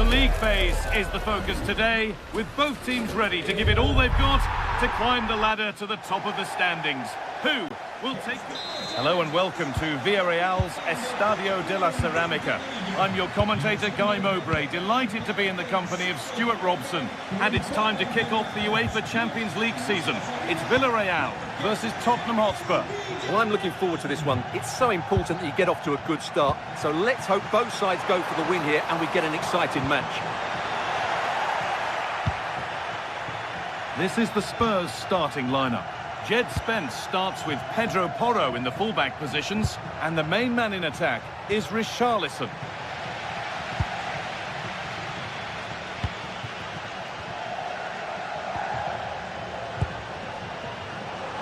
The league phase is the focus today, with both teams ready to give it all they've got to climb the ladder to the top of the standings. Who will take... Hello and welcome to Villarreal's Estadio de la Ceramica. I'm your commentator, Guy Mowbray, delighted to be in the company of Stuart Robson. And it's time to kick off the UEFA Champions League season. It's Villarreal versus Tottenham Hotspur. Well, I'm looking forward to this one. It's so important that you get off to a good start. So let's hope both sides go for the win here and we get an exciting match. This is the Spurs starting lineup. Jed Spence starts with Pedro Porro in the fullback positions, and the main man in attack is Richarlison.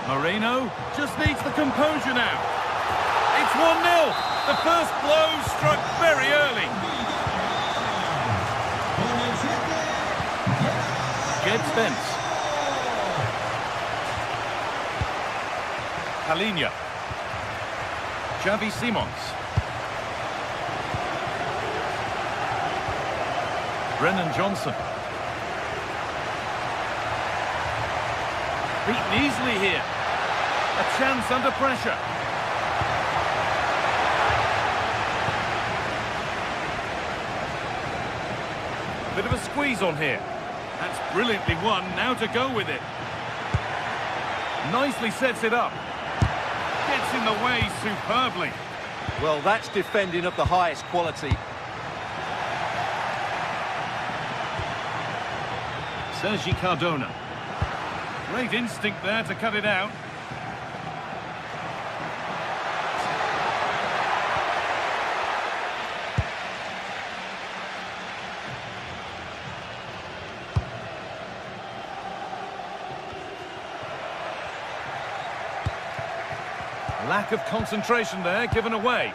Moreno just needs the composure now. It's 1-0. The first blow struck very early. Jed Spence. Palhinha. Xavi Simons. Brennan Johnson. Beaten easily here. A chance under pressure. Bit of a squeeze on here. That's brilliantly won. Now to go with it. Nicely sets it up. Gets in the way superbly. Well, that's defending of the highest quality. Sergi Cardona. Great instinct there to cut it out. Lack of concentration there, given away.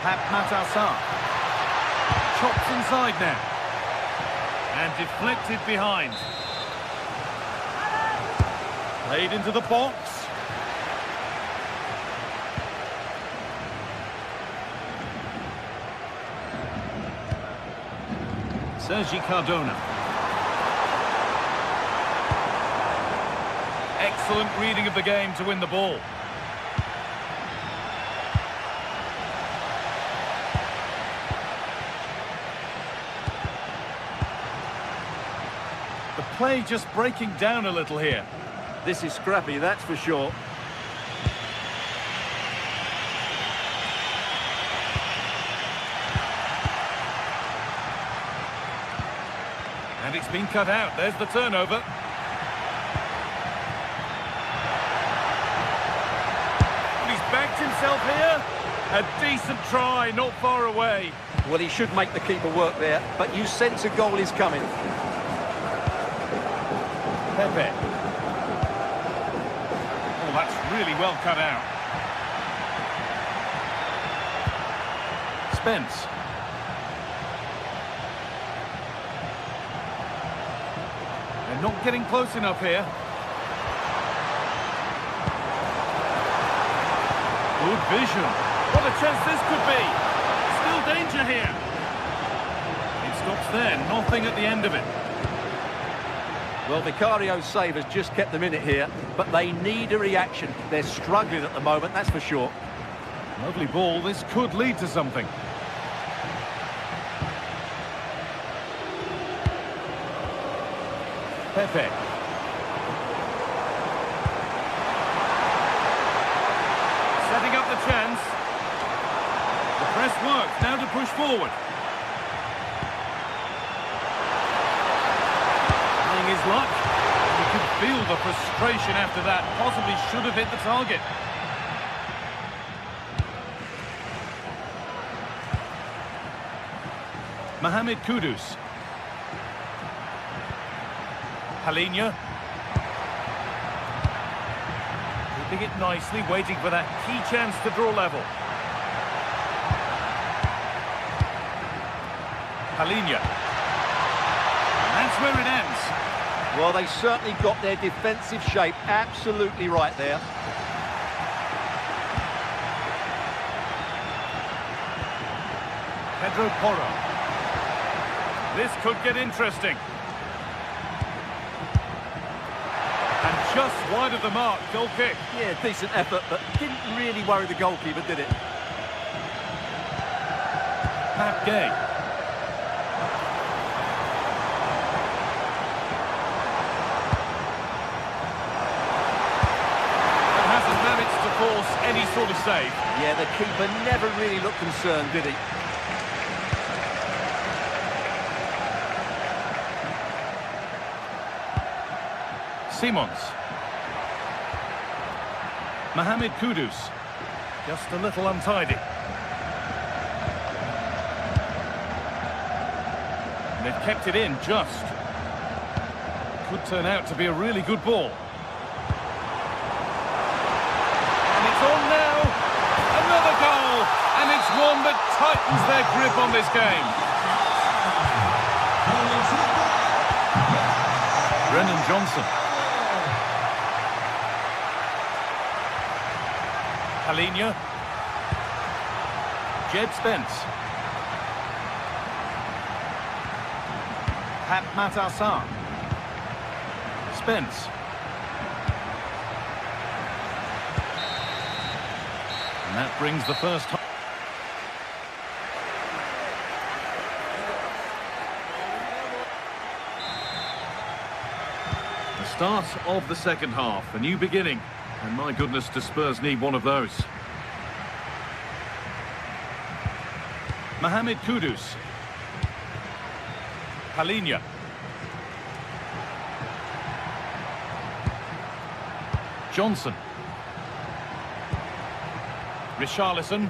Pap Matassar. Chops inside now. And deflected behind. Played into the box. Sergi Cardona. Excellent reading of the game to win the ball. The play just breaking down a little here. This is scrappy, that's for sure. And it's been cut out. There's the turnover. He's backed himself here. A decent try, not far away. Well, he should make the keeper work there, but you sense a goal is coming. Pepe. Oh, that's really well cut out. Spence. They're not getting close enough here. Good vision. What a chance this could be. Still danger here. It stops there. Nothing at the end of it. Well, Vicario's save has just kept them in it here, but they need a reaction. They're struggling at the moment, that's for sure. Lovely ball. This could lead to something. Pepe. Setting up the chance. The press works. Now to push forward. Trying his luck. You could feel the frustration after that. Possibly should have hit the target. Mohamed Kudus. Palhinha. Keeping it nicely, waiting for that key chance to draw level. Palhinha. That's where it ends. Well, they certainly got their defensive shape absolutely right there. Pedro Porro. This could get interesting. And just wide of the mark, goal kick. Yeah, decent effort, but didn't really worry the goalkeeper, did it? Pat Gay. And hasn't managed to force any sort of save. Yeah, the keeper never really looked concerned, did he? Simons. Mohamed Kudus. Just a little untidy. And they've kept it in just. Could turn out to be a really good ball. And it's on now. Another goal. And it's one that tightens their grip on this game. Brennan Johnson. Palinia. Jed Spence. Pat Matassar. Spence. And that brings the first time. The start of the second half, a new beginning. And my goodness, do Spurs need one of those. Mohamed Kudus. Palinia. Johnson. Richarlison.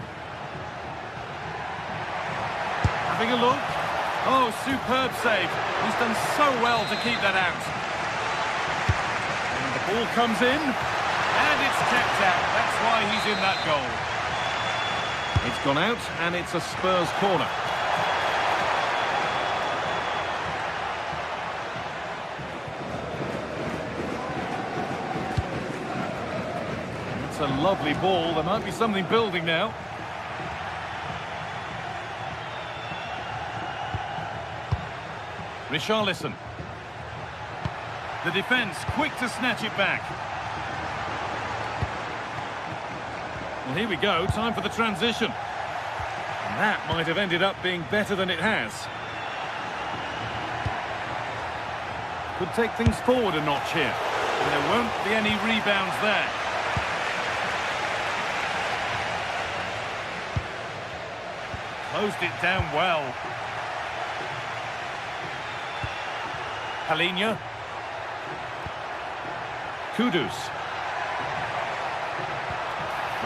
Having a look. Oh, superb save. He's done so well to keep that out. And the ball comes in. And it's kept out. That's why he's in that goal. It's gone out, and it's a Spurs corner. It's a lovely ball. There might be something building now. Richarlison. The defence quick to snatch it back. Well, here we go, time for the transition. And that might have ended up being better than it has. Could take things forward a notch here. And there won't be any rebounds there. Closed it down well. Palinia. Kudus.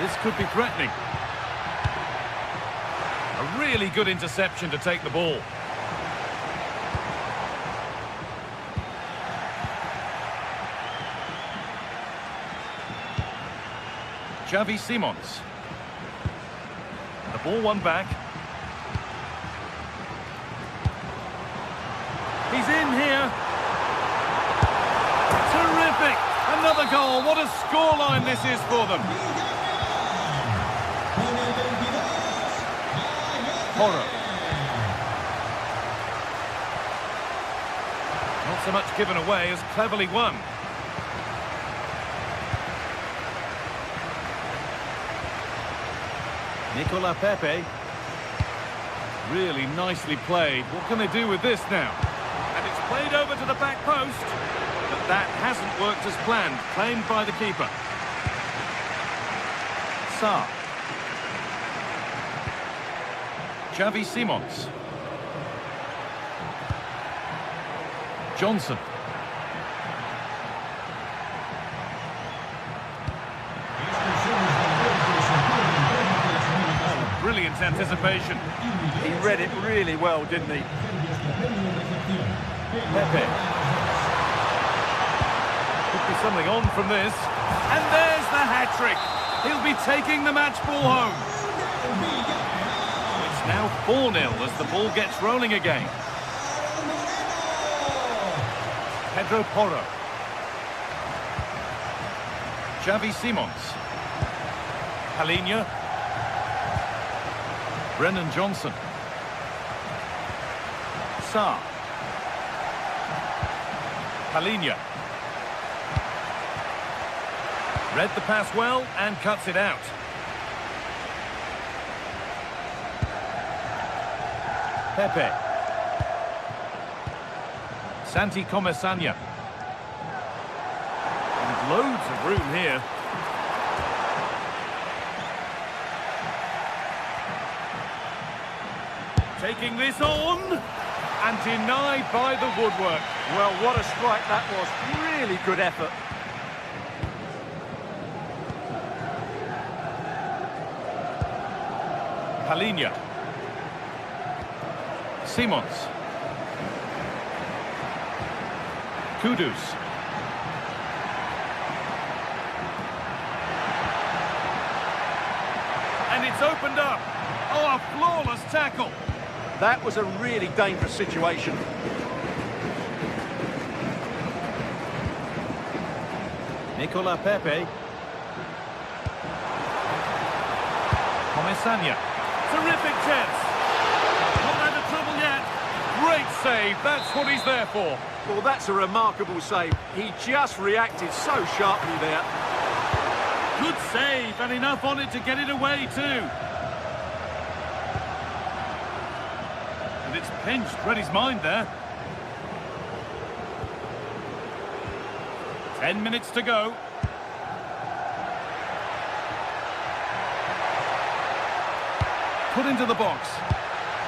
This could be threatening. A really good interception to take the ball. Xavi Simons. The ball won back. He's in here. Terrific! Another goal. What a scoreline this is for them. Porro. Not so much given away as cleverly won. Nicola Pepe. Really nicely played. What can they do with this now? And it's played over to the back post. But that hasn't worked as planned. Claimed by the keeper. Sarr. Xavi Simons. Johnson. Brilliant anticipation. He read it really well, didn't he? Pepe. Could be something on from this. And there's the hat-trick. He'll be taking the match ball home. It's now 4-0 as the ball gets rolling again. Pedro Porro. Xavi Simons. Palinha. Brennan Johnson. Sarr. Palinha. Read the pass well and cuts it out. Pepe. Santi Comesaña. And loads of room here. Taking this on, and denied by the woodwork. Well, what a strike that was. Really good effort. Palinha. Simons. Kudus. And it's opened up. Oh, a flawless tackle. That was a really dangerous situation. Nicola Pepe. Comesaña. Terrific chance. Not out of trouble yet. Great save. That's what he's there for. Well, that's a remarkable save. He just reacted so sharply there. Good save, and enough on it to get it away too. And it's pinched Reddy's mind there. 10 minutes to go. Put into the box.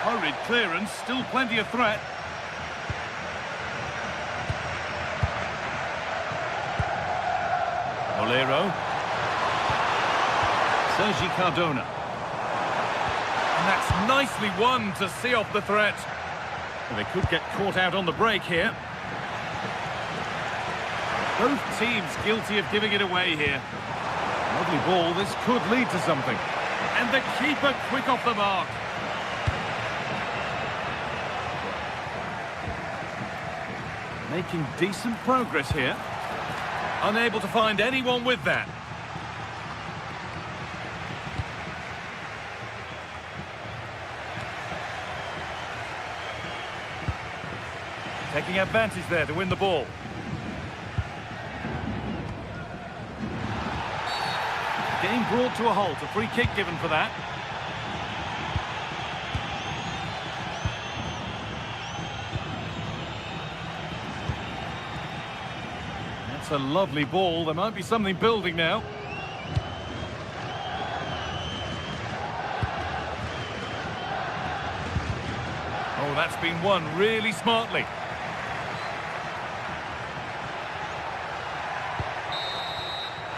Hurried clearance, still plenty of threat. Olero. Sergi Cardona. And that's nicely won to see off the threat. Well, they could get caught out on the break here. Both teams guilty of giving it away here. Lovely ball, this could lead to something. And the keeper quick off the mark. Making decent progress here. Unable to find anyone with that. Taking advantage there to win the ball. Game brought to a halt, a free kick given for that. That's a lovely ball, there might be something building now. Oh, that's been won really smartly.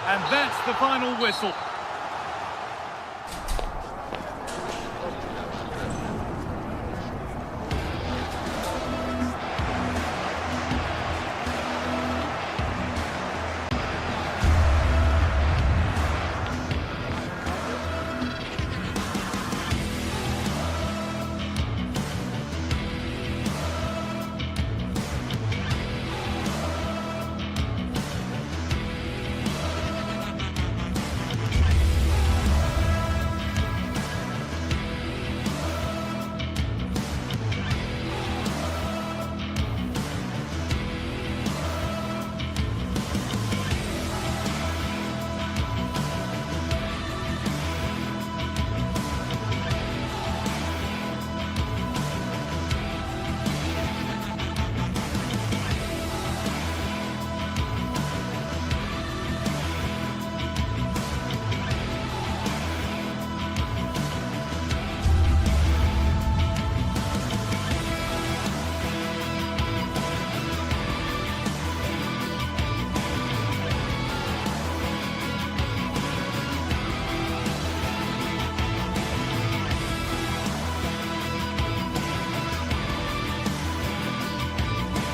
And that's the final whistle.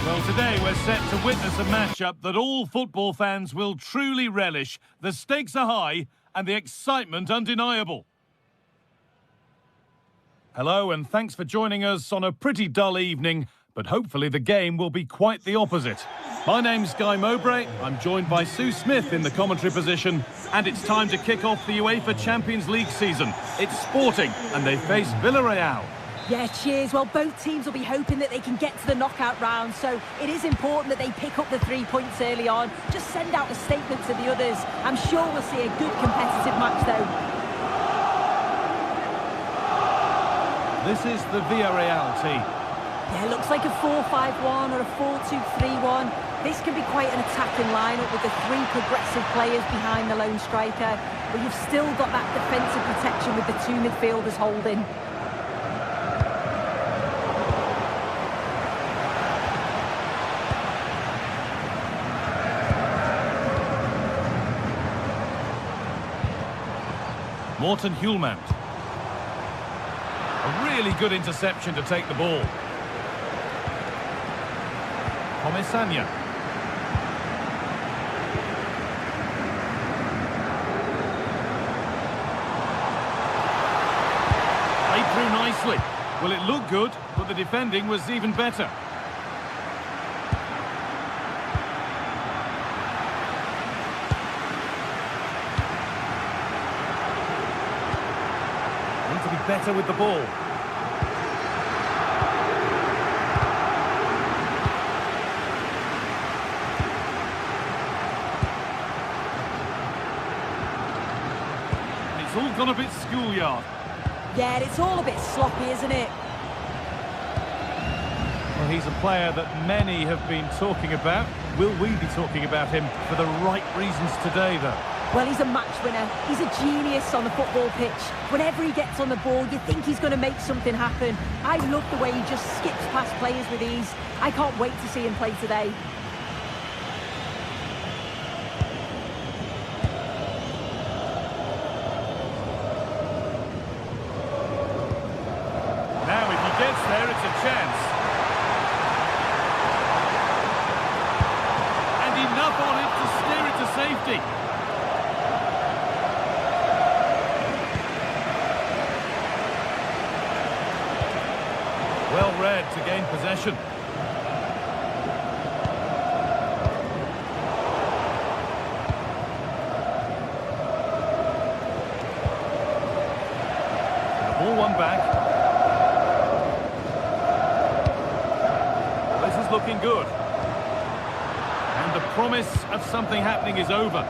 Well, today we're set to witness a matchup that all football fans will truly relish. The stakes are high and the excitement undeniable. Hello and thanks for joining us on a pretty dull evening, but hopefully the game will be quite the opposite. My name's Guy Mowbray, I'm joined by Sue Smith in the commentary position, and it's time to kick off the UEFA Champions League season. It's Sporting, and they face Villarreal. Yeah, cheers. Well, both teams will be hoping that they can get to the knockout round, so it is important that they pick up the 3 points early on. Just send out a statement to the others. I'm sure we'll see a good competitive match, though. This is the Villarreal team. Yeah, looks like a 4-5-1 or a 4-2-3-1. This can be quite an attacking lineup with the 3 progressive players behind the lone striker, but you've still got that defensive protection with the 2 midfielders holding. Morten Hjulmand. A really good interception to take the ball. Comisania. Played through nicely. Well, it looked good, but the defending was even better. Need to be better with the ball. It's all gone a bit schoolyard. Yeah, it's all a bit sloppy, isn't it? Well, he's a player that many have been talking about. Will we be talking about him for the right reasons today, though? Well, he's a match winner. He's a genius on the football pitch. Whenever he gets on the ball, you think he's going to make something happen. I love the way he just skips past players with ease. I can't wait to see him play today. Now, if he gets there, it's a chance. And enough on it to steer it to safety. Well read to gain possession. The ball won back. This is looking good. And the promise of something happening is over.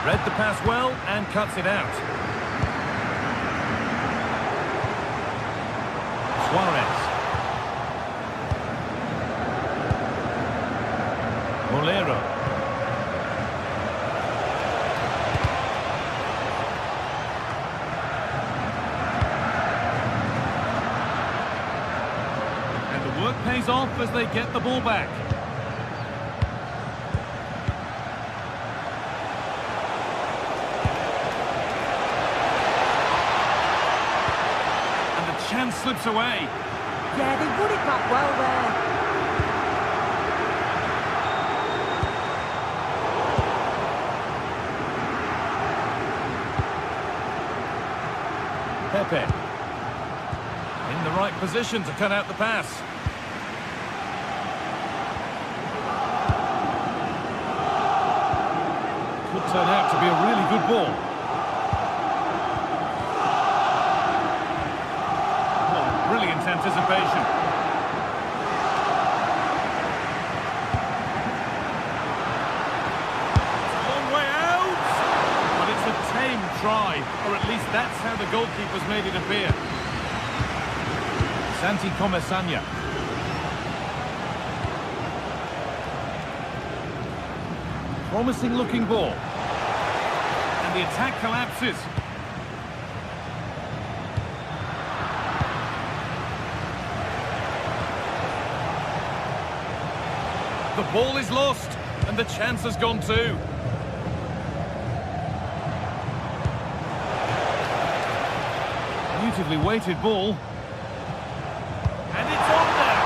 Read the pass well and cuts it out. Suarez. Molero. And the work pays off as they get the ball back. Chance slips away. Yeah, they won it back well there. Pepe. In the right position to cut out the pass. Could turn out to be a really good ball. Brilliant anticipation. It's a long way out, but it's a tame try, or at least that's how the goalkeeper's made it appear. Santi Comisania. Promising looking ball. And the attack collapses. The ball is lost, and the chance has gone too. Beautifully weighted ball. And it's on there!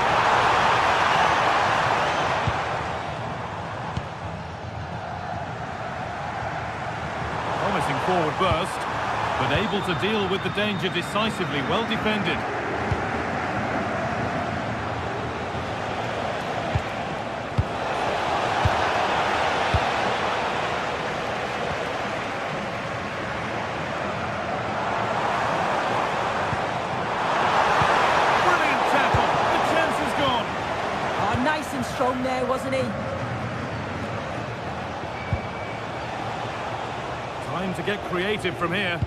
forward burst, but able to deal with the danger decisively. Well defended. Brilliant tackle. The chance is gone. Oh, nice and strong there, wasn't he? Time to get creative from here.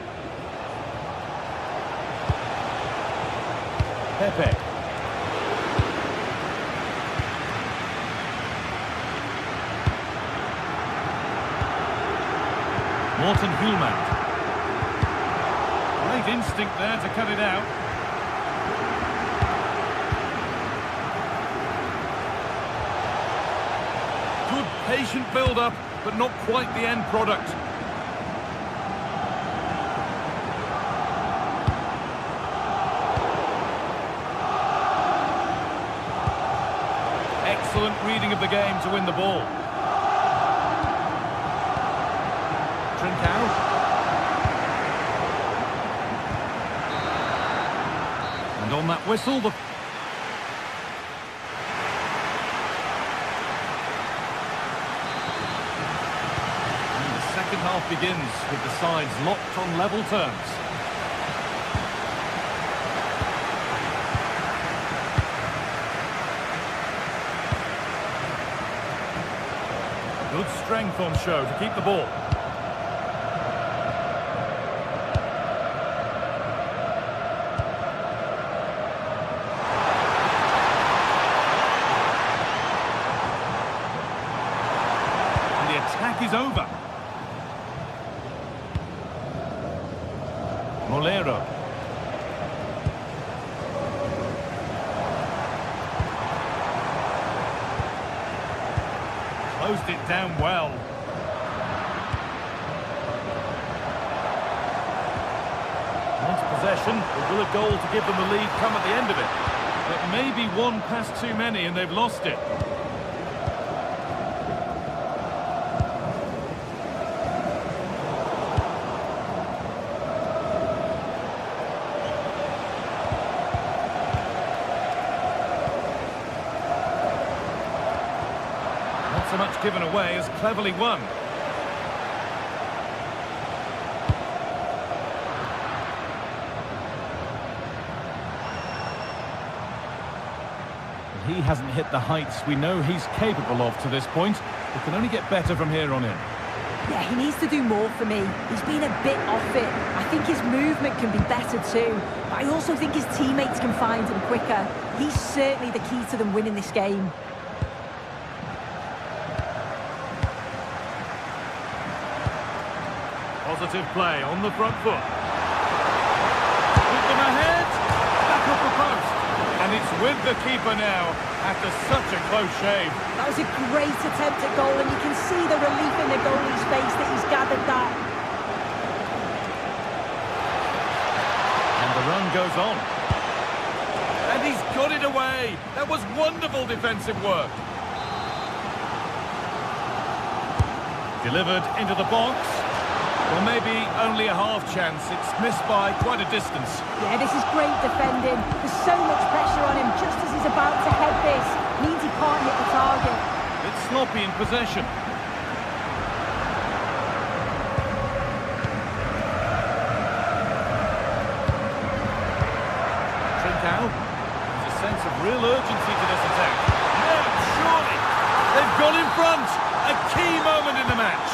Pepe. Morten Hulman. Great instinct there to cut it out. Good patient build-up, but not quite the end product. Excellent reading of the game to win the ball. Trincao. And on that whistle, the... And the second half begins with the sides locked on level terms. Good strength on show to keep the ball. And the attack is over. Molero. Closed it down well. Once possession, but will a goal to give them the lead come at the end of it? But maybe one pass too many and they've lost it. So much given away as cleverly won. But he hasn't hit the heights we know he's capable of to this point. It can only get better from here on in. Yeah, he needs to do more for me. He's been a bit off it. I think his movement can be better too. But I also think his teammates can find him quicker. He's certainly the key to them winning this game. Positive play on the front foot. Put them ahead. Back up the post. And it's with the keeper now after such a close shave. That was a great attempt at goal, and you can see the relief in the goalie's face that he's gathered that. And the run goes on. And he's got it away. That was wonderful defensive work. Delivered into the box. Well, maybe only a half chance. It's missed by quite a distance. Yeah, this is great defending. There's so much pressure on him just as he's about to head this. Means he can't hit the target. It's sloppy in possession. Trincao. There's a sense of real urgency to this attack. Yeah, surely. They've got in front. A key moment in the match.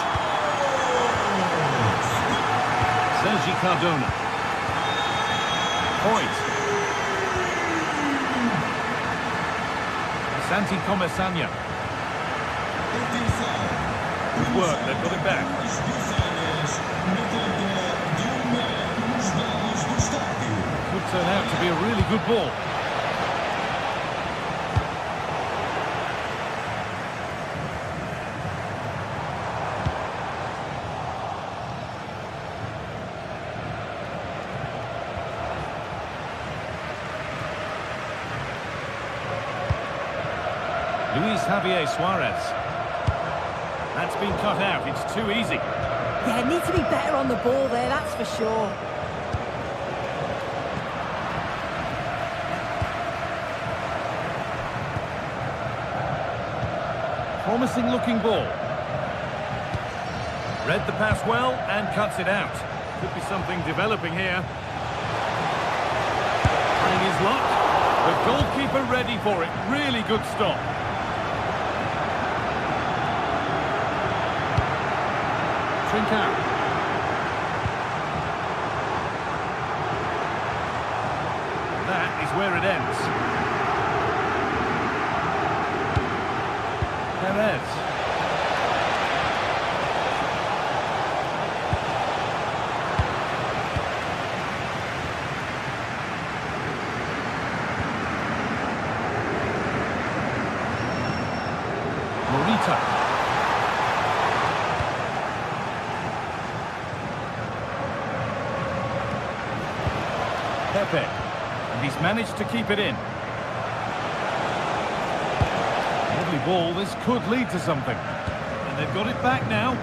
Sergi Cardona. Point. Santi Comesania. Good work, they've got it back. Could turn out to be a really good ball. Luis Javier Suarez. That's been cut out, it's too easy. Yeah, need to be better on the ball there, that's for sure. Promising looking ball. Read the pass well and cuts it out. Could be something developing here. Trying his luck. The goalkeeper ready for it. Really good stop. Trincao. That is where it ends. Perez. Morita. Pepe. And he's managed to keep it in. Lovely ball, this could lead to something. And they've got it back now.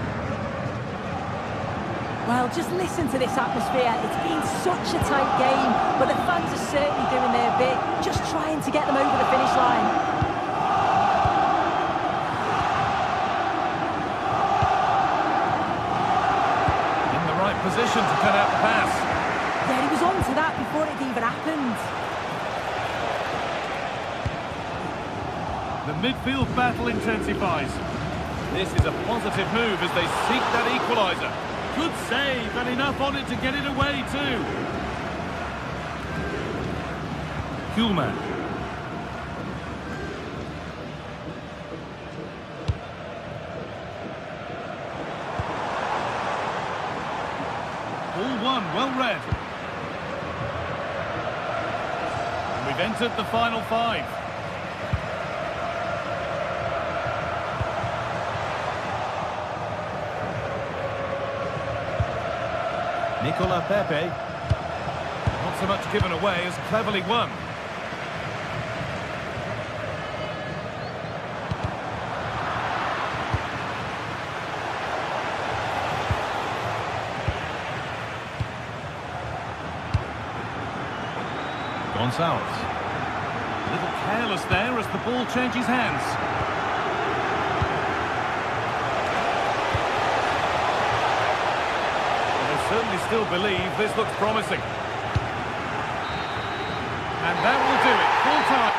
Well, just listen to this atmosphere. It's been such a tight game, but the fans are certainly doing their bit, just trying to get them over the finish line. Position to cut out the pass. Yeah, he was on to that before it even happened. The midfield battle intensifies. This is a positive move as they seek that equaliser. Good save and enough on it to get it away too. Kuhlman. All one, well read. And we've entered the final five. Nicola Pepe. Not so much given away as cleverly won. Gonzalez. A little careless there as the ball changes hands. Well, they certainly still believe this looks promising. And that will do it. Full time.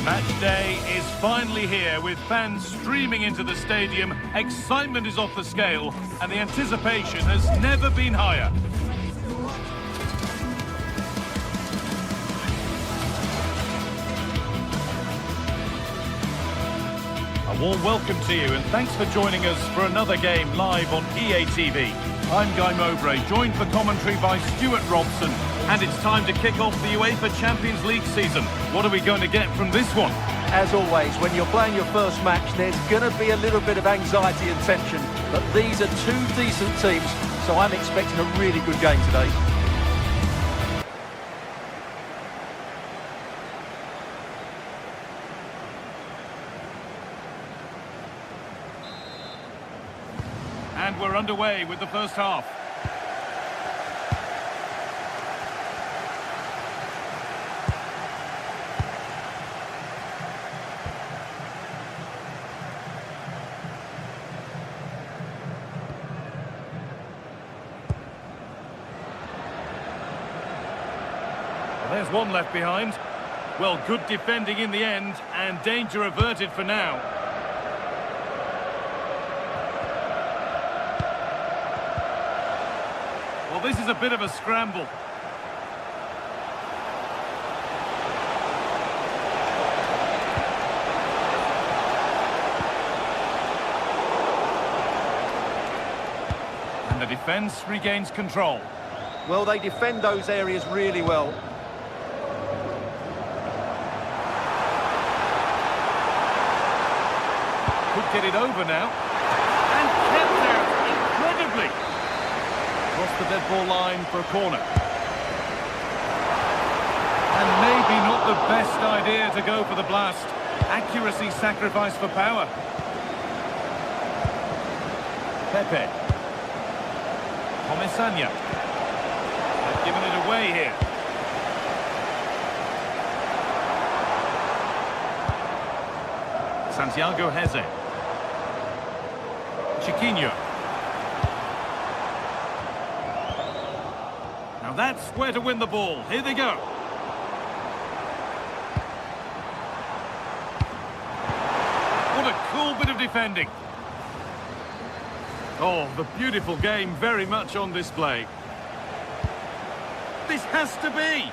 Match day is finally here with fans streaming into the stadium. Excitement is off the scale and the anticipation has never been higher. A warm welcome to you and thanks for joining us for another game live on EA TV. I'm Guy Mowbray, joined for commentary by Stuart Robson. And it's time to kick off the UEFA Champions League season. What are we going to get from this one? As always, when you're playing your first match, there's going to be a little bit of anxiety and tension. But these are two decent teams so I'm expecting a really good game today. And we're underway with the first half. There's one left behind. Well, good defending in the end, and danger averted for now. Well, this is a bit of a scramble. And the defence regains control. Well, they defend those areas really well. Could get it over now. And kept out incredibly. Across the dead ball line for a corner. And maybe not the best idea to go for the blast. Accuracy sacrificed for power. Pepe. Comesaña. They've given it away here. Santiago Heze. Chiquinho. Now that's where to win the ball. Here they go. What a cool bit of defending. Oh, the beautiful game very much on display. This has to be.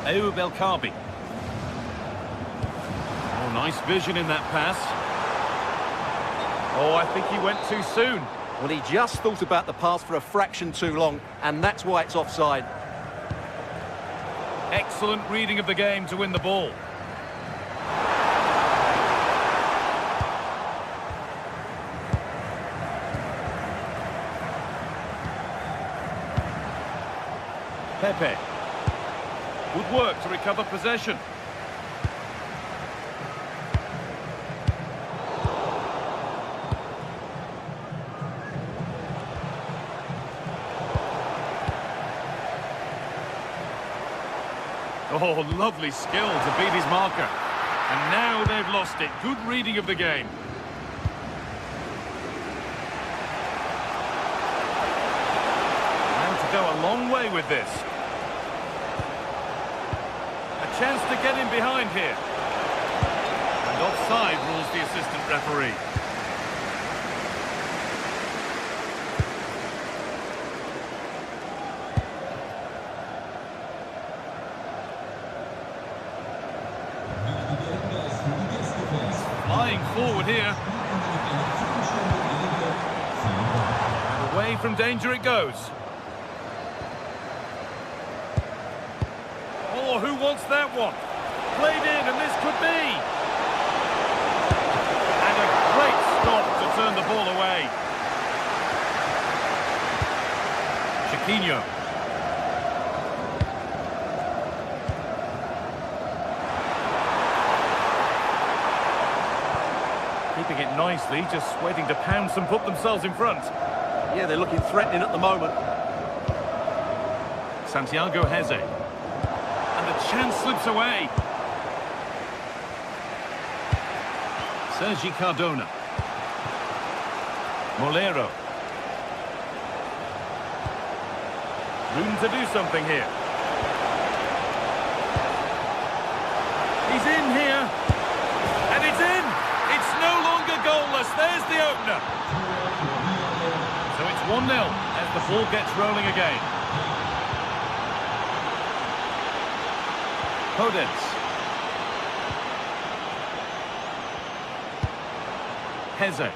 Ayoub El Kaabi. Oh, nice vision in that pass. Oh, I think he went too soon. Well, he just thought about the pass for a fraction too long, and that's why it's offside. Excellent reading of the game to win the ball. Pepe. Good work to recover possession. Oh, lovely skill to beat his marker. And now they've lost it. Good reading of the game. Now to go a long way with this. A chance to get in behind here. And offside rules the assistant referee. Flying forward here. And away from danger it goes. Oh, who wants that one? Played in, and this could be. And a great stop to turn the ball away. Chiquinho. Keeping it nicely, just waiting to pounce and put themselves in front. Yeah, they're looking threatening at the moment. Santiago Heze. And the chance slips away. Sergi Cardona. Molero. Room to do something here. He's in here. And it's in! It's no longer goalless. There's the opener. So it's 1-0 as the ball gets rolling again. Podence. Heze.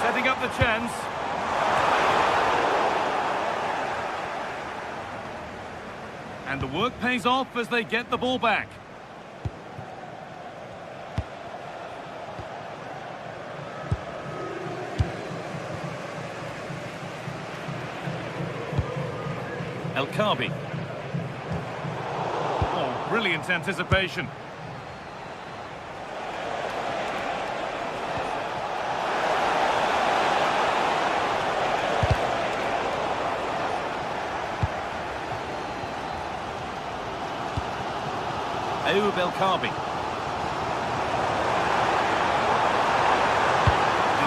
Setting up the chance. And the work pays off as they get the ball back. El Kabi. Oh, brilliant anticipation. Ayoub El Kabi.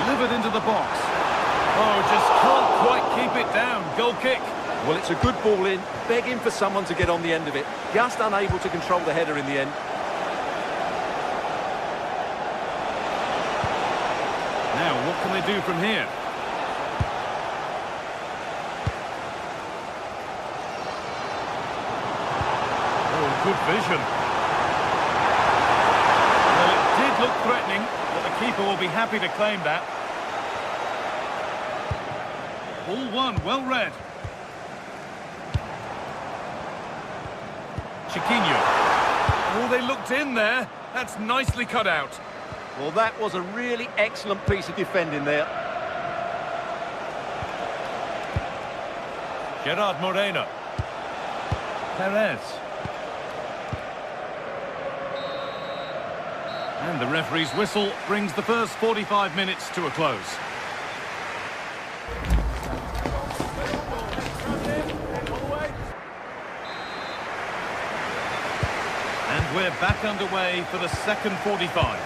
Delivered into the box. Oh, just can't quite keep it down. Goal kick. Well, it's a good ball in, begging for someone to get on the end of it. Just unable to control the header in the end. Now, what can they do from here? Oh, good vision. Well, it did look threatening, but the keeper will be happy to claim that. Ball one, well read. Chiquinho. Oh, they looked in there. That's nicely cut out. Well, that was a really excellent piece of defending there. Gerard Moreno. Perez. And the referee's whistle brings the first 45 minutes to a close. And we're back underway for the second 45.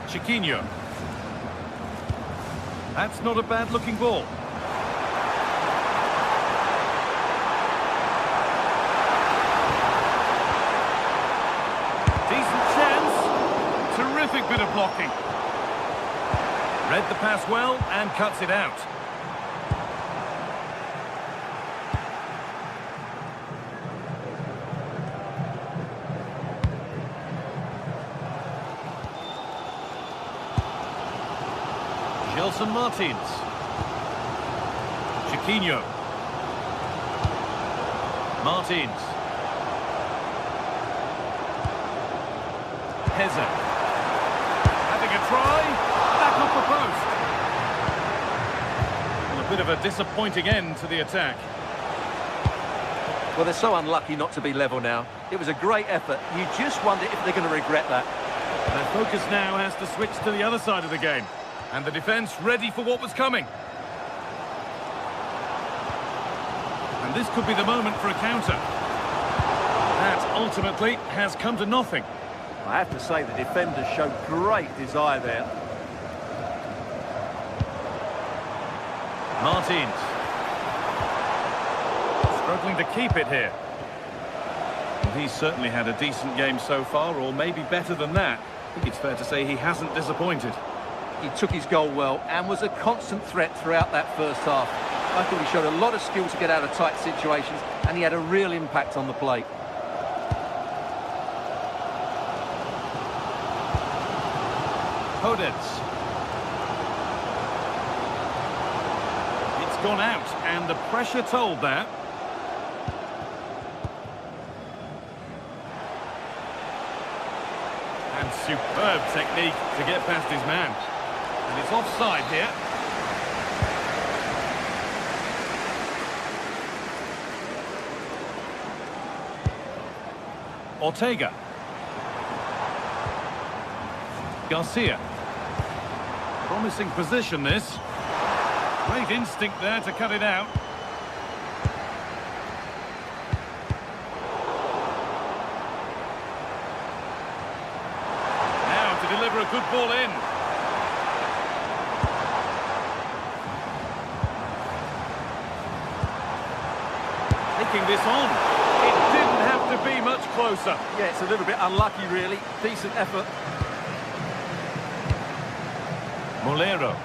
Chiquinho. That's not a bad-looking ball. Decent chance. Terrific bit of blocking. Read the pass well and cuts it out. Gelson Martins. Chiquinho. Martins. Heza. Having a try. Back off the post. Well, a bit of a disappointing end to the attack. Well, they're so unlucky not to be level now. It was a great effort. You just wonder if they're going to regret that. Their focus now has to switch to the other side of the game. And the defence ready for what was coming. And this could be the moment for a counter. That ultimately has come to nothing. I have to say the defenders showed great desire there. Martins. Struggling to keep it here. Well, he's certainly had a decent game so far, or maybe better than that. I think it's fair to say he hasn't disappointed. He took his goal well and was a constant threat throughout that first half. I thought he showed a lot of skill to get out of tight situations, and he had a real impact on the plate. Hodets. It's gone out, and the pressure told that. And superb technique to get past his man. And it's offside here. Ortega. Garcia. Promising position, this. Great instinct there to cut it out. Now to deliver a good ball in. Taking this on. It didn't have to be much closer. Yeah, it's a little bit unlucky, really. Decent effort. Molero.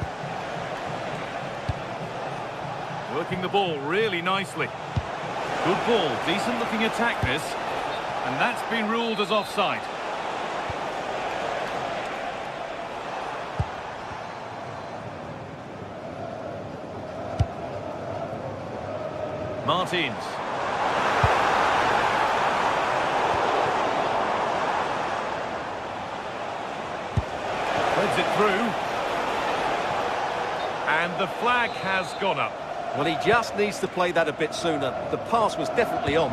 Working the ball really nicely. Good ball, decent looking attack this. And that's been ruled as offside. Martins. Threads it through. And the flag has gone up. Well, he just needs to play that a bit sooner. The pass was definitely on.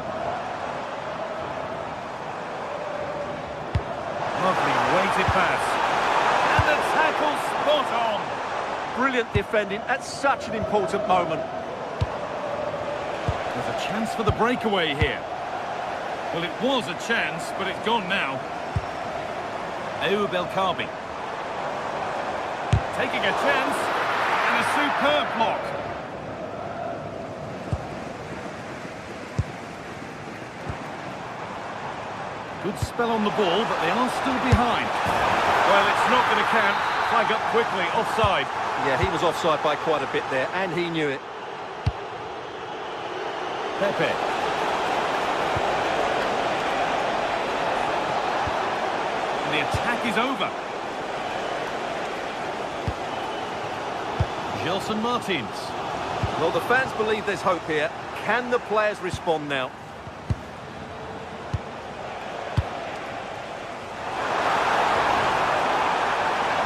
Lovely weighted pass. And the tackle spot on. Brilliant defending at such an important moment. There's a chance for the breakaway here. Well, it was a chance, but it's gone now. Ayoub El Kaabi. Taking a chance. And a superb block. Good spell on the ball, but they are still behind. Well, it's not going to count. Flag up quickly, offside. Yeah, he was offside by quite a bit there, and he knew it. Pepe. And the attack is over. Gelson Martins. Well, the fans believe there's hope here. Can the players respond now?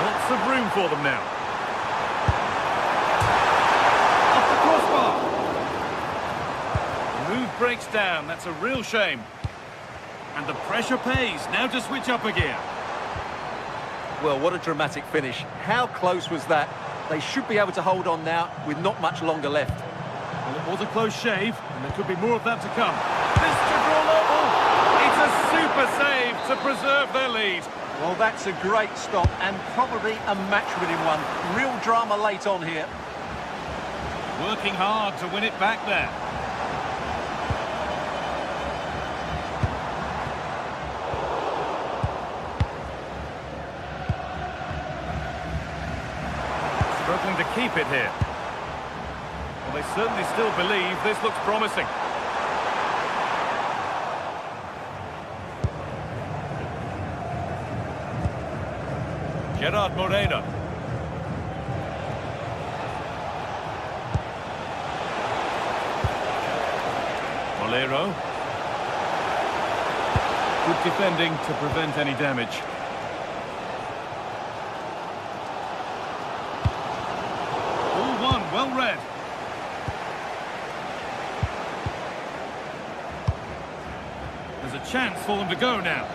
Lots of room for them now. Off the crossbar. The move breaks down. That's a real shame. And the pressure pays. Now to switch up a gear. Well, what a dramatic finish. How close was that? They should be able to hold on now with not much longer left. Well, it was a close shave, and there could be more of that to come. This could roll over. It's a super save to preserve their lead. Well, that's a great stop and probably a match-winning one. Real drama late on here. Working hard to win it back there. Struggling to keep it here. Well, they certainly still believe this looks promising. Gerard Moreno. Molero. Good defending to prevent any damage. All one, well read. There's a chance for them to go now.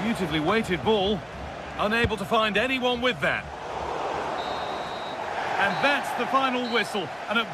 Beautifully weighted ball, unable to find anyone with that. And that's the final whistle. And a...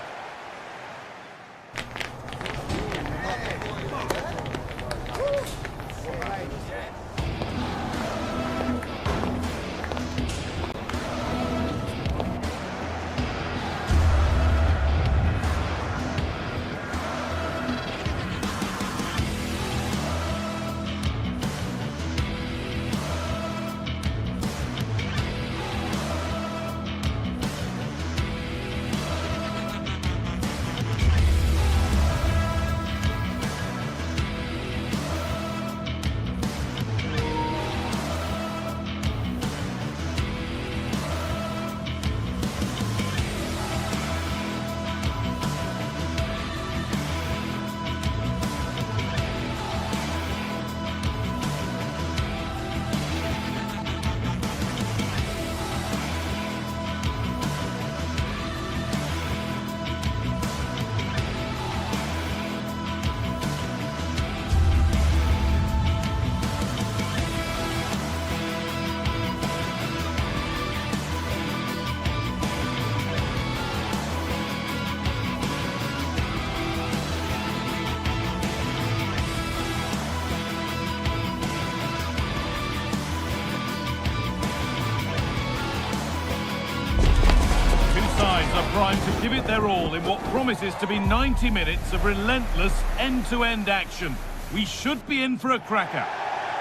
Are primed to give it their all in what promises to be 90 minutes of relentless end-to-end action. We should be in for a cracker.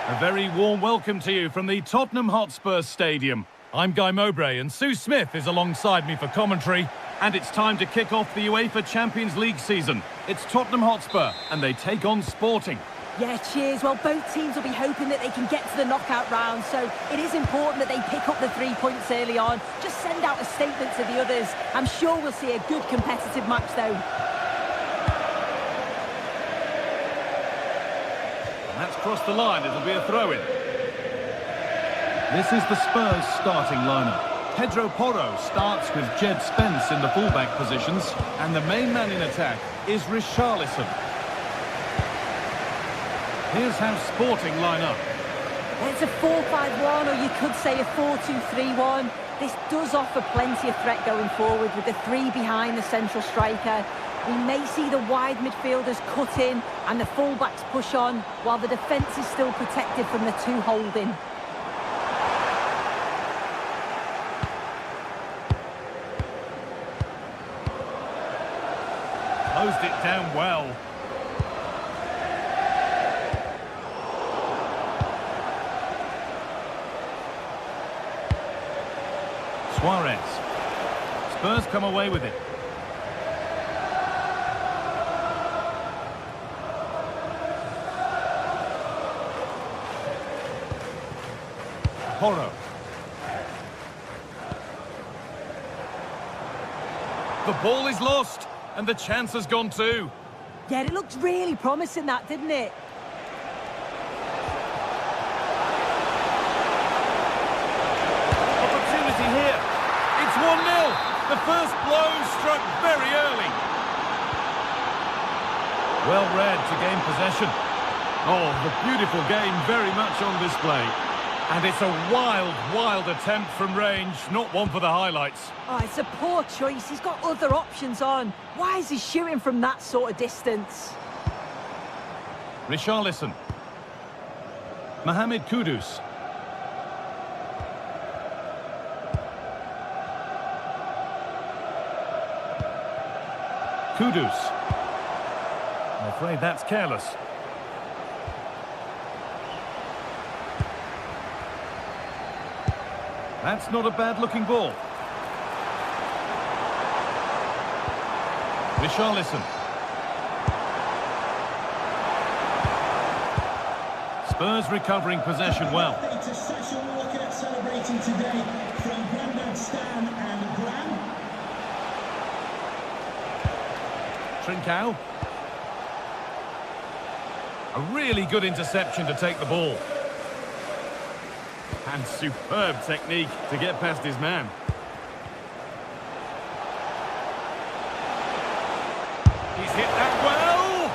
A very warm welcome to you from the Tottenham Hotspur Stadium. I'm Guy Mowbray and Sue Smith is alongside me for commentary. And it's time to kick off the UEFA Champions League season. It's Tottenham Hotspur and they take on Sporting. Yeah, cheers. Well, both teams will be hoping that they can get to the knockout round, so it is important that they pick up the 3 points early on. Just send out a statement to the others. I'm sure we'll see a good competitive match, though. And that's crossed the line. It'll be a throw-in. This is the Spurs starting lineup. Pedro Porro starts with Jed Spence in the fullback positions, and the main man in attack is Richarlison. Here's how Sporting line up. It's a 4-5-1, or you could say a 4-2-3-1. This does offer plenty of threat going forward with the 3 behind the central striker. We may see the wide midfielders cut in and the fullbacks push on, while the defence is still protected from the 2 holding. Closed it down well. Suarez. Spurs come away with it. Porro. The ball is lost, and the chance has gone too. Yeah, it looked really promising, that, didn't it? Opportunity here. It's 1-0. The first blow struck very early. Well read to gain possession. Oh, the beautiful game very much on display. And it's a wild, wild attempt from range, not one for the highlights. Oh, it's a poor choice. He's got other options on. Why is he shooting from that sort of distance? Richarlison. Mohamed Kudus. Kudus. I'm afraid that's careless. That's not a bad-looking ball. Richarlison. Spurs recovering possession well. To session we're looking at celebrating today from Grandad Stan and Gran. Trincao. A really good interception to take the ball. And superb technique to get past his man. He's hit that well!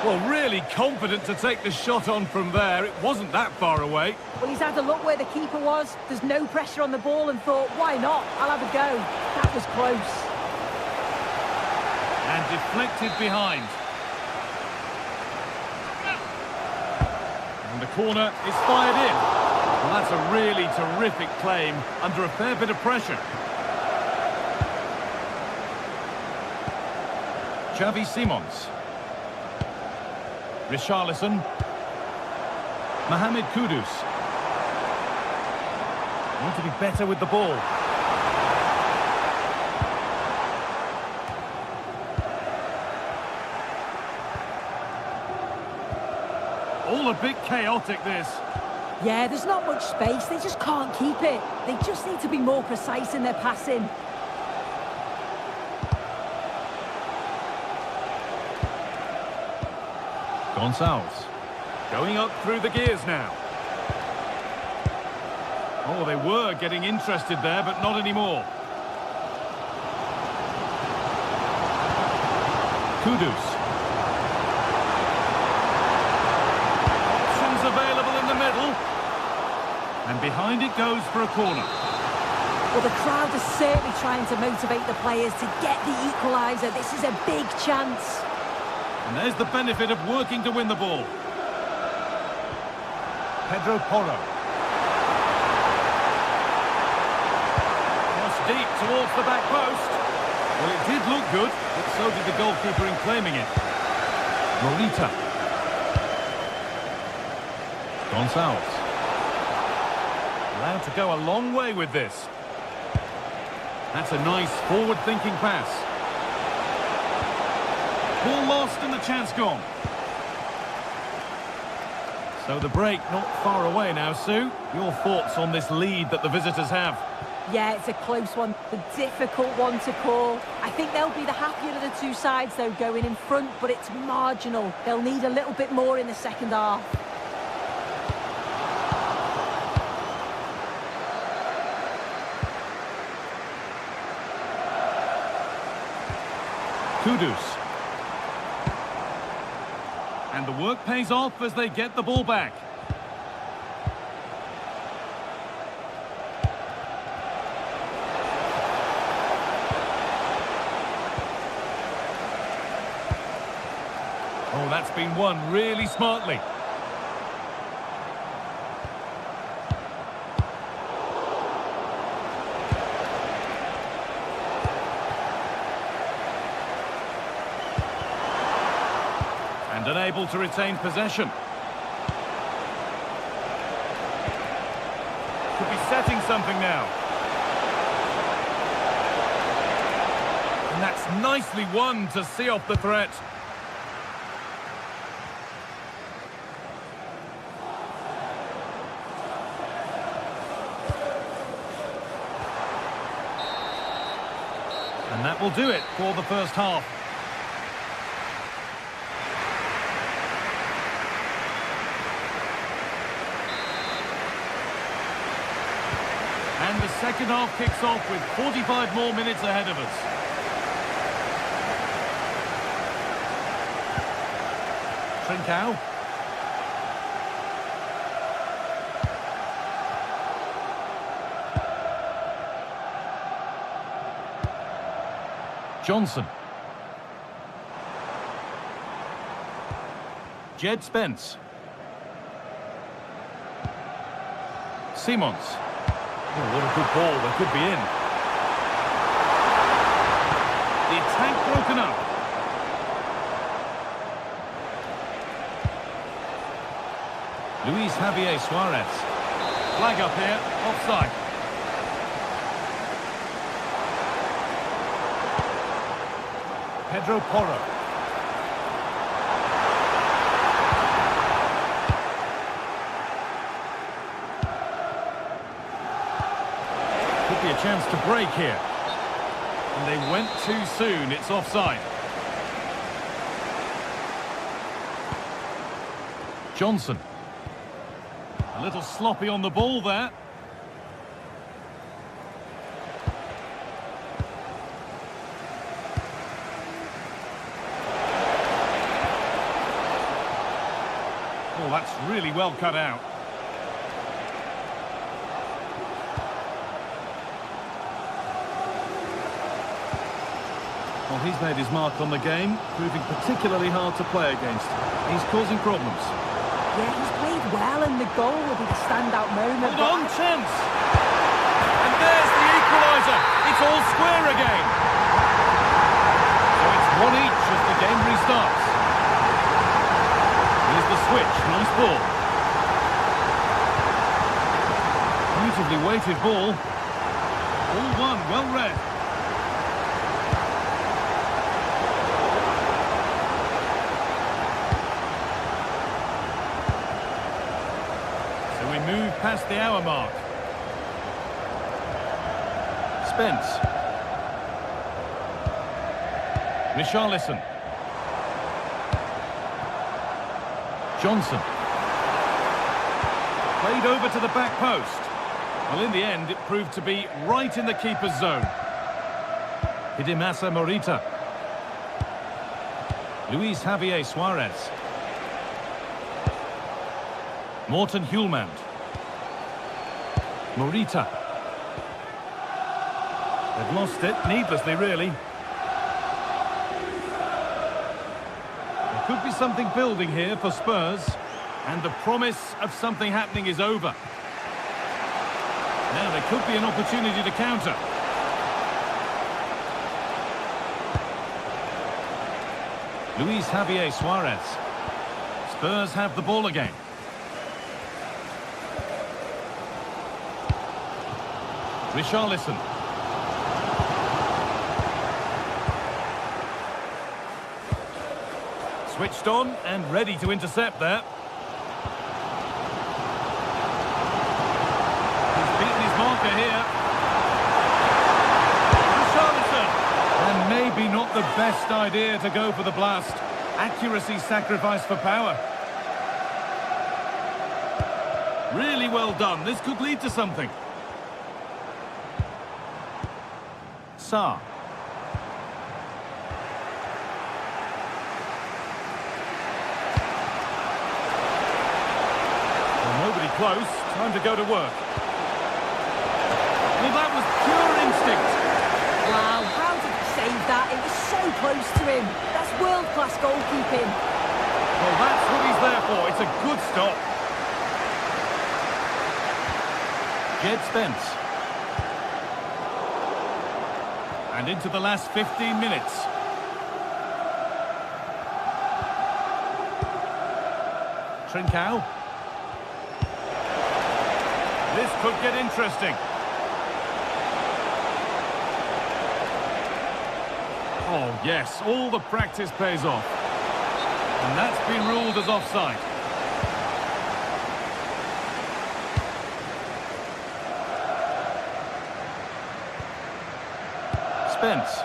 Well, really confident to take the shot on from there. It wasn't that far away. Well, he's had a look where the keeper was. There's no pressure on the ball and thought, why not? I'll have a go. That was close. And deflected behind. And the corner is fired in. Well, that's a really terrific claim under a fair bit of pressure. Xavi Simons. Richarlison. Mohamed Kudus. Need to be better with the ball. All a bit chaotic, this. Yeah, there's not much space. They just can't keep it. They just need to be more precise in their passing. Gonçalves. Going up through the gears now. Oh, they were getting interested there, but not anymore. Kudus. Options available in the middle. And behind it goes for a corner. Well, the crowd is certainly trying to motivate the players to get the equaliser. This is a big chance. And there's the benefit of working to win the ball. Pedro Porro. Cross deep towards the back post. Well, it did look good, but so did the goalkeeper in claiming it. Morita. Gonçalves. Allowed to go a long way with this. That's a nice forward-thinking pass. Ball lost and the chance gone. So the break not far away now, Sue. Your thoughts on this lead that the visitors have? Yeah, it's a close one. The difficult one to call. I think they'll be the happier of the two sides, though, going in front, but it's marginal. They'll need a little bit more in the second half. Kudus. And the work pays off as they get the ball back. Oh, that's been won really smartly. And unable to retain possession. Could be setting something now. And that's nicely won to see off the threat. And that will do it for the first half. And the second half kicks off with 45 more minutes ahead of us. Trincao. Johnson. Jed Spence. Simons. Oh, what a good ball. They could be in. The attack broken up. Luis Javier Suarez. Flag up here. Offside. Pedro Porro. Could be a chance to break here. And they went too soon. It's offside. Johnson. A little sloppy on the ball there. Oh, that's really well cut out. Well, he's made his mark on the game, proving particularly hard to play against. He's causing problems. Yeah, he's played well, and the goal will be the standout moment. Hold on, chance! And there's the equaliser. It's all square again. So it's 1 each as the game restarts. Here's the switch. Nice ball. Beautifully weighted ball. All one, well read. So we move past the hour mark. Spence. Richarlison. Johnson. Played over to the back post. Well, in the end, it proved to be right in the keeper's zone. Hidemasa Morita. Luis Javier Suarez. Morten Hjulmand. Morita. They've lost it, needlessly, really. There could be something building here for Spurs, and the promise of something happening is over. Now there could be an opportunity to counter. Luis Javier Suarez. Spurs have the ball again. Richarlison. Switched on and ready to intercept there. He's beaten his marker here. Richarlison. And maybe not the best idea to go for the blast. Accuracy sacrificed for power. Really well done. This could lead to something. Sarr. Well, nobody close. Time to go to work. Well, that was pure instinct. Wow, how did he save that? It was so close to him. That's world-class goalkeeping. Well, that's what he's there for. It's a good stop. Jed Spence. And into the last 15 minutes. Trincao. This could get interesting. Oh, yes, all the practice pays off. And that's been ruled as offside. Spence.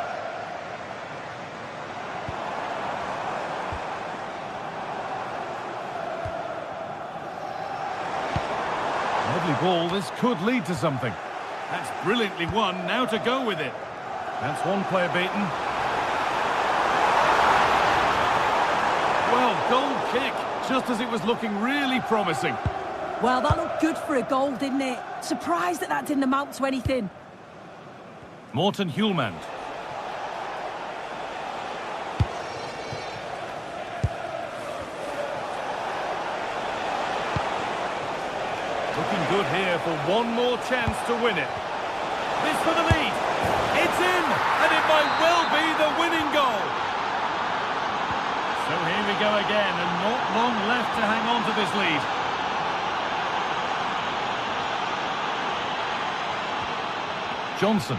Lovely ball, this could lead to something. That's brilliantly won, now to go with it. That's one player beaten. Well, goal kick, just as it was looking really promising. Well, that looked good for a goal, didn't it? Surprised that that didn't amount to anything. Morten Hjulmand. Looking good here for one more chance to win it. This for the lead. It's in, and it might well be the winning goal. So here we go again, and not long left to hang on to this lead. Johnson.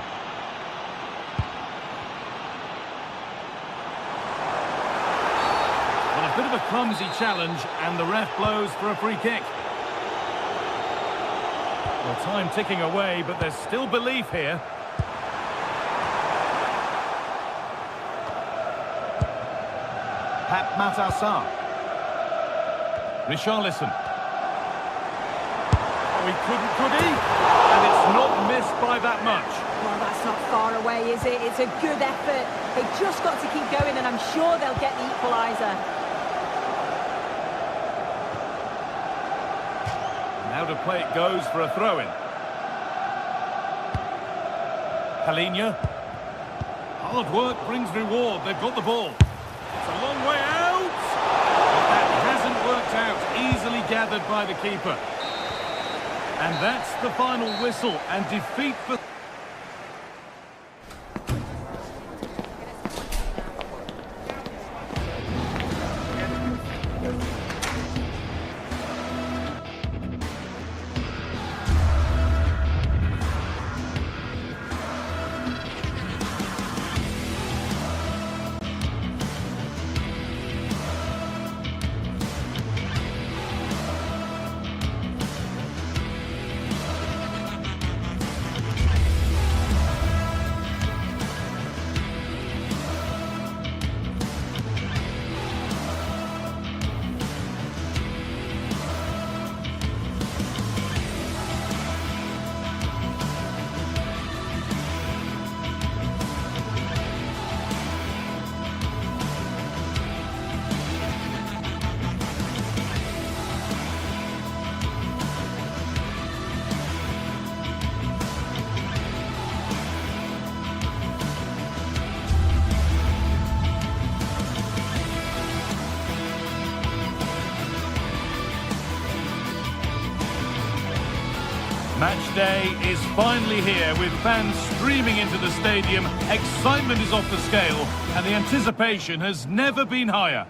Well, a bit of a clumsy challenge, and the ref blows for a free kick. Well, time ticking away, but there's still belief here. Pat Matassar. Richarlison. Oh, he couldn't, could he? And it's not missed by that much. Well, that's not far away, is it? It's a good effort. They've just got to keep going, and I'm sure they'll get the equaliser. Now to play it goes for a throw-in. Palinya. Hard work brings reward. They've got the ball. It's a long way out. But that hasn't worked out. Easily gathered by the keeper. And that's the final whistle and defeat for... Match day is finally here with fans streaming into the stadium. Excitement is off the scale and the anticipation has never been higher.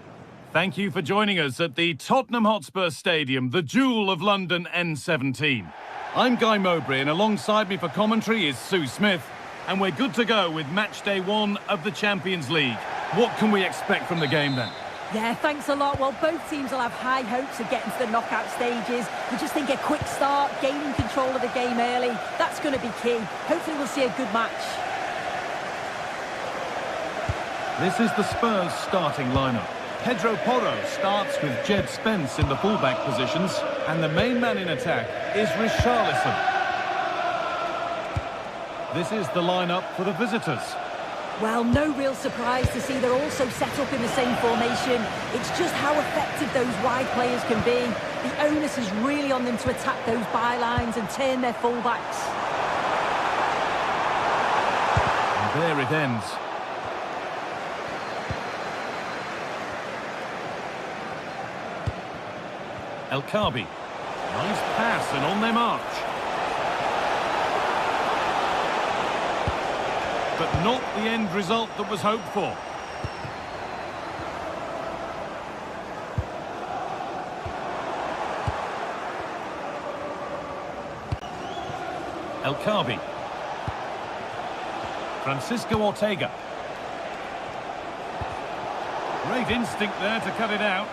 Thank you for joining us at the Tottenham Hotspur Stadium, the jewel of London N17. I'm Guy Mowbray, and alongside me for commentary is Sue Smith. And we're good to go with match day 1 of the Champions League. What can we expect from the game then? Yeah, thanks a lot. Well, both teams will have high hopes of getting to the knockout stages. We just think a quick start, gaining control of the game early, that's going to be key. Hopefully we'll see a good match. This is the Spurs starting lineup. Pedro Porro starts with Jed Spence in the fullback positions, and the main man in attack is Richarlison. This is the lineup for the visitors. Well, no real surprise to see they're also set up in the same formation. It's just how effective those wide players can be. The onus is really on them to attack those bylines and turn their fullbacks. And there it ends. El Kaabi. Nice pass and on their march. But not the end result that was hoped for. El Kaabi. Francisco Ortega. Great instinct there to cut it out.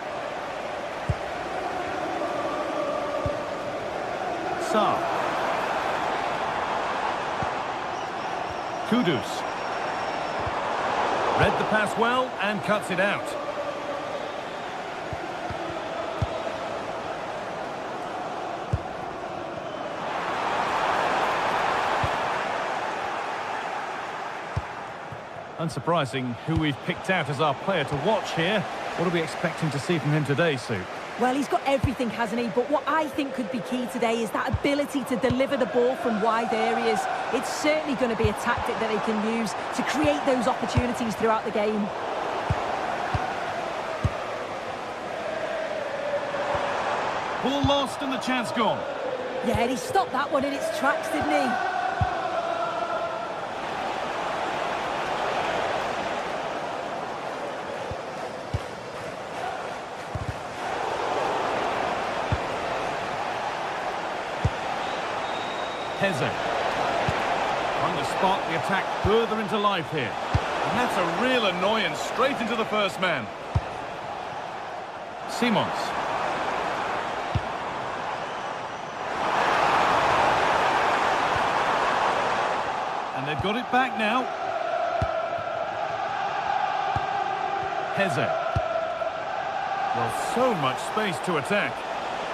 Sarr. Kudus. Read the pass well and cuts it out. Unsurprising who we've picked out as our player to watch here. What are we expecting to see from him today, Sue? Well, he's got everything, hasn't he? But what I think could be key today is that ability to deliver the ball from wide areas. It's certainly going to be a tactic that they can use to create those opportunities throughout the game. Ball lost and the chance gone. Yeah, and he stopped that one in its tracks, didn't he? Trying to spark the attack further into life here. And that's a real annoyance, straight into the first man. Simons. And they've got it back now. Heze. Well, so much space to attack.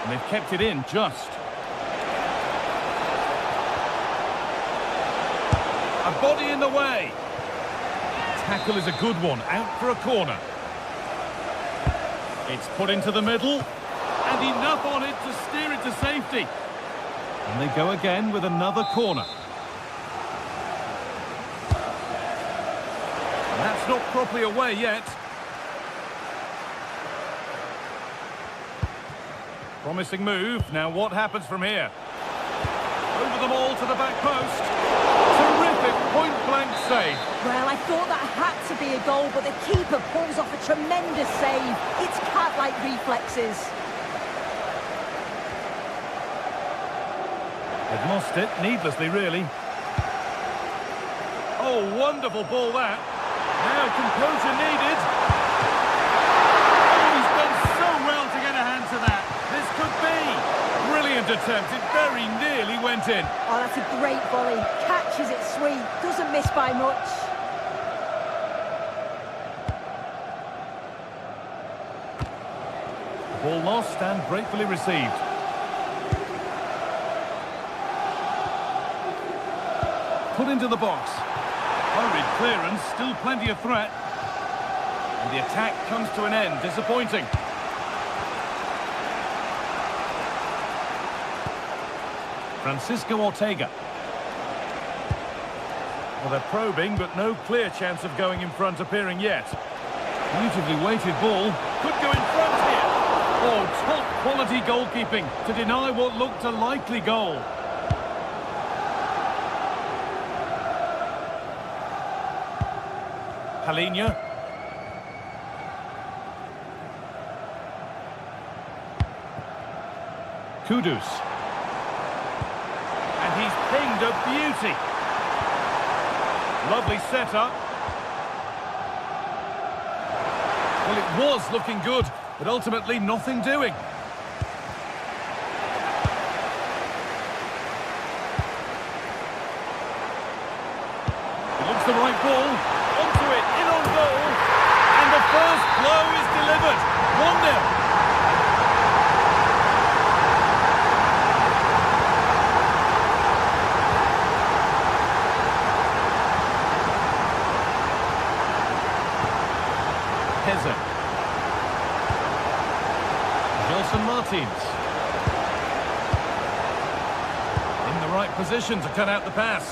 And they've kept it in just. A body in the way. Tackle is a good one, out for a corner. It's put into the middle, and enough on it to steer it to safety. And they go again with another corner. And that's not properly away yet. Promising move. Now what happens from here? Over them all to the back post. Terrific point-blank save. Well, I thought that had to be a goal, but the keeper pulls off a tremendous save. It's cat-like reflexes. They've lost it, needlessly, really. Oh, wonderful ball that. Now composure needed. Oh, he's done so well to get a hand to that. This could be. Brilliant attempt. It very nearly went in. Oh, that's a great volley. Catches it sweet. Doesn't miss by much. Ball lost and gratefully received. Put into the box. Hurried clearance, still plenty of threat. And the attack comes to an end. Disappointing. Francisco Ortega. Well, they're probing, but no clear chance of going in front appearing yet. Beautifully weighted ball. Could go in front here. Oh, top quality goalkeeping to deny what looked a likely goal. Palhinha. Kudus. and a beauty. Lovely setup. Well, it was looking good, but ultimately nothing doing. It looks the right ball. Onto it, in on goal. And the first blow is delivered. 1-0. Martins in the right position to cut out the pass.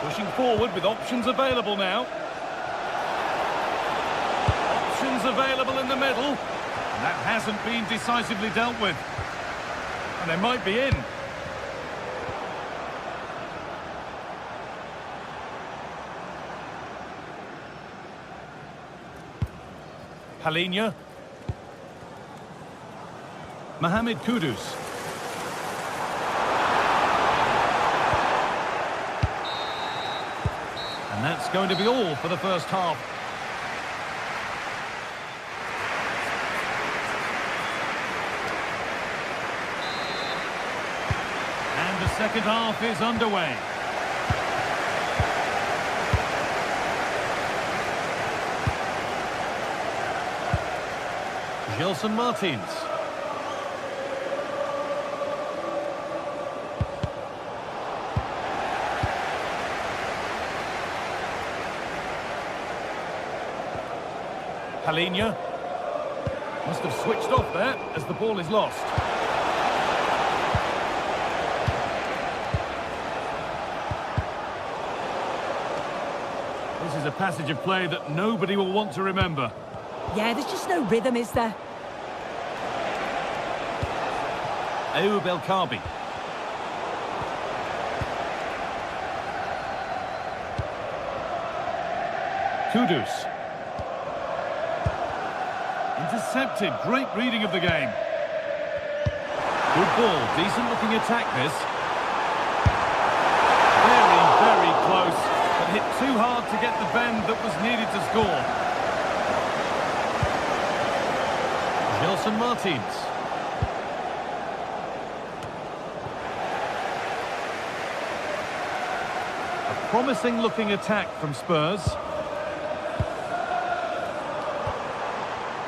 Pushing forward with options available now. Options available in the middle. And that hasn't been decisively dealt with. And they might be in. Halinha. Mohamed Kudus. And that's going to be all for the first half. And the second half is underway. Gelson Martins. Halinha must have switched off there as the ball is lost. This is a passage of play that nobody will want to remember. Yeah, there's just no rhythm, is there? Ayoub El Kaabi. Kudus. Intercepted. Great reading of the game. Good ball. Decent looking attack this. Very, very close. But hit too hard to get the bend that was needed to score. Gelson Martins. A promising looking attack from Spurs.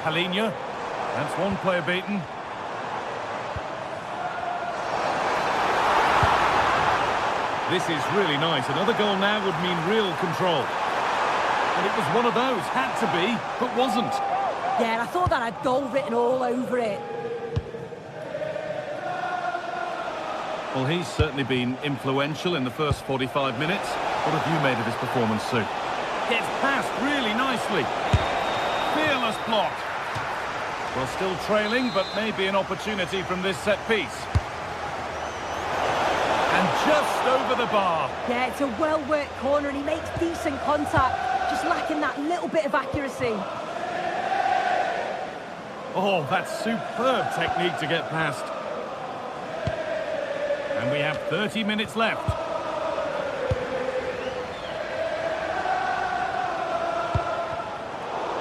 Halinha. That's one player beaten. This is really nice. Another goal now would mean real control. And it was one of those. Had to be, but wasn't. Yeah, I thought that had goal written all over it. Well, he's certainly been influential in the first 45 minutes. What have you made of his performance, Sue? Gets past really nicely. Fearless block. Well, still trailing, but maybe an opportunity from this set piece. And just over the bar. Yeah, it's a well-worked corner and he makes decent contact, just lacking that little bit of accuracy. Oh, that's superb technique to get past. And we have 30 minutes left.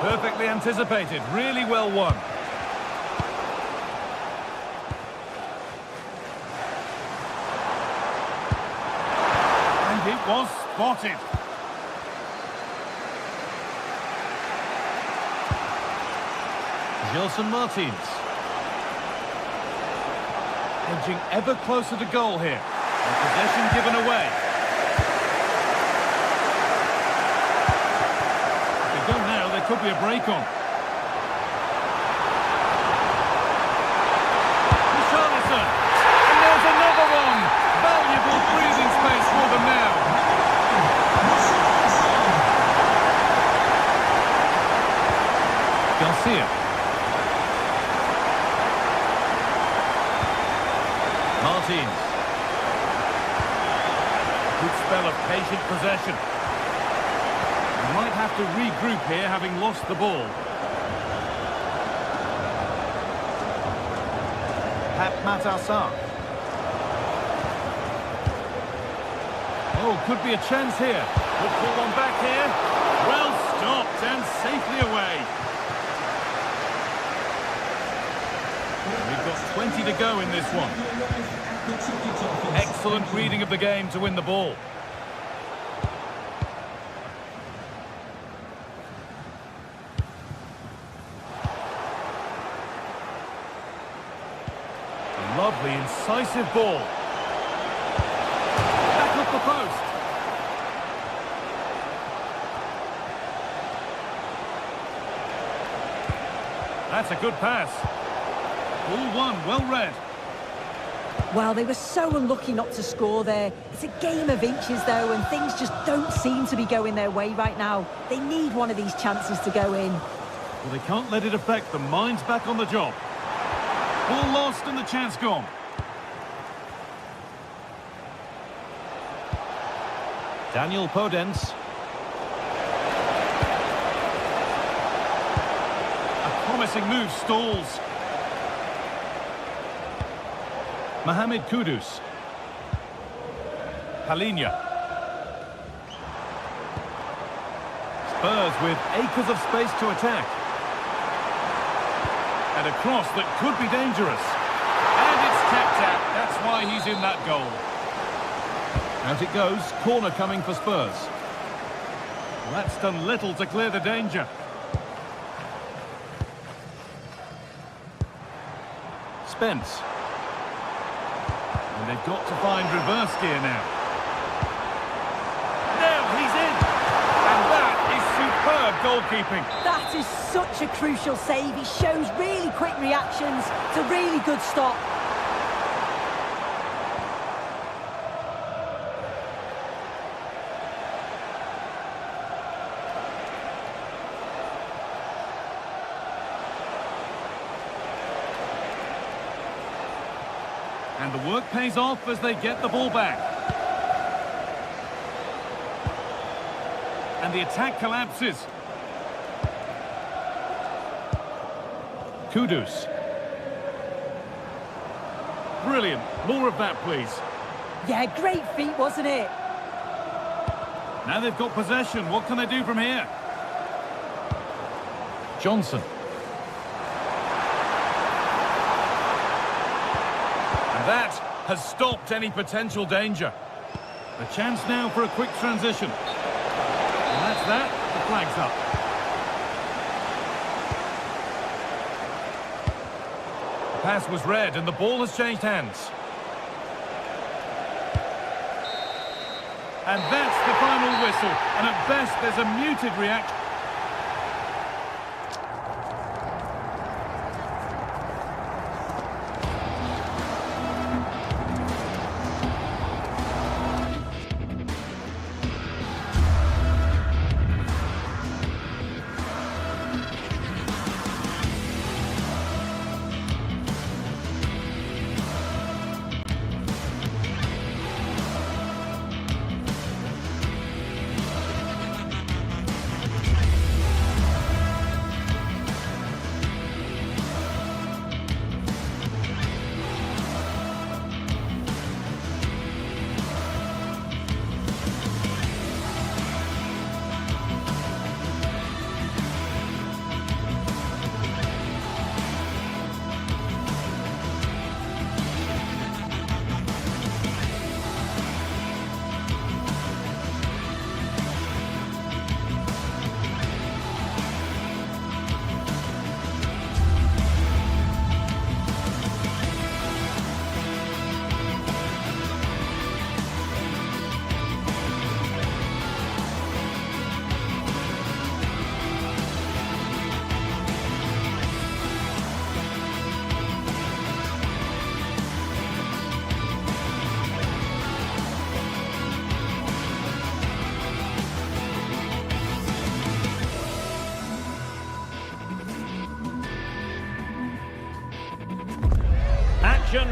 Perfectly anticipated, really well won. And it was spotted. Gelson Martins. Edging ever closer to goal here. And possession given away. If they go now, there could be a break on. Richarlison. And there's another one. Valuable breathing space for them now. Garcia. Martins. Good spell of patient possession. And Might have to regroup here, having lost the ball. Matassar. Oh, could be a chance here. Good ball on back here. Well stopped and safely away. We've got 20 to go in this one. Excellent reading of the game to win the ball. A lovely, incisive ball. Back up the post. That's a good pass. Ball one, well read. Well, they were so unlucky not to score there. It's a game of inches, though, and things just don't seem to be going their way right now. They need one of these chances to go in. Well, they can't let it affect them. Mind's back on the job. Ball lost and the chance gone. Daniel Podence. A promising move stalls. Mohamed Kudus. Palinha. Spurs with acres of space to attack. And a cross that could be dangerous. And it's tapped out. That's why he's in that goal. Out it goes. Corner coming for Spurs. Well, that's done little to clear the danger. Spence. And they've got to find reverse gear now. Now he's in! And that is superb goalkeeping. That is such a crucial save. He shows really quick reactions. It's a really good stop. And the work pays off as they get the ball back. And the attack collapses. Kudus. Brilliant. More of that, please. Yeah, great feat, wasn't it? Now they've got possession. What can they do from here? Johnson. And that has stopped any potential danger. A chance now for a quick transition. And that's that. The flag's up. The pass was read and the ball has changed hands. And that's the final whistle. And at best, there's a muted reaction.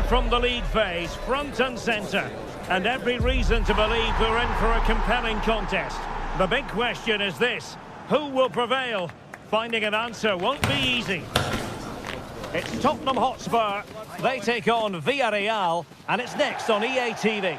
From the lead phase, front and centre, and every reason to believe we're in for a compelling contest. The big question is this: who will prevail? Finding an answer won't be easy. It's Tottenham Hotspur. They take on Villarreal, and it's next on EA TV.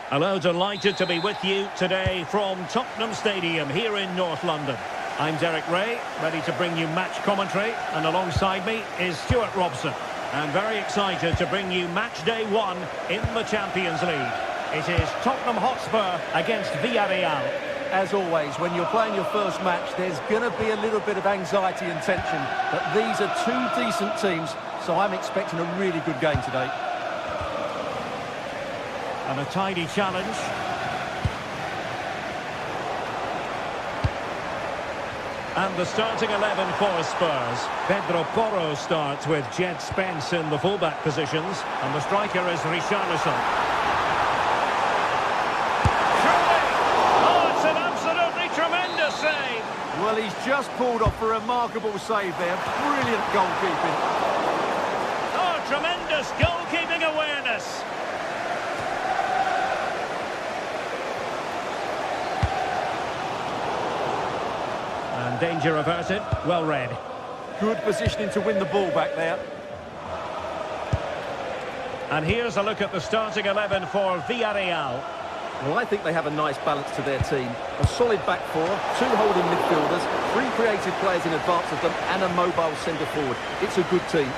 Hello, delighted to be with you today from Tottenham Stadium here in North London. I'm Derek Ray, ready to bring you match commentary, and alongside me is Stuart Robson. I'm very excited to bring you match day 1 in the Champions League. It is Tottenham Hotspur against Villarreal. As always, when you're playing your first match, there's going to be a little bit of anxiety and tension. But these are two decent teams, so I'm expecting a really good game today. And a tidy challenge. And the starting 11 for Spurs. Pedro Porro starts with Jed Spence in the fullback positions. And the striker is Richarlison. Save. Well, he's just pulled off a remarkable save there. Brilliant goalkeeping. Oh, tremendous goalkeeping awareness. And danger averted. Well read. Good positioning to win the ball back there. And here's a look at the starting 11 for Villarreal. Well, I think they have a nice balance to their team. A solid back four, 2 holding midfielders, 3 creative players in advance of them, and a mobile centre-forward. It's a good team.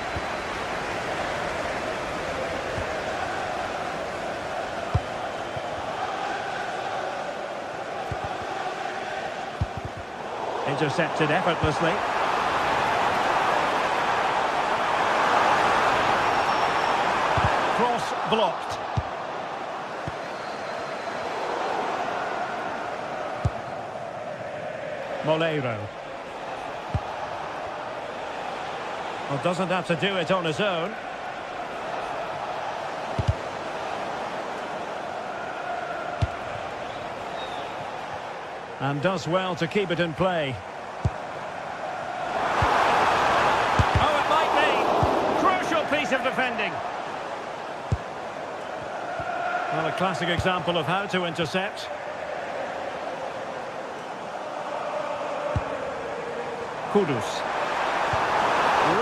Intercepted effortlessly. Cross blocked. Moleiro. Well, doesn't have to do it on his own. And does well to keep it in play. Oh, it might be. Crucial piece of defending. Well, a classic example of how to intercept. Kudus.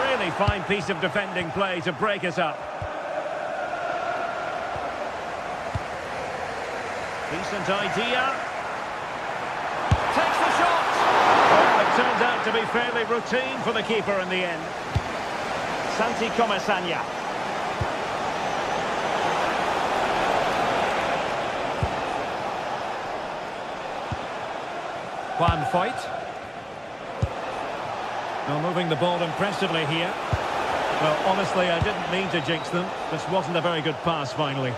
Really fine piece of defending play to break us up. Decent idea. Takes the shot. Well, it turns out to be fairly routine for the keeper in the end. Santi Comesaña. Juan Foyt. Well, moving the ball impressively here. Well, honestly, I didn't mean to jinx them. This wasn't a very good pass, finally.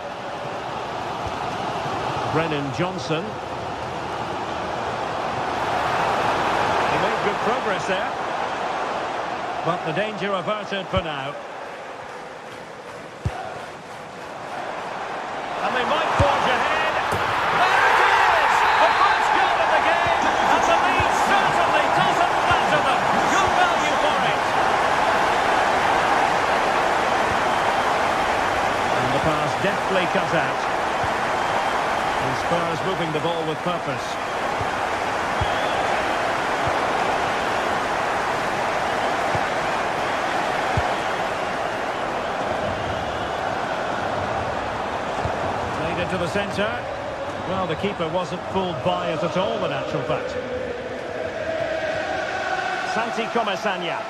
Brennan Johnson. He made good progress there. But the danger averted for now. And they might forge ahead. There it is! The first goal of the game! And the lead certainly doesn't matter them. Good value for it. And the pass deftly cut out. And Spurs moving the ball with purpose. Played into the centre. Well, the keeper wasn't fooled by it at all, in actual fact. Santi Comesaña.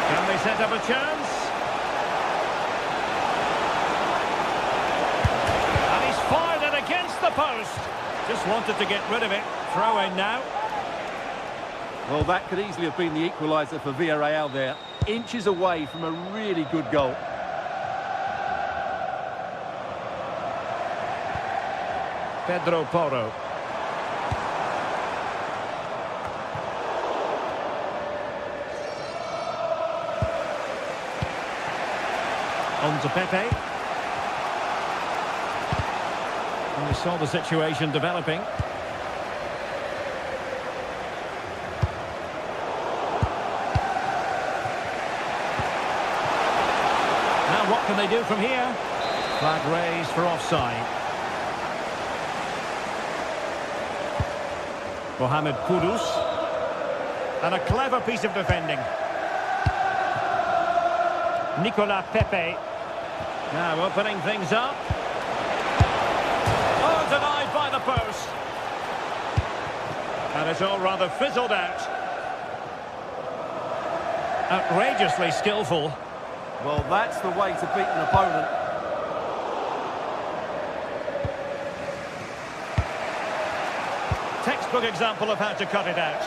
Can they set up a chance? And he's fired it against the post. Just wanted to get rid of it. Throw in now. Well, that could easily have been the equaliser for Villarreal there. Inches away from a really good goal. Pedro Porro. On to Pepe. And we saw the situation developing. Now what can they do from here? Flag raised for offside. Mohamed Kudus. And a clever piece of defending. Nicolas Pepe. Now opening things up. Oh, denied by the post. And it's all rather fizzled out. Outrageously skillful. Well, that's the way to beat an opponent. Textbook example of how to cut it out.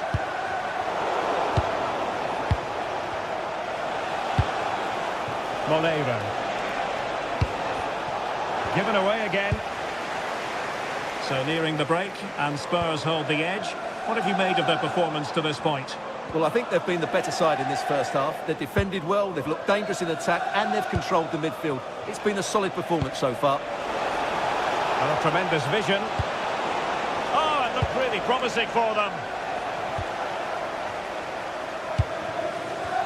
Moleiro. Given away again. So nearing the break, and Spurs hold the edge. What have you made of their performance to this point? Well, I think they've been the better side in this first half. They've defended well, they've looked dangerous in attack, and they've controlled the midfield. It's been a solid performance so far. And a tremendous vision. Oh, it looked really promising for them.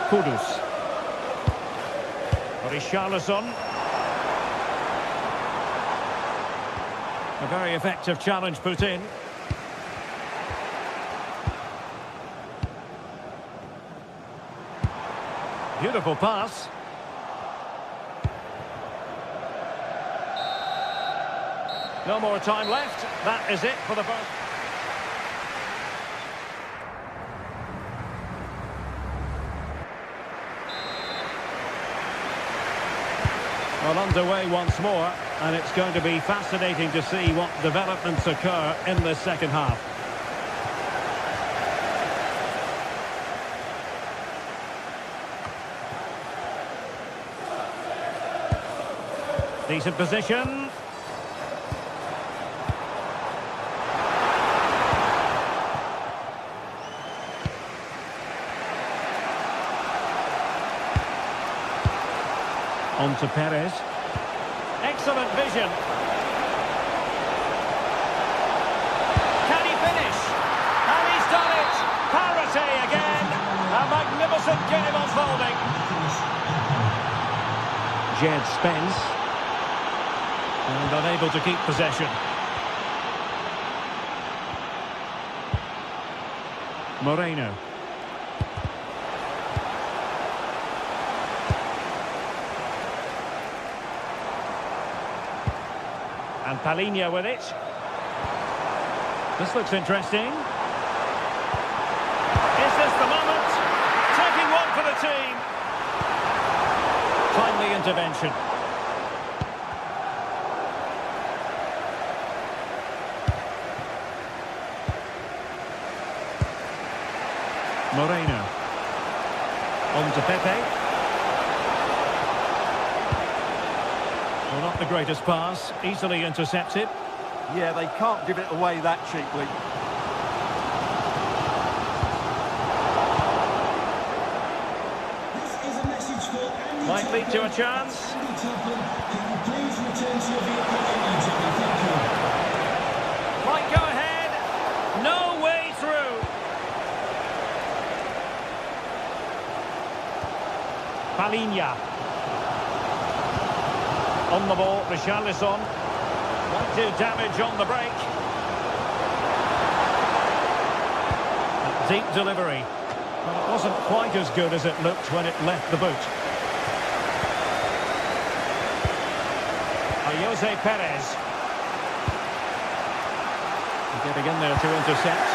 Kudus. Richarlison. A very effective challenge put in. Beautiful pass. No more time left. That is it for the first. Well, underway once more, and it's going to be fascinating to see what developments occur in the second half. Decent position. On to Perez. Excellent vision. Can he finish? And he's done it! Parity again! A magnificent game unfolding. Jed Spence. And unable to keep possession. Moreno. And Palinha with it. This looks interesting. Is this the moment? Taking one for the team. Timely intervention. Moreno. On to Pepe. Well, not the greatest pass, easily intercepted. Yeah, they can't give it away that cheaply. This is a message for Andy Might lead to a chance. Andy Topham, can you please return to your vehicle immediately? Thank you. Might go ahead. No way through. Palinha. On the ball, Richarlison. Might do damage on the break. A deep delivery. But it wasn't quite as good as it looked when it left the boot. Jose Perez. Getting in there to intercept.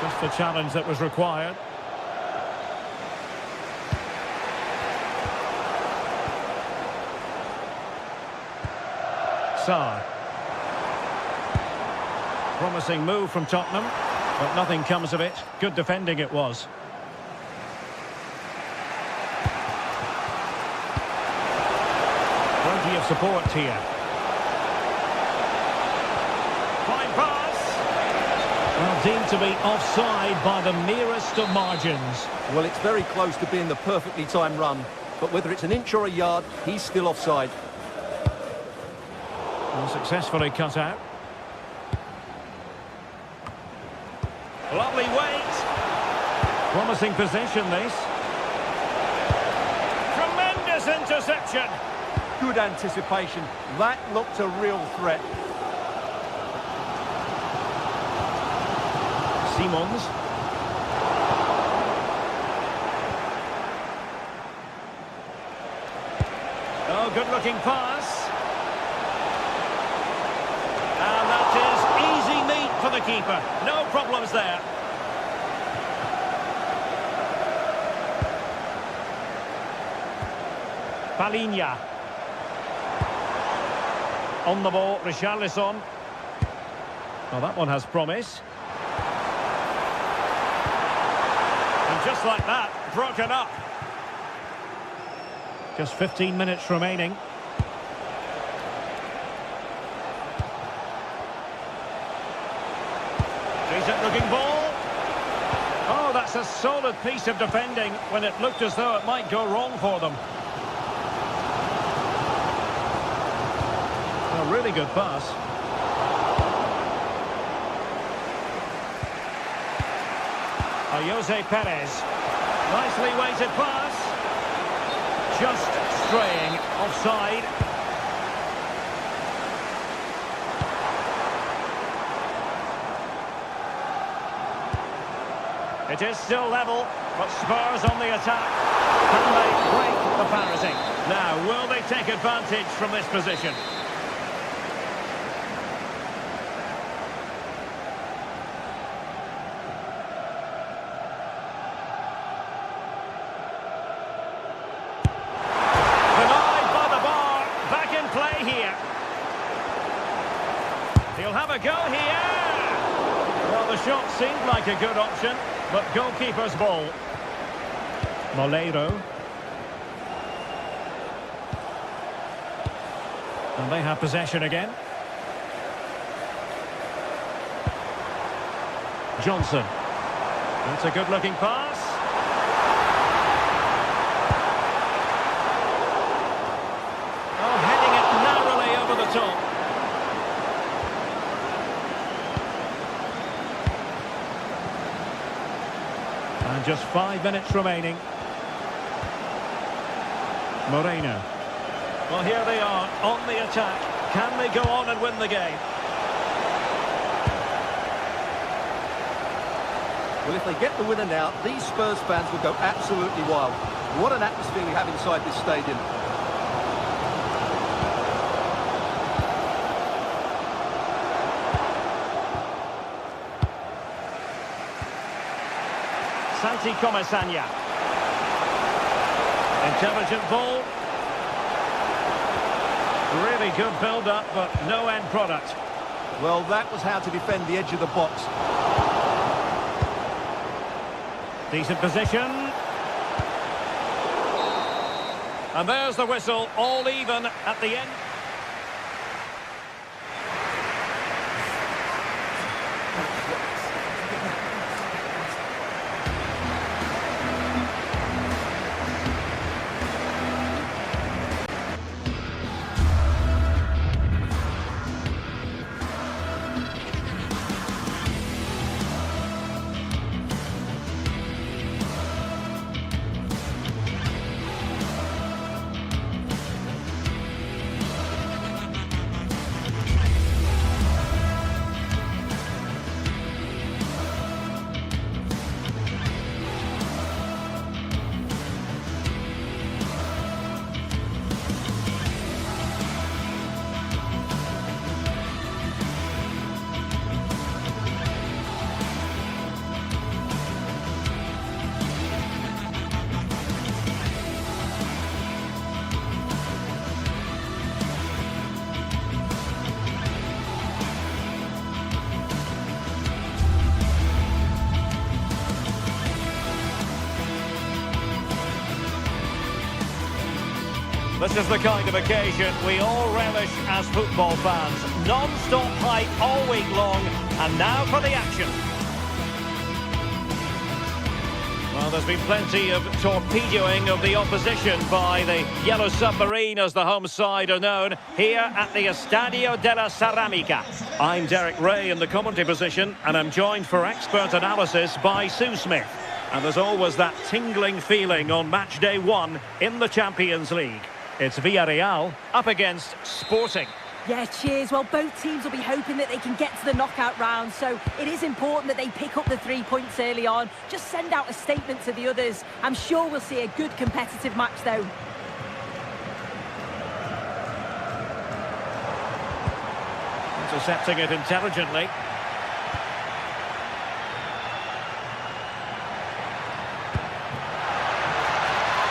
Just the challenge that was required. Sarr. Promising move from Tottenham, but nothing comes of it. Good defending it was. Plenty of support here. Fine pass. Well, deemed to be offside by the merest of margins. Well, it's very close to being the perfectly timed run, but whether it's an inch or a yard, he's still offside. Well, successfully cut out. Lovely weight. Promising possession, this. Tremendous interception. Good anticipation. That looked a real threat. Simons. Oh, good-looking pass. And that is easy meat for the keeper. No problems there. Palinha. On the ball, Richarlison. Well, that one has promise. And just like that, broken up. Just 15 minutes remaining. Decent looking ball. Oh, that's a solid piece of defending when it looked as though it might go wrong for them. A really good pass. Jose Perez. Nicely weighted pass. Just straying offside. It is still level, but Spurs on the attack. Can they break the parity? Now, will they take advantage from this position? Denied by the bar. Back in play here. He'll have a go here. Well, the shot seemed like a good option. But goalkeeper's ball. Moleiro. And they have possession again. Johnson. That's a good-looking pass. Oh, heading it narrowly over the top. And just 5 minutes remaining. Moreno. Well, here they are on the attack. Can they go on and win the game? Well, if they get the winner now, these Spurs fans will go absolutely wild. What an atmosphere we have inside this stadium. Santi Comesaña. Intelligent ball. Really good build-up, but no end product. Well, that was how to defend the edge of the box. Decent position. And there's the whistle, all even at the end. This is the kind of occasion we all relish as football fans. Non-stop hype all week long, and now for the action. Well, Well, there's been plenty of torpedoing of the opposition by the Yellow Submarine, as the home side are known, here at the Estadio de la Ceramica. I'm Derek Ray in the commentary position, and I'm joined for expert analysis by Sue Smith. And there's always that tingling feeling on match day 1 in the Champions League. It's Villarreal up against Sporting. Yeah, cheers. Well, both teams will be hoping that they can get to the knockout round, so it is important that they pick up the 3 points early on. Just send out a statement to the others. I'm sure we'll see a good competitive match, though. Intercepting it intelligently.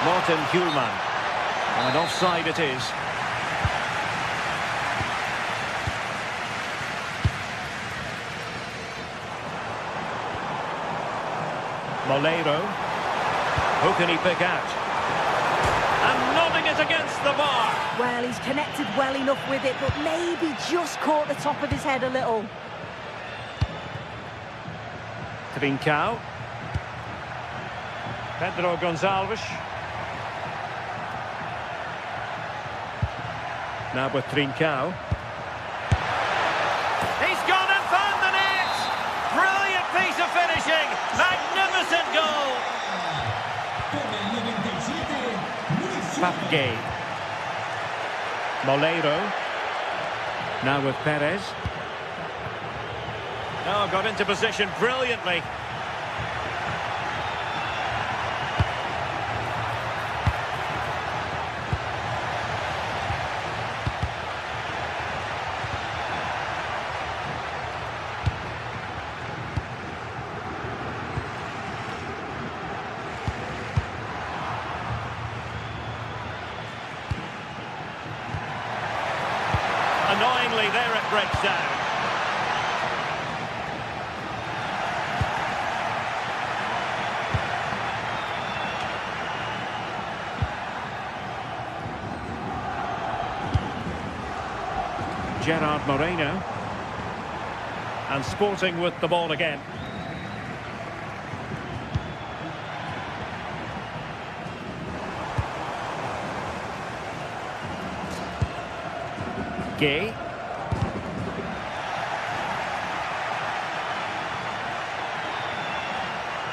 Martin Hjulman. And offside it is. Molero. Who can he pick out? And nodding it against the bar. Well, he's connected well enough with it, but maybe just caught the top of his head a little. Trincao. Pedro Gonçalves. Now with Trincao. He's gone and found the net! Brilliant piece of finishing! Magnificent goal! Papgay. Molero. Now with Perez. Oh, got into position brilliantly. Annoyingly, there it breaks down. Gerard Moreno. And Sporting with the ball again. Gay.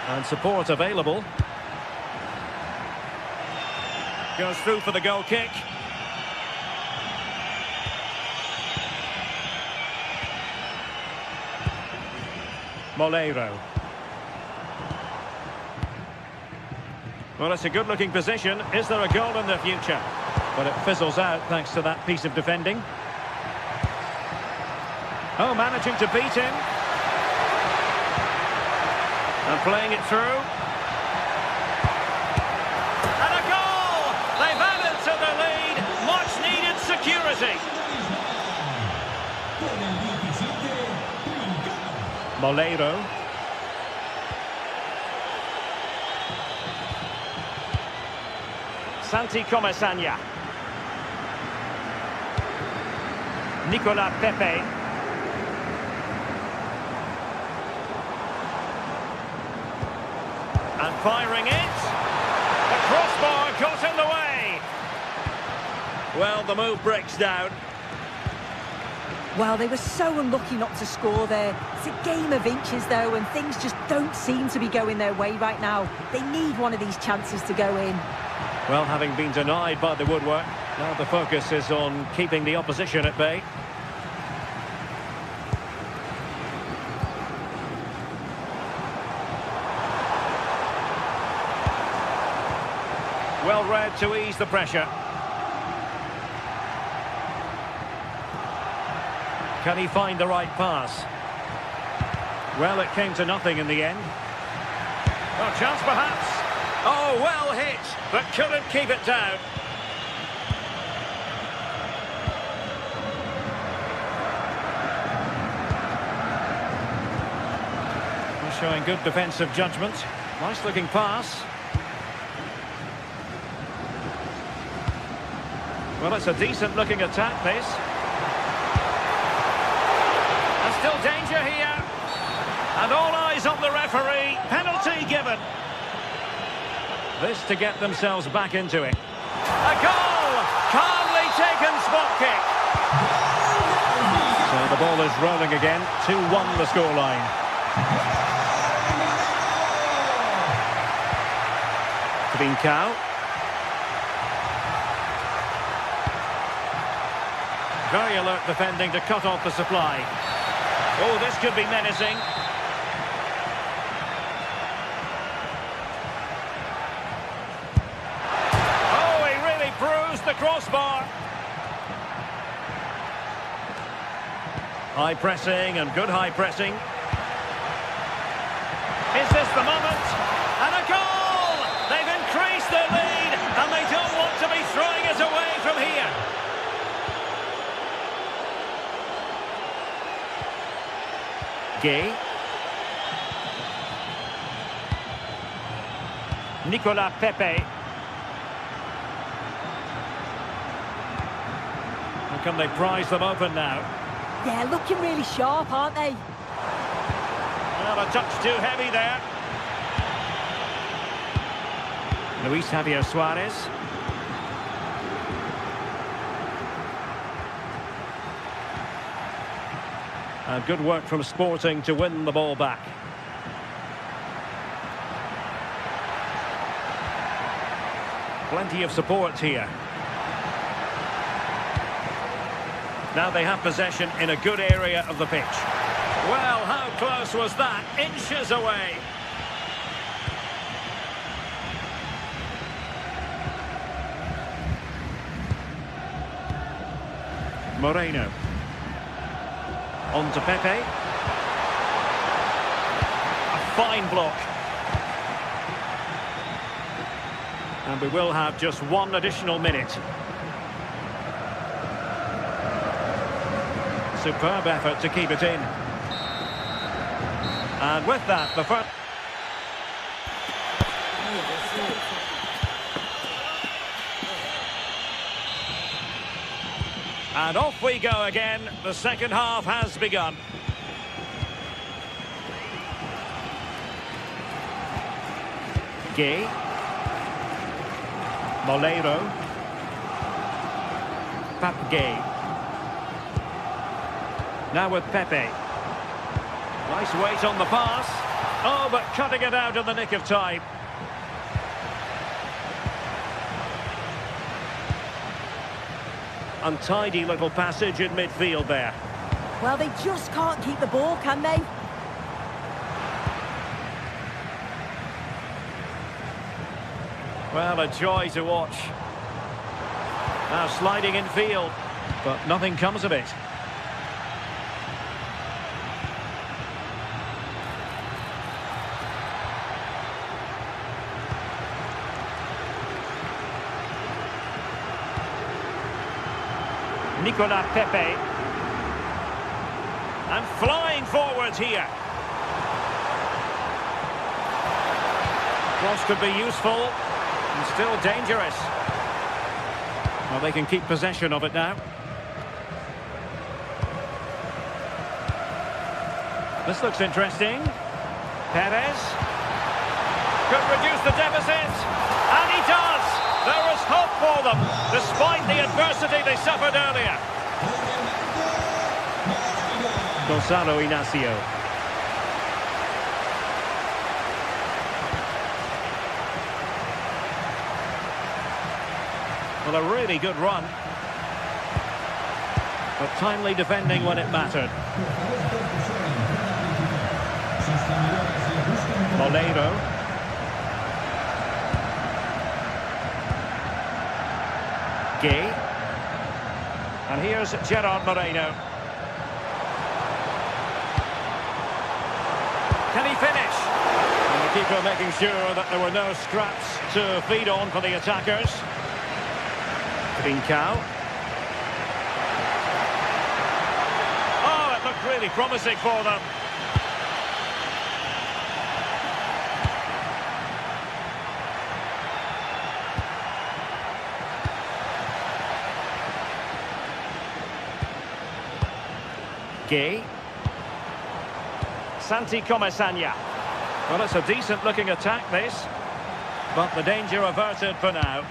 And support available. Goes through for the goal kick. Molero. Well, it's a good-looking position. Is there a goal in the future? But it fizzles out thanks to that piece of defending. Oh, managing to beat him. And playing it through. And a goal! They've added to the lead. Much-needed security. Molero. Santi Comesaña. Nicolas Pepe. And firing it. The crossbar got in the way. Well, the move breaks down. Well, they were so unlucky not to score there. It's a game of inches, though, and things just don't seem to be going their way right now. They need one of these chances to go in. Well, having been denied by the woodwork, now the focus is on keeping the opposition at bay. Well read to ease the pressure. Can he find the right pass? Well, it came to nothing in the end. Well, chance perhaps. Oh, well hit, but couldn't keep it down. Well, showing good defensive judgment. Nice looking pass. Well, it's a decent looking attack, this. And still danger here. And all eyes on the referee. Penalty given. This to get themselves back into it. A goal! Calmly taken spot kick. So the ball is rolling again. 2-1 the scoreline. Trincao. Very alert defending to cut off the supply. Oh, this could be menacing. Oh, he really bruised the crossbar. High pressing and good high pressing. Is this the moment? And a goal! They've increased their lead and they don't want to be throwing it away from here. Gay. Nicolas Pepe. How can they prise them open now? Yeah, looking really sharp, aren't they? Well, a touch too heavy there. Luis Javier Suarez. And good work from Sporting to win the ball back. Plenty of support here. Now they have possession in a good area of the pitch. Well, how close was that? Inches away. Moreno. On to Pepe. A fine block. And we will have just one additional minute. Superb effort to keep it in. And with that, the first... And off we go again. The second half has begun. Gay. Molero. Pape Gay. Now with Pepe. Nice weight on the pass. Oh, but cutting it out in the nick of time. Untidy little passage in midfield there. Well, they just can't keep the ball, can they? Well, a joy to watch. Now sliding in field, but nothing comes of it. Nicolas Pepe. And flying forwards here. Cross could be useful and still dangerous. Well, they can keep possession of it now. This looks interesting. Perez. Could reduce the deficit. And he does! There is hope for them, despite the adversity they suffered earlier. Gonzalo Inacio. Well, a really good run. But timely defending when it mattered. Molero. Gay. And here's Gerard Moreno. Can he finish? And the keeper making sure that there were no scraps to feed on for the attackers. Trincao. Oh, it looked really promising for them. Gay. Santi Comesaña. Well, it's a decent-looking attack, this. But the danger averted for now.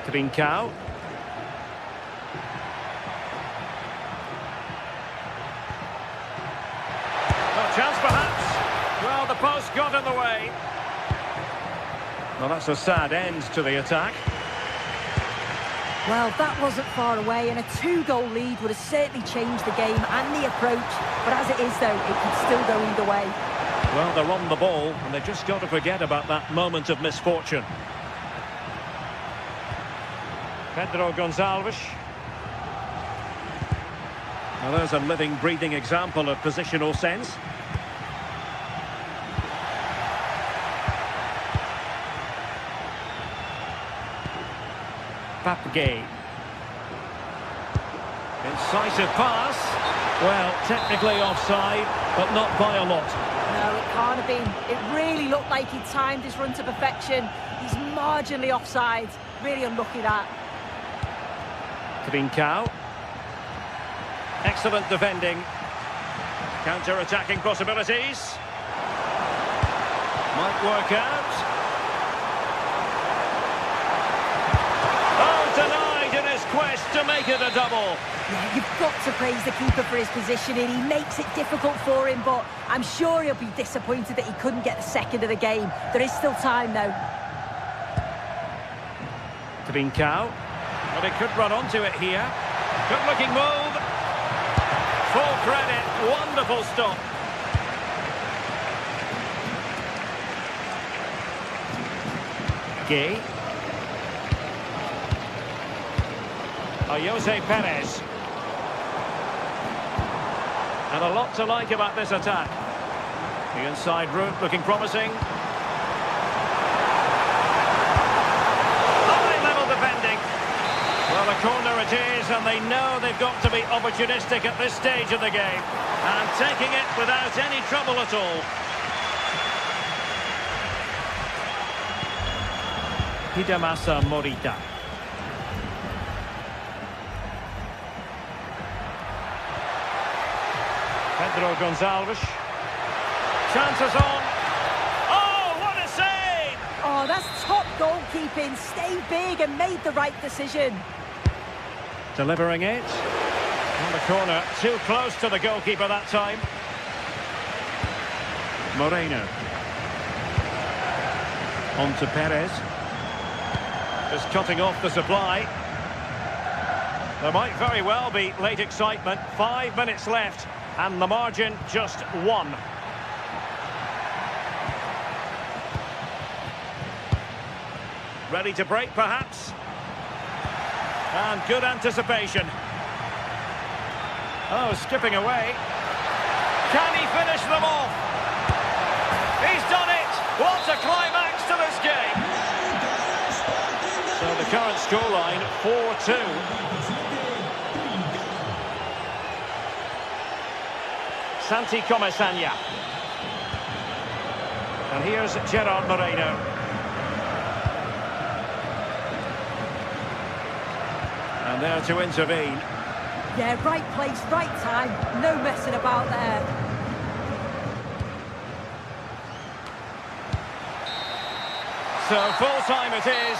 Trincao. No chance perhaps. Well, the post got in the way. Well, that's a sad end to the attack. Well, that wasn't far away, and a 2-goal lead would have certainly changed the game and the approach. But as it is, though, it could still go either way. Well, they're on the ball, and they've just got to forget about that moment of misfortune. Pedro Gonçalves. Now, there's a living, breathing example of positional sense. Papgay. Incisive pass. Well, technically offside, but not by a lot. No, it can't have been. It really looked like he timed his run to perfection. He's marginally offside. Really unlucky that. Trincao. Excellent defending. Counter-attacking possibilities. Might work out. Denied in his quest to make it a double. Yeah, you've got to praise the keeper for his positioning. He makes it difficult for him, but I'm sure he'll be disappointed that he couldn't get the second of the game. There is still time, though. Trincao. But he could run onto it here. Good-looking move. Full credit. Wonderful stop. Gay. Jose Perez. And a lot to like about this attack. The inside route looking promising. High-level defending. Well, a corner it is, and they know they've got to be opportunistic at this stage of the game. And taking it without any trouble at all. Hidemasa Morita. Pedro Gonçalves. Chances on. Oh, what a save! Oh, that's top goalkeeping. Stayed big and made the right decision. Delivering it. On the corner. Too close to the goalkeeper that time. Moreno. On to Perez. Just cutting off the supply. There might very well be late excitement. 5 minutes left. And the margin just 1. Ready to break, perhaps. And good anticipation. Oh, skipping away. Can he finish them off? He's done it! What a climax to this game! So the current scoreline, 4-2. Santi Comesaña. And here's Gerard Moreno. And there to intervene. Yeah, right place, right time. No messing about there. So full time it is.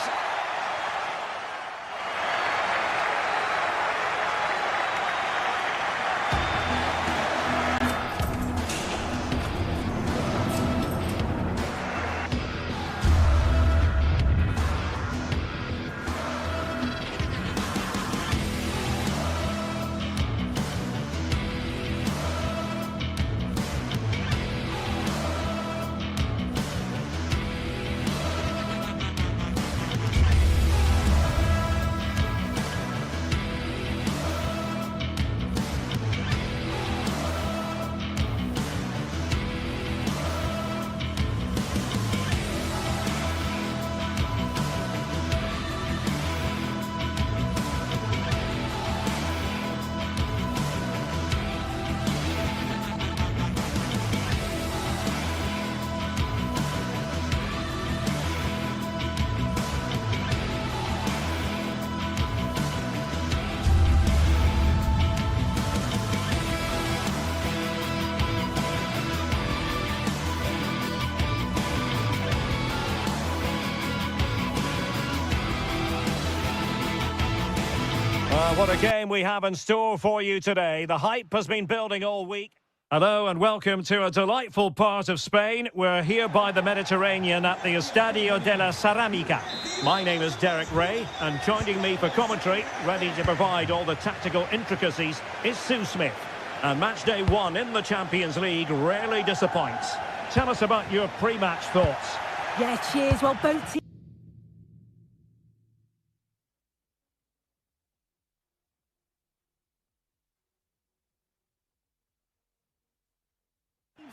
Well, what a game we have in store for you today. The hype has been building all week. Hello and welcome to a delightful part of Spain. We're here by the Mediterranean at the Estadio de la Ceramica. My name is Derek Ray, and joining me for commentary, ready to provide all the tactical intricacies, is Sue Smith. And match day one in the Champions League rarely disappoints. Tell us about your pre-match thoughts. Yeah, cheers. Well, both teams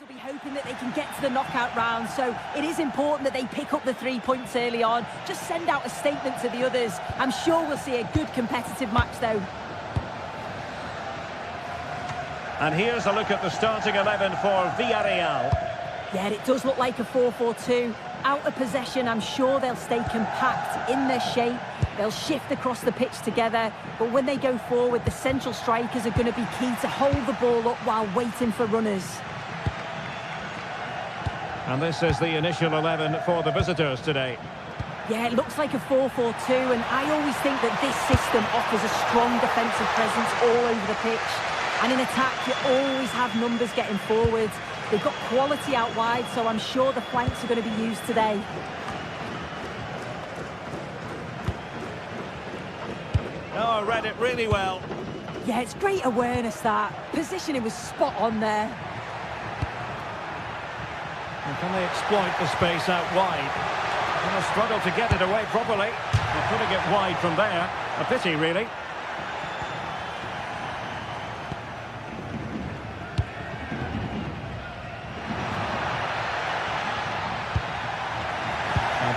will be hoping that they can get to the knockout round, so it is important that they pick up the 3 points early on. Just send out a statement to the others. I'm sure we'll see a good competitive match, though. And here's a look at the starting 11 for Villarreal. Yeah, it does look like a 4-4-2. Out of possession, I'm sure they'll stay compact in their shape. They'll shift across the pitch together. But when they go forward, the central strikers are going to be key to hold the ball up while waiting for runners. And this is the initial 11 for the visitors today. Yeah, it looks like a 4-4-2, and I always think that this system offers a strong defensive presence all over the pitch. And in attack, you always have numbers getting forward. They've got quality out wide, so I'm sure the flanks are going to be used today. Oh, read it really well. Yeah, it's great awareness, that. Positioning was spot on there. And can they exploit the space out wide? They'll struggle to get it away properly. They're putting it wide from there. A pity, really.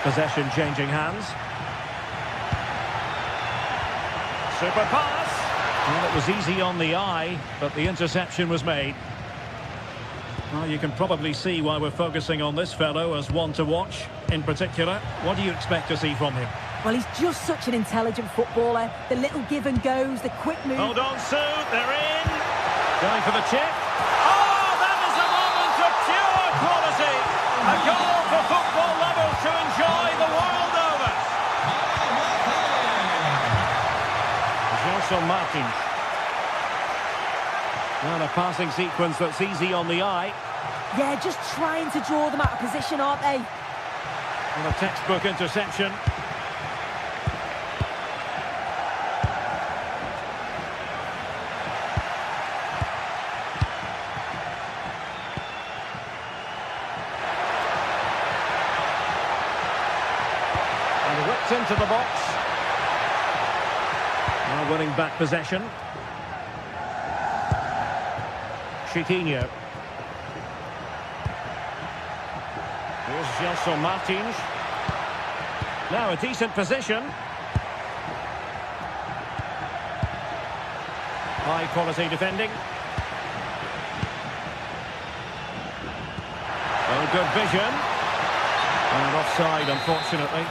Possession changing hands. Super pass. Well, it was easy on the eye, but the interception was made. Well, you can probably see why we're focusing on this fellow as one to watch. In particular, what do you expect to see from him? Well, he's just such an intelligent footballer. The little give and goes, the quick move. Hold on, Sue. They're in. Going for the chip. Oh, that is a moment of pure quality. A goal for football lovers to enjoy the world over. Gelson Martins. Well, a passing sequence that's easy on the eye. Yeah, just trying to draw them out of position, aren't they? And a textbook interception. And whipped into the box. Now winning back possession. Chiquinho. Here's Gelson Martins. Now a decent position. High quality defending. Well, good vision. And offside, unfortunately.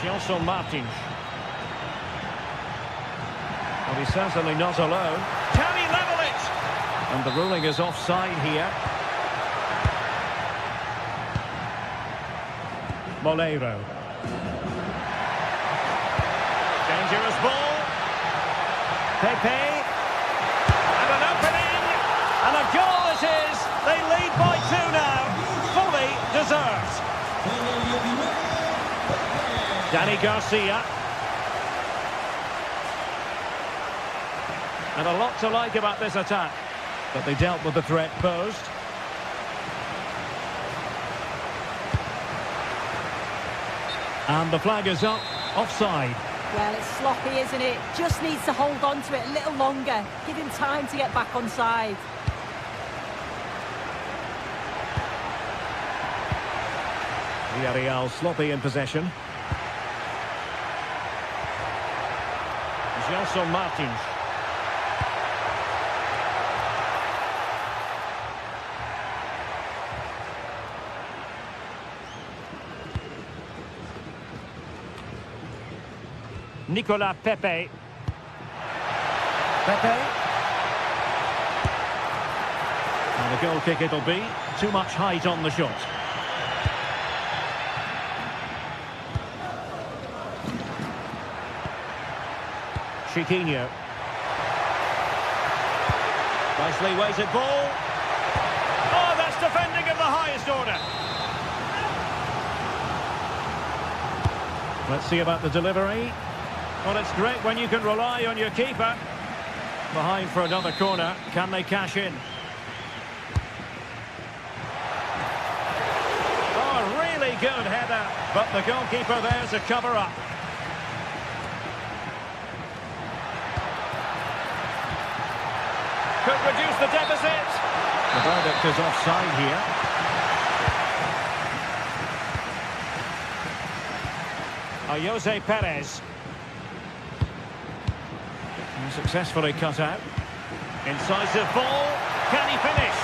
Gelson Martins. Well, he's certainly not alone. Can he level it? And the ruling is offside here. Molero. Dangerous ball. Pepe. And an opening. And a goal it is. They lead by 2 now. Fully deserved. Danny Garcia. And a lot to like about this attack. But they dealt with the threat posed. And the flag is up. Offside. Well, it's sloppy, isn't it? Just needs to hold on to it a little longer. Give him time to get back on side. Villarreal sloppy in possession. Gelson Martins. Nicolas Pepe. Pepe. And a goal kick it'll be. Too much height on the shot. Chiquinho. Nicely weighted ball. Oh, that's defending of the highest order. Let's see about the delivery. Well, it's great when you can rely on your keeper. Behind for another corner. Can they cash in? Oh, really good header. But the goalkeeper there's a cover-up. Could reduce the deficit. The verdict is offside here. Jose Perez. Successfully cut out. Incisive ball. Can he finish?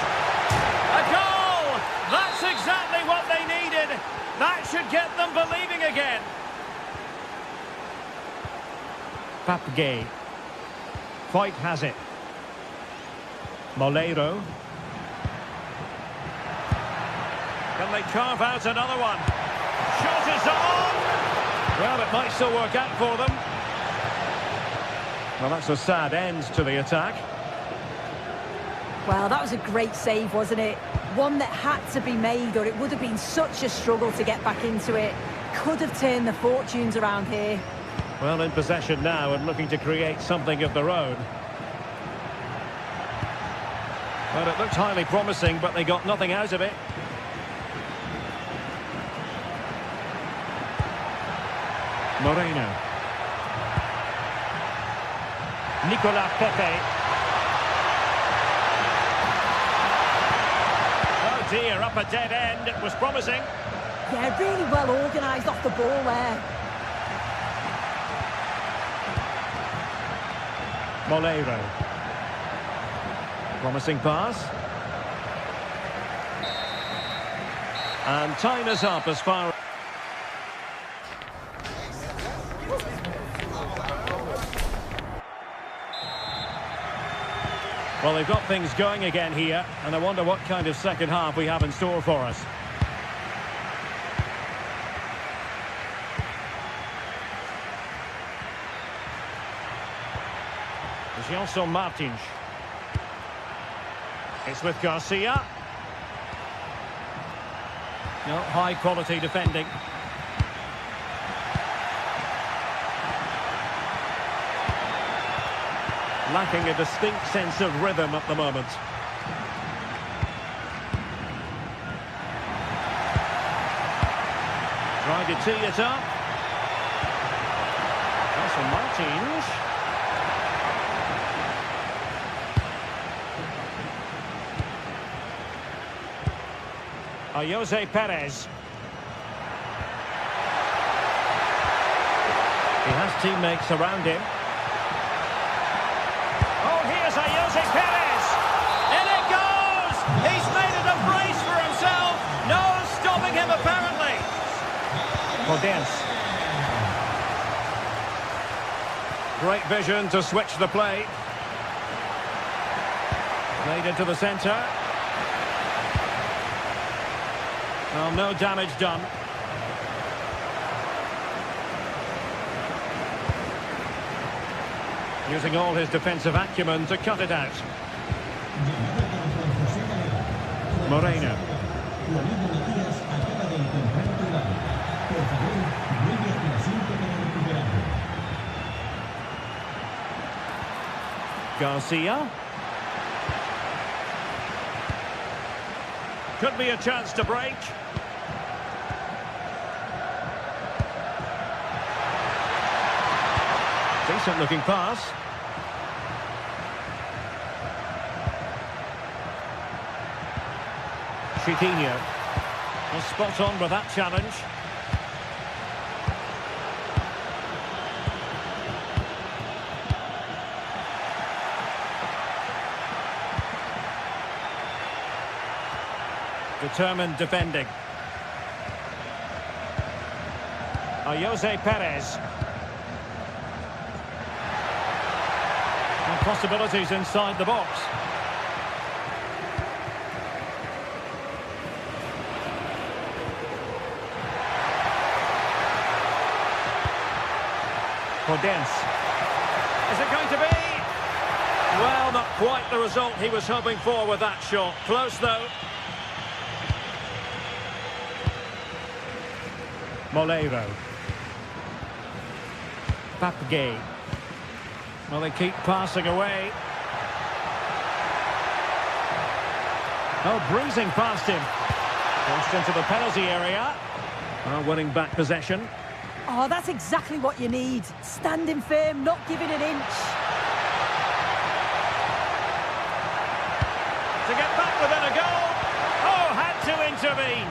A goal! That's exactly what they needed. That should get them believing again. Papgay. Foyt has it. Moleiro. Can they carve out another one? Shot is on! Well, it might still work out for them. Well, that's a sad end to the attack. Well, that was a great save, wasn't it? One that had to be made, or it would have been such a struggle to get back into it. Could have turned the fortunes around here. Well, in possession now and looking to create something of their own. Well, it looked highly promising, but they got nothing out of it. Moreno. Nicolas Pepe. Oh dear, up a dead end. It was promising. Yeah, really well organised off the ball there. Moleiro. Promising pass. And time is up as far... Well, they've got things going again here, and I wonder what kind of second half we have in store for us. Gelson Martins. It's with Garcia. No, high quality defending. Lacking a distinct sense of rhythm at the moment. Trying to tee it up. Gelson Martins. Jose Perez. He has teammates around him. Oh, here's Jose Perez. In it goes! He's made it a brace for himself. No stopping him, apparently. Podence. Great vision to switch the play. Played into the centre. Well, no damage done. Using all his defensive acumen to cut it out. Moreno. Garcia. Could be a chance to break. Decent looking pass. Chiquinho. Was spot on with that challenge. Determined defending. Jose Perez. And possibilities inside the box. Podence. Is it going to be? Well, not quite the result he was hoping for with that shot. Close, though. Moleiro. Papgay. Well, they keep passing away. Oh, breezing past him. Pushed into the penalty area. Well, winning back possession. Oh, that's exactly what you need. Standing firm, not giving an inch. To get back within a goal. Oh, had to intervene.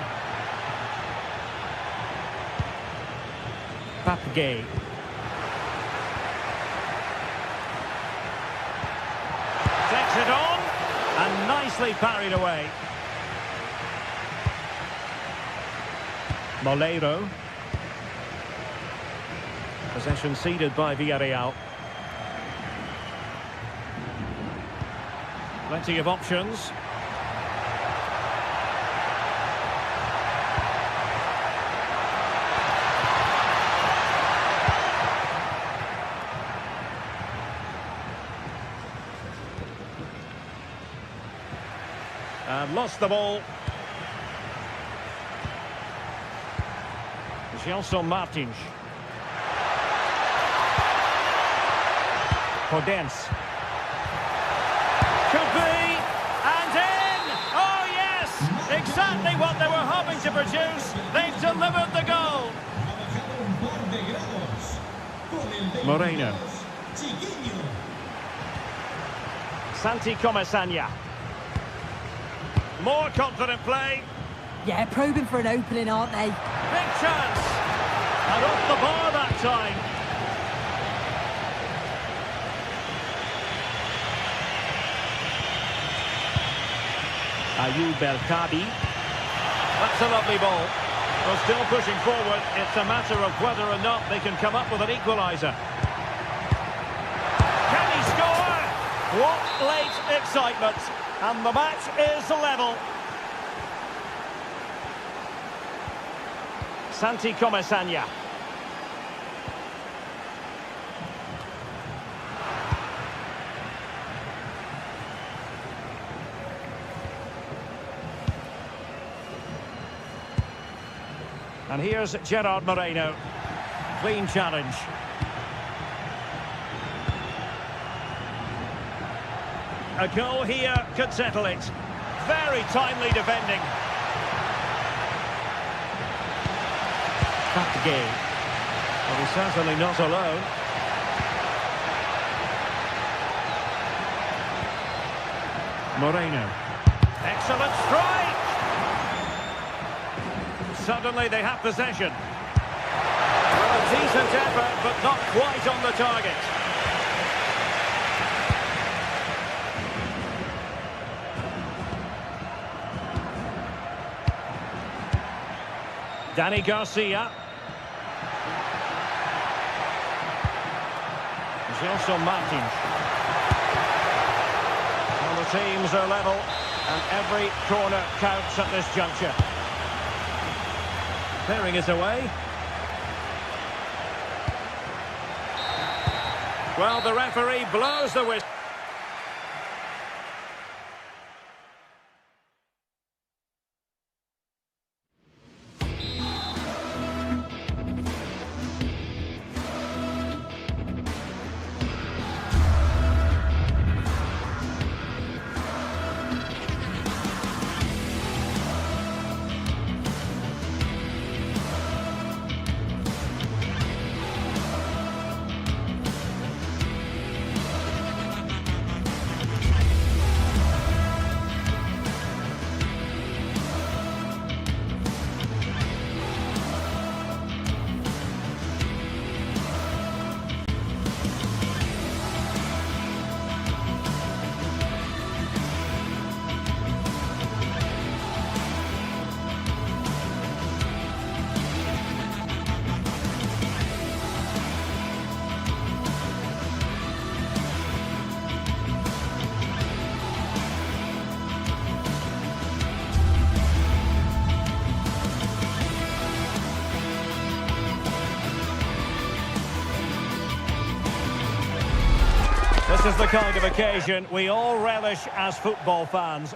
Papgay. Takes it on and nicely parried away. Moleiro. Possession ceded by Villarreal. Plenty of options. And lost the ball. Gelson Martins. Podence. Could be, and in! Oh yes! Exactly what they were hoping to produce. They've delivered the goal. Moreno. Santi Comesaña. More confident play. Yeah, probing for an opening, aren't they? Big chance. And off the bar that time. Ayoub El-Kadi. That's a lovely ball. Well, still pushing forward. It's a matter of whether or not they can come up with an equaliser. Can he score? What late excitement. And the match is level. Santi Comesaña. And here's Gerard Moreno. Clean challenge. A goal here could settle it. Very timely defending. Papgay. Well, he's certainly not alone. Moreno. Excellent strike! Suddenly they have possession. Well, a decent effort, but not quite on the target. Dani Garcia. Gelson Martins. Well, the teams are level, and every corner counts at this juncture. Clearing it away. Well, the referee blows the whistle. is the kind of occasion we all relish as football fans.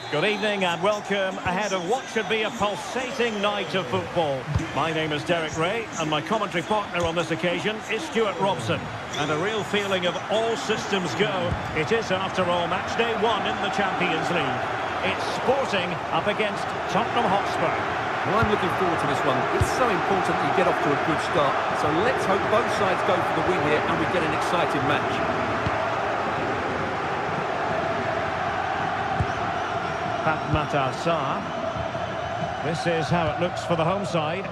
Good evening and welcome ahead of what should be a pulsating night of football. My name is Derek Ray and my commentary partner on this occasion is Stuart Robson. And a real feeling of all systems go. It is, after all, match day 1 in the Champions League. It's Sporting up against Tottenham Hotspur. Well, I'm looking forward to this one. It's so important that you get off to a good start. So let's hope both sides go for the win here and we get an exciting match. Matar Sarr. This is how it looks for the home side.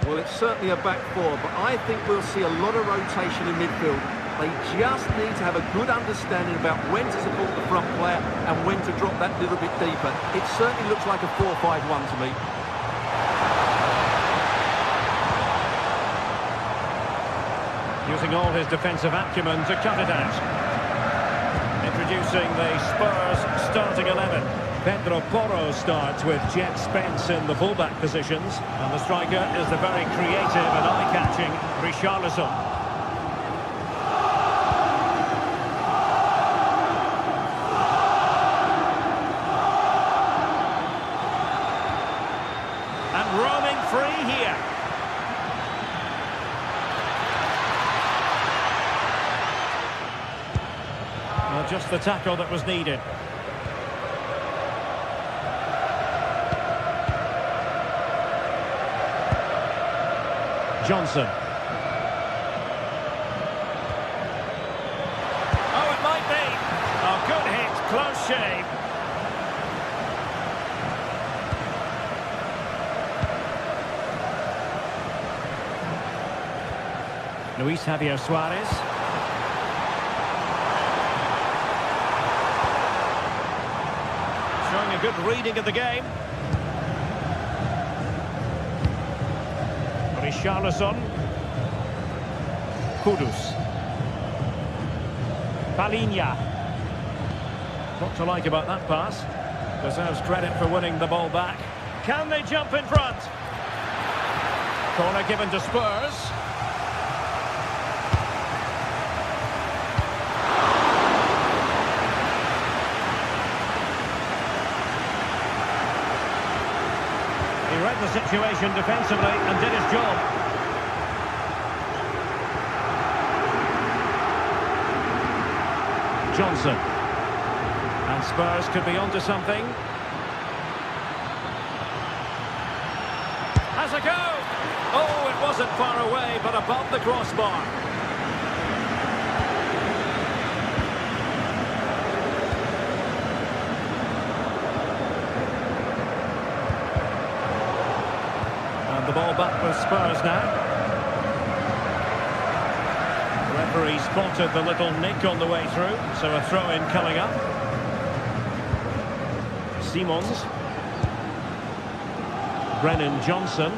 Well, it's certainly a back four, but I think we'll see a lot of rotation in midfield. They just need to have a good understanding about when to support the front player and when to drop that little bit deeper. It certainly looks like a 4-5-1 to me. Using all his defensive acumen to cut it out. Introducing the Spurs starting 11. Pedro Porro starts with Jet Spence in the fullback positions. And the striker is the very creative and eye-catching Richarlison. And roaming free here. Well, just the tackle that was needed. Johnson. Oh, it might be. Oh, good hit. Close shave. Luis Javier Suarez. Showing a good reading of the game. Richarlison. Kudus. Palinha. What to like about that pass. Deserves credit for winning the ball back. Can they jump in front? Corner given to Spurs. He read the situation defensively and did his job. Johnson. And Spurs could be onto something. Has a go! Oh, it wasn't far away, but above the crossbar. The ball back with Spurs now. The referee spotted the little nick on the way through, so a throw-in coming up. Simons. Brennan Johnson.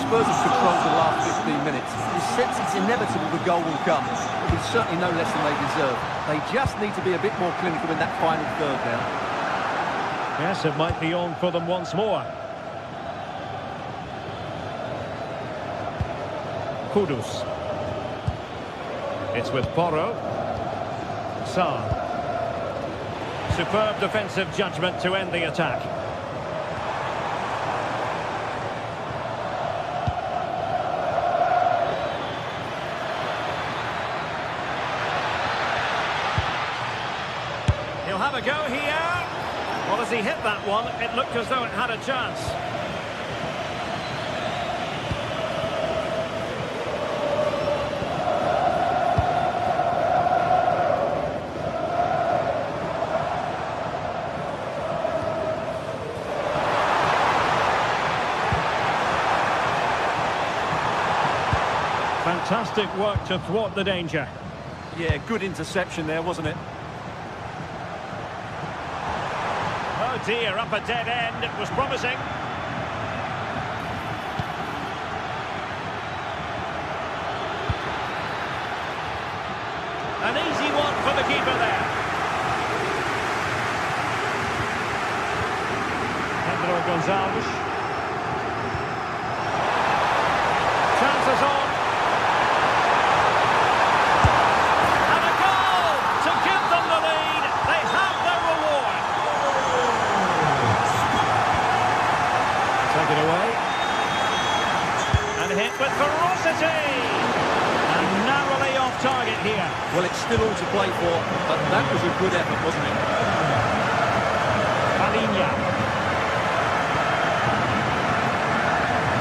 Spurs have controlled the last 15 minutes. He sense it's inevitable the goal will come. It's certainly no less than they deserve. They just need to be a bit more clinical in that final third now. Yes, it might be on for them once more. Kudus. It's with Porro. Sarr. Superb defensive judgment to end the attack. He'll have a go here. Well, as he hit that one, it looked as though it had a chance. Fantastic work to thwart the danger. Yeah, good interception there, wasn't it? Oh dear, up a dead end. It was promising. An easy one for the keeper there. Pedro Gonzalez. still all to play for, but that was a good effort, wasn't it? Palinha.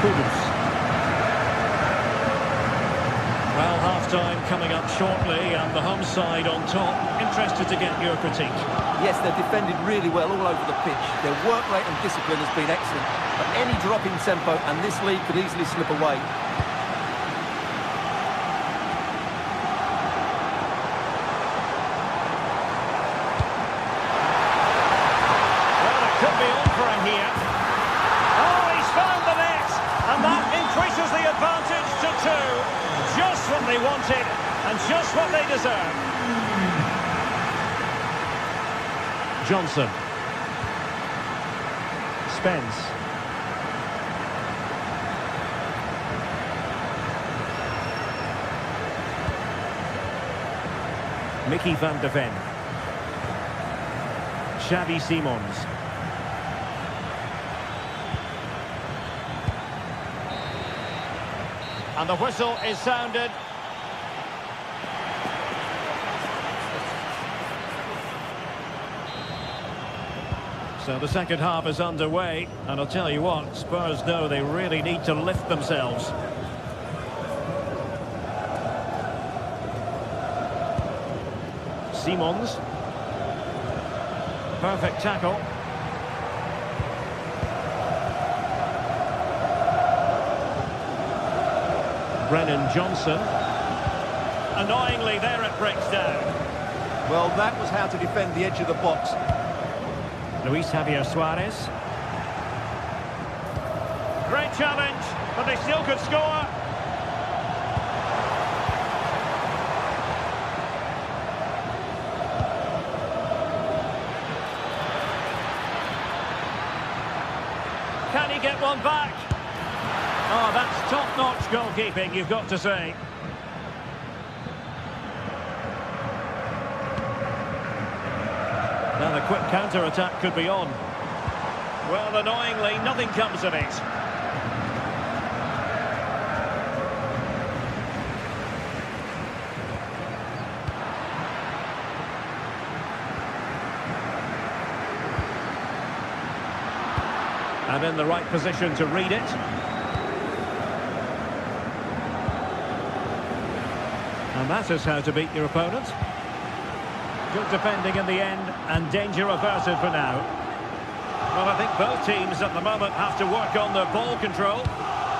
Kudus. Well, half-time coming up shortly, and the home side on top. Interested to get your critique. Yes, they've defended really well all over the pitch. Their work rate and discipline has been excellent. But any drop in tempo, and this lead could easily slip away. Well, it could be on for him here. Oh, he's found the net, and that increases the advantage to 2. Just what they wanted, and just what they deserve. Johnson. Spence. Mickey van de Ven. Xavi Simons. And the whistle is sounded. So the second half is underway, and I'll tell you what, Spurs know they really need to lift themselves. Simons. Perfect tackle. Brennan Johnson. Annoyingly, there it breaks down. Well, that was how to defend the edge of the box. Luis Javier Suarez. Great challenge, but they still could score. Can he get one back? Oh, that's top-notch goalkeeping, you've got to say. Now the quick counter-attack could be on. Well, annoyingly, nothing comes of it. And in the right position to read it. And that is how to beat your opponent. Good defending in the end, and danger averted for now. Well, I think both teams at the moment have to work on their ball control.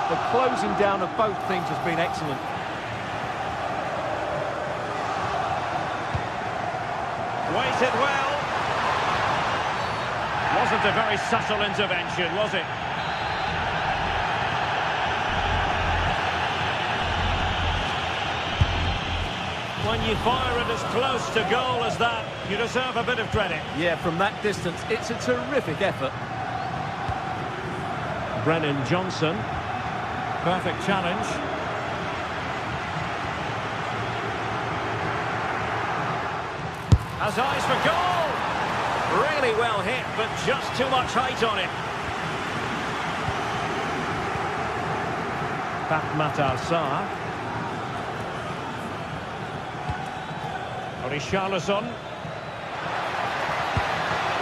The closing down of both teams has been excellent. Waited well. Wasn't a very subtle intervention, was it? When you fire it as close to goal as that, you deserve a bit of credit. Yeah, from that distance, it's a terrific effort. Brennan Johnson. Perfect challenge. Has eyes for goal. Really well hit, but just too much height on it. Matar Sarr. Richarlison.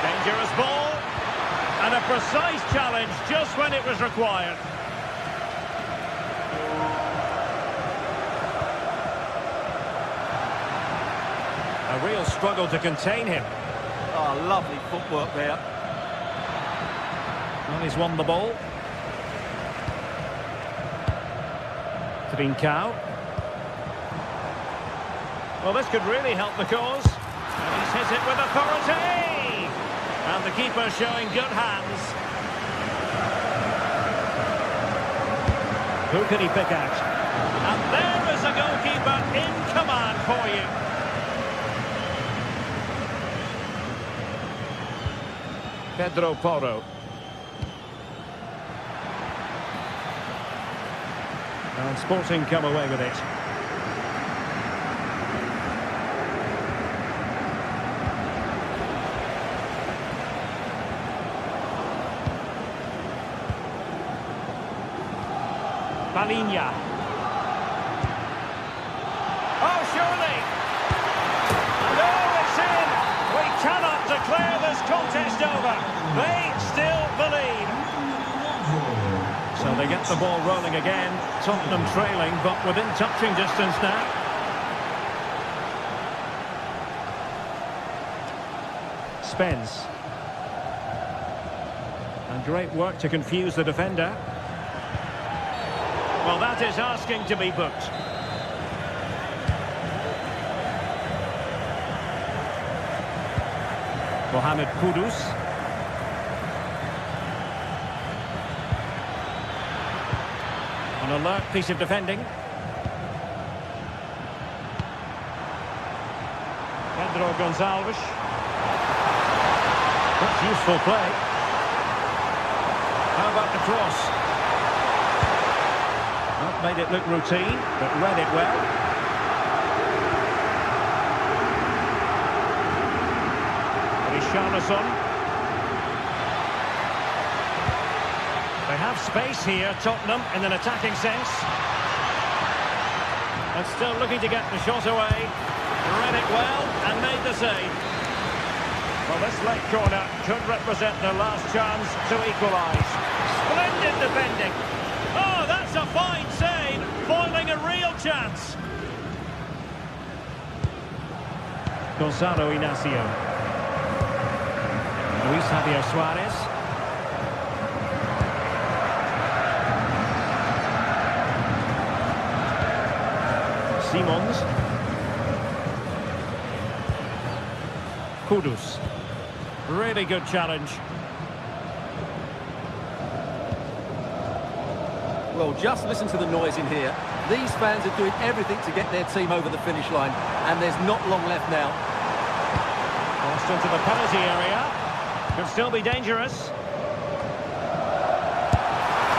Dangerous ball. And a precise challenge just when it was required. A real struggle to contain him. Oh, lovely footwork there. Well, he's won the ball. Trincao. Well, this could really help the cause. And he's hit it with authority! And the keeper showing good hands. Who can he pick out? And there is a goalkeeper in command for you. Pedro Porro. And Sporting come away with it. Palinha. Oh, surely! crossed over. They still the lead. So they get the ball rolling again. Tottenham trailing, but within touching distance now. Spence. And great work to confuse the defender. Well, that is asking to be booked. Mohamed Kudus. An alert piece of defending. Pedro Gonçalves. That's useful play. How about the cross? Not made it look routine, but read it well. Richarlison. They have space here, Tottenham, in an attacking sense. And still looking to get the shot away. Read it well and made the save. Well, this late corner could represent their last chance to equalise. Splendid defending. Oh, that's a fine save, foiling a real chance. Gonzalo Inacio. Luis Javier Suarez. Simons. Kudus. Really good challenge. Well, just listen to the noise in here. These fans are doing everything to get their team over the finish line, and there's not long left now. Crossed into the penalty area. Could still be dangerous.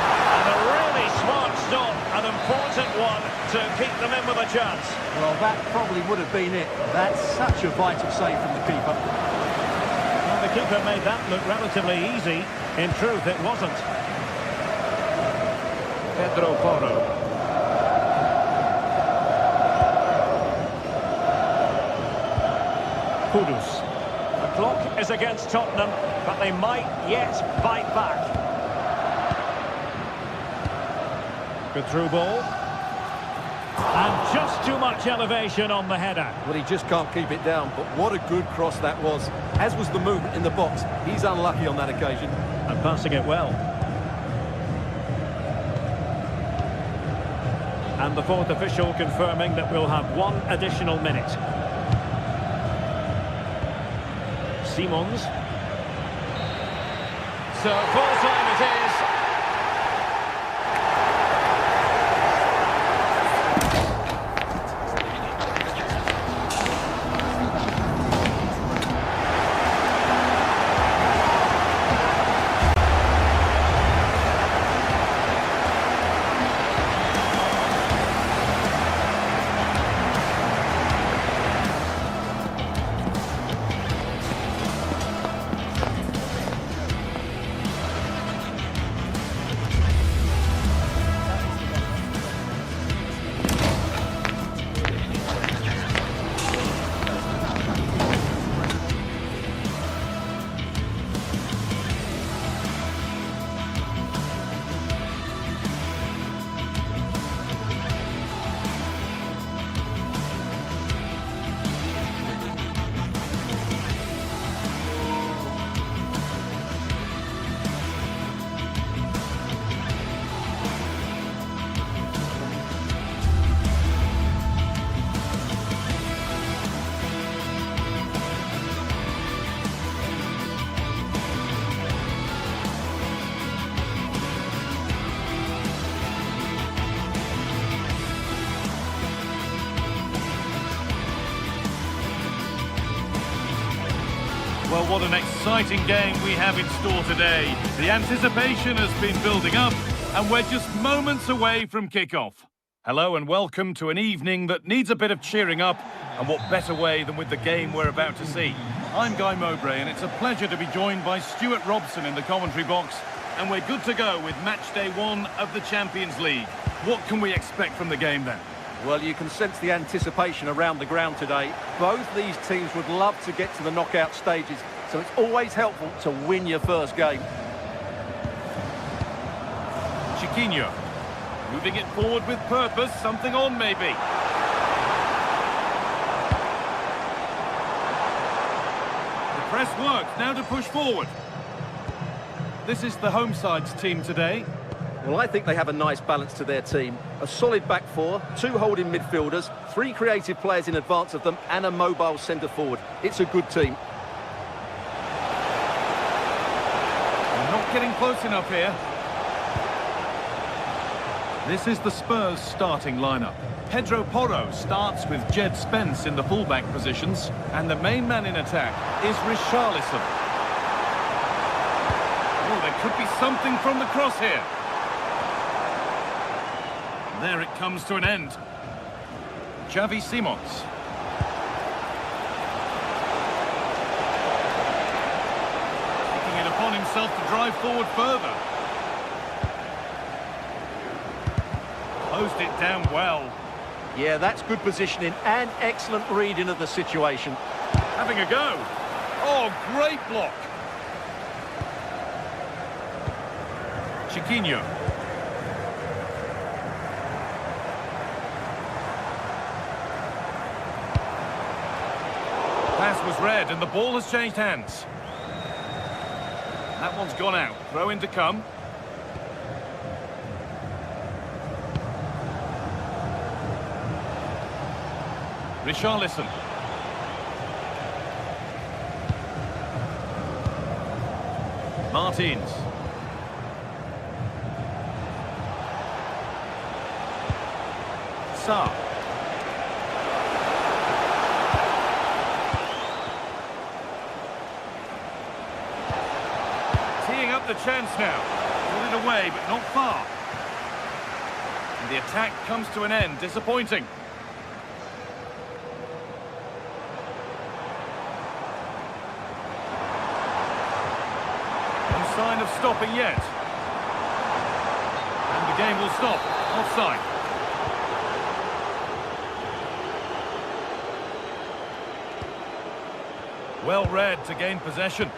And a really smart stop, an important one to keep them in with a chance. Well, that probably would have been it. That's such a vital save from the keeper. Well, the keeper made that look relatively easy. In truth, it wasn't. Pedro Porro. Kudus. The clock is against Tottenham, but they might yet bite back. Good through ball. And just too much elevation on the header. Well, he just can't keep it down, but what a good cross that was. As was the movement in the box. He's unlucky on that occasion. And passing it well. And the fourth official confirming that we'll have one additional minute. Simons. So full time it is. Well, what an exciting game we have in store today. The anticipation has been building up, and we're just moments away from kick-off. Hello and welcome to an evening that needs a bit of cheering up, and what better way than with the game we're about to see. I'm Guy Mowbray, and it's a pleasure to be joined by Stuart Robson in the commentary box, and we're good to go with match day 1 of the Champions League. What can we expect from the game then? Well, you can sense the anticipation around the ground today. Both these teams would love to get to the knockout stages, so it's always helpful to win your first game. Chiquinho, moving it forward with purpose, something on maybe. The press works, now to push forward. This is the home side's team today. Well, I think they have a nice balance to their team. A solid back four, 2 holding midfielders, 3 creative players in advance of them, and a mobile centre forward. It's a good team. They're not getting close enough here. This is the Spurs starting lineup. Pedro Porro starts with Jed Spence in the fullback positions, and the main man in attack is Richarlison. Oh, there could be something from the cross here. There it comes to an end. Xavi Simons. Taking it upon himself to drive forward further. Closed it down well. Yeah, that's good positioning and excellent reading of the situation. Having a go. Oh, great block. Chiquinho. Pass was read and the ball has changed hands. That one's gone out. Throw in to come. Richarlison. Martins. Sarr. Teeing up the chance now. Put it away, but not far. And the attack comes to an end. Disappointing. No sign of stopping yet. And the game will stop. Offside. Well read to gain possession.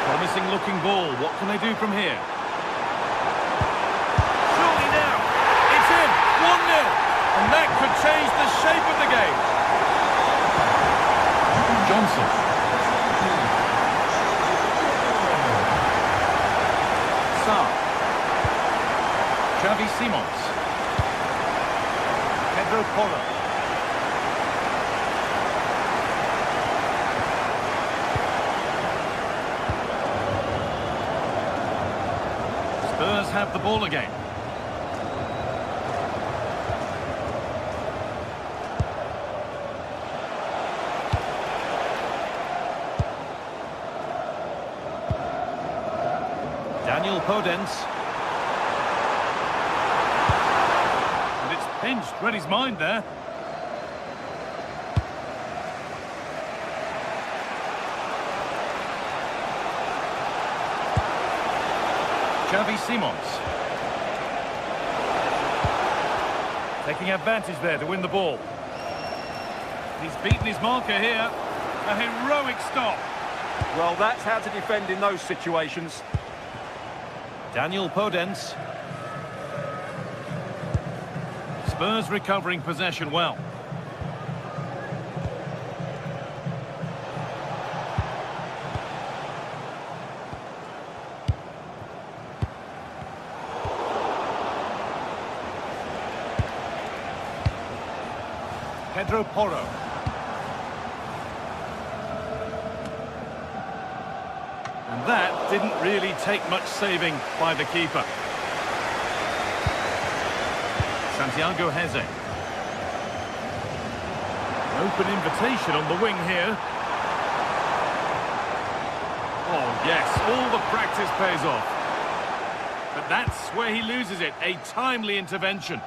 Promising looking ball. What can they do from here? Surely now. It's in. 1-0. And that could change the shape of the game. Johnson. Sarr. Xavi Simons. Pedro Porro. Spurs have the ball again. Daniel Podence. And it's pinched. Read his mind there. Xavi Simons. Taking advantage there to win the ball. He's beaten his marker here. A heroic stop. Well, that's how to defend in those situations. Daniel Podence. Spurs recovering possession well. Pedro Porro. And that didn't really take much saving by the keeper. Santiago Heze. An open invitation on the wing here. Oh yes, all the practice pays off. But that's where he loses it, a timely intervention.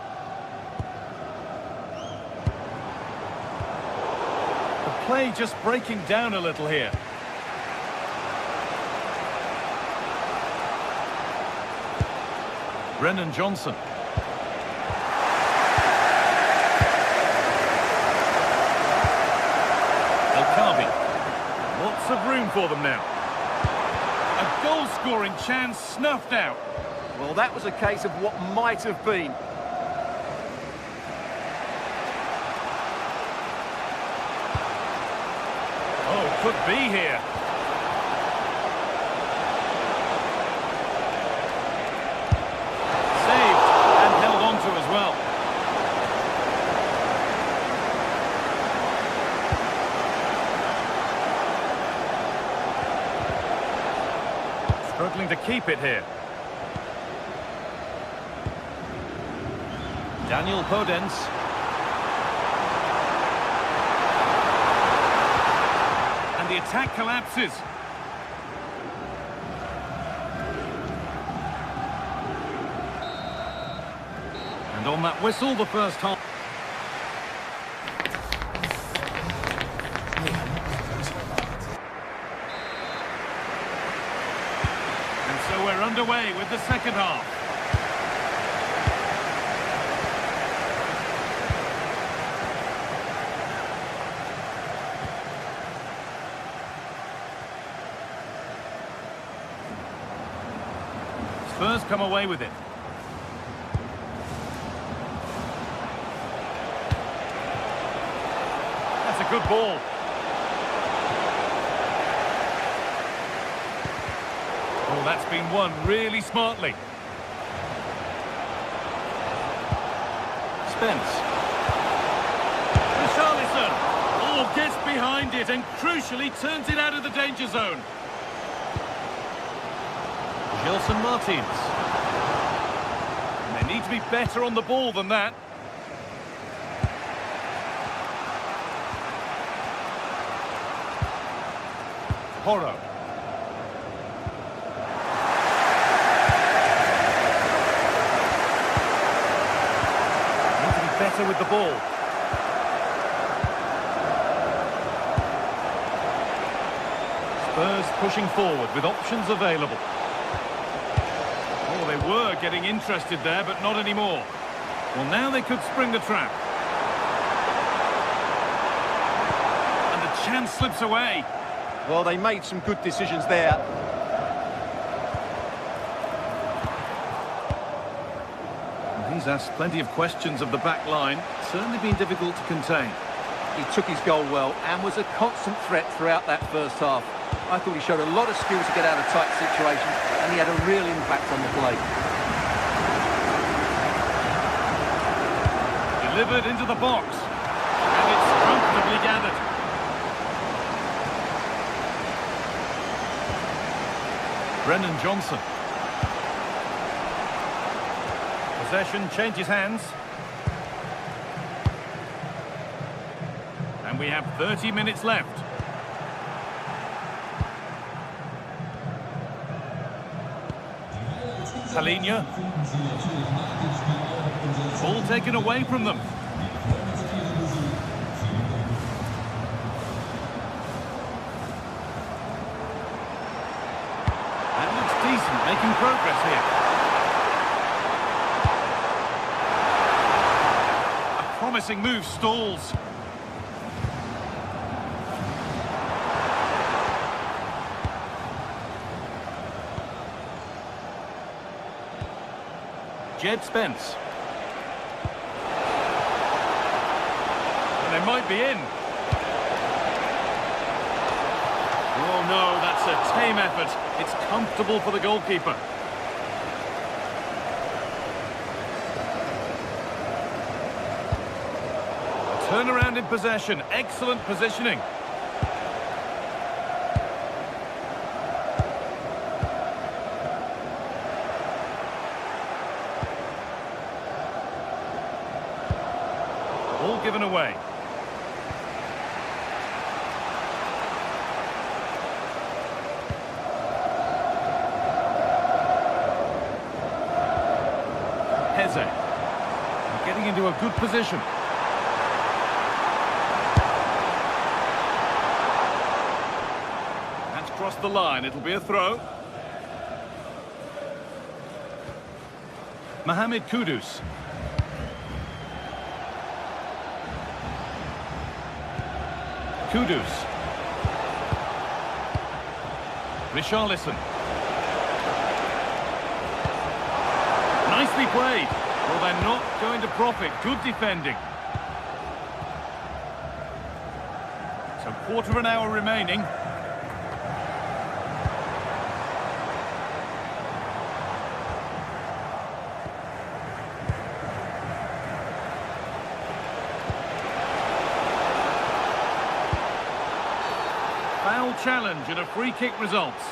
Play just breaking down a little here. Brennan Johnson. lots of room for them now. A goal-scoring chance snuffed out. Well, that was a case of what might have been. Oh, could be here. Saved and held on to as well. Struggling to keep it here. Daniel Podence. And the attack collapses. And on that whistle, the first half. And so we're underway with the second half. Spurs come away with it. That's a good ball. Oh, that's been won really smartly. Spence. Richarlison. Oh, gets behind it and crucially turns it out of the danger zone. Gelson Martins. And they need to be better on the ball than that. Porro. Need to be better with the ball. Spurs pushing forward with options available. Oh, they were getting interested there, but not anymore. Well, now they could spring the trap. And the chance slips away. Well, they made some good decisions there. He's asked plenty of questions of the back line. Certainly been difficult to contain. He took his goal well and was a constant threat throughout that first half. I thought he showed a lot of skill to get out of tight situations, and he had a real impact on the play. Delivered into the box. And it's comfortably gathered. Brennan Johnson. Possession changes hands. And we have 30 minutes left. Palhinha. Ball taken away from them. That looks decent, making progress here. A promising move stalls. Jed Spence. And they might be in. Oh no, that's a tame effort. It's comfortable for the goalkeeper. A turnaround in possession. Excellent positioning. All given away. Heze. Getting into a good position. That's crossed the line. It'll be a throw. Mohamed Kudus. Kudus. Richarlison. Nicely played. Well, they're not going to profit. Good defending. So quarter of an hour remaining. Foul challenge and a free kick results.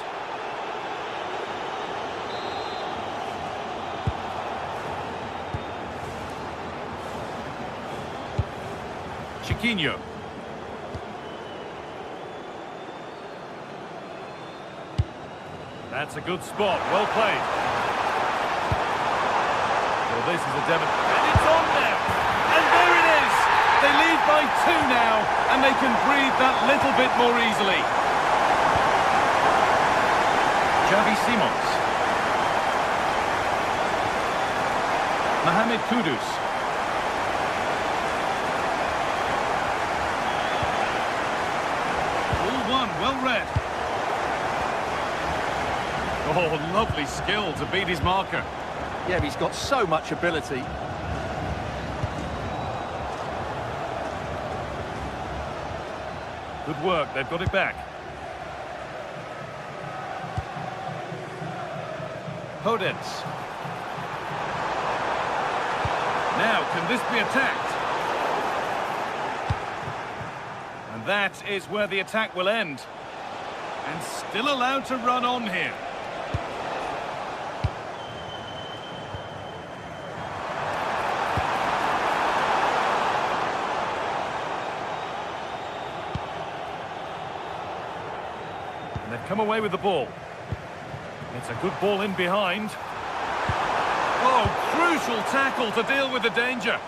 Chiquinho. That's a good spot. Well played. Well, this is a demonstration. And it's on now. And there it is. They lead by 2 now, and they can breathe that little bit more easily. Xavi Simons. Mohamed Kudus. Well read. Oh, lovely skill to beat his marker. Yeah, he's got so much ability. Good work, they've got it back. Podence. Now, can this be attacked? And that is where the attack will end. And still allowed to run on here. And they've come away with the ball. It's a good ball in behind. Oh, crucial tackle to deal with the danger.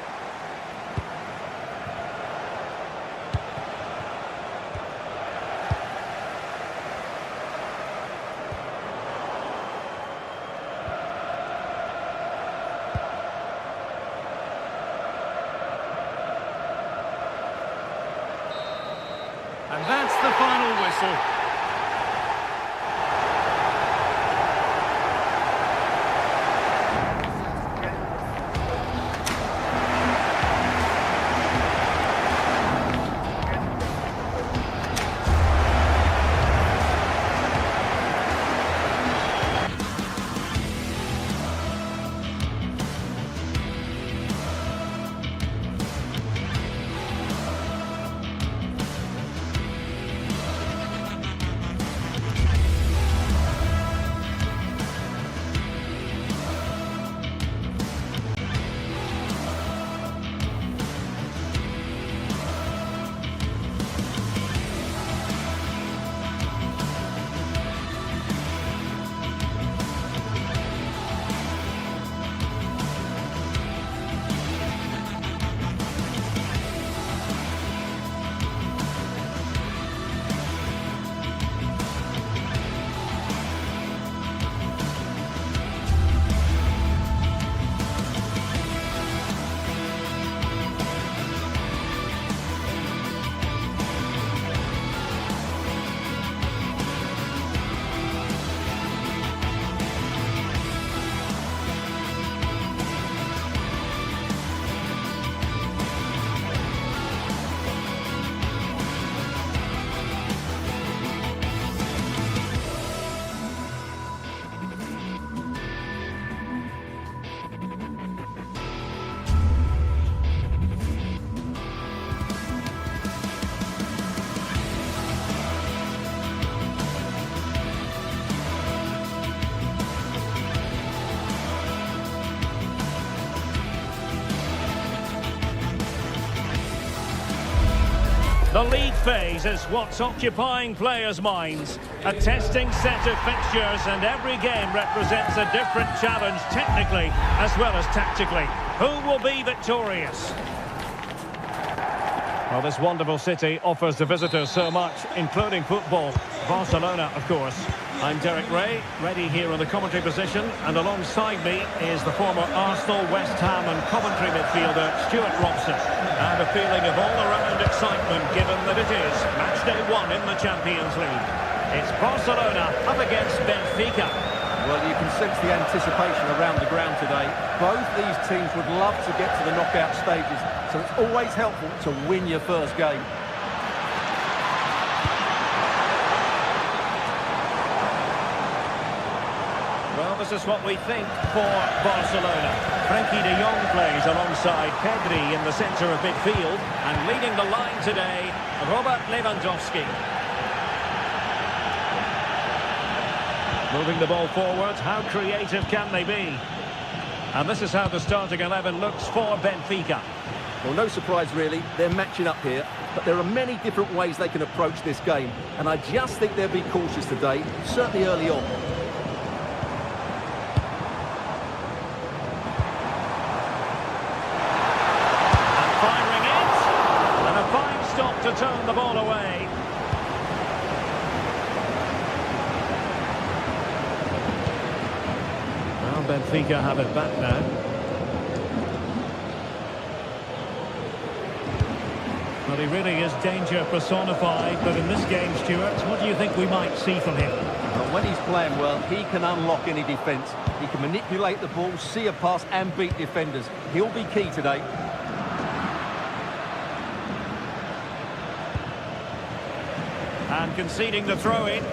And that's the final whistle. The league phase is what's occupying players' minds. A testing set of fixtures, and every game represents a different challenge technically as well as tactically. Who will be victorious? Well, this wonderful city offers the visitors so much, including football. Barcelona, of course. I'm Derek Ray, ready here in the commentary position, and alongside me is the former Arsenal, West Ham and Coventry midfielder Stuart Robson. And a feeling of all-around excitement given that it is match day 1 in the Champions League. It's Barcelona up against Benfica. Well, you can sense the anticipation around the ground today. Both these teams would love to get to the knockout stages, so it's always helpful to win your first game. Well, this is what we think for Barcelona. Frankie de Jong plays alongside Pedri in the centre of midfield, and leading the line today, Robert Lewandowski. Moving the ball forward, how creative can they be? And this is how the starting 11 looks for Benfica. Well, no surprise really, they're matching up here, but there are many different ways they can approach this game, and I just think they'll be cautious today, certainly early on. And firing it, and a fine stop to turn the ball away. Benfica have it back now. Well, he really is danger personified, but in this game, Stuart, what do you think we might see from him? Well, when he's playing well, he can unlock any defence. He can manipulate the ball, see a pass and beat defenders. He'll be key today. And conceding the throw-in.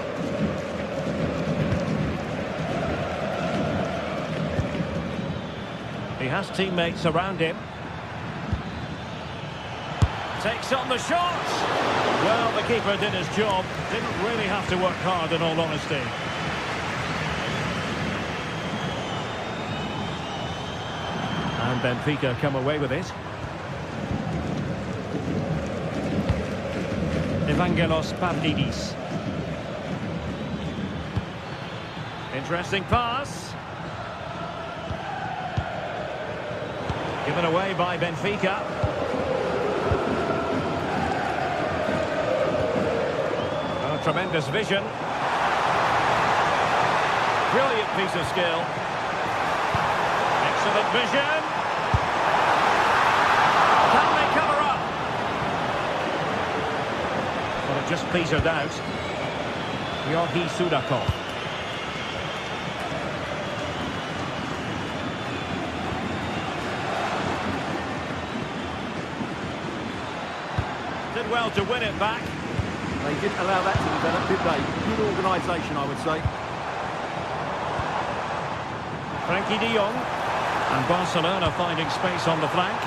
He has teammates around him. Takes on the shot. Well, the keeper did his job. Didn't really have to work hard, in all honesty. And Benfica come away with it. Evangelos Pavlidis. Interesting pass. Given away by Benfica. Oh, tremendous vision. Brilliant piece of skill. Excellent vision. Can they cover up? Well, it just petered out. Georgi Sudakov. Did well to win it back. They didn't allow that to develop, did they? Good organisation, I would say. Frankie de Jong. And Barcelona finding space on the flank.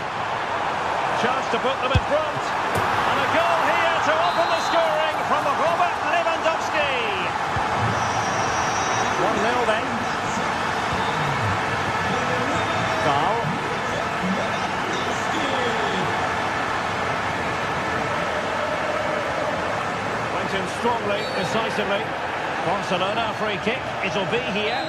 Chance to put them in front. And a goal here to open the scoring from Robert Lewandowski. 1-0 then. Foul. Went in strongly, decisively. Barcelona free kick. It'll be here.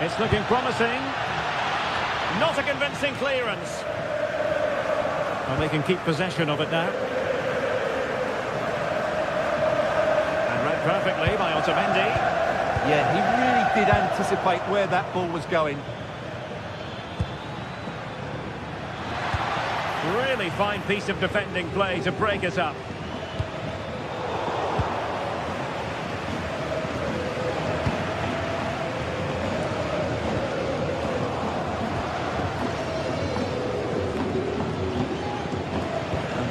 It's looking promising. Not a convincing clearance. Well, they can keep possession of it now. And read perfectly by Otamendi. Yeah, he really did anticipate where that ball was going. Really fine piece of defending play to break us up.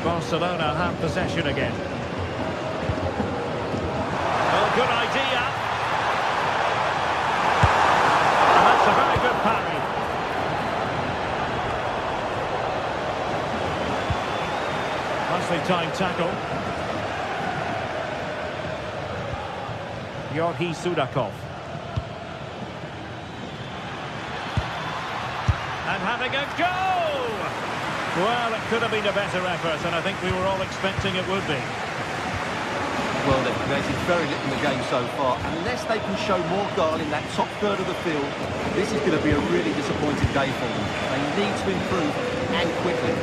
Barcelona have possession again. Well, good idea. And that's a very good parry. Nicely timed tackle. Georgi Sudakov. And having a go! Well, it could have been a better effort, and I think we were all expecting it would be. Well, they've created very little in the game so far. Unless they can show more guile in that top third of the field, this is going to be a really disappointing day for them. They need to improve, and quickly.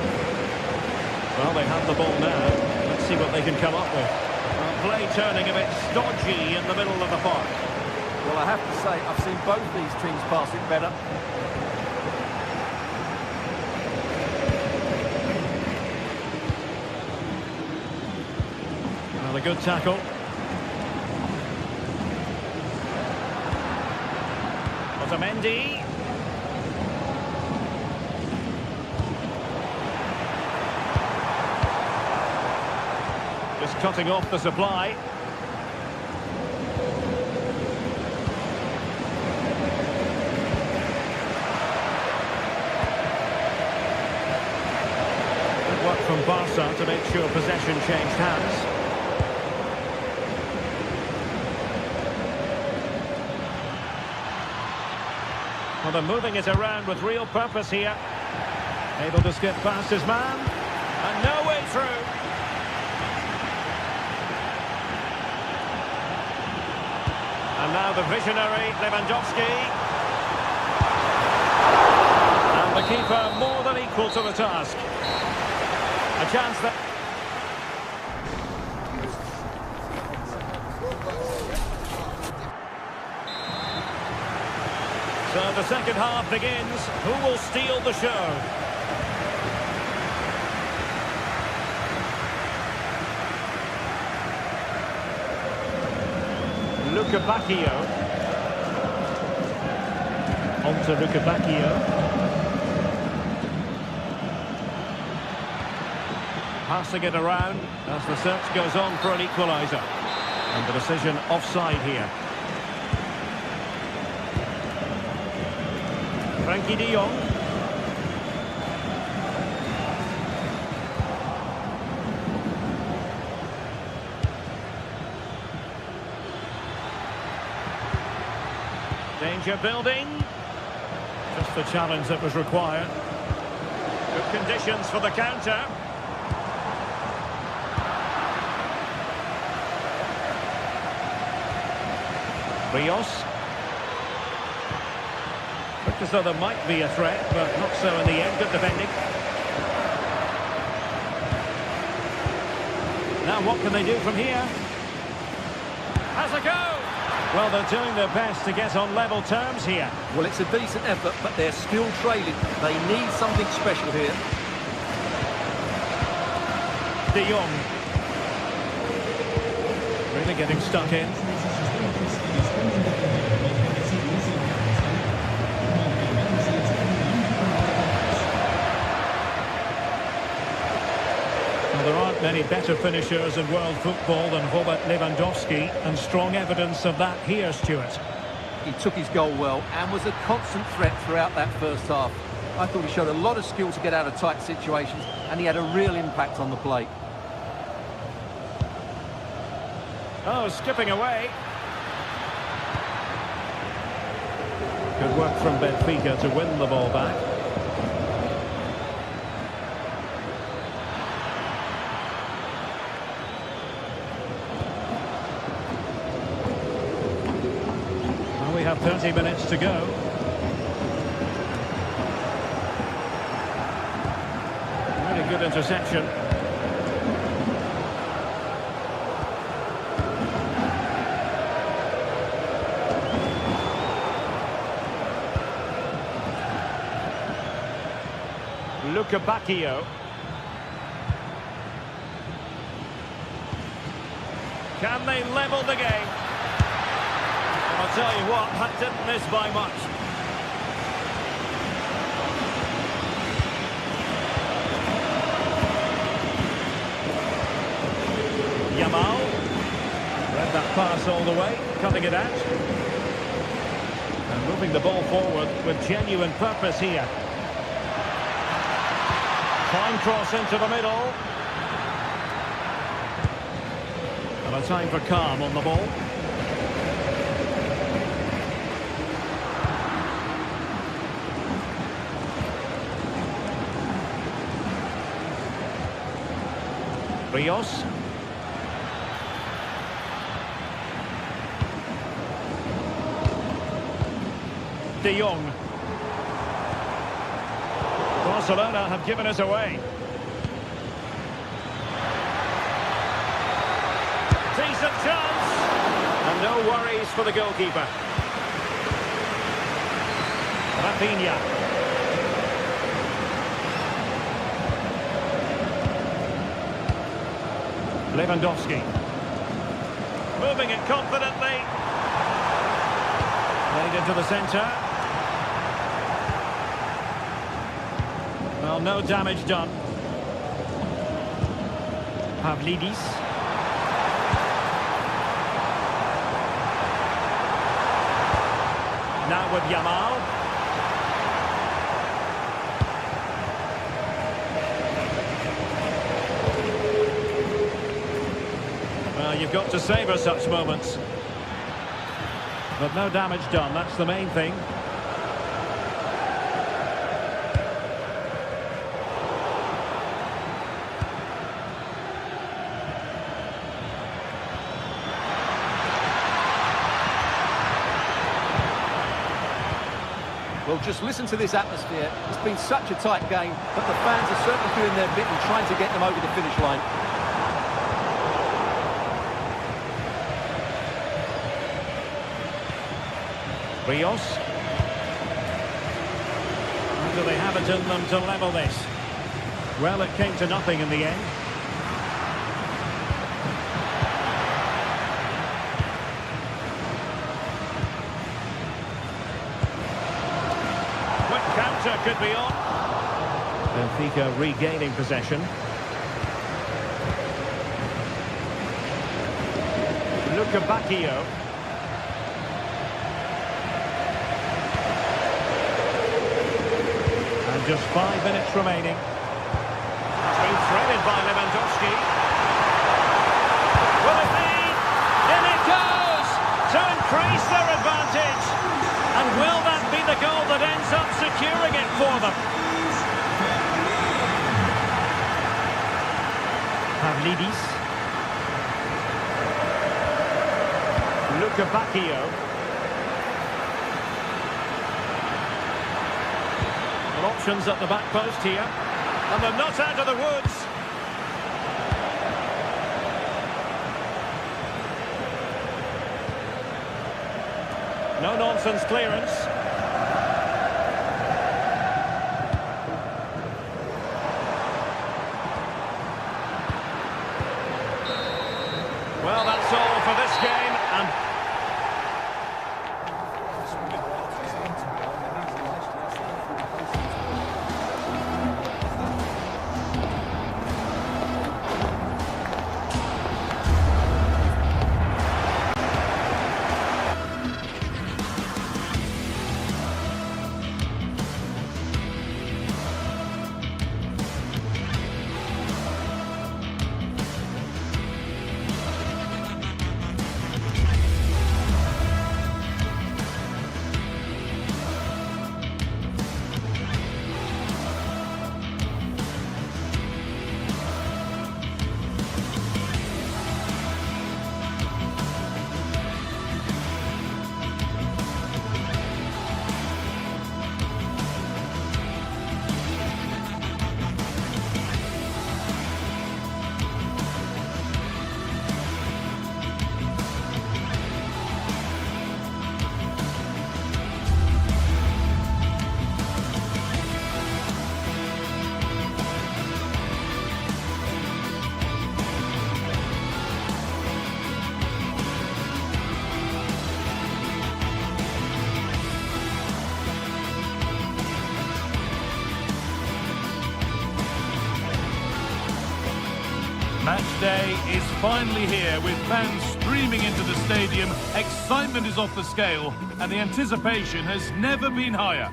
Well, they have the ball now. Let's see what they can come up with. Well, play turning a bit stodgy in the middle of the park. have to say, I've seen both these teams pass it better. Well, a good tackle. Otamendi. Just cutting off the supply. Good work from Barca to make sure possession changed hands. Well, they're moving it around with real purpose here. Able to skip past his man. And no way through. And now the visionary Lewandowski. And the keeper more than equal to the task. A chance that... So the second half begins. Who will steal the show? Luca Bacchio. On to Luca Bacchio. Passing it around as the search goes on for an equaliser. And the decision offside here. Frankie de Jong. Danger building. Just the challenge that was required. Good conditions for the counter. Rios. Looked as though there might be a threat, but not so in the end. Good defending. Now what can they do from here? Has a go! Well, they're doing their best to get on level terms here. Well, it's a decent effort, but they're still trailing. They need something special here. De Jong. Really getting stuck in. There aren't many better finishers in world football than Robert Lewandowski, and strong evidence of that here, Stuart. He took his goal well and was a constant threat throughout that first half. I thought he showed a lot of skill to get out of tight situations, and he had a real impact on the plate. Oh, skipping away. Good work from Benfica to win the ball back. We have 30 minutes to go. Really good interception. Luca Bacchio. Can they level the game? I'll tell you what, that didn't miss by much. Yamal. Read that pass all the way, cutting it out. And moving the ball forward with genuine purpose here. Fine cross into the middle. And a time for calm on the ball. Rios. De Jong. Barcelona have given us away. Decent chance. And no worries for the goalkeeper. Rafinha. Lewandowski. Moving it confidently. Played into the centre. Well, no damage done. Pavlidis. Now with Yamal. Well, you've got to savour such moments. But no damage done, that's the main thing. Well, just listen to this atmosphere. It's been such a tight game, but the fans are certainly doing their bit and trying to get them over the finish line. Rios. Do they have it in them to level this? Well, it came to nothing in the end. Quick counter could be on. Benfica regaining possession. Bacchio. Just 5 minutes remaining. It's been threaded by Lewandowski. Will it be? In it goes! To increase their advantage. And will that be the goal that ends up securing it for them? Pavlidis. Bacchio. Options at the back post here, and they're not out of the woods. No nonsense clearance. Well, that's all for this game, and Match day is finally here with fans streaming into the stadium. Excitement is off the scale and the anticipation has never been higher.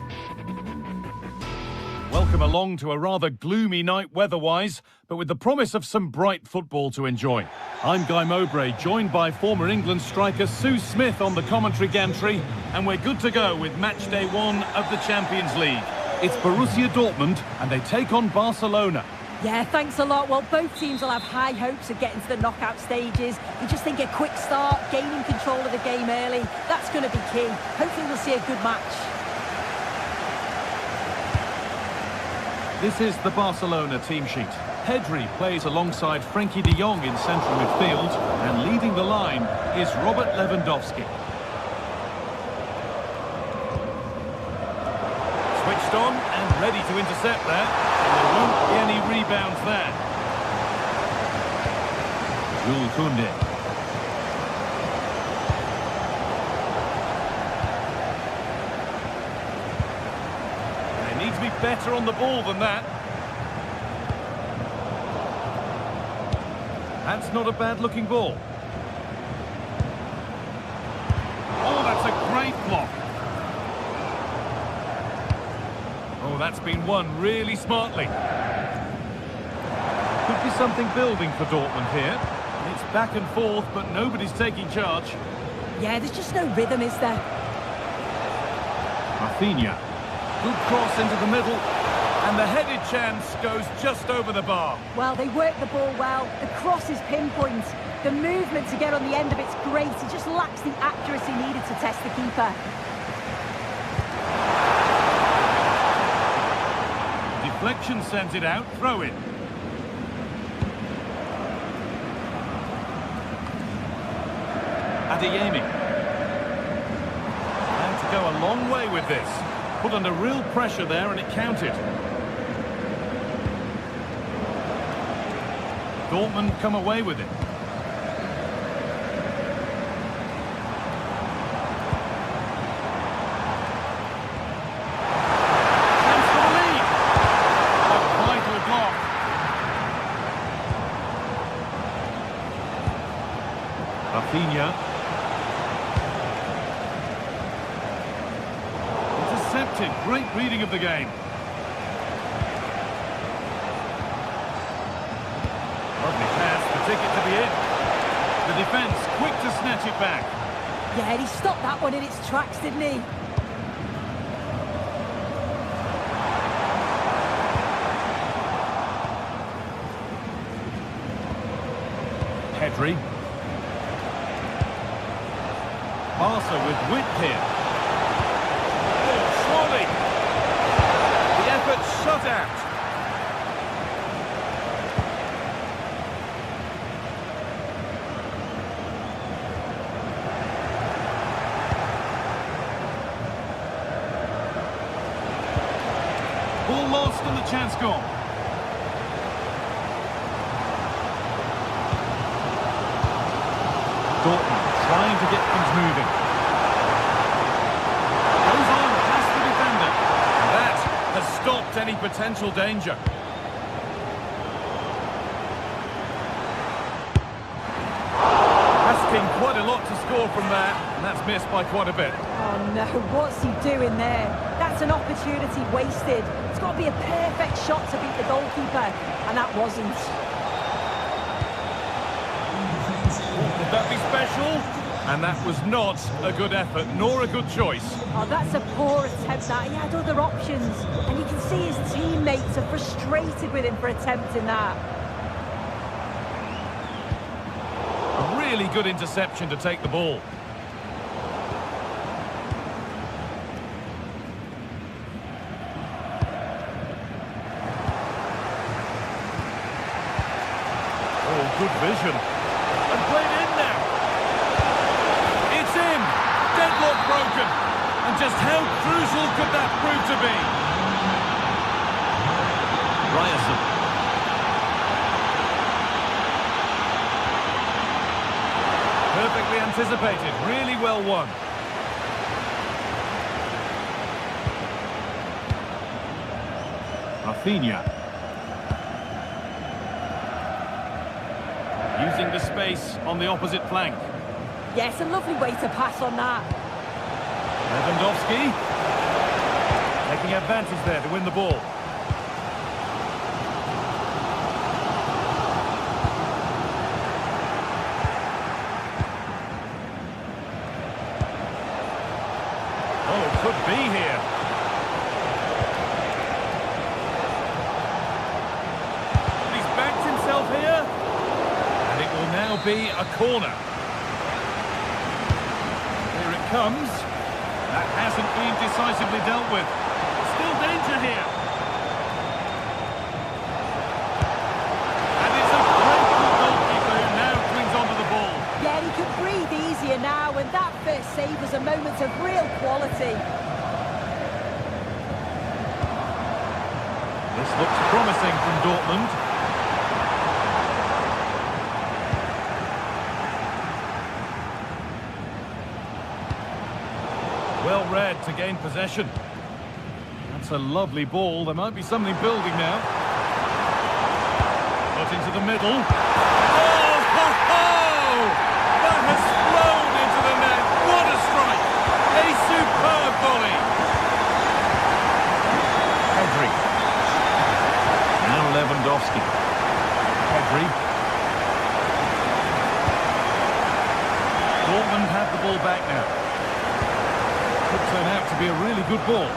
Welcome along to a rather gloomy night weather-wise, but with the promise of some bright football to enjoy. I'm Guy Mowbray, joined by former England striker Sue Smith on the commentary gantry, and we're good to go with match day 1 of the Champions League. It's Borussia Dortmund and they take on Barcelona. Yeah, thanks a lot. Well, both teams will have high hopes of getting to the knockout stages. You just think a quick start, gaining control of the game early, that's going to be key. Hopefully we'll see a good match. This is the Barcelona team sheet. Pedri plays alongside Frenkie de Jong in central midfield, and leading the line is Robert Lewandowski. Switched on and ready to intercept that. And there won't be any rebounds there. Jules Koundé. They need to be better on the ball than that. That's not a bad-looking ball. Oh, that's a great block. Oh, that's been won really smartly. Could be something building for Dortmund here. It's back and forth, but nobody's taking charge. Yeah, there's just no rhythm, is there? Rafinha. Good cross into the middle. And the headed chance goes just over the bar. Well, they work the ball well. The cross is pinpoint. The movement to get on the end of it's great. He just lacks the accuracy needed to test the keeper. Deflection sends it out. Throw in. Adeyemi. And to go a long way with this. Put under real pressure there and it counted. Dortmund come away with it. Chance for the lead. A vital block. Rafinha. Intercepted. Great reading of the game. Lovely pass, the ticket to be in. The defence quick to snatch it back. Yeah, he stopped that one in its tracks, didn't he? Pedri. Barca with width here. Oh, Swally. The effort shut out. Ball lost and the chance gone. Dortmund trying to get things moving. Goes on past the defender. And that has stopped any potential danger. Asking quite a lot to score from there, and that's missed by quite a bit. Oh no, what's he doing there? That's an opportunity wasted. It's got to be a perfect shot to beat the goalkeeper, and that wasn't. Would that be special? And that was not a good effort, nor a good choice. Oh, that's a poor attempt, that. He had other options, and you can see his teammates are frustrated with him for attempting that. A really good interception to take the ball. Oh, good vision. And played in now. It's in. Deadlock broken. And just how crucial could that prove to be? Ryerson. Perfectly anticipated. Really well won. Rafinha. Using the space on the opposite flank. Yes, a lovely way to pass on that. Lewandowski. Taking advantage there to win the ball. Oh, could be here. He's backed himself here. And it will now be a corner. Here it comes. That hasn't been decisively dealt with. Still danger here. And it's a great goalkeeper who now clings onto the ball. Yeah, he can breathe easier now, and that first save was a moment of real quality. This looks promising from Dortmund. Well read to gain possession. That's a lovely ball. There might be something building now. Put into the middle. Oh, ho, ho! That has flown into the net. What a strike! A superb volley. Pedri. Now Lewandowski. Pedri. Dortmund have the ball back now. Could turn out to be a really good ball.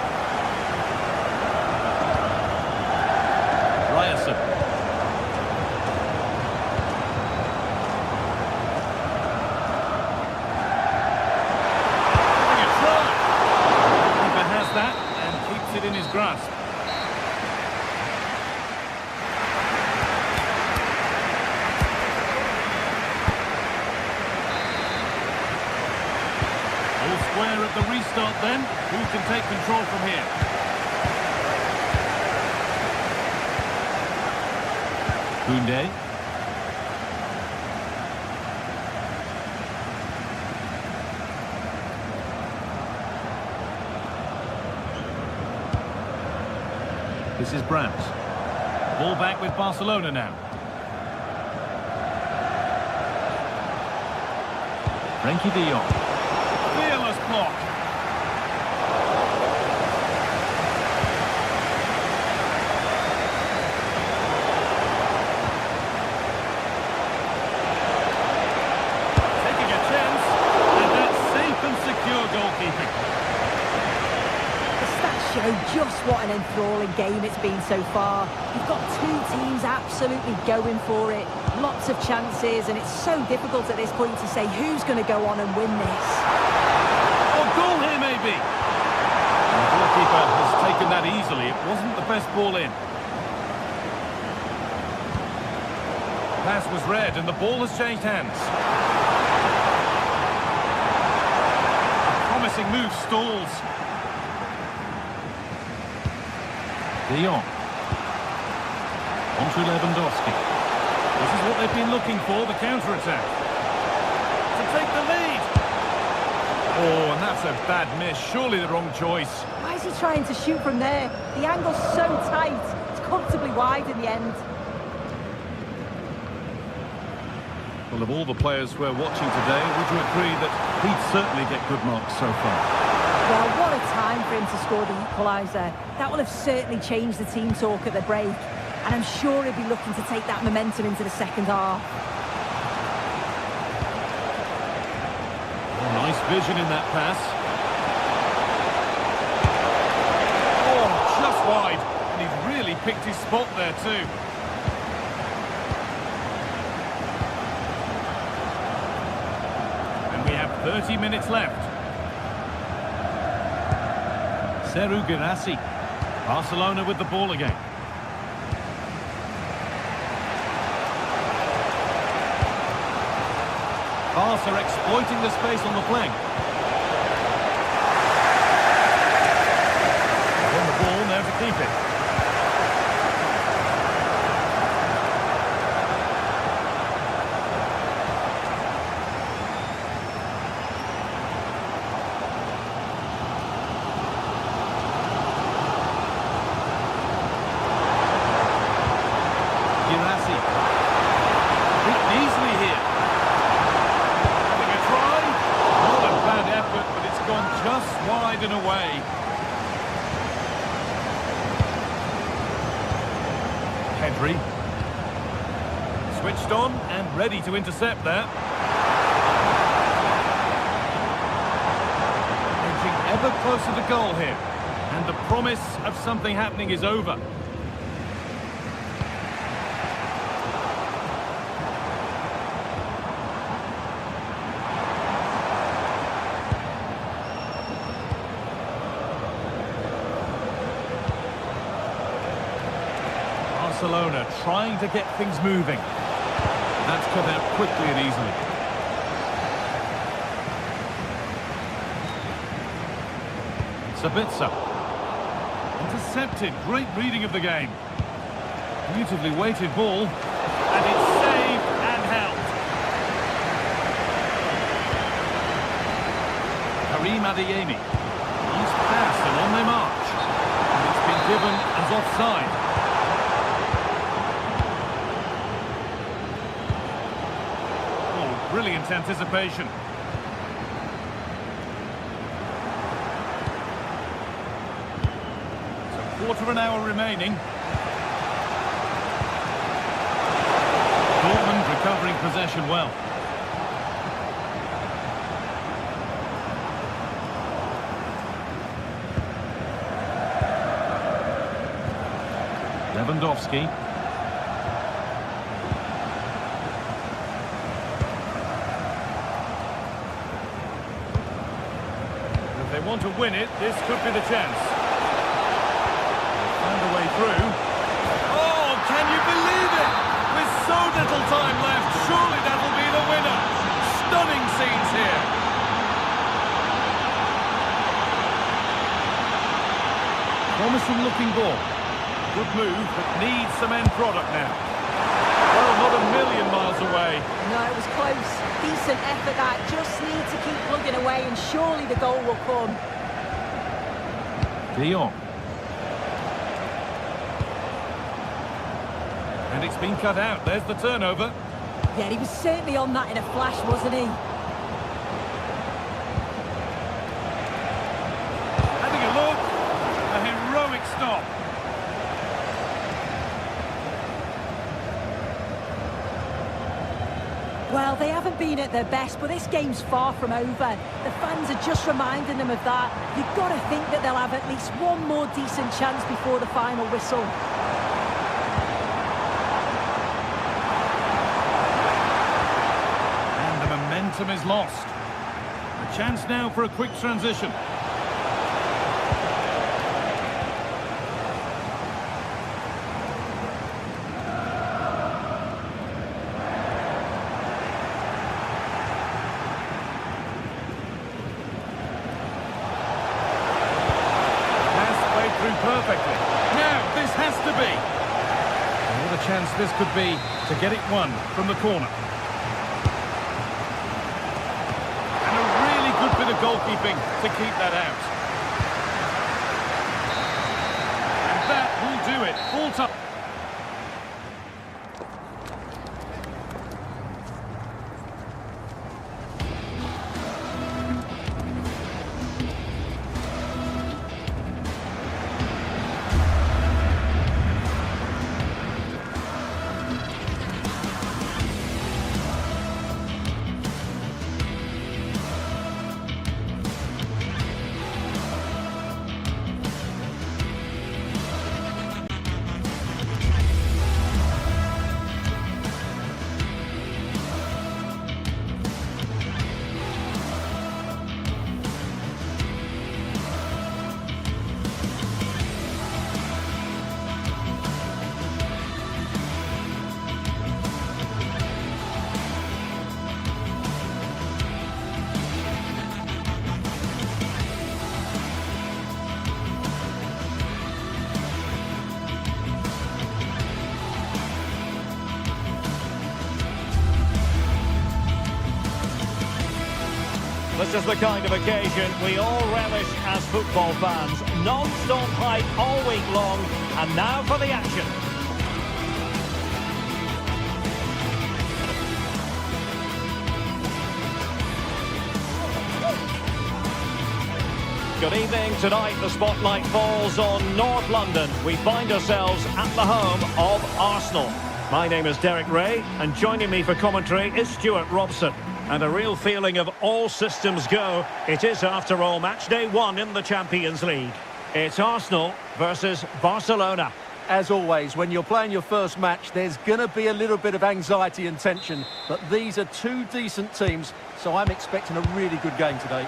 Ryerson. Having a try. Keeper has that and keeps it in his grasp. All square at the restart then. Who can take control from here? Koundé. This is Brandt. Ball back with Barcelona now. Frenkie de Jong. Fearless block. Taking a chance, and that's safe and secure goalkeeping. The stats show just what an enthralling game it's been so far. You've got two teams absolutely going for it. Lots of chances, and it's so difficult at this point to say who's going to go on and win this. Oh, goal here maybe. The goalkeeper has taken that easily. It wasn't the best ball in. Pass was read, and the ball has changed hands. A promising move stalls. De Jong. On to Lewandowski. This is what they've been looking for, the counter-attack. To take the lead. Oh, and that's a bad miss. Surely the wrong choice. Why is he trying to shoot from there? The angle's so tight. It's comfortably wide in the end. Well, of all the players we're watching today, would you agree that he'd certainly get good marks so far? Well, what a time for him to score the equaliser. That will have certainly changed the team talk at the break. And I'm sure he'll be looking to take that momentum into the second half. Oh, nice vision in that pass. Oh, just wide. And he's really picked his spot there too. And we have 30 minutes left. Serhou Guirassy. Barcelona with the ball again. Barca are exploiting the space on the flank. On the ball, now to keep it. Guirassy. Beaten easily here. Gone just wide and away. Pedri. Switched on and ready to intercept there. Edging ever closer to goal here. And the promise of something happening is over. Barcelona trying to get things moving. That's cut out quickly and easily. Sabitzer. Intercepted. Great reading of the game. Beautifully weighted ball. And it's saved and held. Karim Adeyemi. He's passed and on they march. And it's been given as offside. Oh, brilliant anticipation. So quarter of an hour remaining. Dortmund recovering possession well. Lewandowski. If they want to win it, this could be the chance. Found a way through. Oh, can you believe it? With so little time left, surely that'll be the winner. Stunning scenes here. Promising looking ball. Good move, but needs some end product now. Well, not a million miles away. No, it was close. Decent effort that. Just need to keep plugging away and surely the goal will come. De Jong. And it's been cut out. There's the turnover. Yeah, he was certainly on that in a flash, wasn't he? Having a look. A heroic stop. Well, they haven't been at their best, but this game's far from over. The fans are just reminding them of that. You've got to think that they'll have at least one more decent chance before the final whistle. And the momentum is lost. A chance now for a quick transition. Perfectly. Now, this has to be. And what a chance this could be to get it won from the corner. And a really good bit of goalkeeping to keep that out. And that will do it. Full time. This is the kind of occasion we all relish as football fans. Non-stop hype all week long, and now for the action. Good evening. Tonight the spotlight falls on North London. We find ourselves at the home of Arsenal. My name is Derek Ray, and joining me for commentary is Stuart Robson. And a real feeling of all systems go. It is, after all, match day 1 in the Champions League. It's Arsenal versus Barcelona. As always, when you're playing your first match, there's going to be a little bit of anxiety and tension. But these are two decent teams, so I'm expecting a really good game today.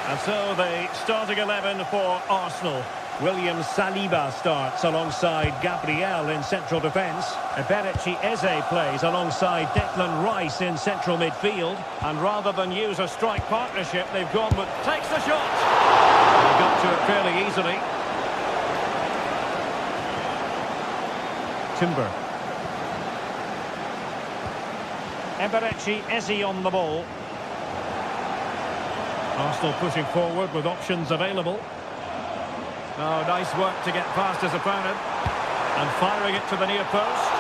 And so the starting 11 for Arsenal. William Saliba starts alongside Gabriel in central defence. Eberechi Eze plays alongside Declan Rice in central midfield. And rather than use a strike partnership, they've gone with takes the shot. They got to it fairly easily. Timber. Eberechi Eze on the ball. Arsenal pushing forward with options available. Oh, nice work to get past his opponent. And firing it to the near post.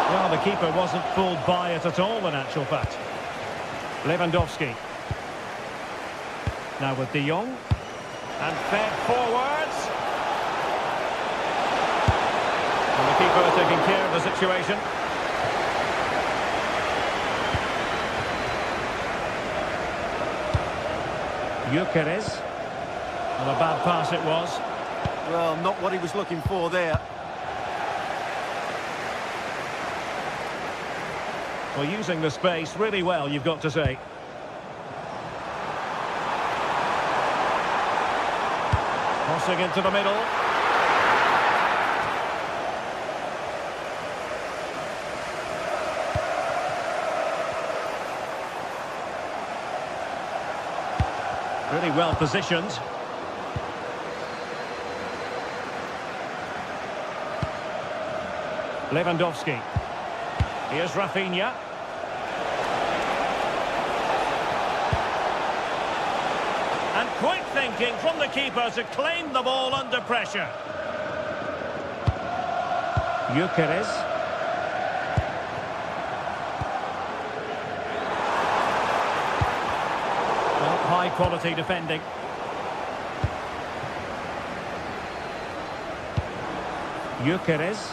Well, the keeper wasn't fooled by it at all, in actual fact. Lewandowski. Now with De Jong. And fed forwards. And the keeper taking care of the situation. Gyökeres. And a bad pass it was. Well, not what he was looking for there. Well, using the space really well, you've got to say. Crossing into the middle. Really well positioned. Lewandowski. Here's Rafinha. And quick thinking from the keeper to claim the ball under pressure. Gyökeres. Well, high quality defending. Gyökeres.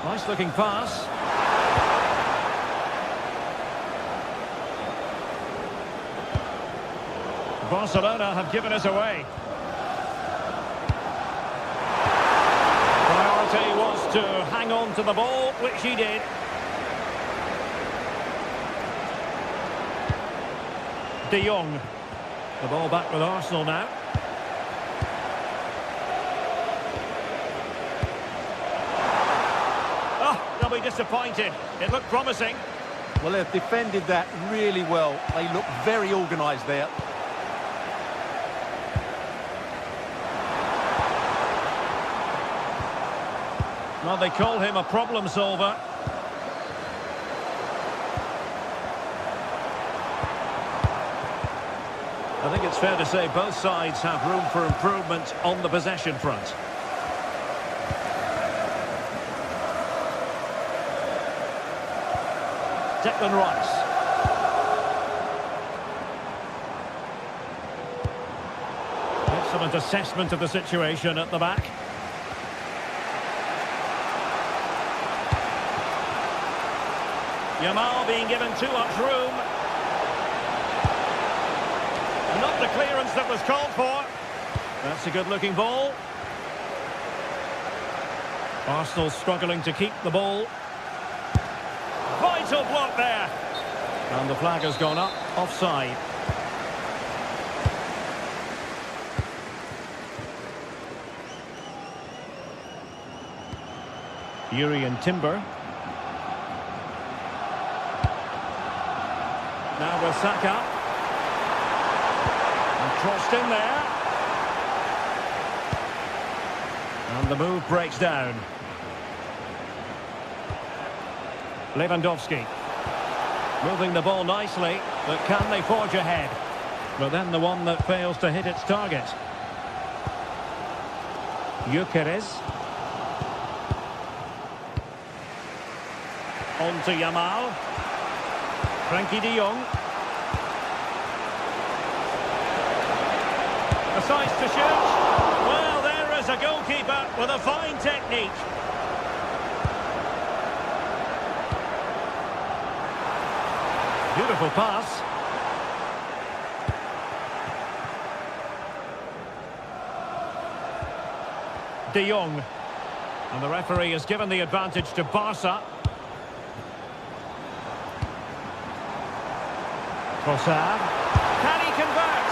Nice looking pass. Barcelona have given us away. Priority was to hang on to the ball, which he did. De Jong. The ball back with Arsenal now. Oh, they'll be disappointed. It looked promising. Well, they've defended that really well. They look very organised there. Well, they call him a problem solver. I think it's fair to say both sides have room for improvement on the possession front. Declan Rice. Excellent assessment of the situation at the back. Yamal being given too much room. Not the clearance that was called for. That's a good-looking ball. Arsenal struggling to keep the ball. Vital block there. And the flag has gone up, offside. Yuri and Timber. Now with Saka. And crossed in there. And the move breaks down. Lewandowski. Moving the ball nicely, but can they forge ahead? But then the one that fails to hit its target. Gyökeres. On to Yamal. Frankie de Jong. Decides to shoot. Well, there is a goalkeeper with a fine technique. Beautiful pass. De Jong. And the referee has given the advantage to Barca. Trossard. Can he convert?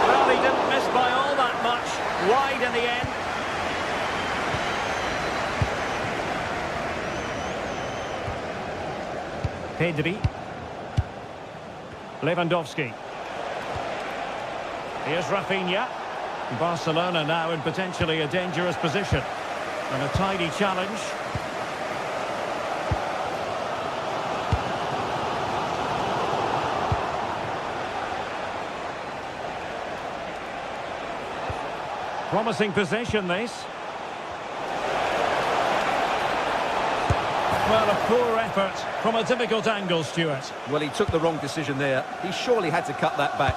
Well, he didn't miss by all that much. Wide in the end. Pedri. Lewandowski. Here's Rafinha. Barcelona now in potentially a dangerous position. And a tidy challenge. Promising possession, this. Well, a poor effort from a difficult angle, Stuart. Well, he took the wrong decision there. He surely had to cut that back.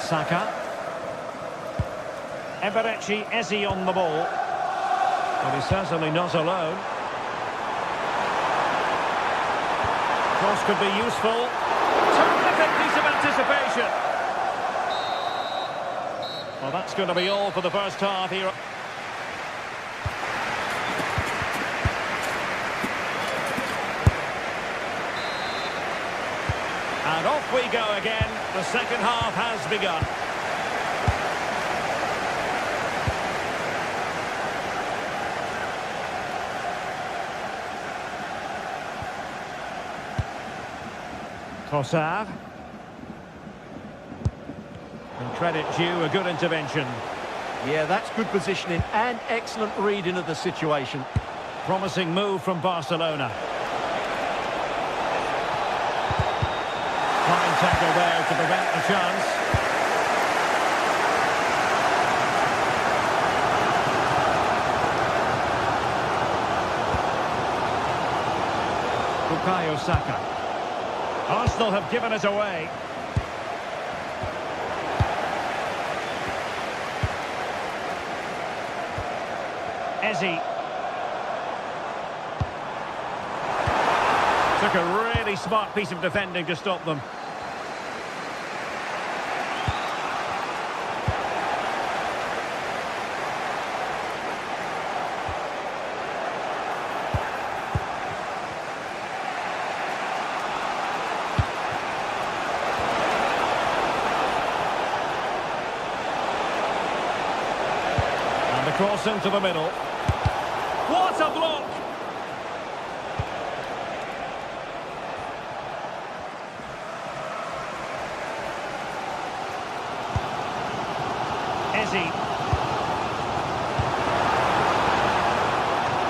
Saka. Eberechi Eze on the ball. But he's certainly not alone. Cross could be useful. Terrific piece of anticipation. Well, that's going to be all for the first half here. And off we go again. The second half has begun. Trossard. And credit due, a good intervention. Yeah, that's good positioning and excellent reading of the situation. Promising move from Barcelona. Fine tackle there to prevent the chance. Bukayo Saka. Arsenal have given it away. Eze. Took a really smart piece of defending to stop them. And the cross into the middle. What a block! Eze.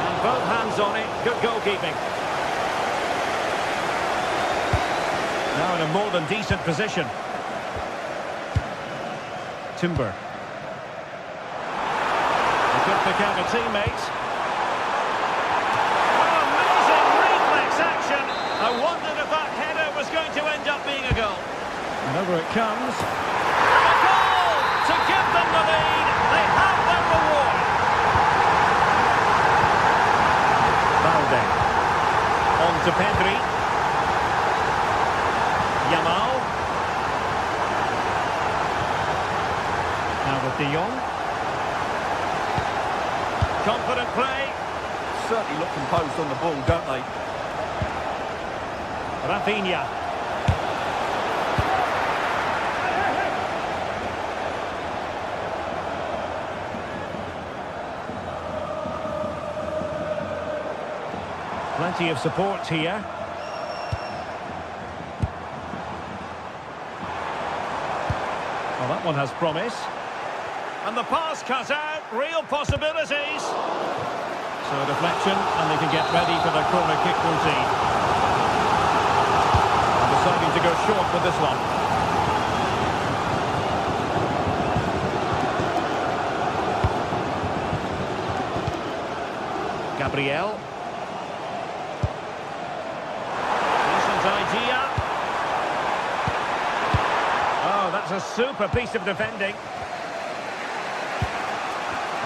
And both hands on it. Good goalkeeping. Now in a more than decent position. Timber. He could pick out a teammate. I wondered if that header was going to end up being a goal. And over it comes. And a goal to give them the lead. They have their reward. Valde. On to Pedri. Yamal. Now with De Jong. Confident play. Certainly look composed on the ball, don't they? Rafinha. Plenty of support here. Well, that one has promise. And the pass cut out. Real possibilities. So a deflection, and they can get ready for the corner kick routine. Deciding to go short with this one. Gabriel. Decent idea. Oh, that's a super piece of defending.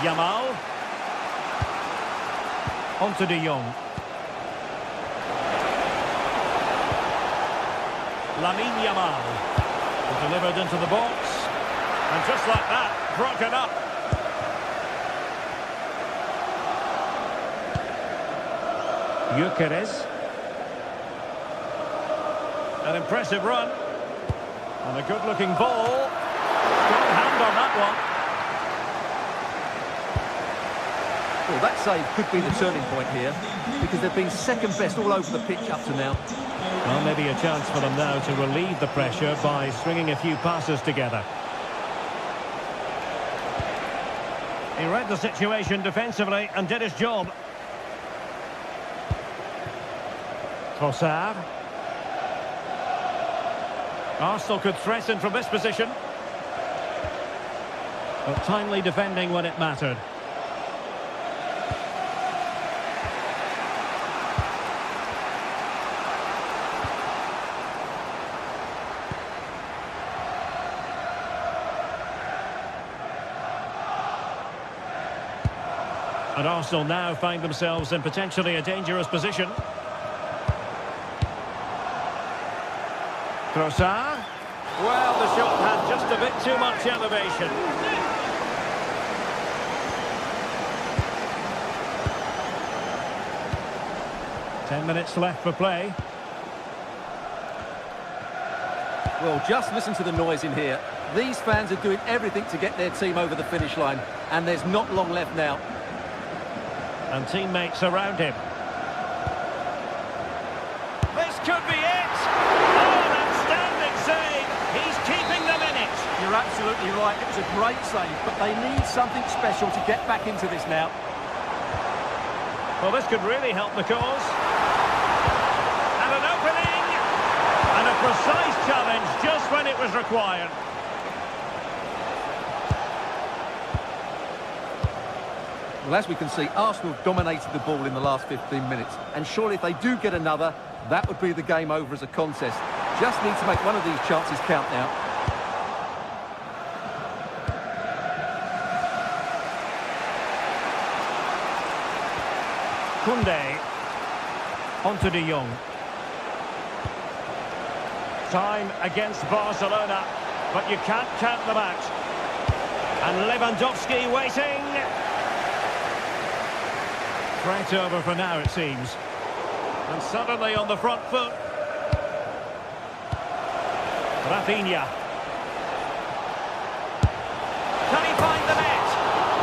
Yamal. On to De Jong. Yamal. Delivered into the box. And just like that, broken up. Gyökeres. An impressive run. And a good-looking ball. Strong hand on that one. Well, that save could be the turning point here, because they've been second best all over the pitch up to now. Well, maybe a chance for them now to relieve the pressure by stringing a few passes together. He read the situation defensively and did his job. Trossard. Arsenal could threaten from this position. But timely defending when it mattered. And Arsenal now find themselves in potentially a dangerous position. Trossard. Well, the shot had just a bit too much elevation. Ten minutes left for play. Well, just listen to the noise in here. These fans are doing everything to get their team over the finish line, and there's not long left now. And teammates around him. This could be it! Oh, an outstanding save! He's keeping them in it! You're absolutely right. It was a great save, but they need something special to get back into this now. Well, this could really help the cause. And an opening! And a precise challenge just when it was required. Well, as we can see, Arsenal dominated the ball in the last 15 minutes. And surely if they do get another, that would be the game over as a contest. Just need to make one of these chances count now. Koundé. Onto De Jong. Time against Barcelona, but you can't count them out. And Lewandowski waiting. Threat over for now, it seems. And suddenly on the front foot. Rafinha. Can he find the net?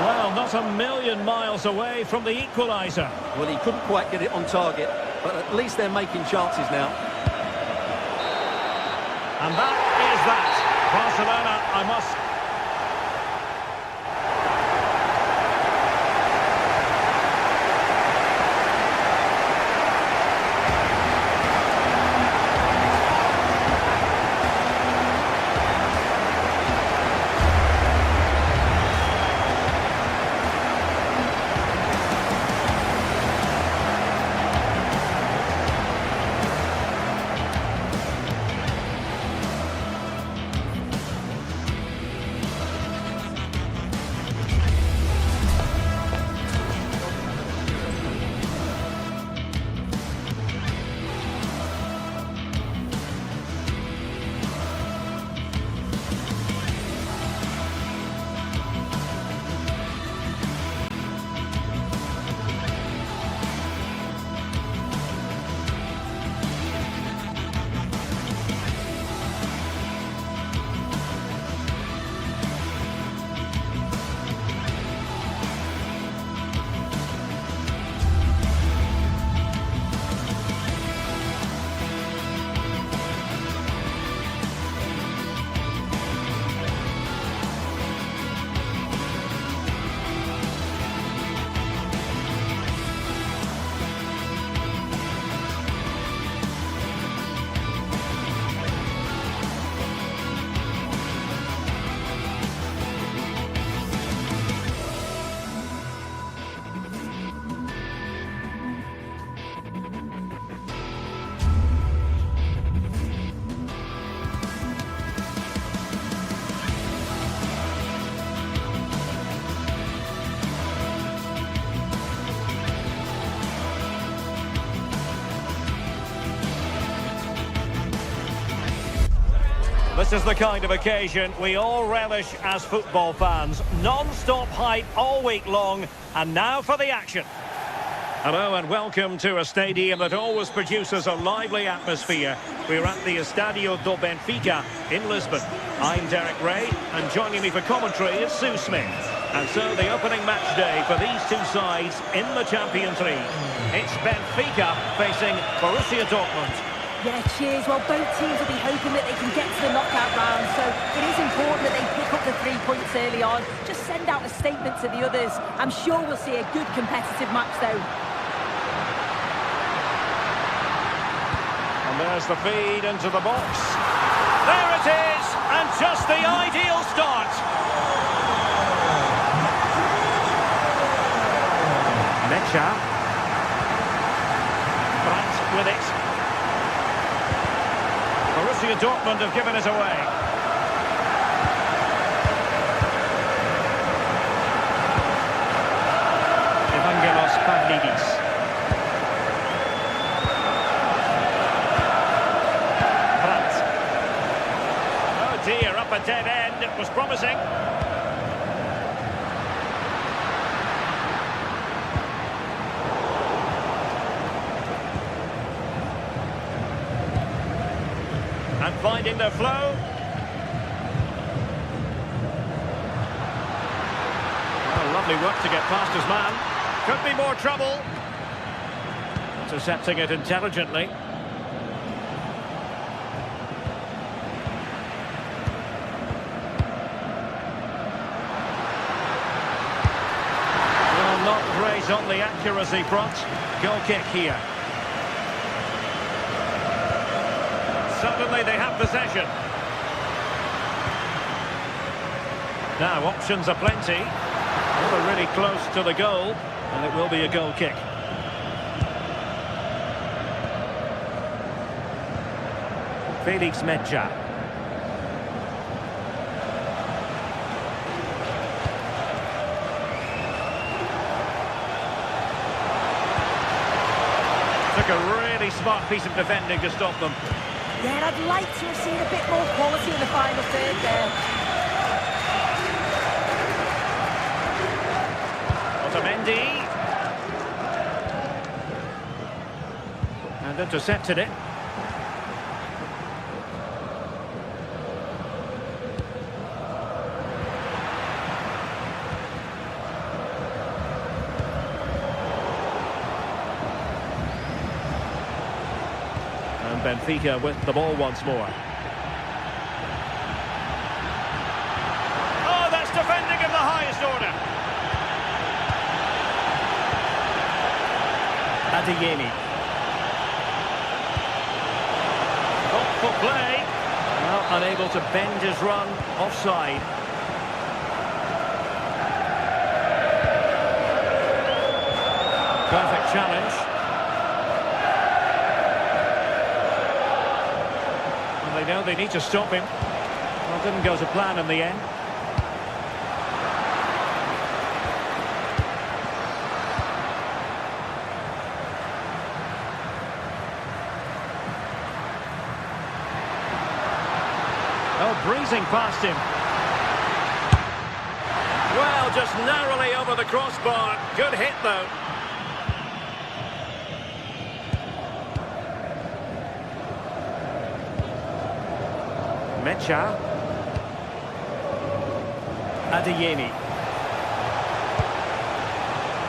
Well, not a million miles away from the equaliser. Well, he couldn't quite get it on target, but at least they're making chances now. And that is that. Barcelona, I must... This is the kind of occasion we all relish as football fans. Non-stop hype all week long, and now for the action. Hello and welcome to a stadium that always produces a lively atmosphere. We're at the Estadio do Benfica in Lisbon. I'm Derek Ray, and joining me for commentary is Sue Smith. And so the opening match day for these two sides in the Champions League. It's Benfica facing Borussia Dortmund. Yeah, cheers. Well, both teams will be hoping that they can get to the knockout round, so it is important that they pick up the 3 points early on. Just send out a statement to the others. I'm sure we'll see a good competitive match, though. And there's the feed into the box. There it is, and just the ideal start. Mecha. Brandt with it. Borussia Dortmund have given it away. Evangelos Pavlidis. Brandt. Oh dear, up a dead end. It was promising. And finding their flow. Oh, lovely work to get past his man. Could be more trouble. Intercepting it intelligently. Well, not great on the accuracy front. Goal kick here. Suddenly they have possession. Now options are plenty. Well, they're really close to the goal, and it will be a goal kick. Felix Mecha. Took a really smart piece of defending to stop them. Yeah, I'd like to have seen a bit more quality in the final third there. Otamendi. And intercepted it. Benfica with the ball once more. Oh, that's defending of the highest order. Adeyemi. Thoughtful play. Well, unable to bend his run. Offside. Perfect challenge. They know they need to stop him. Well, it didn't go to plan in the end. Oh, breezing past him. Well, just narrowly over the crossbar. Good hit, though. Mecha. Adeyemi.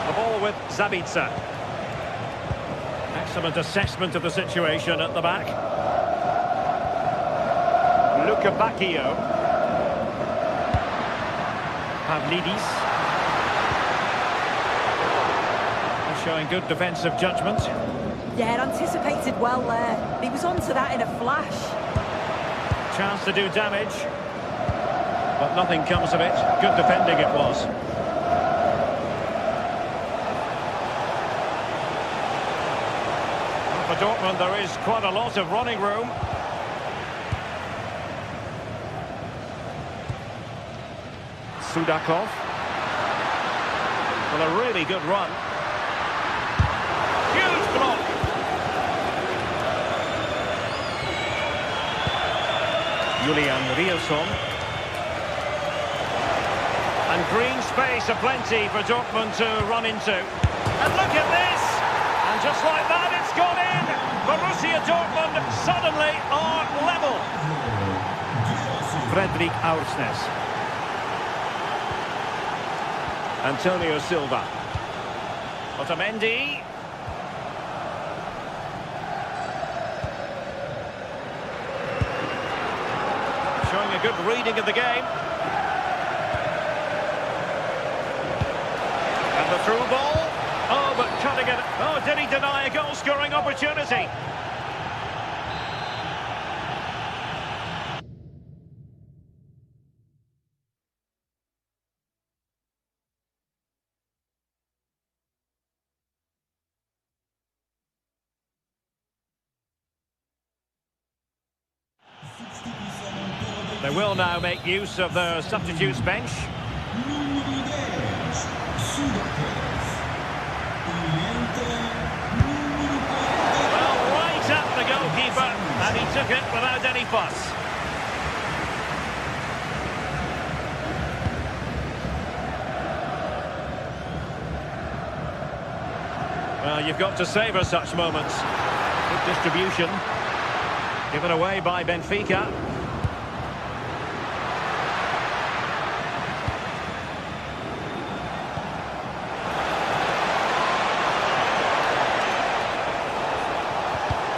The ball with Zabitsa. Excellent assessment of the situation at the back. Luka Bacchio. Pavlidis. Showing good defensive judgment. Yeah, anticipated well there. He was onto that in a flash. Chance to do damage, but nothing comes of it. Good defending it was. Well, for Dortmund, there is quite a lot of running room. Sudakov. Well, a really good run. Huge block. Julian Rielson. And green space aplenty for Dortmund to run into. And look at this! And just like that, it's gone in! Borussia Dortmund suddenly are level. Fredrik Aursnes. Antonio Silva. Otamendi. Showing a good reading of the game. And the through ball. Oh, but cutting it. Oh, did he deny a goal-scoring opportunity? They will now make use of their substitutes bench. Well, right at the goalkeeper, and he took it without any fuss. Well, you've got to savour such moments. Good distribution. Given away by Benfica.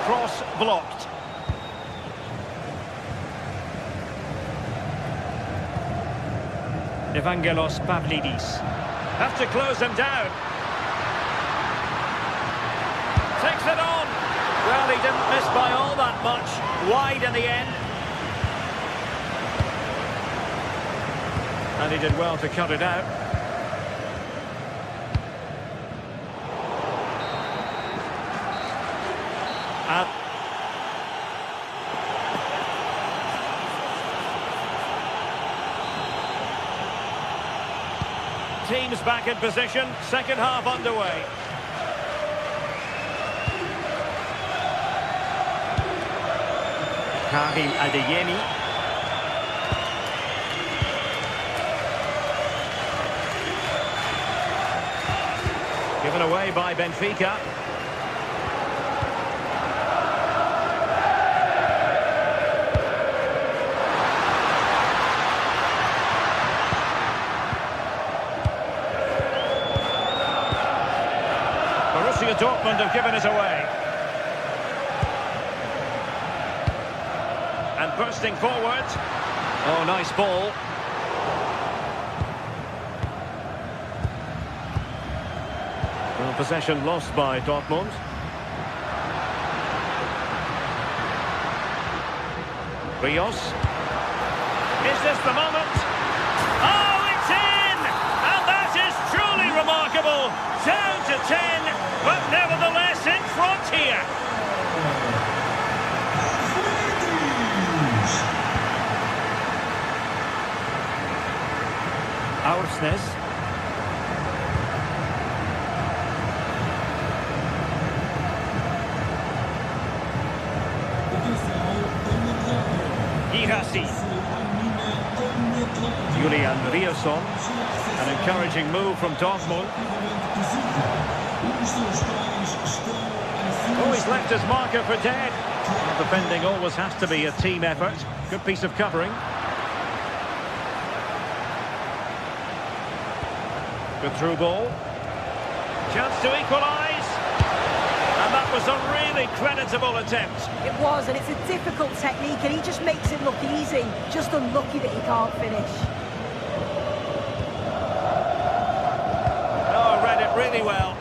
Cross blocked. Evangelos Pavlidis. Have to close them down. Takes it on. Well, he didn't miss by all that much. Wide in the end. And he did well to cut it out. Teams back in position. Second half underway. Karim Adeyemi. Given away by Benfica. Borussia Dortmund have given it away. And bursting forward. Oh, nice ball. Well, possession lost by Dortmund. Rios. Is this the moment? Oh, it's in! And that is truly remarkable. Down to 10, but nevertheless in front here. Aursnes. Girassi. Julian Riosson. An encouraging move from Dortmund. Oh, he's left his marker for dead. Defending always has to be a team effort. Good piece of covering. Good through ball. Chance to equalise. And that was a really creditable attempt. It was, and it's a difficult technique, and he just makes it look easy. Just unlucky that he can't finish. Oh, read it really well.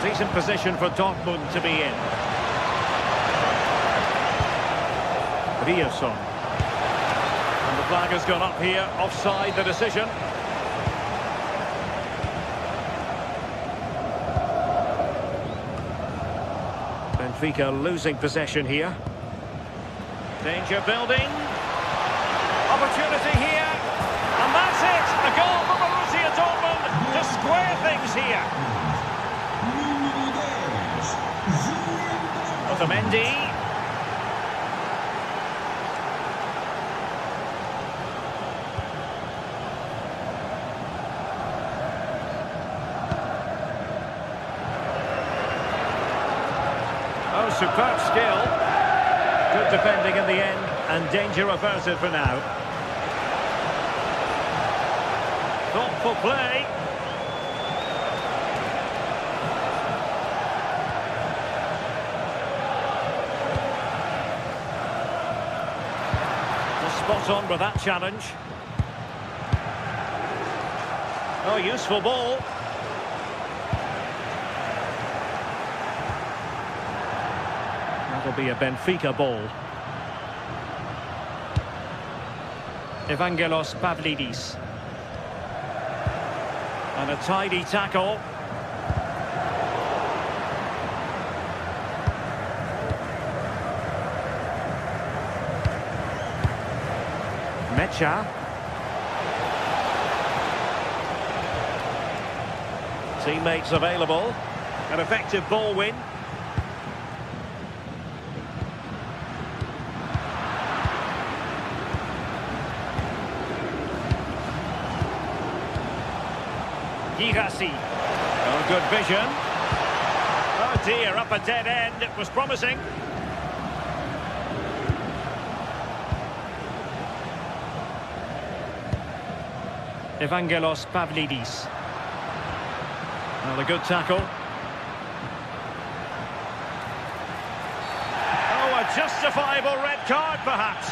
Decent position for Dortmund to be in. Riosson. And the flag has gone up here, offside the decision. Benfica losing possession here. Danger building. Opportunity here. And that's it! A goal for Borussia Dortmund to square things here. Otamendi. Oh, superb skill. Good defending in the end, and danger averted for now. Thoughtful play. Spot on with that challenge. Oh, useful ball. That'll be a Benfica ball. Evangelos Pavlidis. And a tidy tackle. Mecha. Teammates available. An effective ball win. Girassi. Oh, good vision. Oh dear, up a dead end. It was promising. Evangelos Pavlidis. Well, a good tackle. Oh, a justifiable red card, perhaps.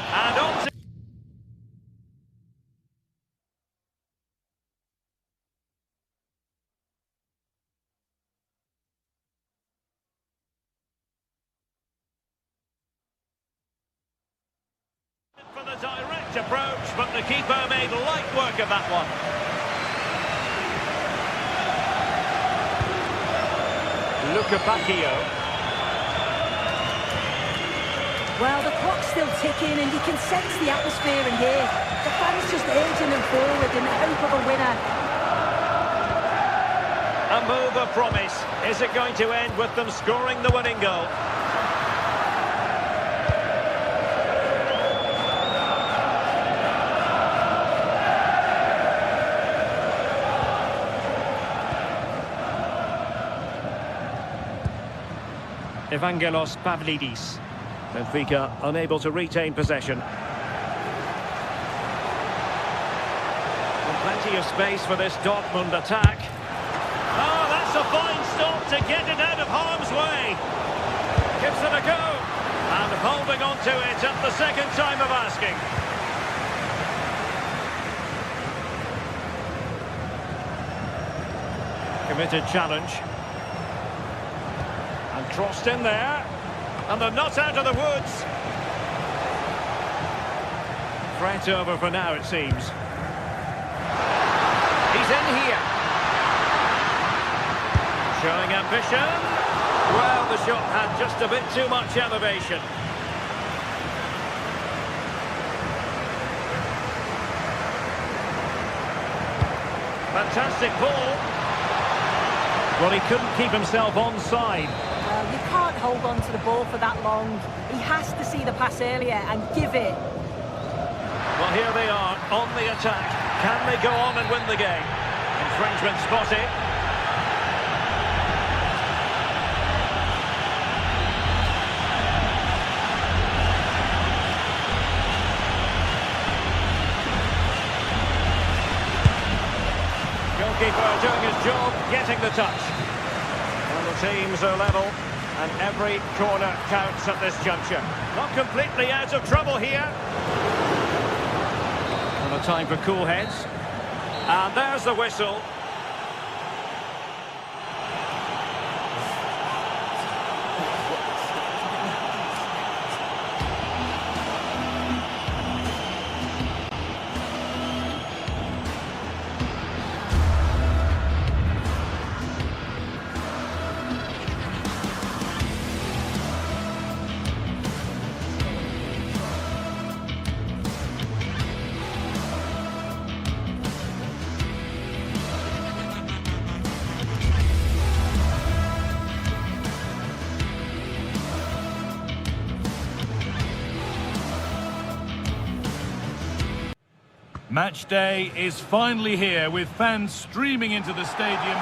And on to... for the direct approach, but the keeper made light work of that one. Luca Bacchio. Well, the clock's still ticking and you can sense the atmosphere in here. The fans just urging them forward in the hope of a winner. A move of promise. Is it going to end with them scoring the winning goal? Evangelos Pavlidis. Benfica unable to retain possession. And plenty of space for this Dortmund attack. Oh, that's a fine stop to get it out of harm's way. Gives it a go. And holding on to it at the second time of asking. Committed challenge. And crossed in there. And they're not out of the woods. Threat over for now, it seems. He's in here. Showing ambition. Well, the shot had just a bit too much elevation. Fantastic ball. Well, he couldn't keep himself onside. Well, you can't hold on to the ball for that long. He has to see the pass earlier and give it. Well, here they are on the attack. Can they go on and win the game? Infringement spotted. Goalkeeper doing his job, getting the touch. And the teams are level, and every corner counts at this juncture. Not completely out of trouble here. And a time for cool heads. And there's the whistle. Match day is finally here with fans streaming into the stadium.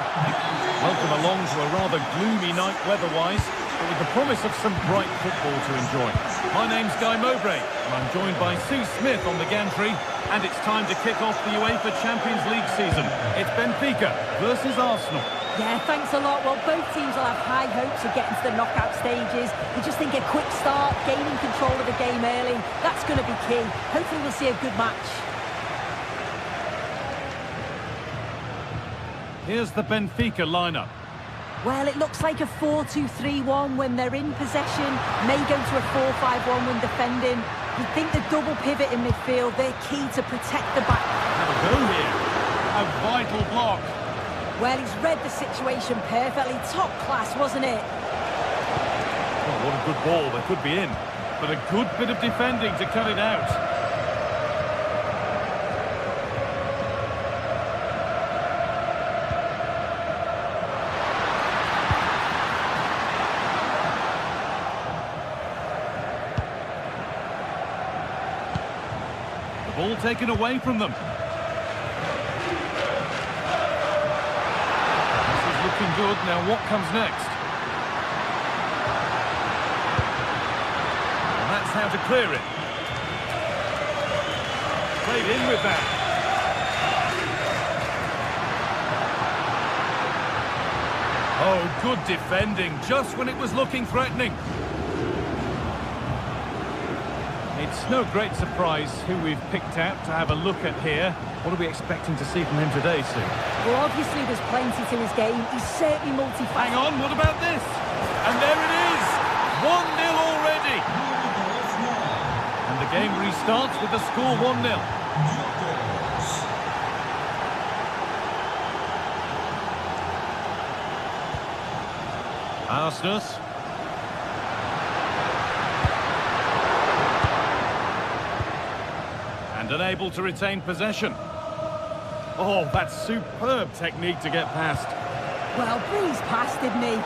Welcome along to a rather gloomy night weather-wise, but with the promise of some bright football to enjoy. My name's Guy Mowbray, and I'm joined by Sue Smith on the gantry, and it's time to kick off the UEFA Champions League season. It's Benfica versus Arsenal. Yeah, thanks a lot. Well, both teams will have high hopes of getting to the knockout stages. We just think a quick start, gaining control of the game early, that's going to be key. Hopefully we'll see a good match. Here's the Benfica lineup. Well, it looks like a 4-2-3-1 when they're in possession. May go to a 4-5-1 when defending. You'd think the double pivot in midfield, they're key to protect the back. Have a go here. A vital block. Well, he's read the situation perfectly. Top class, wasn't it? Oh, what a good ball. They could be in. But a good bit of defending to cut it out. Ball taken away from them. This is looking good. Now what comes next? And that's how to clear it. Played in with that. Oh, good defending, just when it was looking threatening. It's no great surprise who we've picked out to have a look at here. What are we expecting to see from him today, Sue? Well, obviously there's plenty to his game. He's certainly multifaceted. Hang on, what about this? And there it is! 1-0 already! And the game restarts with the score 1-0. Arsenal. And unable to retain possession. Oh, that's superb technique to get past. Well, breezed past, didn't he?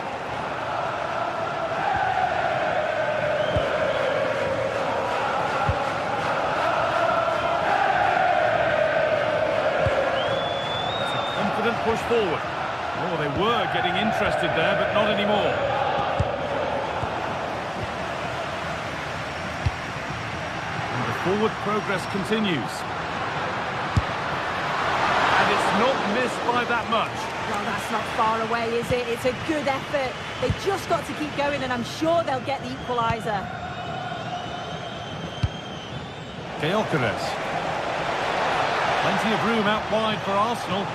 It's a confident push forward. Oh, they were getting interested there, but not anymore. Forward progress continues. And it's not missed by that much. Well, that's not far away, is it? It's a good effort. They've just got to keep going, and I'm sure they'll get the equaliser. Gyökeres. Plenty of room out wide for Arsenal.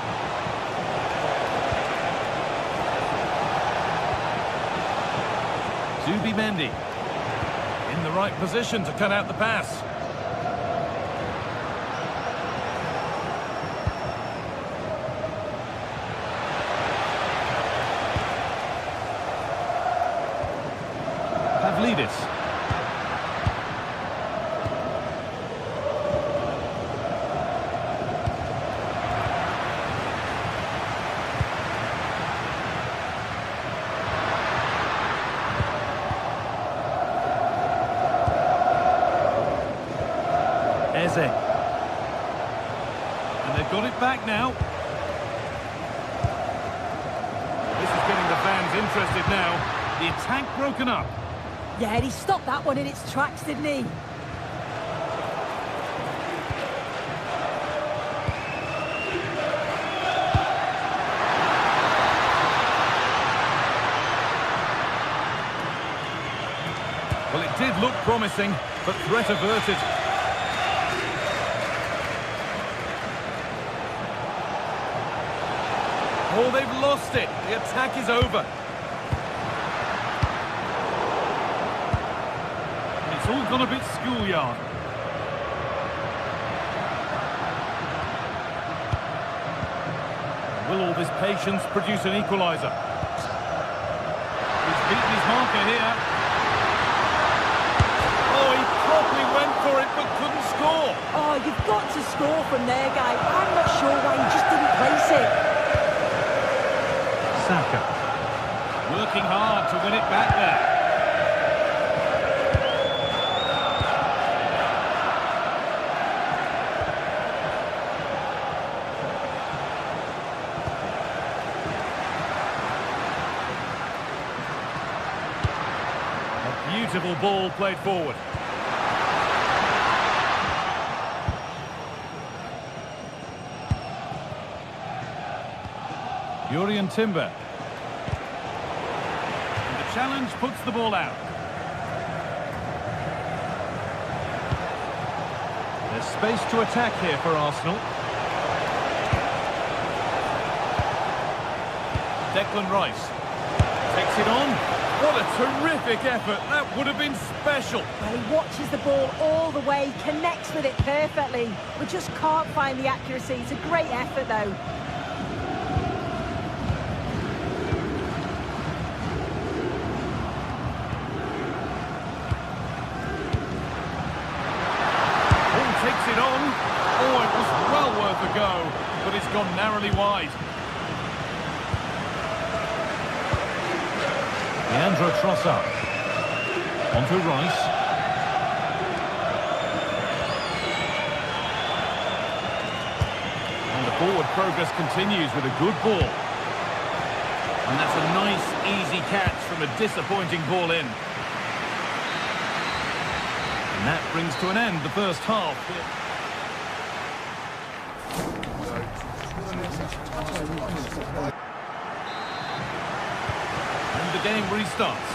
Zubimendi. In the right position to cut out the pass. Pavlidis. Eze. And they've got it back now. This is getting the fans interested now. The attack broken up. Yeah, he stopped that one in its tracks, didn't he? Well, it did look promising, but threat averted. Oh, they've lost it. The attack is over. It's all gone a bit schoolyard. Will all this patience produce an equaliser? He's beaten his marker here. Oh, he probably went for it but couldn't score. Oh, you've got to score from there, guy. I'm not sure why he just didn't place it. Saka. Working hard to win it back there. Beautiful ball played forward. Jurrien Timber. And the challenge puts the ball out. There's space to attack here for Arsenal. Declan Rice. Takes it on. What a terrific effort. That would have been special. Well, he watches the ball all the way, connects with it perfectly, but just can't find the accuracy. It's a great effort, though. Takes it on. Oh, it was well worth a go, but it's gone narrowly wide. Leandro Trossard. Onto Rice. And the forward progress continues with a good ball. And that's a nice, easy catch from a disappointing ball in. And that brings to an end the first half. And the game restarts.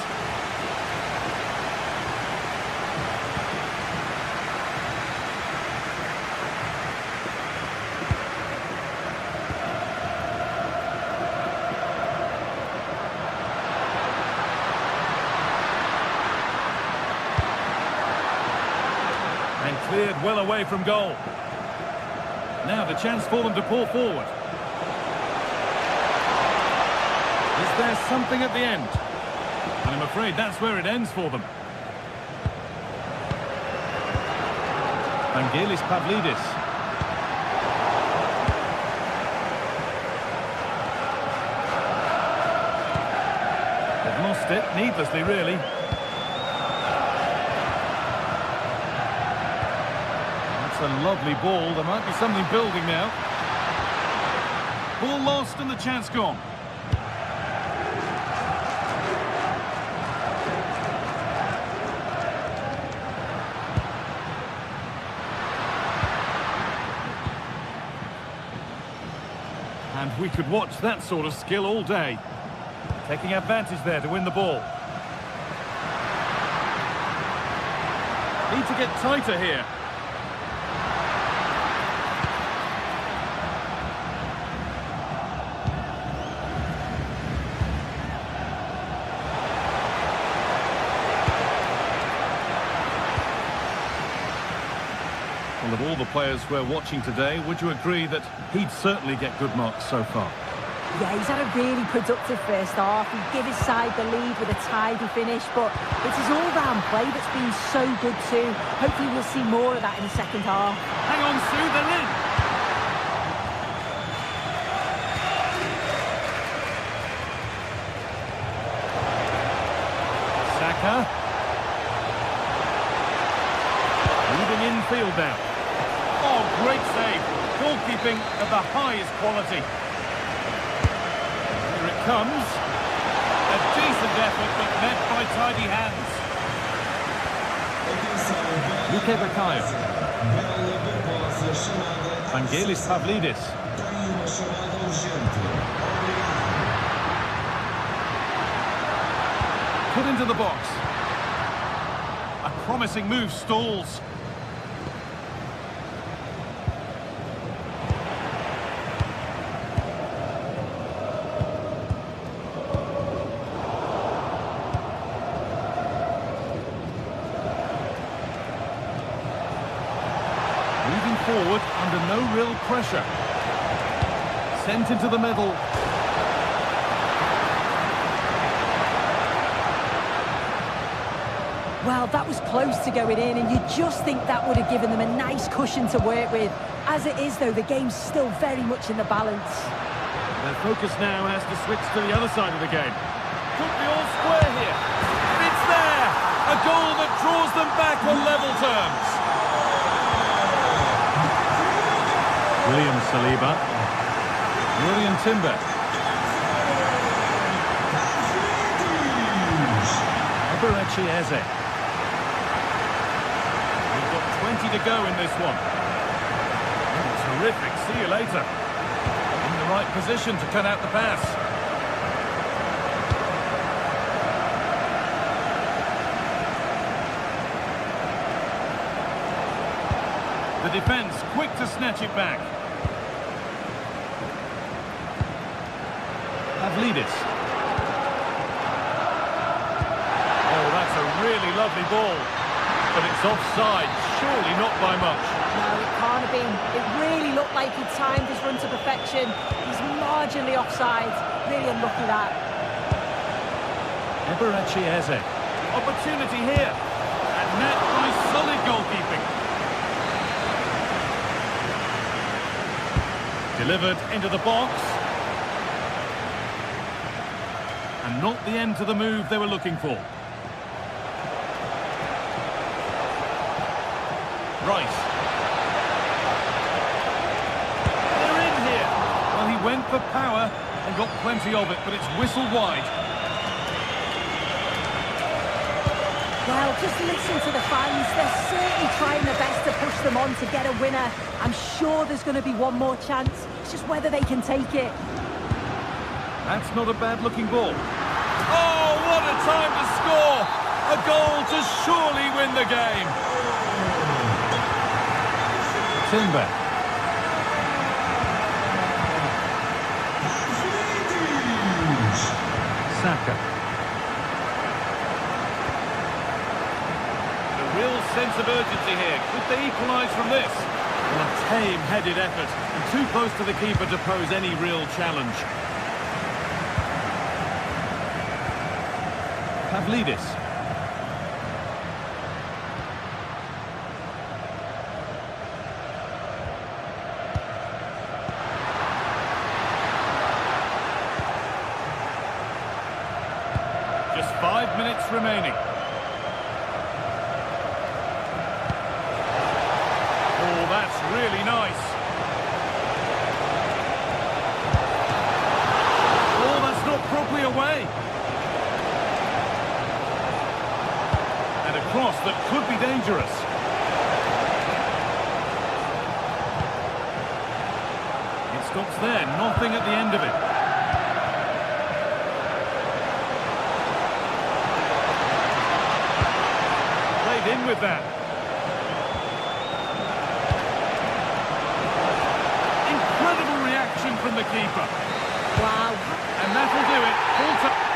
And cleared well away from goal. Now the chance for them to pull forward. Is there something at the end? And I'm afraid that's where it ends for them. Vangelis Pavlidis. They've lost it, needlessly really. A lovely ball. There might be something building now. Ball lost and the chance gone. And we could watch that sort of skill all day. Taking advantage there to win the ball. Need to get tighter here. Well, of all the players we're watching today, would you agree that he'd certainly get good marks so far? Yeah, he's had a really productive first half. He gave his side the lead with a tidy finish, but it's his all-round play that's been so good too. Hopefully we'll see more of that in the second half. Hang on, Sue, they're in! Saka. Moving infield now. Oh, great save. Goalkeeping of the highest quality. Here it comes. A decent effort, but met by tidy hands. Luke Bakayo. Vangelis Pavlidis. Put into the box. A promising move stalls. Moving forward under no real pressure. Sent into the middle. Well, that was close to going in, and you just think that would have given them a nice cushion to work with. As it is, though, the game's still very much in the balance. Their focus now has to switch to the other side of the game. Could be all square here. It's there! A goal that draws them back on level terms. William Saliba. William Timber. Eberechi Eze. We've got 20 to go in this one. Oh, terrific. See you later. In the right position to cut out the pass. The defence quick to snatch it back. Pavlidis. friendly ball. But it's offside, surely not by much. No, it can't have been. It really looked like he timed his run to perfection. He's marginally offside. Really unlucky that. Eberechi Eze. Opportunity here. And met by solid goalkeeping. Delivered into the box. And not the end to the move they were looking for. Rice. They're in here. Well, he went for power and got plenty of it, but it's whistled wide. Well, just listen to the fans. They're certainly trying their best to push them on to get a winner. I'm sure there's going to be one more chance. It's just whether they can take it. That's not a bad-looking ball. Oh, what a time to score! A goal to surely win the game. Timber. Saka. The real sense of urgency here. Could they equalise from this? Well, a tame-headed effort and too close to the keeper to pose any real challenge. Pavlidis. Just 5 minutes remaining. Oh, that's really nice. Oh, that's not properly away. And a cross that could be dangerous. It stops there, nothing at the end of it. In with that. Incredible reaction from the keeper. Wow. And that'll do it. Full time.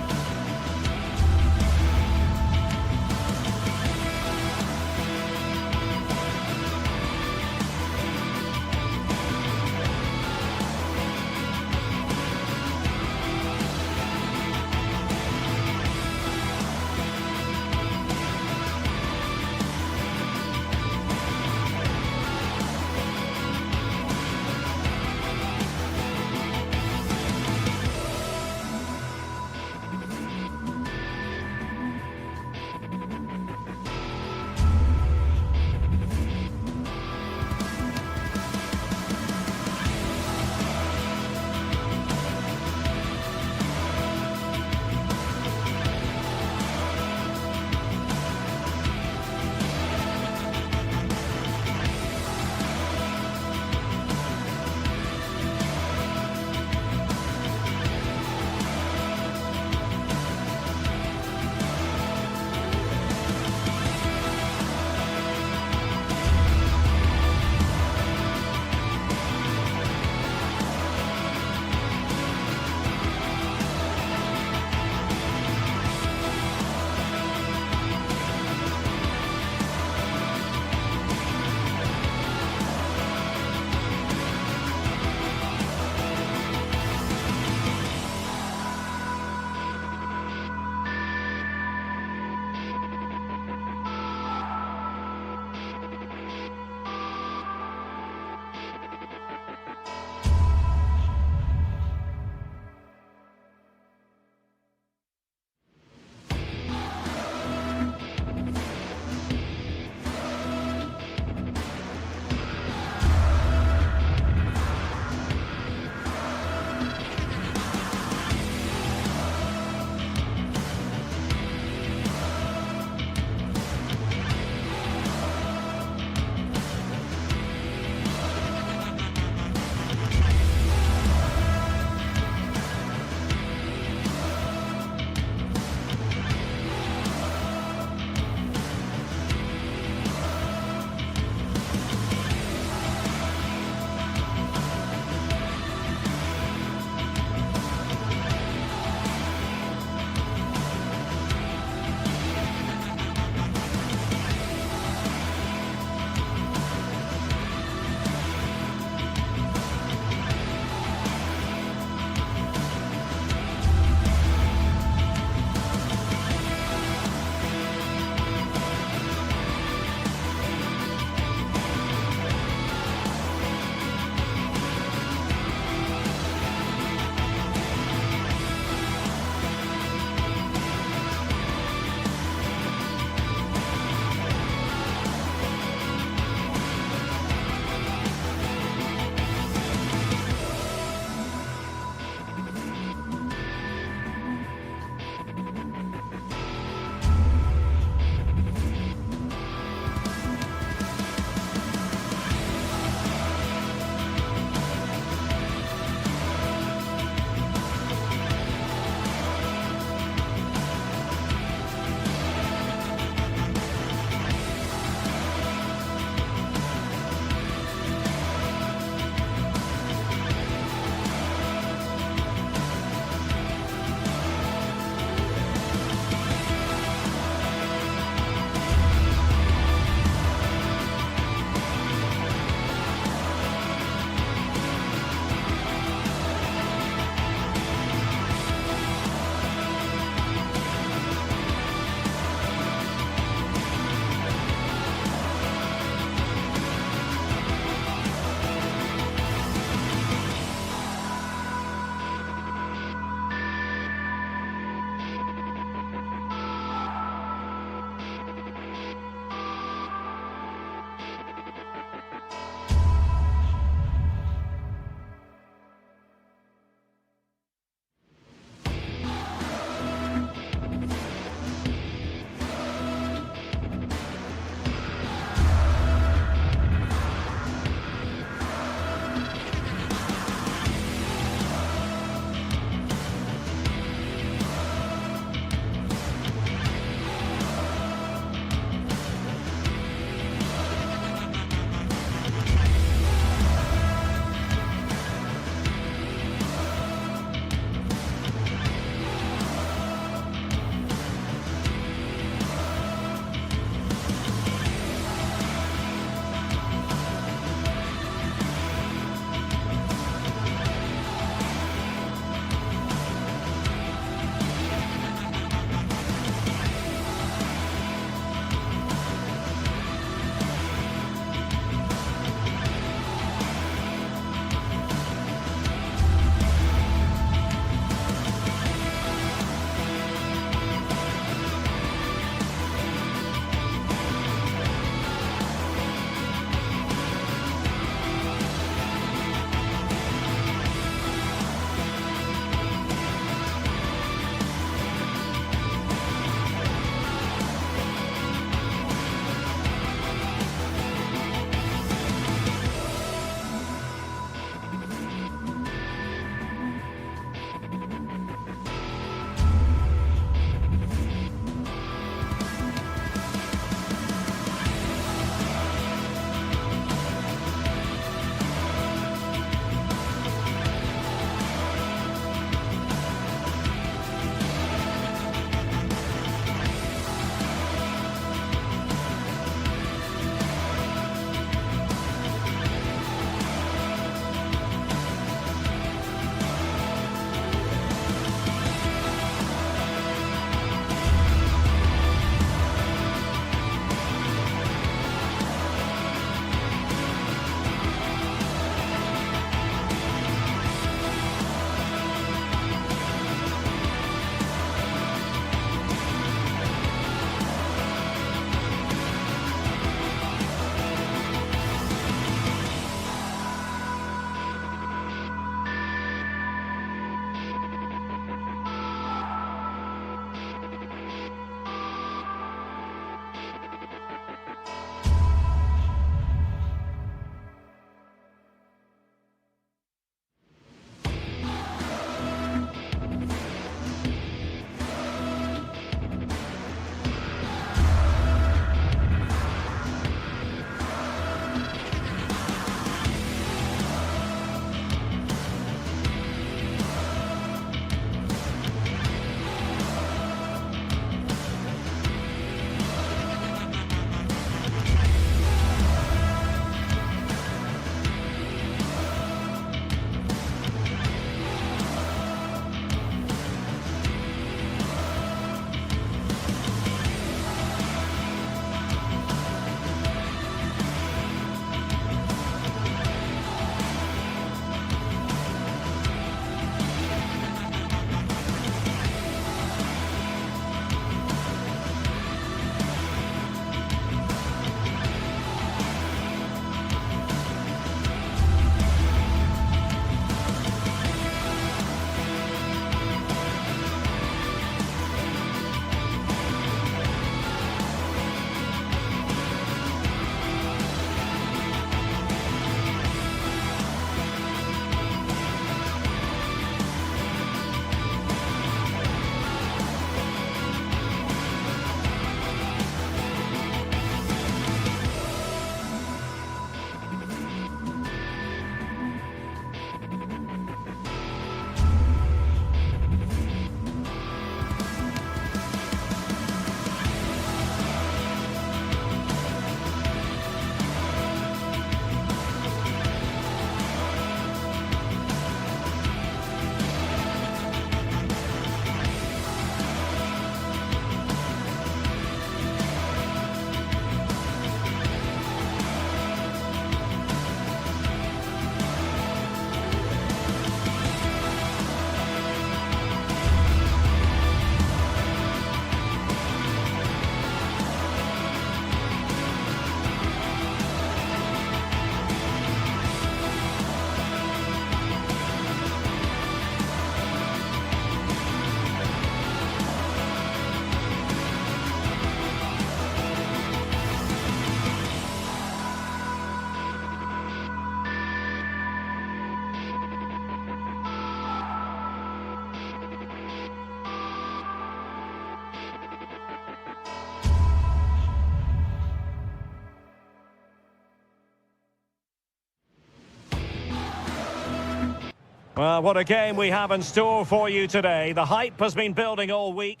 Well, what a game we have in store for you today. The hype has been building all week.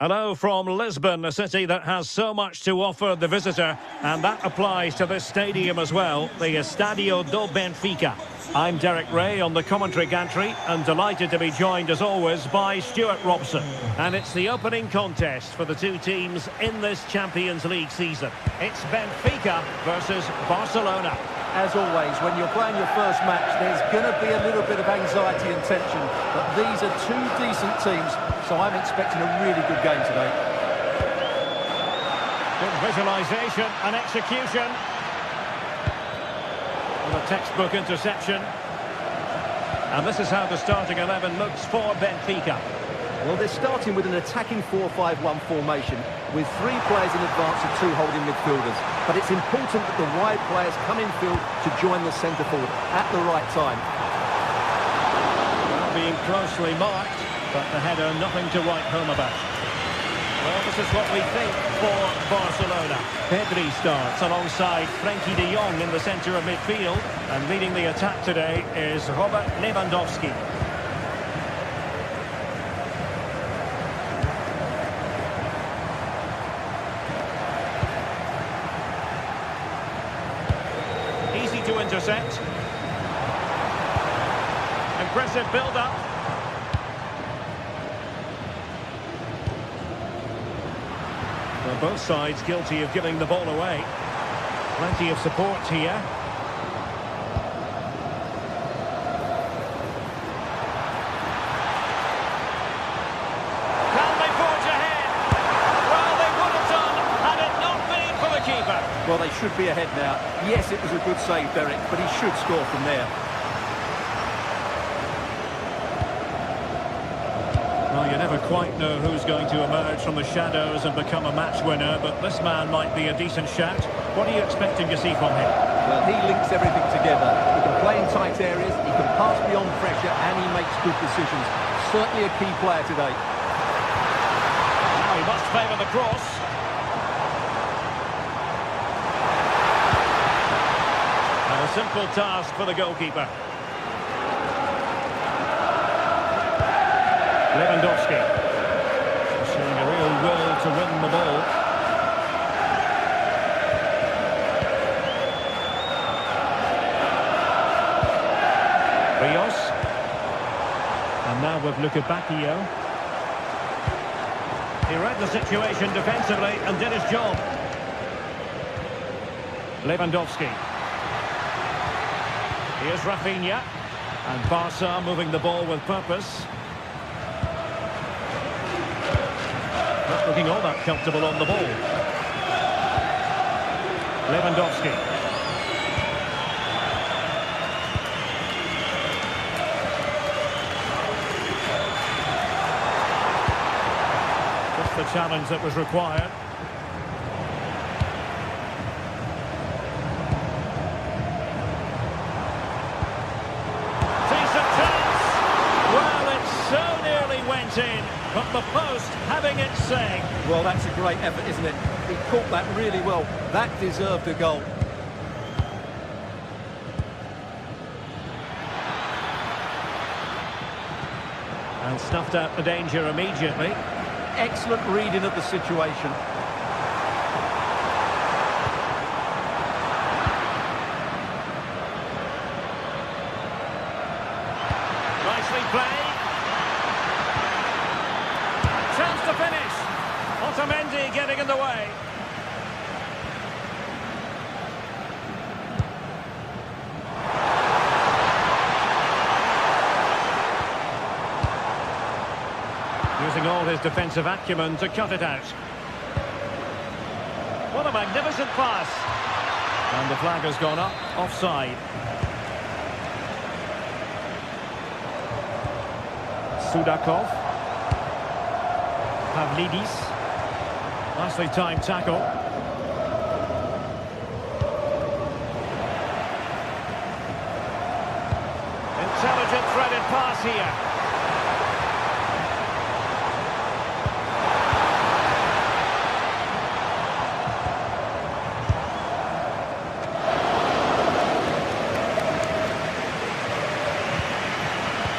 Hello from Lisbon, a city that has so much to offer the visitor, and that applies to this stadium as well, the Estadio do Benfica. I'm Derek Ray on the commentary gantry, and delighted to be joined as always by Stuart Robson. And it's the opening contest for the two teams in this Champions League season. It's Benfica versus Barcelona. As always, when you're playing your first match, there's going to be a little bit of anxiety and tension. But these are two decent teams, so I'm expecting a really good game today. Good visualisation and execution. And a textbook interception. And this is how the starting 11 looks for Benfica. Well, they're starting with an attacking 4-5-1 formation with three players in advance of two holding midfielders. But it's important that the wide players come in field to join the centre forward at the right time. Well, being closely marked, but the header nothing to write home about. Well, this is what we think for Barcelona. Pedri starts alongside Frenkie de Jong in the centre of midfield. And leading the attack today is Robert Lewandowski. To intercept. Impressive build-up. Well, both sides guilty of giving the ball away. Plenty of support here. Can they forge ahead? Well, they would have done had it not been for the keeper. Well, they should be ahead now. Yes, it was a good save, Derek, but he should score from there. Well, you never quite know who's going to emerge from the shadows and become a match winner, but this man might be a decent shout. What are you expecting to see from him? Well, he links everything together. He can play in tight areas, he can pass beyond pressure, and he makes good decisions. Certainly a key player today. Now he must favour the cross. A simple task for the goalkeeper. Lewandowski showing a real will to win the ball. Rios. And now with Luca Bacchio. He read the situation defensively and did his job. Lewandowski. Here's Rafinha, and Barca moving the ball with purpose. Not looking all that comfortable on the ball. Lewandowski. Just the challenge that was required. In, but the post having its say. Well, that's a great effort, isn't it? He caught that really well. That deserved a goal. And snuffed out the danger immediately. Excellent reading of the situation. Nicely played. Chance to finish. Otamendi getting in the way. Using all his defensive acumen to cut it out. What a magnificent pass. And the flag has gone up, offside. Sudakov. Pavlidis. Nicely timed tackle. Intelligent threaded pass here.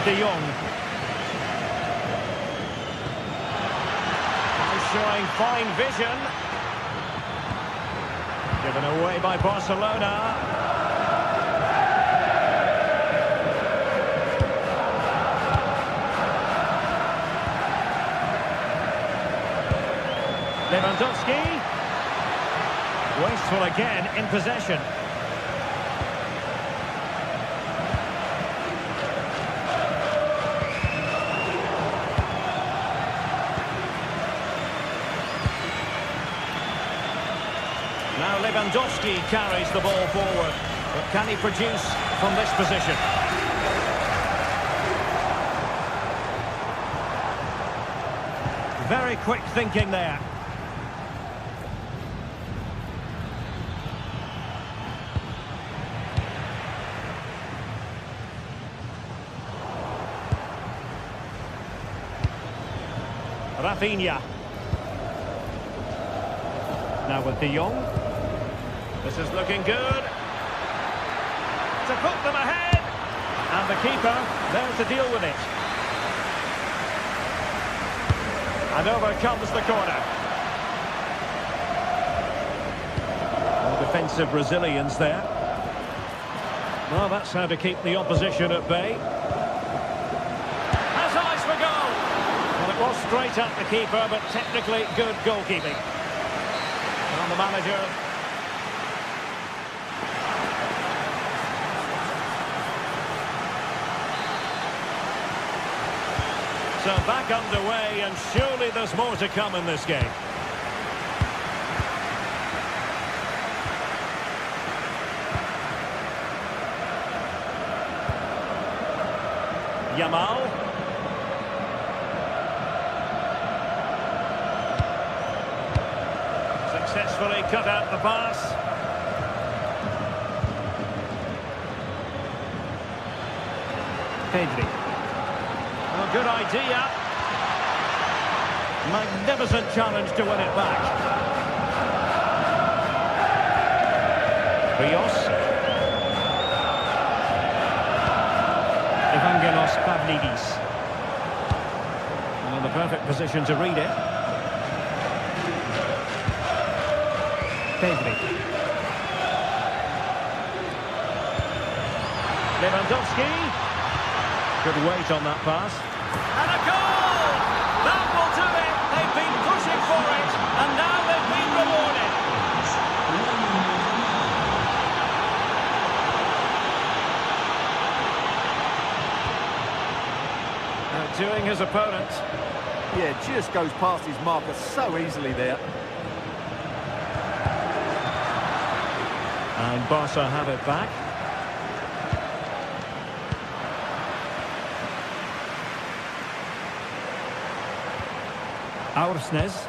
De Jong. Showing fine vision. Given away by Barcelona. Lewandowski. Wasteful again in possession. Now Lewandowski carries the ball forward. But can he produce from this position? Very quick thinking there. Rafinha. Now with De Jong. This is looking good. To put them ahead. And the keeper there to deal with it. And over comes the corner. Well, defensive resilience there. Well, that's how to keep the opposition at bay. Has eyes for goal. Well, it was straight at the keeper, but technically good goalkeeping. And the manager. So back underway, and surely there's more to come in this game. Yamal. Successfully cut out the pass. Pedri. Well, good idea. Magnificent challenge to win it back. Rios. Evangelos Pavlidis. Well, in the perfect position to read it. Pedri. Lewandowski. Good weight on that pass. And a goal! That will do it! They've been pushing for it, and now they've been rewarded. Outdoing his opponent. Yeah, just goes past his marker so easily there. And Barca have it back. Aursnes.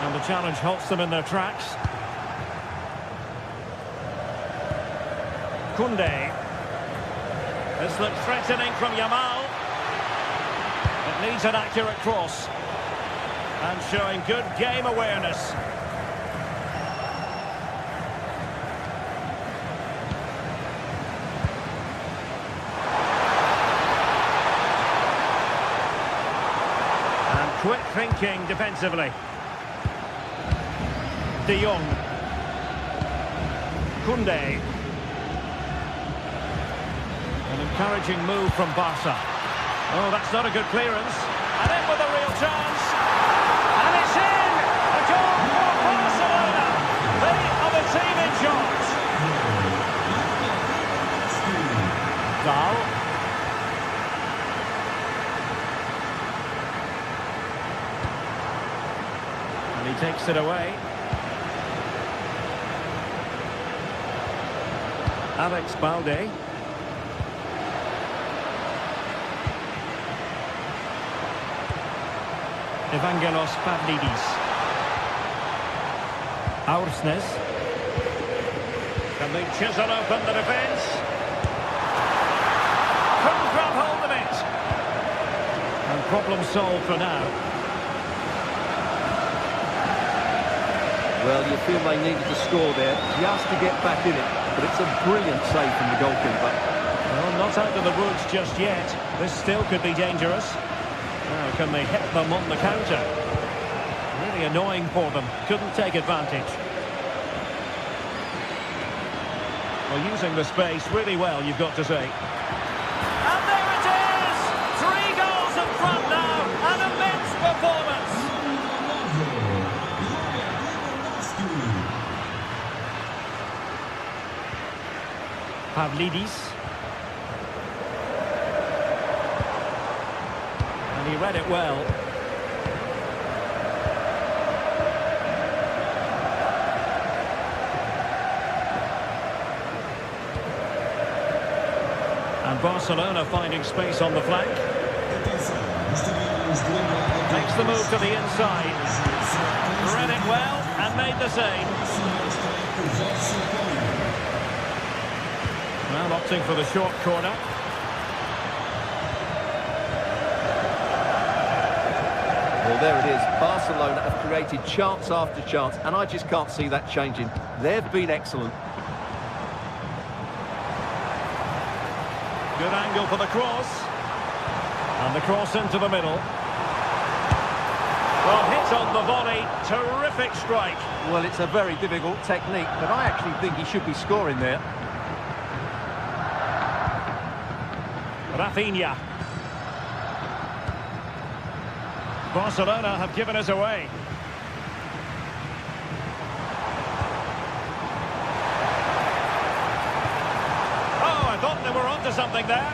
And the challenge halts them in their tracks. Koundé. This looks threatening from Yamal. It needs an accurate cross. And showing good game awareness. Quick thinking defensively. De Jong. Koundé. An encouraging move from Barca. Oh, that's not a good clearance. And in with a real chance. And it's in! A goal for Barcelona. They are the team in charge. Dahl. He takes it away. Alex Balde. Evangelos Pavlidis. Aursnes. Can they chisel open the defence? Couldn't grab hold of it. And problem solved for now. Well, you feel they needed to score there just to get back in it, but it's a brilliant save from the goalkeeper. Well, not out of the woods just yet. This still could be dangerous. Now, can they hit them on the counter? Really annoying for them. Couldn't take advantage. Well, using the space really well, you've got to say. And there it is! 3 goals in front now. An immense performance. Pavlidis. And he read it well. And Barcelona finding space on the flank. Makes the move to the inside. Read it well and made the save. Now opting for the short corner. Well, there it is. Barcelona have created chance after chance, and I just can't see that changing. They've been excellent. Good angle for the cross. And the cross into the middle. Well, hit on the volley. Terrific strike. Well, it's a very difficult technique, but I actually think he should be scoring there. Rafinha. Barcelona have given us away. Oh, I thought they were onto something there.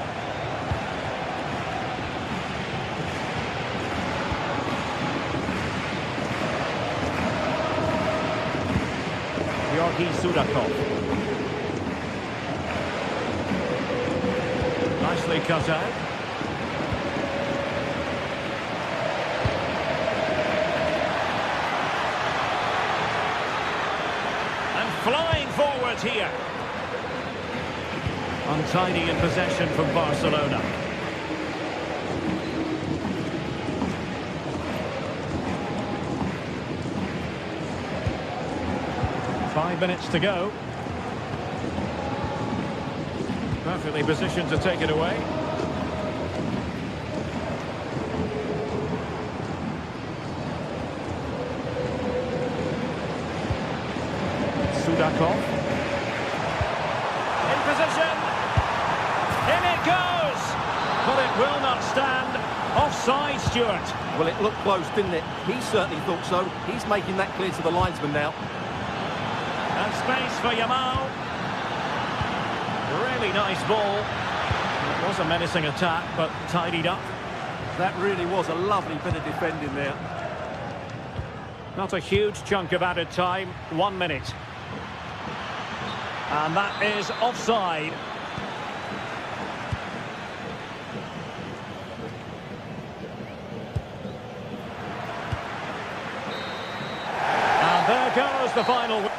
Georgi Sudakov. Nicely cut out. And flying forwards here. Untidy in possession from Barcelona. Five minutes to go. Perfectly positioned to take it away. Sudakov. In position. In it goes. But it will not stand. Offside, Stuart. Well, it looked close, didn't it? He certainly thought so. He's making that clear to the linesman now. And space for Yamal. Really nice ball. It was a menacing attack, but tidied up. That really was a lovely bit of defending there. Not a huge chunk of added time. 1 minute. And that is offside. And there goes the final.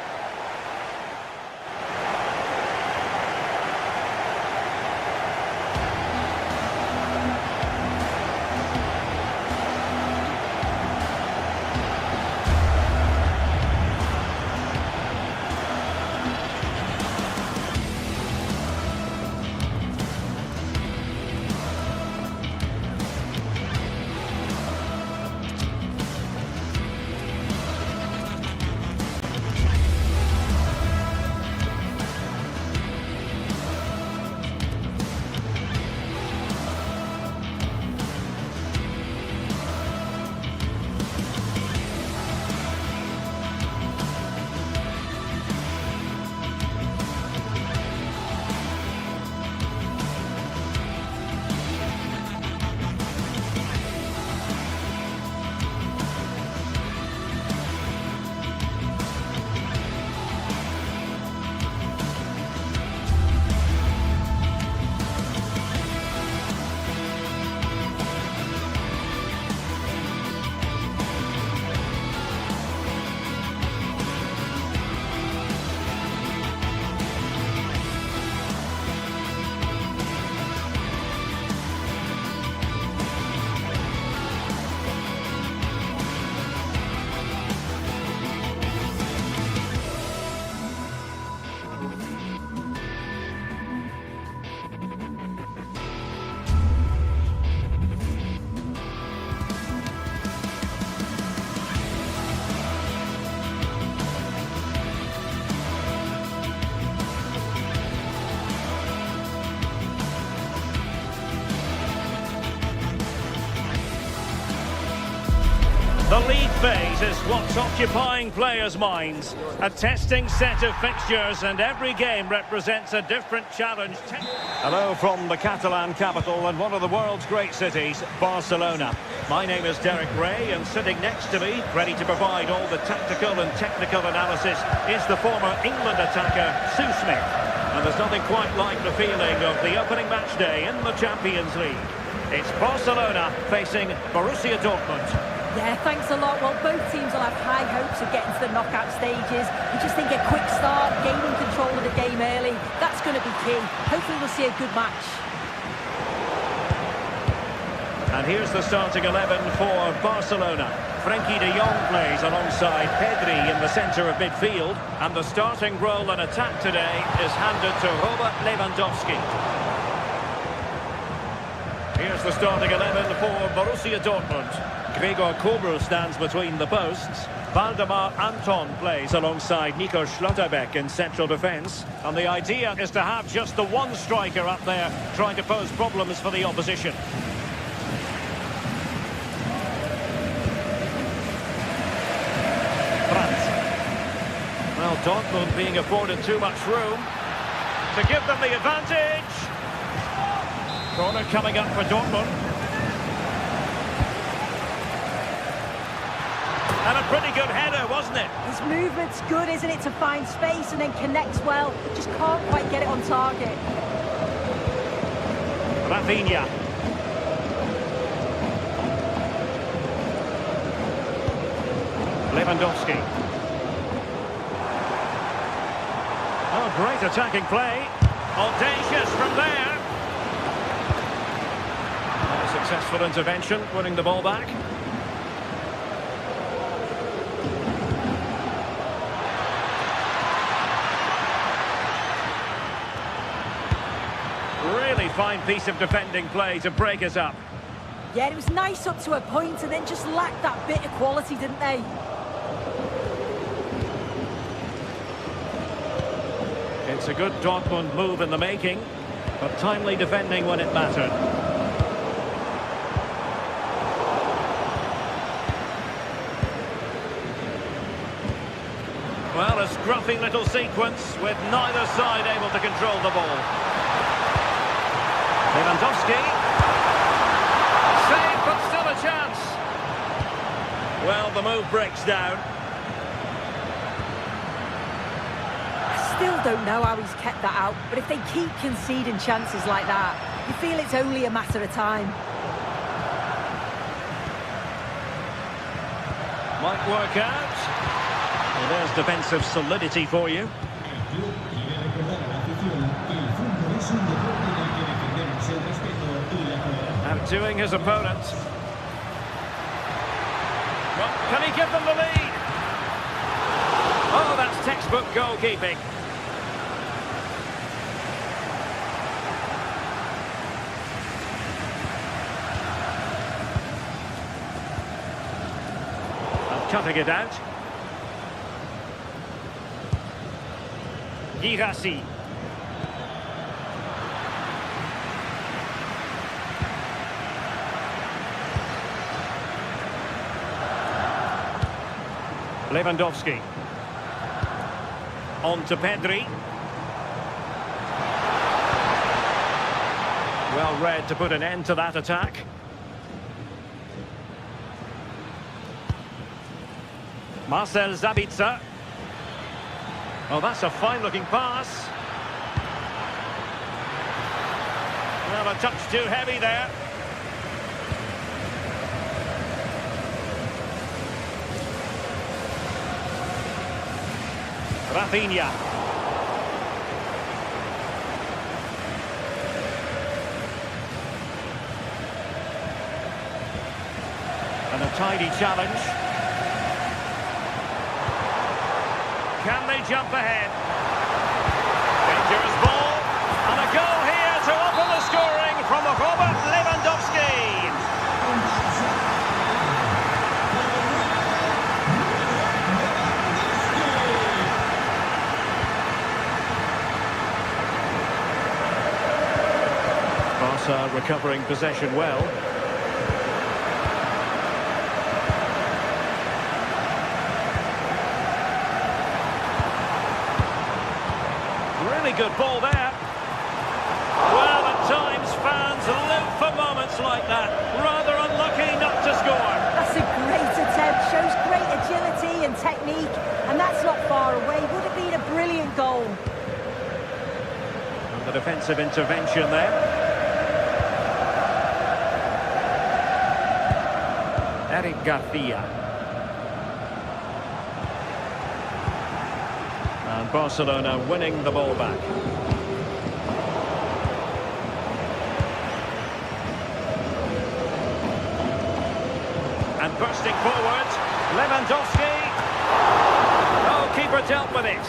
The league phase is what's occupying players' minds. A testing set of fixtures, and every game represents a different challenge. Hello from the Catalan capital and one of the world's great cities, Barcelona. My name is Derek Ray, and sitting next to me, ready to provide all the tactical and technical analysis, is the former England attacker, Sue Smith. And there's nothing quite like the feeling of the opening match day in the Champions League. It's Barcelona facing Borussia Dortmund. Yeah, thanks a lot. Well, both teams will have high hopes of getting to the knockout stages. We just think a quick start, gaining control of the game early, that's going to be key. Hopefully we'll see a good match. And here's the starting 11 for Barcelona. Frenkie de Jong plays alongside Pedri in the centre of midfield. And the starting role in attack today is handed to Robert Lewandowski. Here's the starting 11 for Borussia Dortmund. Gregor Kobel stands between the posts. Valdemar Anton plays alongside Nico Schlotterbeck in central defence. And the idea is to have just the one striker up there trying to pose problems for the opposition. Well, Dortmund being afforded too much room to give them the advantage. Corner coming up for Dortmund. And a pretty good header, wasn't it? His movement's good, isn't it, to find space and then connects well. Just can't quite get it on target. Rafinha. Lewandowski. Oh, great attacking play. Audacious from there. A successful intervention, winning the ball back. Really fine piece of defending play to break us up. Yeah, it was nice up to a point and then just lacked that bit of quality, didn't they? It's a good Dortmund move in the making, but timely defending when it mattered. Well, a scruffy little sequence with neither side able to control the ball. Lewandowski. Save, but still a chance. Well, the move breaks down. Still don't know how he's kept that out, but if they keep conceding chances like that, you feel it's only a matter of time. Might work out. Well, there's defensive solidity for you. Outdoing his opponent. Well, can he give them the lead? Oh, that's textbook goalkeeping. Cutting it out. Girassi. Lewandowski. On to Pedri. Well read to put an end to that attack. Marcel Sabitzer. Oh, that's a fine-looking pass. Well, a touch too heavy there. Rafinha. And a tidy challenge. Can they jump ahead? Dangerous ball. And a goal here to open the scoring from Robert Lewandowski. Barca recovering possession well. Really good ball there. Well, at times fans live for moments like that. Rather unlucky not to score. That's a great attempt. Shows great agility and technique. And that's not far away. Would have been a brilliant goal. And the defensive intervention there. Eric Garcia. And Barcelona winning the ball back. And bursting forward, Lewandowski. Oh, keeper dealt with it.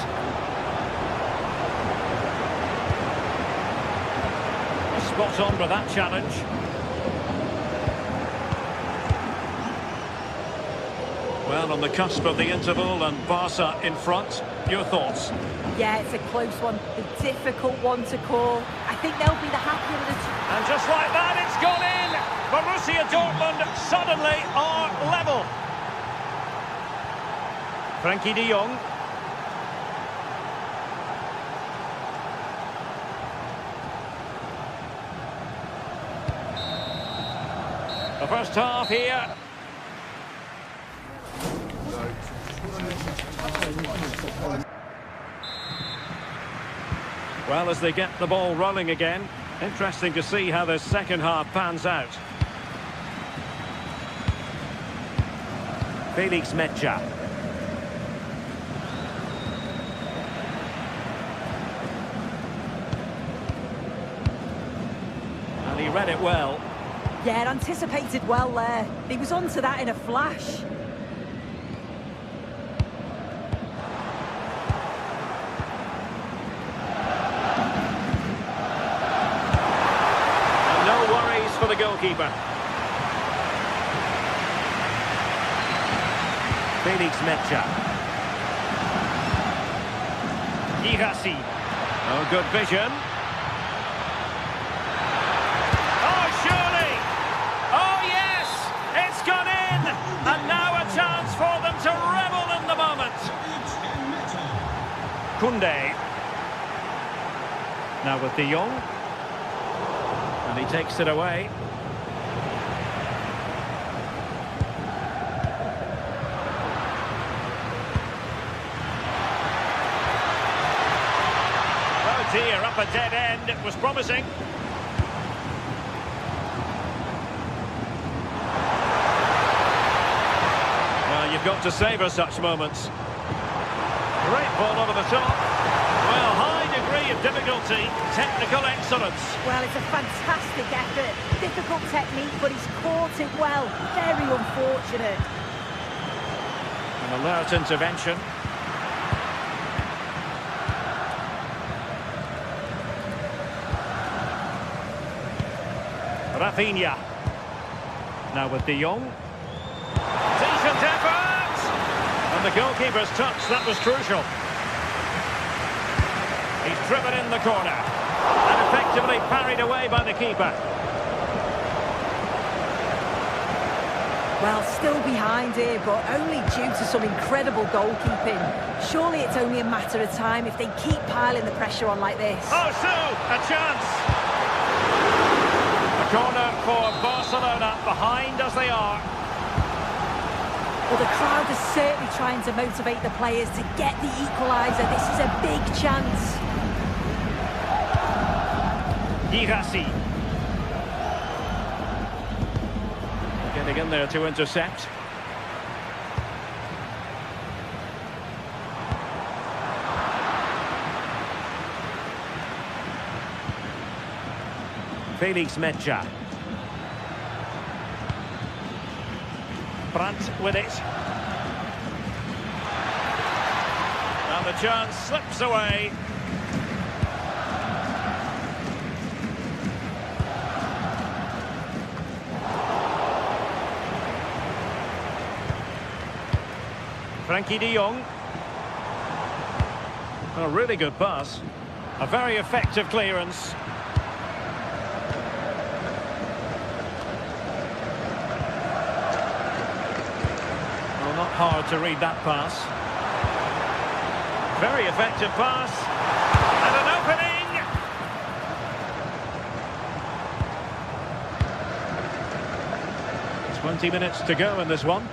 Spot on with that challenge. Well, on the cusp of the interval and Barca in front. Your thoughts? Yeah, it's a close one. A difficult one to call. I think they'll be the happier of the two. And just like that, it's gone in. Borussia Dortmund suddenly are level. Frankie de Jong. The first half here. Well, as they get the ball rolling again, interesting to see how the second half pans out. Felix Mecha. And he read it well. Yeah, anticipated well there. He was onto that in a flash. For the goalkeeper. Felix Mecha. Girassi. Oh, good vision. Oh, surely! Oh, yes! It's gone in! And now a chance for them to revel in the moment. Koundé. Now with de Jong. And he takes it away. Oh dear, up a dead end. It was promising. Well, you've got to savour such moments. Great ball over the top. Well, high degree of difficulty, technical excellence. Well, it's a fantastic effort. Difficult technique, but he's caught it well. Very unfortunate. An alert intervention. Rafinha. Now with de Jong. Decent effort! And the goalkeeper's touch, that was crucial. He's driven in the corner and effectively parried away by the keeper. Well, still behind here, but only due to some incredible goalkeeping. Surely it's only a matter of time if they keep piling the pressure on like this. Oh, so, a chance! A corner for Barcelona, behind as they are. Well, the crowd is certainly trying to motivate the players to get the equaliser. This is a big chance. Girassi. Getting in there to intercept. Felix Mecha. Brandt with it. And the chance slips away. Frankie de Jong. A really good pass. A very effective clearance. Well, not hard to read that pass. Very effective pass. And an 20 minutes to go in this one.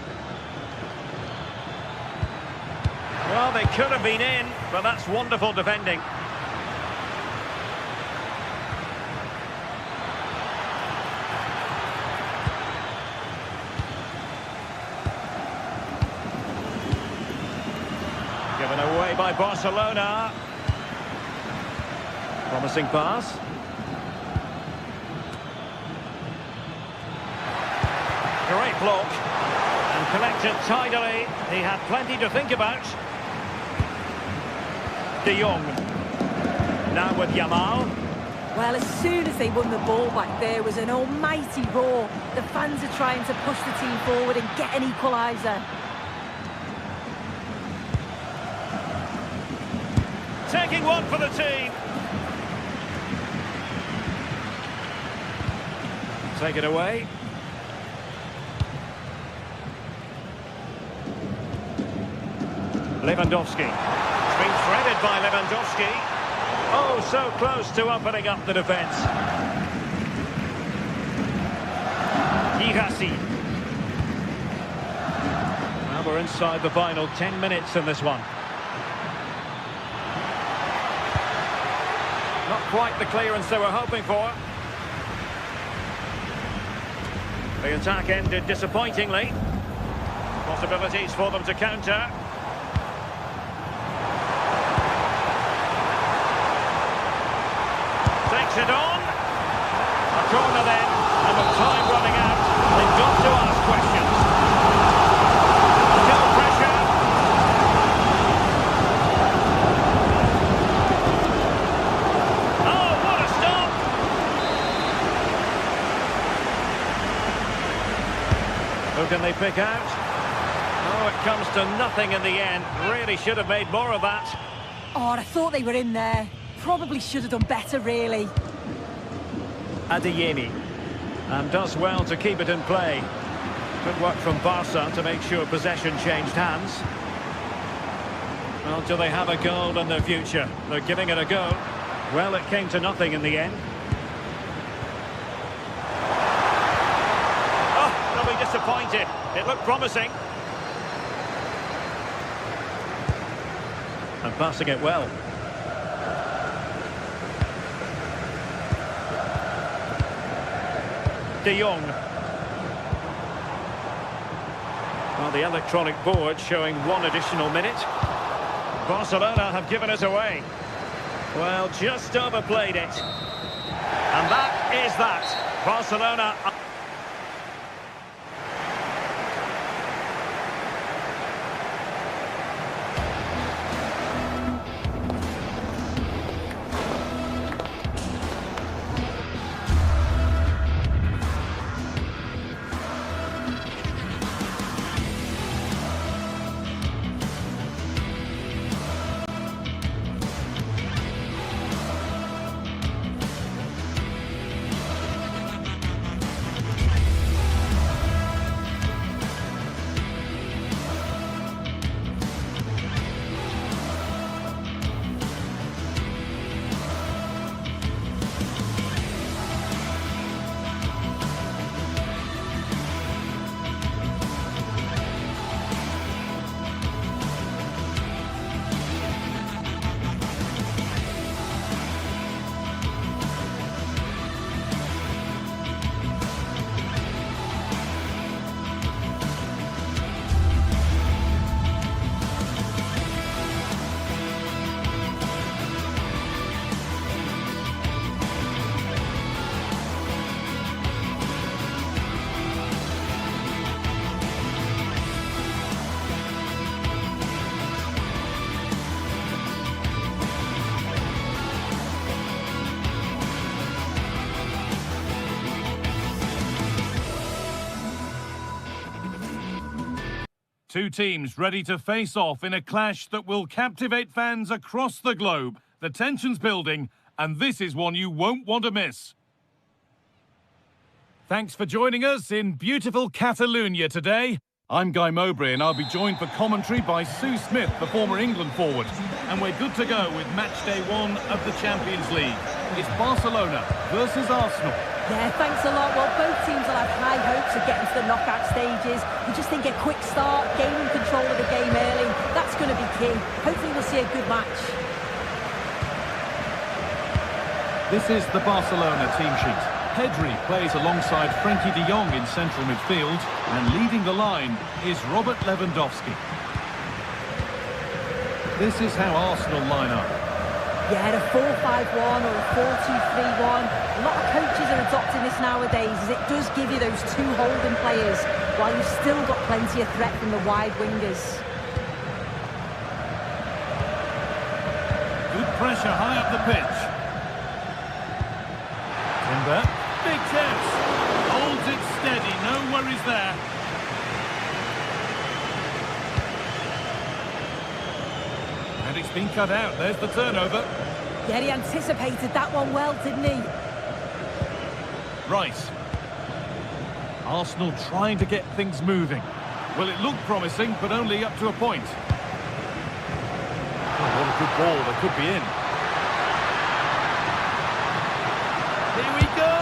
Well, they could have been in, but that's wonderful defending. Given away by Barcelona. Promising pass. Great block. And collected tidily. He had plenty to think about. De Jong. Now with Yamal. Well, as soon as they won the ball back, there was an almighty roar. The fans are trying to push the team forward and get an equaliser. Taking one for the team. Take it away. Lewandowski. It's been threaded by Lewandowski. Oh, so close to opening up the defence. Girassi. Now we're inside the final 10 minutes in this one. Not quite the clearance they were hoping for. The attack ended disappointingly. Possibilities for them to counter. Takes it on. A corner then, and with time running out, they've got to ask questions. Still pressure. Oh, what a stop! Who can they pick out? Oh, it comes to nothing in the end. Really should have made more of that. Oh, I thought they were in there. Probably should have done better, really. Adeyemi. And does well to keep it in play. Good work from Barca to make sure possession changed hands. Well, do they have a goal in their future? They're giving it a go. Well, it came to nothing in the end. Oh, they'll be disappointed. It looked promising. And passing it well. De Jong. Well, the electronic board showing one additional minute. Barcelona have given it away. Well, just overplayed it. And that is that. Barcelona... Two teams ready to face off in a clash that will captivate fans across the globe. The tension's building, and this is one you won't want to miss. Thanks for joining us in beautiful Catalonia today. I'm Guy Mowbray, and I'll be joined for commentary by Sue Smith, the former England forward. And we're good to go with match day 1 of the Champions League. It's Barcelona versus Arsenal. Yeah, thanks a lot. Well, both teams will have high hopes of getting to the knockout stages. We just think a quick start, gaining control of the game early, that's going to be key. Hopefully we'll see a good match. This is the Barcelona team sheet. Pedri plays alongside Frenkie de Jong in central midfield, and leading the line is Robert Lewandowski. This is how Arsenal line up. Yeah, a 4-5-1 or a 4-2-3-1. A lot of coaches are adopting this nowadays, as it does give you those two holding players, while you've still got plenty of threat from the wide wingers. Good pressure high up the pitch. Timber, big chance. Holds it steady, no worries there. And it's been cut out, there's the turnover. Yeah, he anticipated that one well, didn't he? Rice. Arsenal trying to get things moving. Well, it looked promising, but only up to a point. Oh, what a good ball, they could be in. Here we go!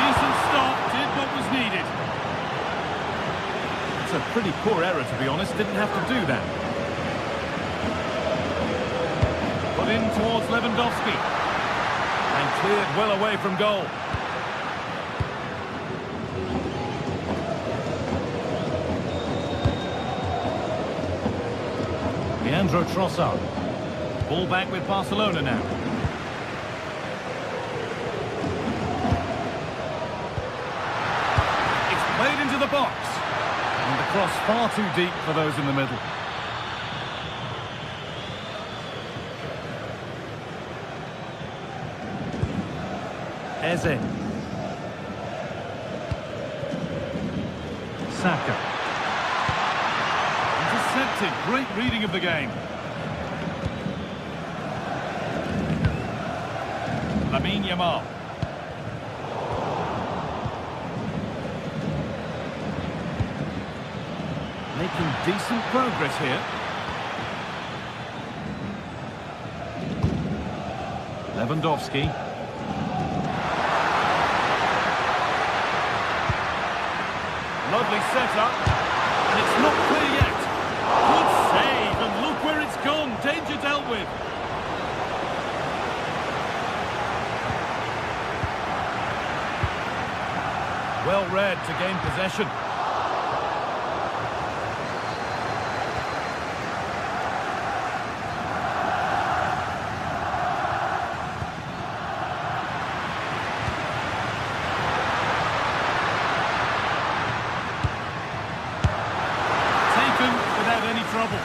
Decent stop, did what was needed. It's a pretty poor error, to be honest, didn't have to do that. Put in towards Lewandowski. And cleared well away from goal. Leandro Trossard. Ball back with Barcelona now. It's played into the box. And the cross far too deep for those in the middle. Eze. Saka. Intercepted. Great reading of the game. Lamine Yamal. Making decent progress here. Lewandowski. Lovely setup, and it's not clear yet. Good save, and look where it's gone. Danger dealt with. Well read to gain possession. Trouble.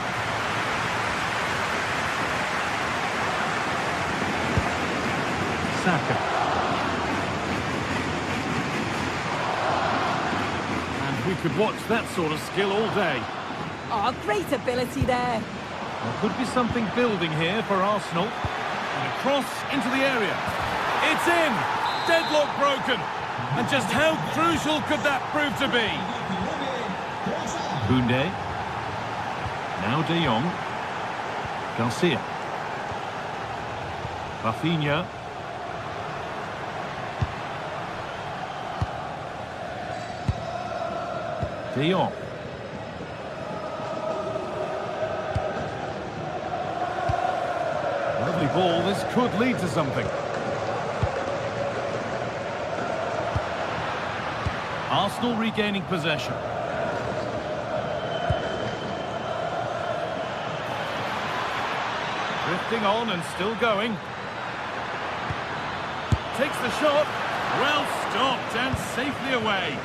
Saka. And we could watch that sort of skill all day. Oh, great ability there. There could be something building here for Arsenal. And a cross into the area. It's in! Deadlock broken. And just how crucial could that prove to be? Koundé. Now De Jong. Garcia. Rafinha. De Jong. Lovely ball, this could lead to something. Arsenal regaining possession. Drifting on and still going. Takes the shot. Well stopped and safely away.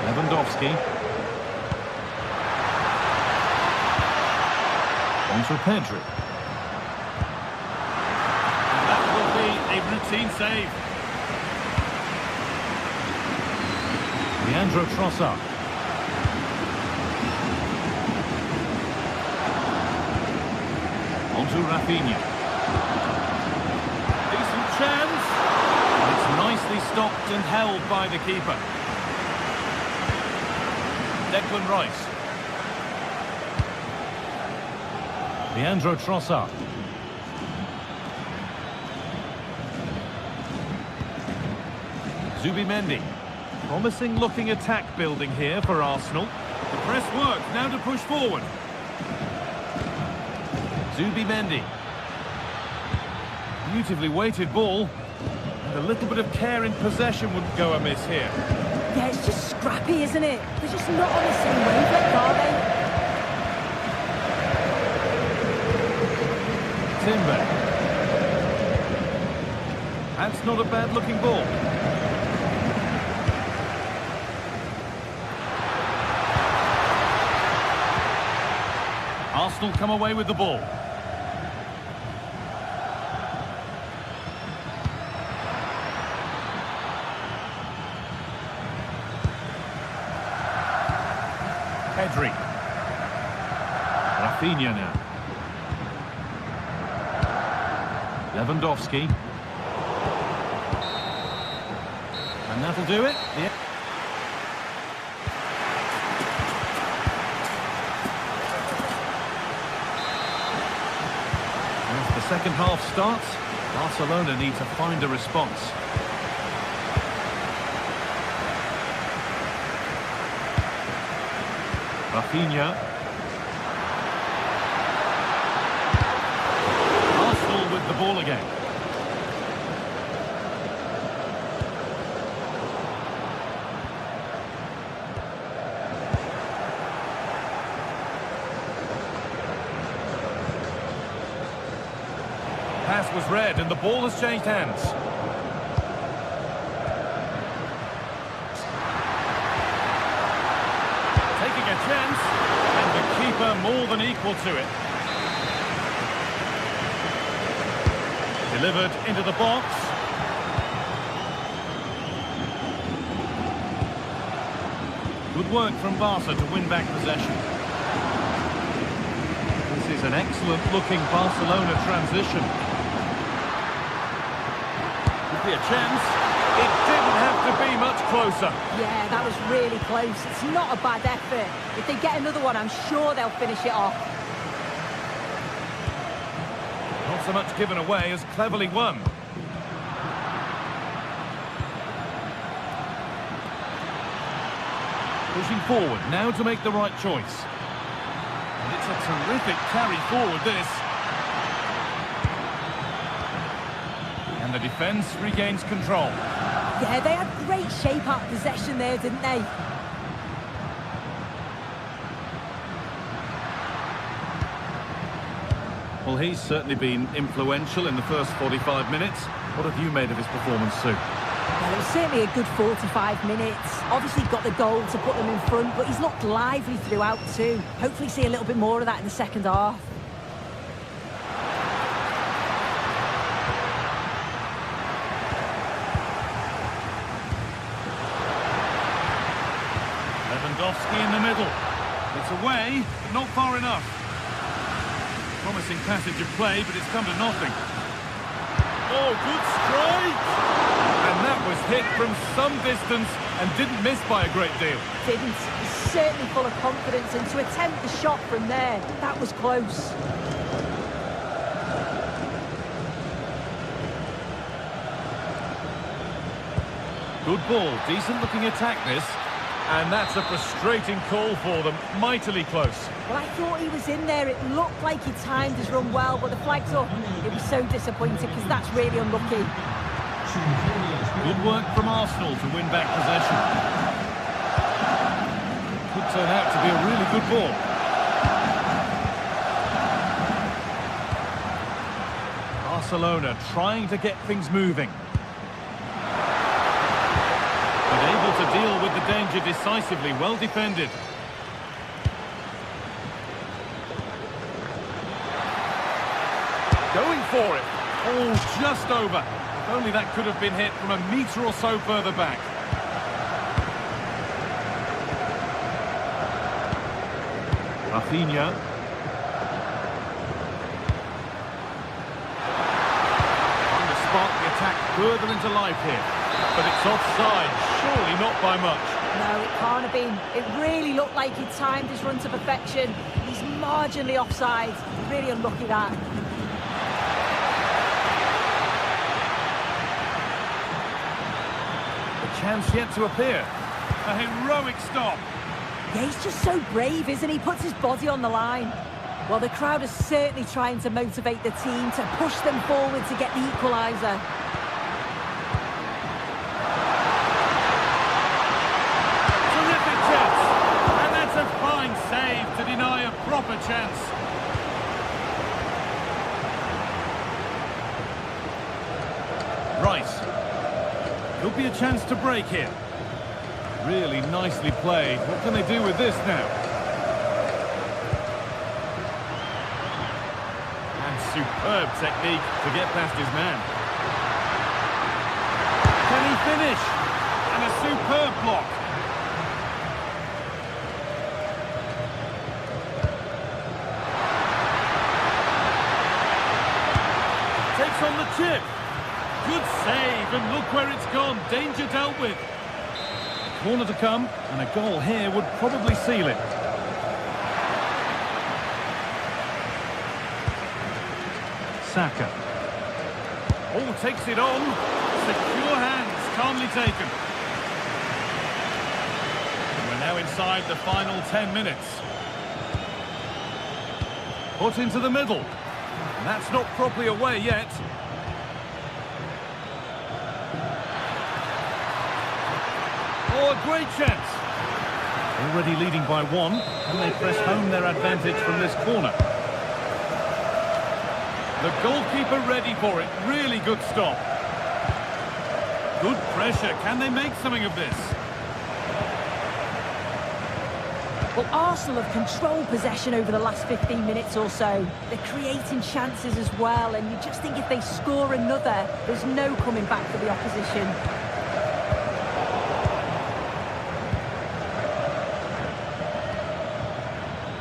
Lewandowski. On to Pedri. And that will be a routine save. Leandro Trossard. On to Rafinha. Decent chance. It's nicely stopped and held by the keeper. Declan Rice. Leandro Trossard. Zubimendi. Promising looking attack building here for Arsenal. The press works, now to push forward. Zubimendi. Beautifully weighted ball. And a little bit of care in possession wouldn't go amiss here. Yeah, it's just scrappy, isn't it? They're just not on the same wavelength, are they? Timber. That's not a bad looking ball. Arsenal come away with the ball. Pedri. Rafinha now. Lewandowski. And that'll do it. Yeah. As the second half starts, Barcelona need to find a response. Rafinha. Arsenal with the ball again. Pass was read and the ball has changed hands. Taking a chance, and the keeper more than equal to it. Delivered into the box. Good work from Barca to win back possession. This is an excellent looking Barcelona transition. Could be a chance. It didn't have to be much closer. Yeah, that was really close. It's not a bad effort. If they get another one, I'm sure they'll finish it off. Not so much given away as cleverly won. Pushing forward, now to make the right choice. And it's a terrific carry forward, this. And the defence regains control. Yeah, they had great shape up possession there, didn't they? Well, he's certainly been influential in the first 45 minutes. What have you made of his performance, Sue? Well, it was certainly a good 45 minutes. Obviously got the goal to put them in front, but he's looked lively throughout too. Hopefully see a little bit more of that in the second half. Lewandowski in the middle. It's away, but not far enough. Promising passage of play, but it's come to nothing. Oh, good strike! And that was hit from some distance and didn't miss by a great deal. Didn't. He's certainly full of confidence, and to attempt the shot from there, that was close. Good ball, decent looking attack this. And that's a frustrating call for them, mightily close. Well, I thought he was in there. It looked like he timed his run well, but the flag's up. It was so disappointing because that's really unlucky. Good work from Arsenal to win back possession. Could turn out to be a really good ball. Barcelona trying to get things moving. But able to deal with the danger decisively, well defended. Going for it. Oh, just over. If only that could have been hit from a metre or so further back. Rafinha. On the spot, the attack further into life here. But it's offside, surely not by much. No, it can't have been. It really looked like he timed his run to perfection. He's marginally offside. Really unlucky that. The chance yet to appear. A heroic stop. Yeah, he's just so brave, isn't he? He puts his body on the line. Well, the crowd is certainly trying to motivate the team to push them forward to get the equaliser. Terrific chance. And that's a fine save to deny a proper chance. Rice. Could be a chance to break here. Really nicely played. What can they do with this now? And superb technique to get past his man. Can he finish? And a superb block. Takes on the chip. Good save, and look where it's gone. Danger dealt with. Corner to come, and a goal here would probably seal it. Saka. Oh, takes it on. Secure hands, calmly taken. We're now inside the final 10 minutes. Put into the middle. And that's not properly away yet. Oh, a great chance. Already leading by one, and they press home their advantage from this corner. The goalkeeper ready for it. Really good stop. Good pressure. Can they make something of this? Well, Arsenal have controlled possession over the last 15 minutes or so. They're creating chances as well, and you just think if they score another, there's no coming back for the opposition.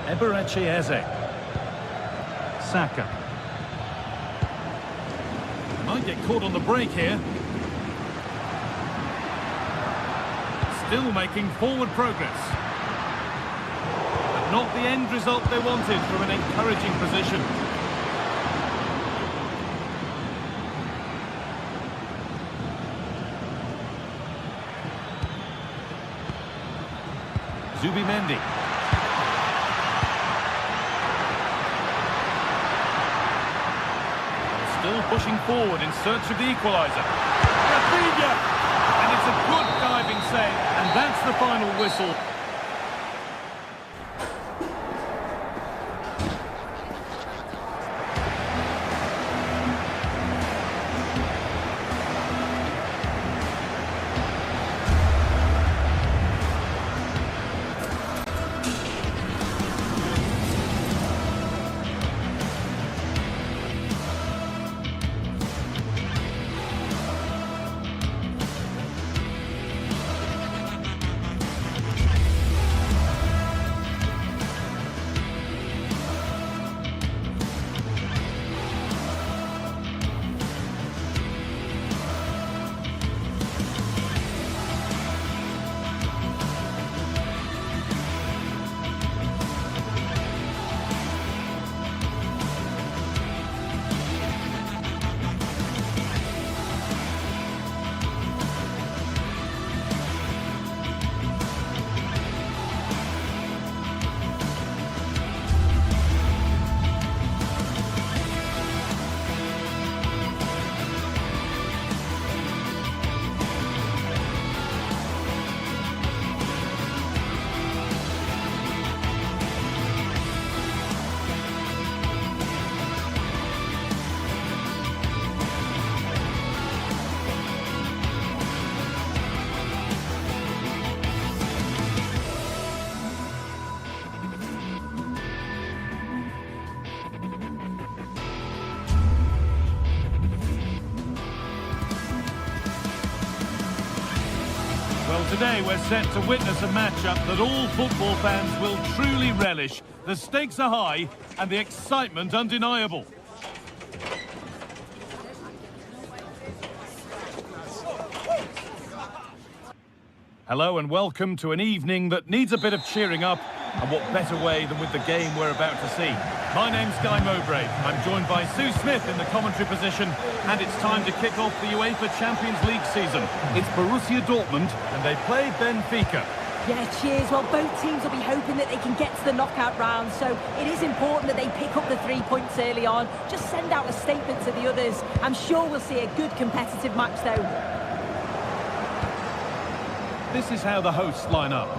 Eberechi Eze. Saka. Might get caught on the break here. Still making forward progress. But not the end result they wanted from an encouraging position. Zubimendi. Still pushing forward in search of the equaliser. Rafinha! And it's a good diving save, and that's the final whistle. Well, today we're set to witness a matchup that all football fans will truly relish. The stakes are high and the excitement undeniable. Hello and welcome to an evening that needs a bit of cheering up, and what better way than with the game we're about to see. My name's Guy Mowbray. I'm joined by Sue Smith in the commentary position, and it's time to kick off the UEFA Champions League season. It's Borussia Dortmund, and they play Benfica. Yeah, cheers. Well, both teams will be hoping that they can get to the knockout round, so it is important that they pick up the 3 points early on. Just send out a statement to the others. I'm sure we'll see a good competitive match, though. This is how the hosts line up.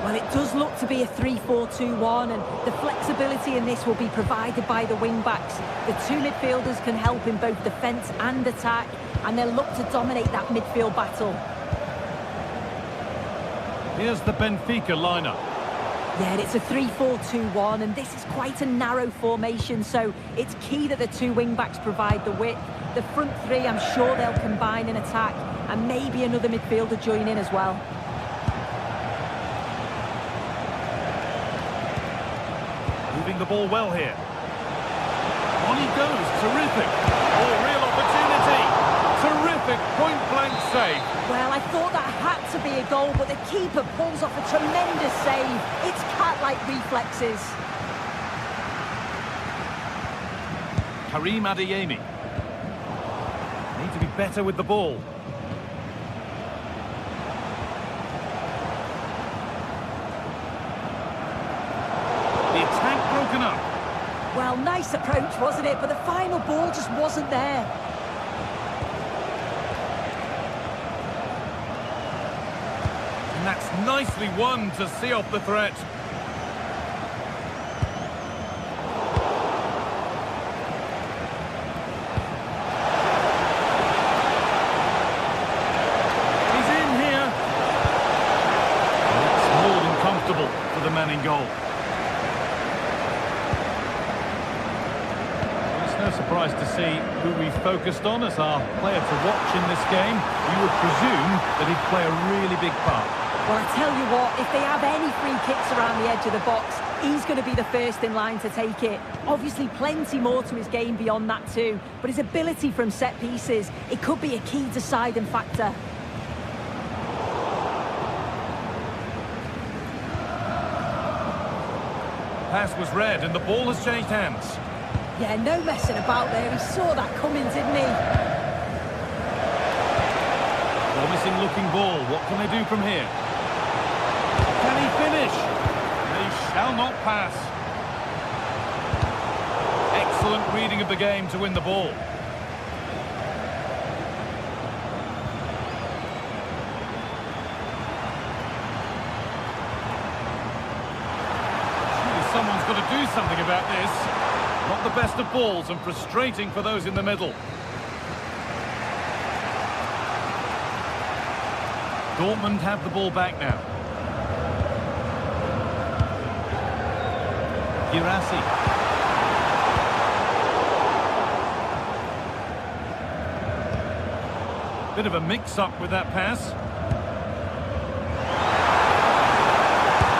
Well, it does look to be a 3-4-2-1, and the flexibility in this will be provided by the wing-backs. The two midfielders can help in both defence and attack, and they'll look to dominate that midfield battle. Here's the Benfica lineup. Yeah, it's a 3-4-2-1, and this is quite a narrow formation, so it's key that the two wing-backs provide the width. The front three, I'm sure they'll combine in attack, and maybe another midfielder join in as well. Moving the ball well here. On he goes, terrific. Oh, real opportunity. Terrific point-blank save. Well, I thought that had to be a goal, but the keeper pulls off a tremendous save. It's cat-like reflexes. Karim Adeyemi. Need to be better with the ball. The attack broken up. Well, nice approach, wasn't it? But the final ball just wasn't there. And that's nicely won to see off the threat. He's in here. It's more than comfortable for the man in goal. No surprise to see who we focused on as our player to watch in this game. You would presume that he'd play a really big part. Well, I tell you what, if they have any free kicks around the edge of the box, he's going to be the first in line to take it. Obviously, plenty more to his game beyond that too, but his ability from set pieces, it could be a key deciding factor. Pass was read and the ball has changed hands. Yeah, no messing about there. He saw that coming, didn't he? Promising looking ball. What can they do from here? Can he finish? They shall not pass. Excellent reading of the game to win the ball. Surely someone's got to do something about this. Not the best of balls and frustrating for those in the middle. Dortmund have the ball back now. Girassi. Bit of a mix-up with that pass.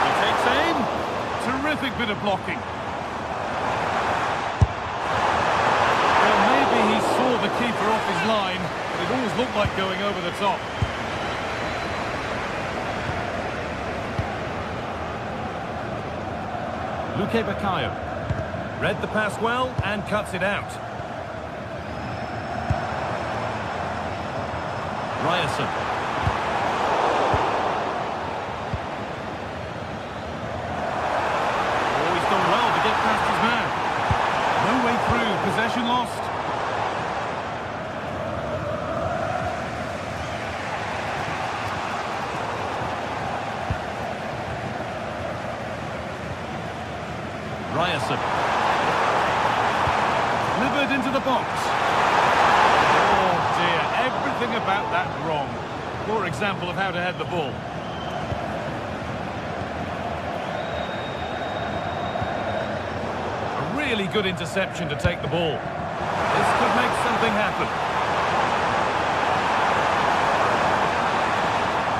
He takes aim. Terrific bit of blocking. He saw the keeper off his line, but it always looked like going over the top. Luque Baccaio read the pass well and cuts it out. Ryerson. Oh, he's done well to get past his man. No way through, possession lost. Ryerson. Delivered into the box. Oh dear, everything about that wrong. Poor example of how to head the ball. A really good interception to take the ball. This could make something happen.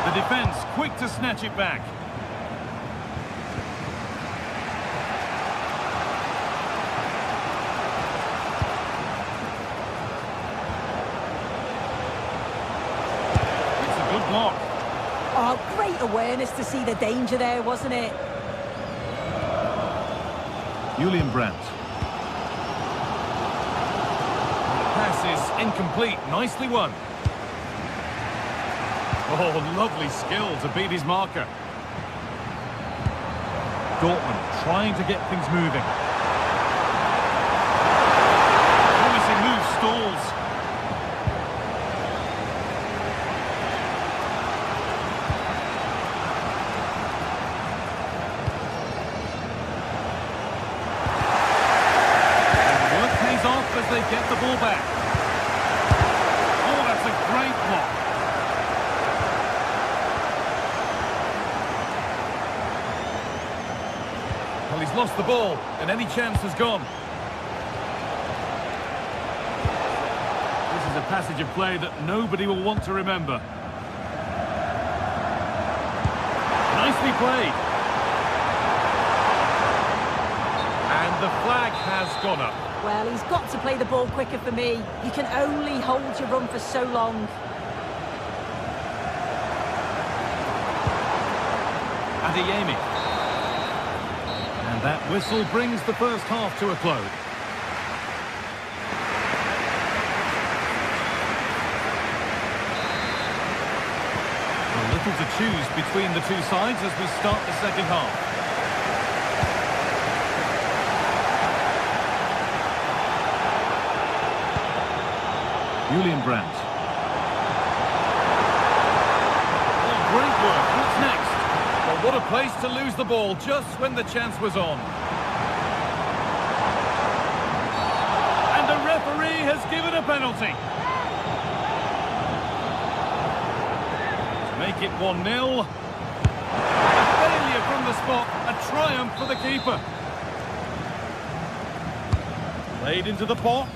The defence quick to snatch it back. Block. Oh, great awareness to see the danger there, wasn't it? Julian Brandt. Incomplete, nicely won. Oh, lovely skill to beat his marker. Dortmund trying to get things moving. Promising move stalls. And work pays off as they get the ball back. Oh, that's a great block. Well, he's lost the ball, and any chance has gone. This is a passage of play that nobody will want to remember. Nicely played. And the flag has gone up. Well, he's got to play the ball quicker for me. You can only hold your run for so long. Adeyemi. And that whistle brings the first half to a close. A little to choose between the two sides as we start the second half. Julian Brandt. Oh, great work. What's next? Well, what a place to lose the ball just when the chance was on. And the referee has given a penalty. To make it 1-0. A failure from the spot. A triumph for the keeper. Played into the box.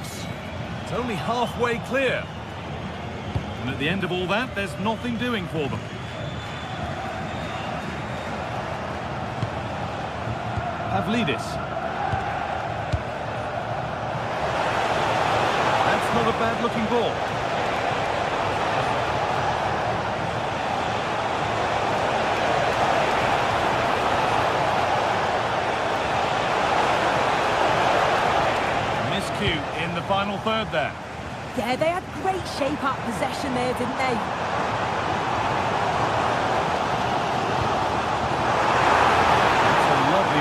It's only halfway clear. And at the end of all that, there's nothing doing for them. Pavlidis. That's not a bad-looking ball. Miscue in the final third there. Yeah, they had great shape up possession there, didn't they?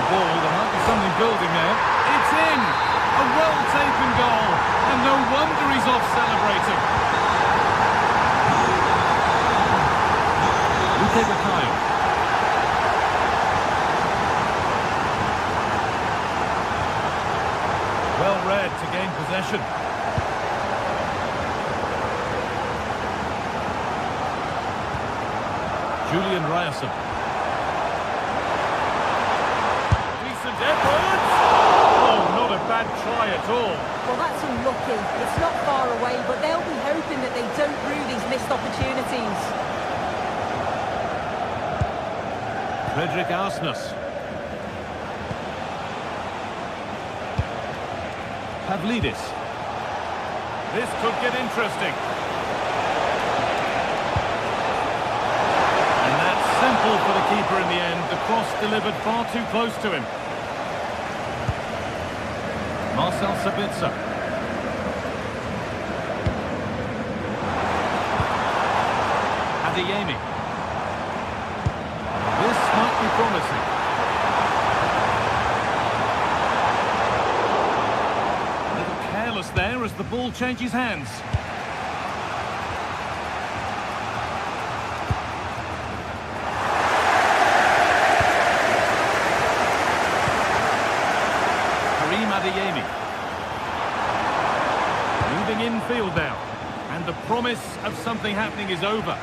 Ball. There might be something building there. It's in! A well-taken goal. And no wonder he's off celebrating. Luke Bakayoko. Well read to gain possession. Julian Ryerson. Bad try at all. Well, that's unlucky. It's not far away, but they'll be hoping that they don't rue these missed opportunities. Frederick Arsnes. Pavlidis. This could get interesting. And that's simple for the keeper in the end. The cross delivered far too close to him. Marcel Sabitzer. Adeyemi. This might be promising. A little careless there as the ball changes hands. Adeyemi. Moving infield now, and the promise of something happening is over.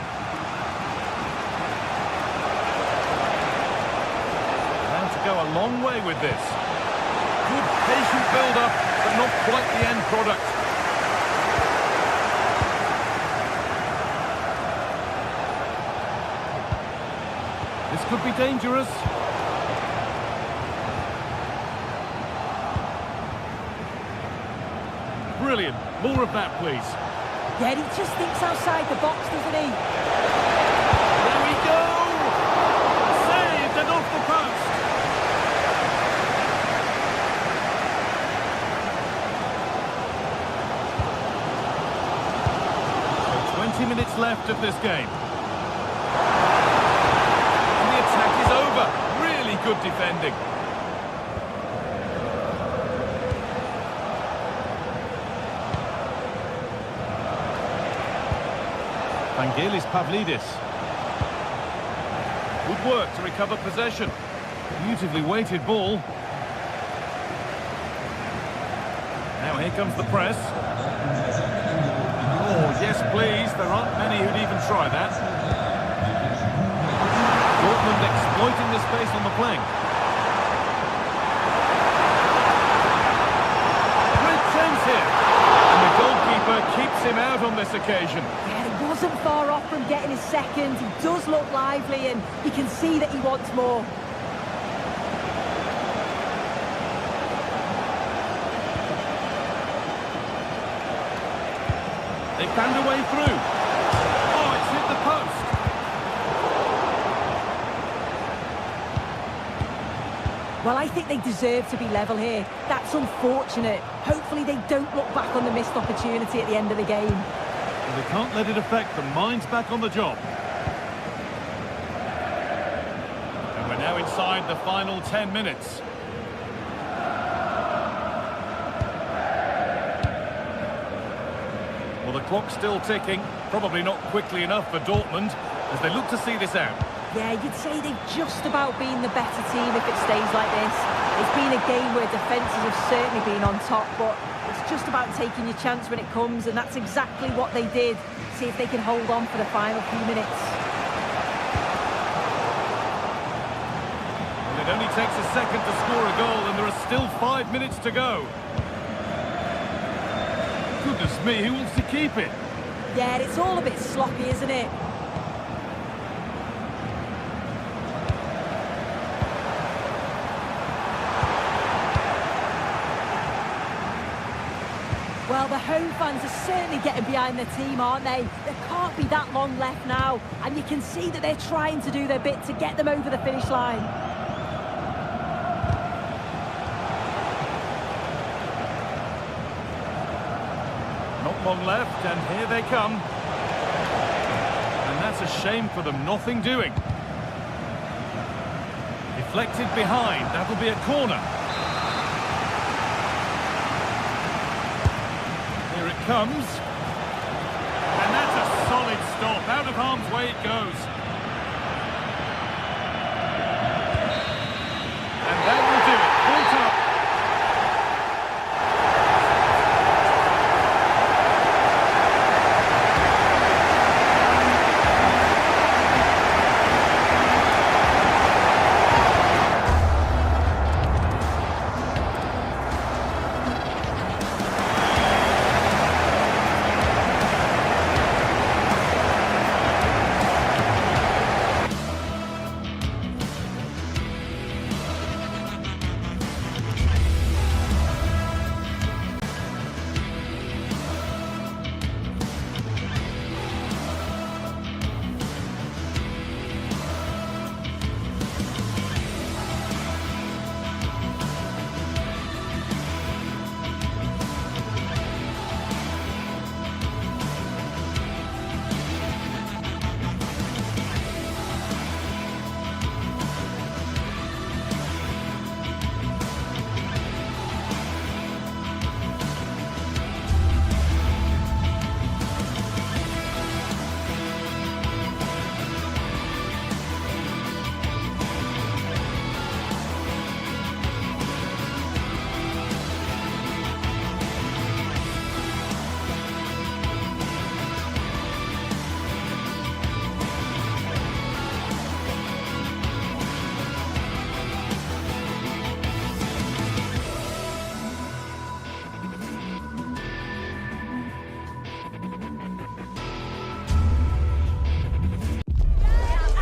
Bound to go a long way with this. Good patient build-up, but not quite the end product. This could be dangerous. Brilliant. More of that, please. Yeah, he just thinks outside the box, doesn't he? There we go! Saved and off the post. 20 minutes left of this game. And the attack is over. Really good defending. Vangelis Pavlidis. Good work to recover possession. Beautifully weighted ball. Now here comes the press. Oh, yes, please. There aren't many who'd even try that. Dortmund exploiting the space on the flank. Great chance here. And the goalkeeper keeps him out on this occasion. Yeah, he wasn't far off from getting his second. He does look lively, and you can see that he wants more. They found a way through. Oh, it's hit the post. Well, I think they deserve to be level here. That's unfortunate. Hopefully they don't look back on the missed opportunity at the end of the game. Well, they can't let it affect them. Mind's back on the job. And we're now inside the final 10 minutes. Well, the clock's still ticking. Probably not quickly enough for Dortmund as they look to see this out. Yeah, you'd say they've just about been the better team if it stays like this. It's been a game where defences have certainly been on top, but it's just about taking your chance when it comes, and that's exactly what they did. See if they can hold on for the final few minutes. Well, it only takes a second to score a goal, and there are still 5 minutes to go. Goodness me, who wants to keep it? Yeah, it's all a bit sloppy, isn't it? Well, the home fans are certainly getting behind their team, aren't they? There can't be that long left now, and you can see that they're trying to do their bit to get them over the finish line. Not long left, and here they come. And that's a shame for them, nothing doing. Deflected behind, that'll be a corner. Here it comes. And that's a solid stop. Out of harm's way it goes. And that will do it. Full time.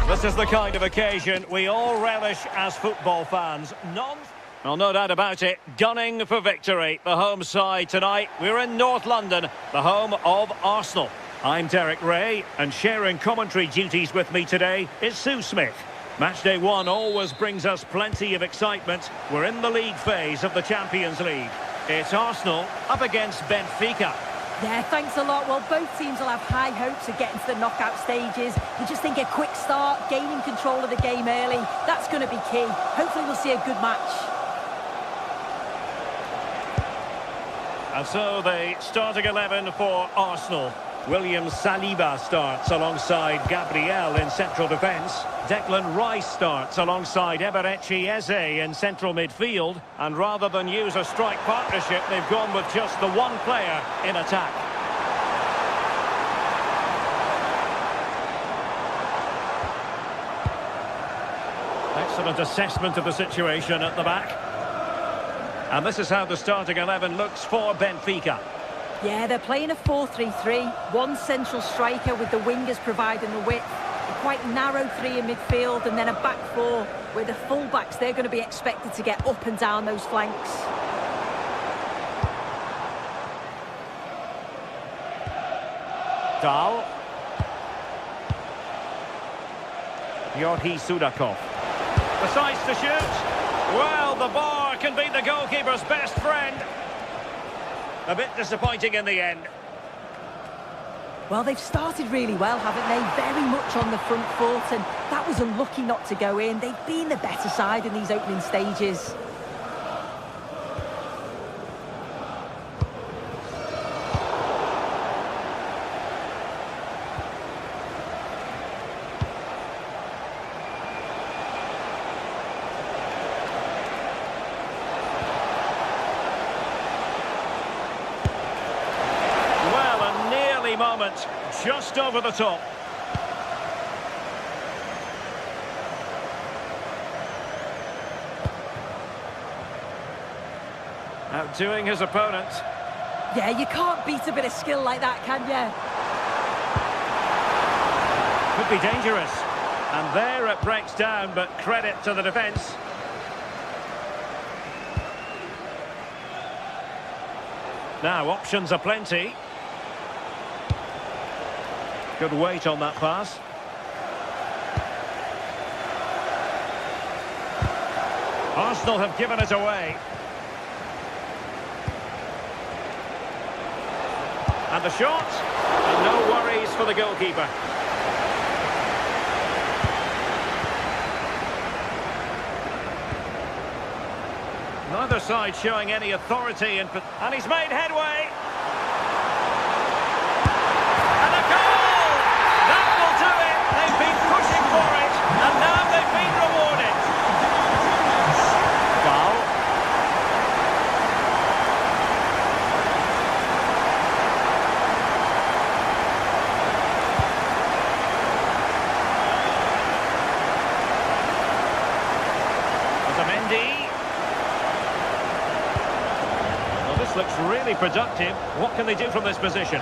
This is the kind of occasion we all relish as football fans. Well, no doubt about it, gunning for victory. The home side tonight, we're in North London, the home of Arsenal. I'm Derek Ray, and sharing commentary duties with me today is Sue Smith. Matchday 1 always brings us plenty of excitement. We're in the league phase of the Champions League. It's Arsenal up against Benfica. Yeah, thanks a lot. Well, both teams will have high hopes of getting to the knockout stages. You just think a quick start, gaining control of the game early, that's going to be key. Hopefully we'll see a good match. And so the starting 11 for Arsenal. William Saliba starts alongside Gabriel in central defence. Declan Rice starts alongside Eberechi Eze in central midfield. And rather than use a strike partnership, they've gone with just the one player in attack. Excellent assessment of the situation at the back. And this is how the starting 11 looks for Benfica. Yeah, they're playing a 4-3-3. One central striker with the wingers providing the width. A quite narrow three in midfield, and then a back four where the full-backs, they're going to be expected to get up and down those flanks. Dahl. Georgi Sudakov. Decides to shoot. Well, the bar can be the goalkeeper's best friend. A bit disappointing in the end. Well, they've started really well, haven't they? Very much on the front foot, and that was unlucky not to go in. They've been the better side in these opening stages. Moment, just over the top. Outdoing his opponent. Yeah, you can't beat a bit of skill like that, can you? Could be dangerous. And there it breaks down, but credit to the defence. Now, options are plenty. Good weight on that pass. Arsenal have given it away. And the shot. And no worries for the goalkeeper. Neither side showing any authority. And he's made headway. They've been pushing for it, and now they've been rewarded. Foul. Otamendi. Well, this looks really productive. What can they do from this position?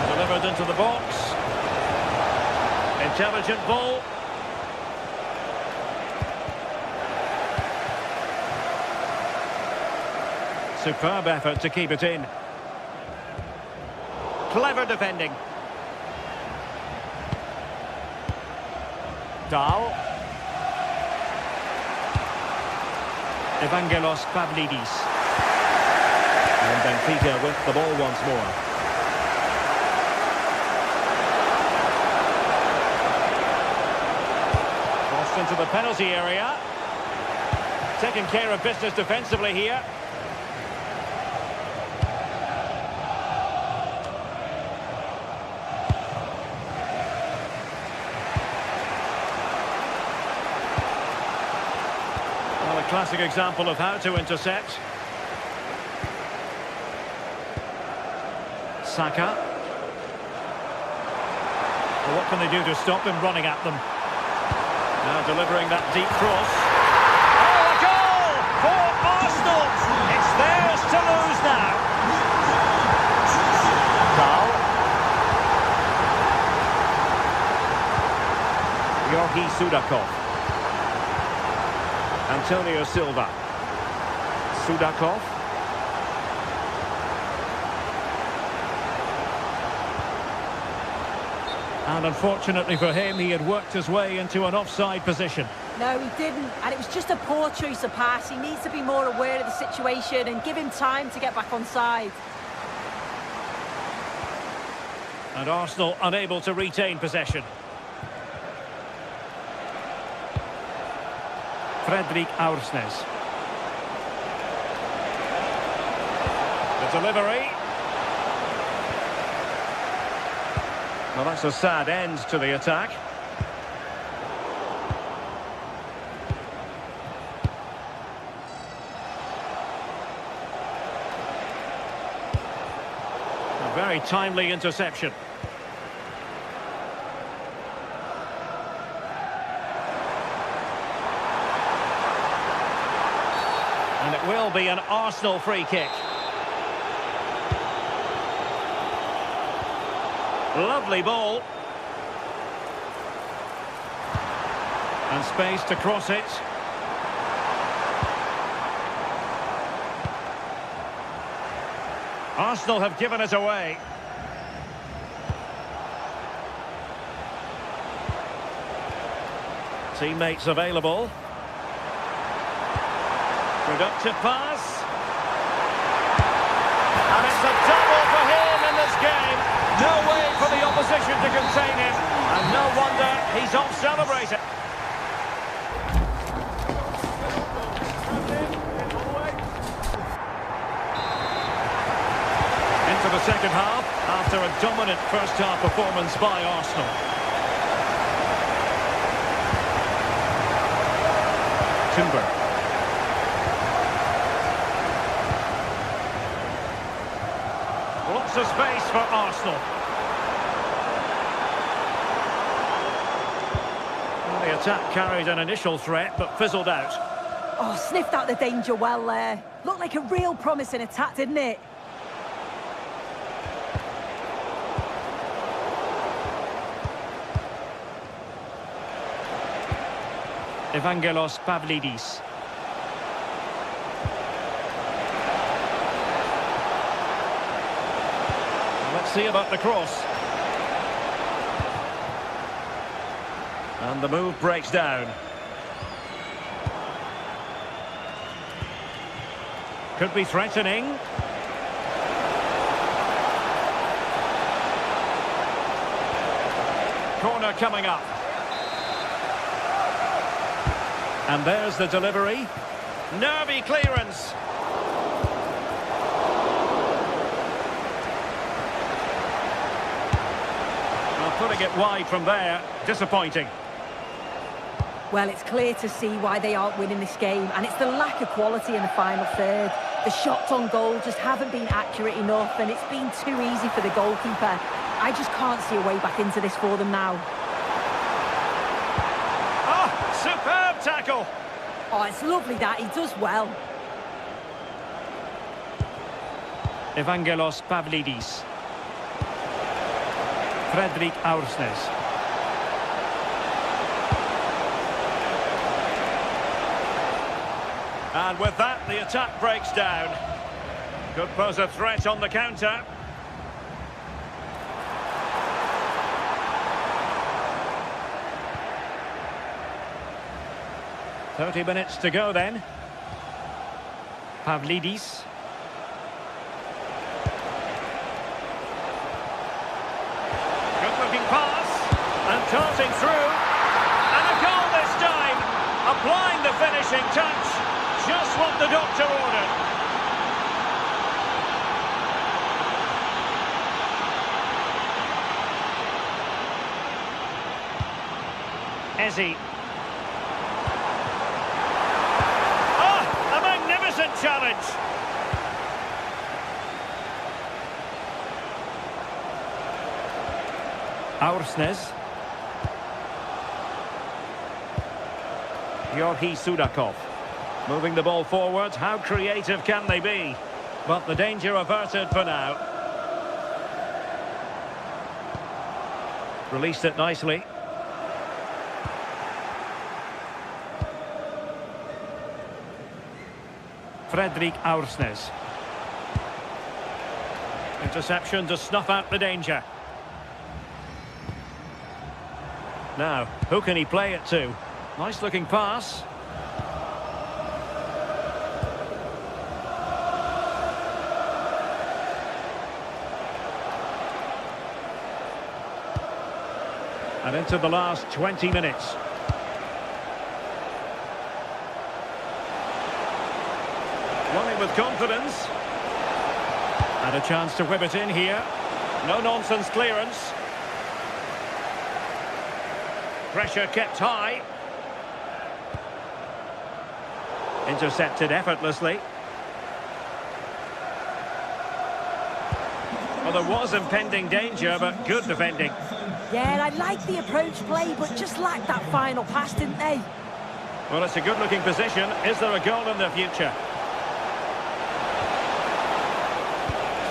Delivered into the box. Intelligent ball. Superb effort to keep it in. Clever defending. Dahl. Evangelos Pavlidis. And Benfica with the ball once more. Into the penalty area. Taking care of business defensively here. Well, a classic example of how to intercept. Saka. Well, what can they do to stop him running at them? Now delivering that deep cross. Oh, a goal for Arsenal! It's theirs to lose now. Dahl. Georgi Sudakov. Antonio Silva. Sudakov. And unfortunately for him, he had worked his way into an offside position. No, he didn't, and it was just a poor choice of pass. He needs to be more aware of the situation and give him time to get back on side. And Arsenal unable to retain possession. Fredrik Aursnes. The delivery. Well, that's a sad end to the attack. A very timely interception. And it will be an Arsenal free kick. Lovely ball. And space to cross it. Arsenal have given it away. Teammates available. Productive pass. And it's a double for him in this game. No way for the opposition to contain him. And no wonder he's off celebrating. Into the second half, after a dominant first-half performance by Arsenal. Timber. Lots of space for Arsenal. Well, the attack carried an initial threat, but fizzled out. Oh, sniffed out the danger well there. Looked like a real promising attack, didn't it? Evangelos Pavlidis. Let's see about the cross. And the move breaks down. Could be threatening. Corner coming up. And there's the delivery. Nervy clearance. Putting it wide from there, disappointing. Well, it's clear to see why they aren't winning this game, and it's the lack of quality in the final third. The shots on goal just haven't been accurate enough, and it's been too easy for the goalkeeper. I just can't see a way back into this for them now. Oh, superb tackle! Oh, it's lovely that, he does well. Evangelos Pavlidis. Fredrik Aursnes. And with that, the attack breaks down. Could pose a threat on the counter. "30 minutes to go then." Pavlidis. And darting through, and a goal this time, applying the finishing touch, just what the doctor ordered. Eze. A magnificent challenge. Aursnes. Georgi Sudakov. Moving the ball forward. How creative can they be? But the danger averted for now. Released it nicely. Fredrik Aursnes. Interception to snuff out the danger. Now, who can he play it to? Nice looking pass. And into the last 20 minutes. Running with confidence. And a chance to whip it in here. No-nonsense clearance. Pressure kept high. Intercepted effortlessly. Well, there was impending danger, but good defending. Yeah, and I like the approach play, but just lacked that final pass, didn't they? Well, it's a good-looking position. Is there a goal in the future?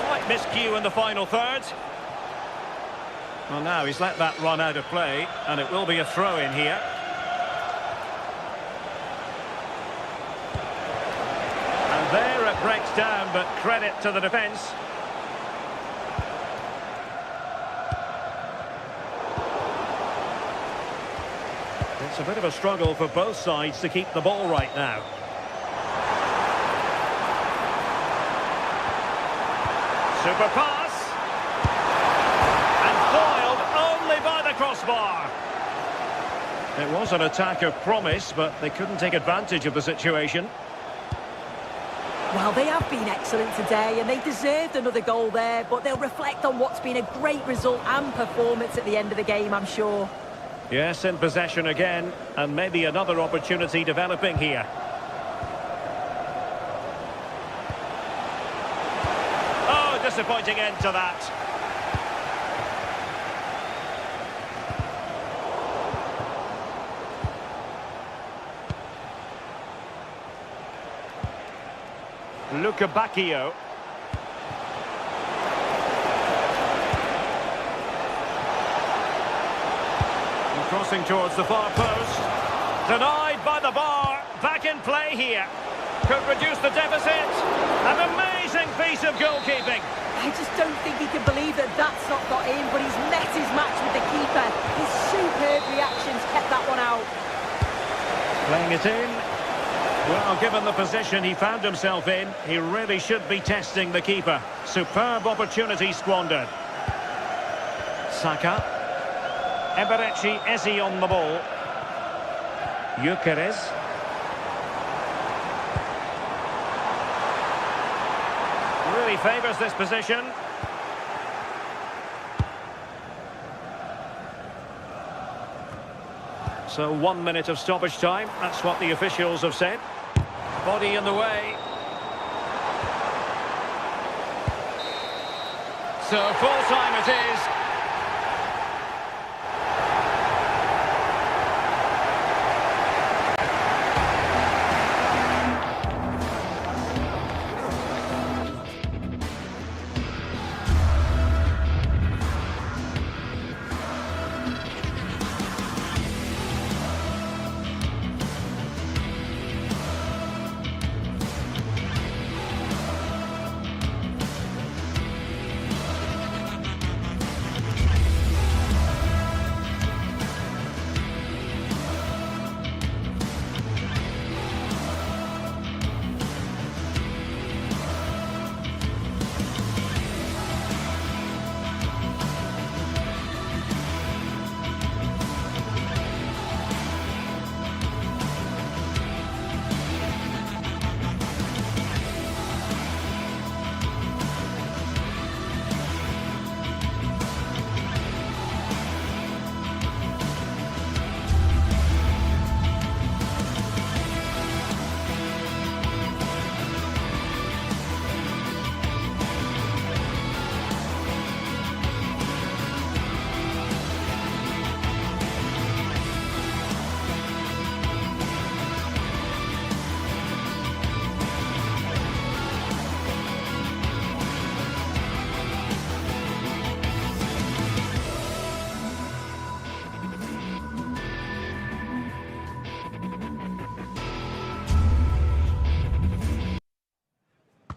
Slight miscue in the final third. Well, now he's let that run out of play, and it will be a throw-in here. And there it breaks down, but credit to the defence. It's a bit of a struggle for both sides to keep the ball right now. Super pass. And foiled only by the crossbar. It was an attack of promise, but they couldn't take advantage of the situation. Well, they have been excellent today, and they deserved another goal there, but they'll reflect on what's been a great result and performance at the end of the game, I'm sure. Yes, in possession again, and maybe another opportunity developing here. Oh, disappointing end to that. Luca Bacchio. Crossing towards the far post. Denied by the bar. Back in play here. Could reduce the deficit. An amazing piece of goalkeeping. I just don't think he can believe that that's not got in, but he's met his match with the keeper. His superb reactions kept that one out. Playing it in. Well, given the position he found himself in, he really should be testing the keeper. Superb opportunity squandered. Saka. Eberechi Eze on the ball. Gyökeres. Really favours this position. So 1 minute of stoppage time. That's what the officials have said. Body in the way. So full time it is.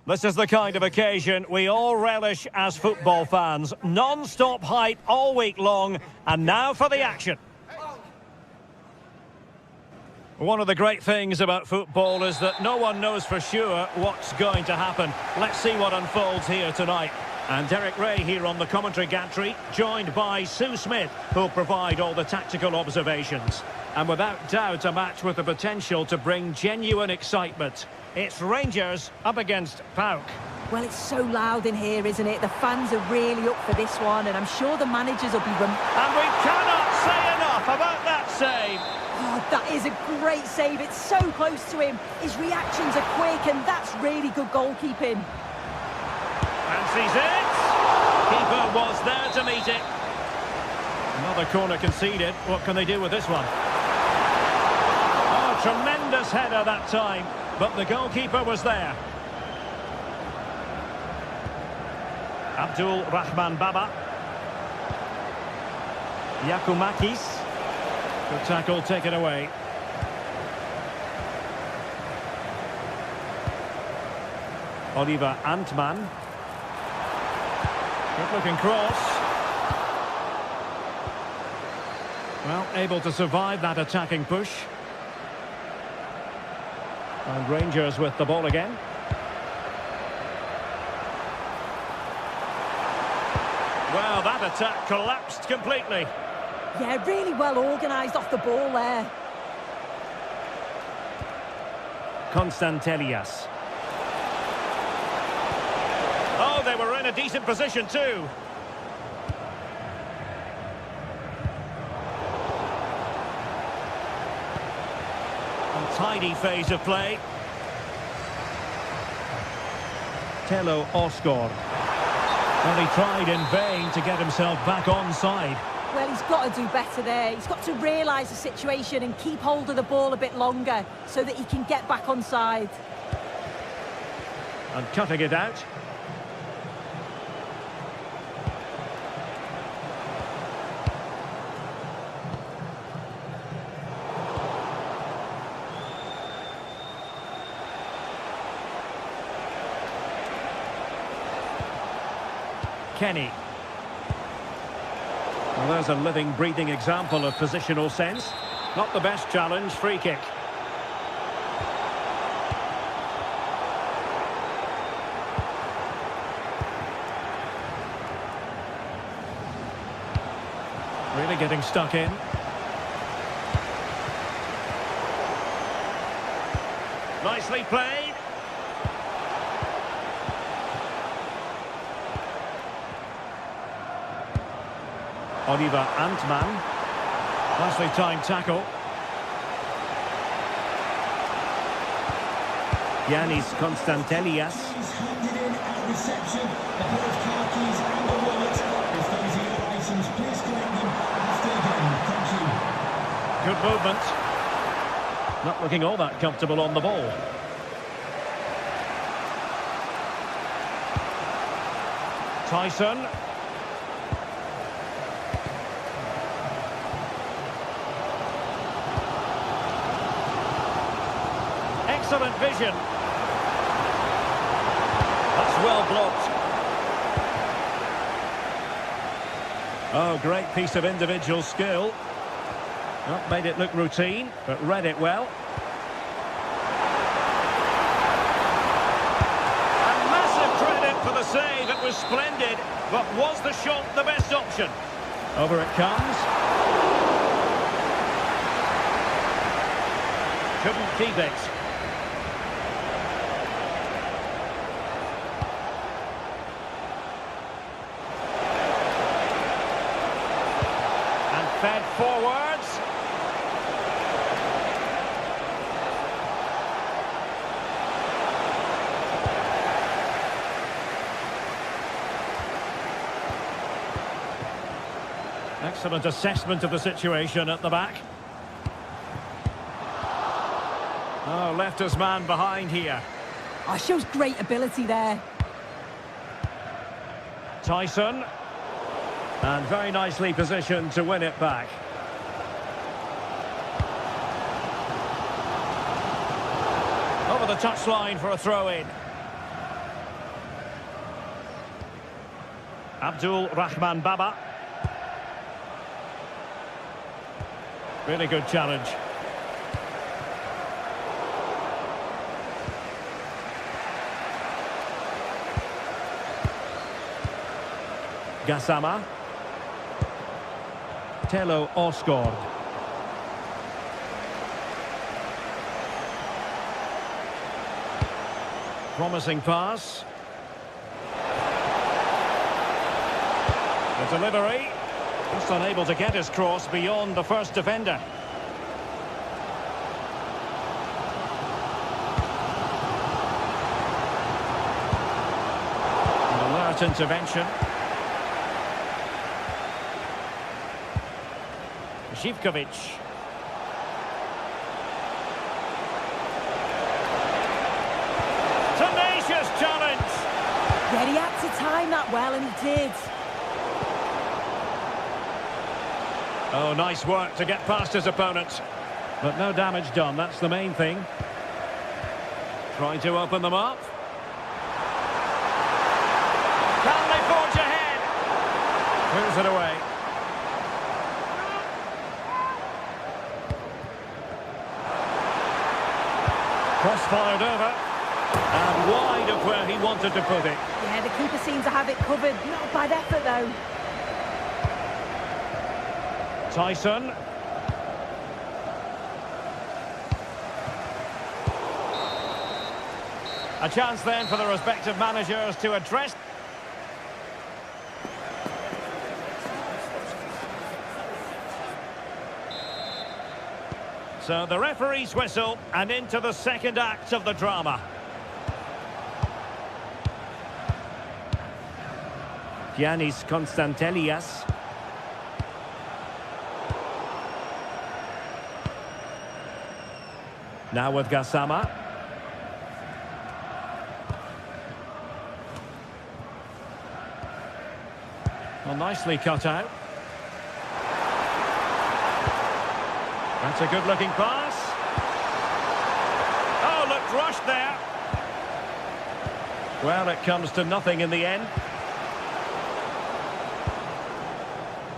This is the kind of occasion we all relish as football fans. Non-stop hype all week long, and now for the action. One of the great things about football is that no one knows for sure what's going to happen. Let's see what unfolds here tonight. And Derek Ray here on the commentary gantry, joined by Sue Smith, who'll provide all the tactical observations. And without doubt, a match with the potential to bring genuine excitement. It's Rangers up against PAOK. Well, it's so loud in here, isn't it? The fans are really up for this one, and I'm sure the managers will be... And we cannot say enough about that save. Oh, that is a great save. It's so close to him. His reactions are quick, and that's really good goalkeeping. Fancies it. Keeper was there to meet it. Another corner conceded. What can they do with this one? Oh, tremendous header that time, but the goalkeeper was there. Abdul Rahman Baba. Yakumakis. Good tackle taken away. Oliver Antman. Good looking cross. Well, able to survive that attacking push. And Rangers with the ball again. Well, that attack collapsed completely. Yeah, really well organised off the ball there. Constantelias. Oh, they were in a decent position too. Untidy phase of play. Tello Oscar. Well, he tried in vain to get himself back onside. Well, he's got to do better there. He's got to realise the situation and keep hold of the ball a bit longer so that he can get back onside. And cutting it out. Kenny. Well, there's a living, breathing example of positional sense. Not the best challenge, free kick. Really getting stuck in. Nicely played. Oliver Antman. Nicely timed tackle. Yanis Constantelias. He's handed in at reception a pair of car keys and a wallet. If those are your items, please collect them after the game. Thank you. Good movement. Not looking all that comfortable on the ball. Tyson. Excellent vision. That's well blocked. Oh, great piece of individual skill. Not made it look routine, but read it well. And massive credit for the save. It was splendid, but was the shot the best option? Over it comes. Couldn't keep it. Fed forwards. Excellent assessment of the situation at the back. Oh, left his man behind here. Oh, shows great ability there. Tyson. And very nicely positioned to win it back. Over the touchline for a throw-in. Abdul Rahman Baba. Really good challenge. Gassama. Tello Osgård. Promising pass. The delivery. Just unable to get his cross beyond the first defender. An alert intervention. Zivkovic. Tenacious challenge. Yeah, he had to time that well, and he did. Oh, nice work to get past his opponent. But no damage done, that's the main thing. Trying to open them up. Can they forge ahead? Clears it away. Cross fired over. And wide of where he wanted to put it. Yeah, the keeper seems to have it covered. Not a bad effort, though. Tyson. A chance then for the respective managers to address. So the referee's whistle, and into the second act of the drama. Giannis Konstantelias. Now with Gassama. Well, nicely cut out. That's a good-looking pass. Oh, looked rushed there. Well, it comes to nothing in the end.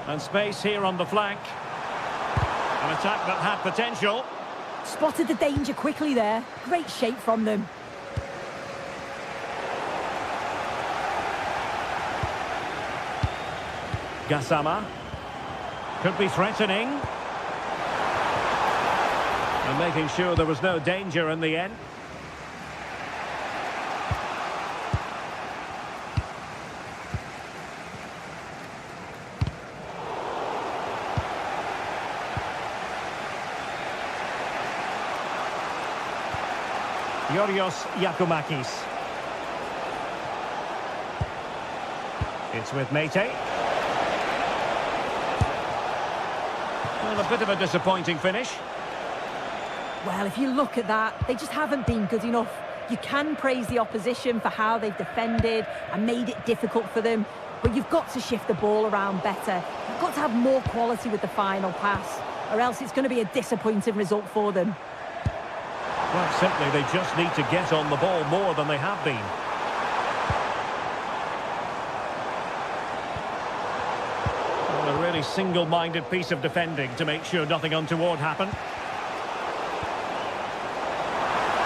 And space here on the flank. An attack that had potential. Spotted the danger quickly there. Great shape from them. Gassama. Could be threatening. And making sure there was no danger in the end. Yorios Yakumakis. It's with Mete. Well, a bit of a disappointing finish. Well, if you look at that, they just haven't been good enough. You can praise the opposition for how they've defended and made it difficult for them, but you've got to shift the ball around better. You've got to have more quality with the final pass, or else it's going to be a disappointing result for them. Well, simply, they just need to get on the ball more than they have been. Well, a really single-minded piece of defending to make sure nothing untoward happened.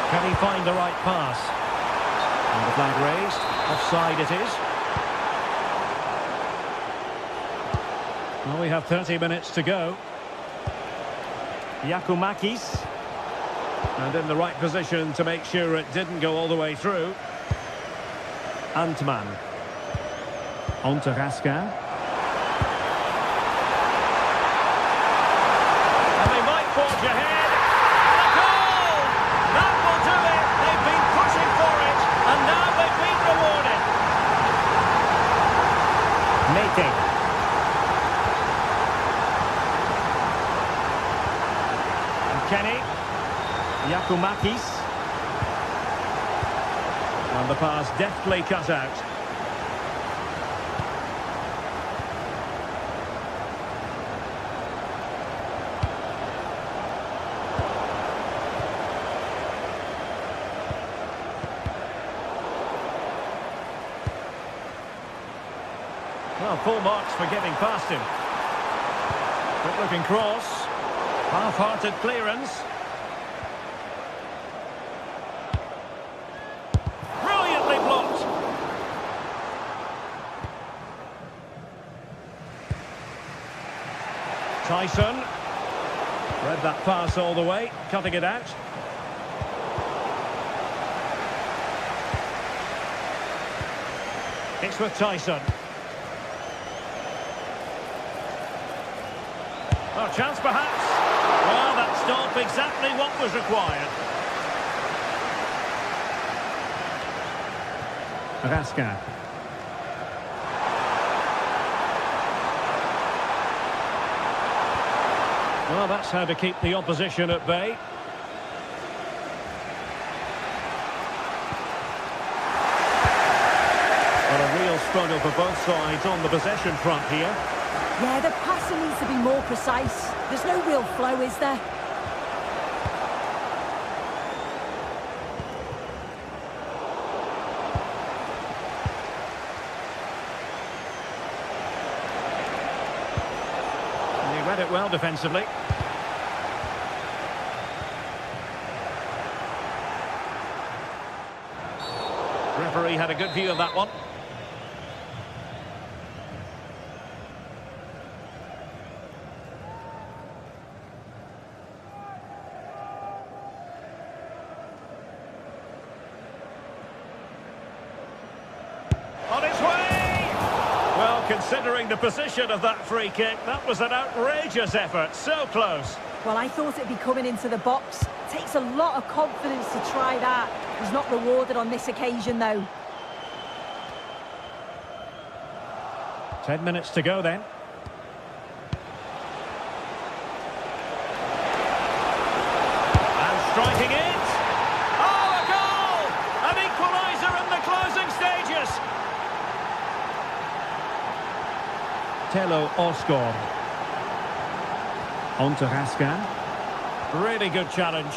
Can he find the right pass? And the flag raised. Offside it is. Well, we have 30 minutes to go. Yakumakis. And in the right position to make sure it didn't go all the way through. Antman. On to Raskin. And they might forge ahead. And a goal! That will do it. They've been pushing for it. And now they've been rewarded. Mete. And Kenny. Yakumakis. And the pass deftly cut out. Well, full marks for getting past him. Good looking cross. Half-hearted clearance. Tyson. Read that pass all the way, cutting it out. It's with Tyson. Oh, chance perhaps. Well, that stopped exactly what was required. Raskin. Well, that's how to keep the opposition at bay. Well, a real struggle for both sides on the possession front here. Yeah, the passing needs to be more precise. There's no real flow, is there? And he read it well defensively. Referee had a good view of that one. On its way! Well, considering the position of that free kick, that was an outrageous effort. So close. Well, I thought it'd be coming into the box. Takes a lot of confidence to try that. He's not rewarded on this occasion, though. 10 minutes to go then. And striking it. Oh, a goal! An equaliser in the closing stages. Tello Oscar. On to Raskin. Really good challenge.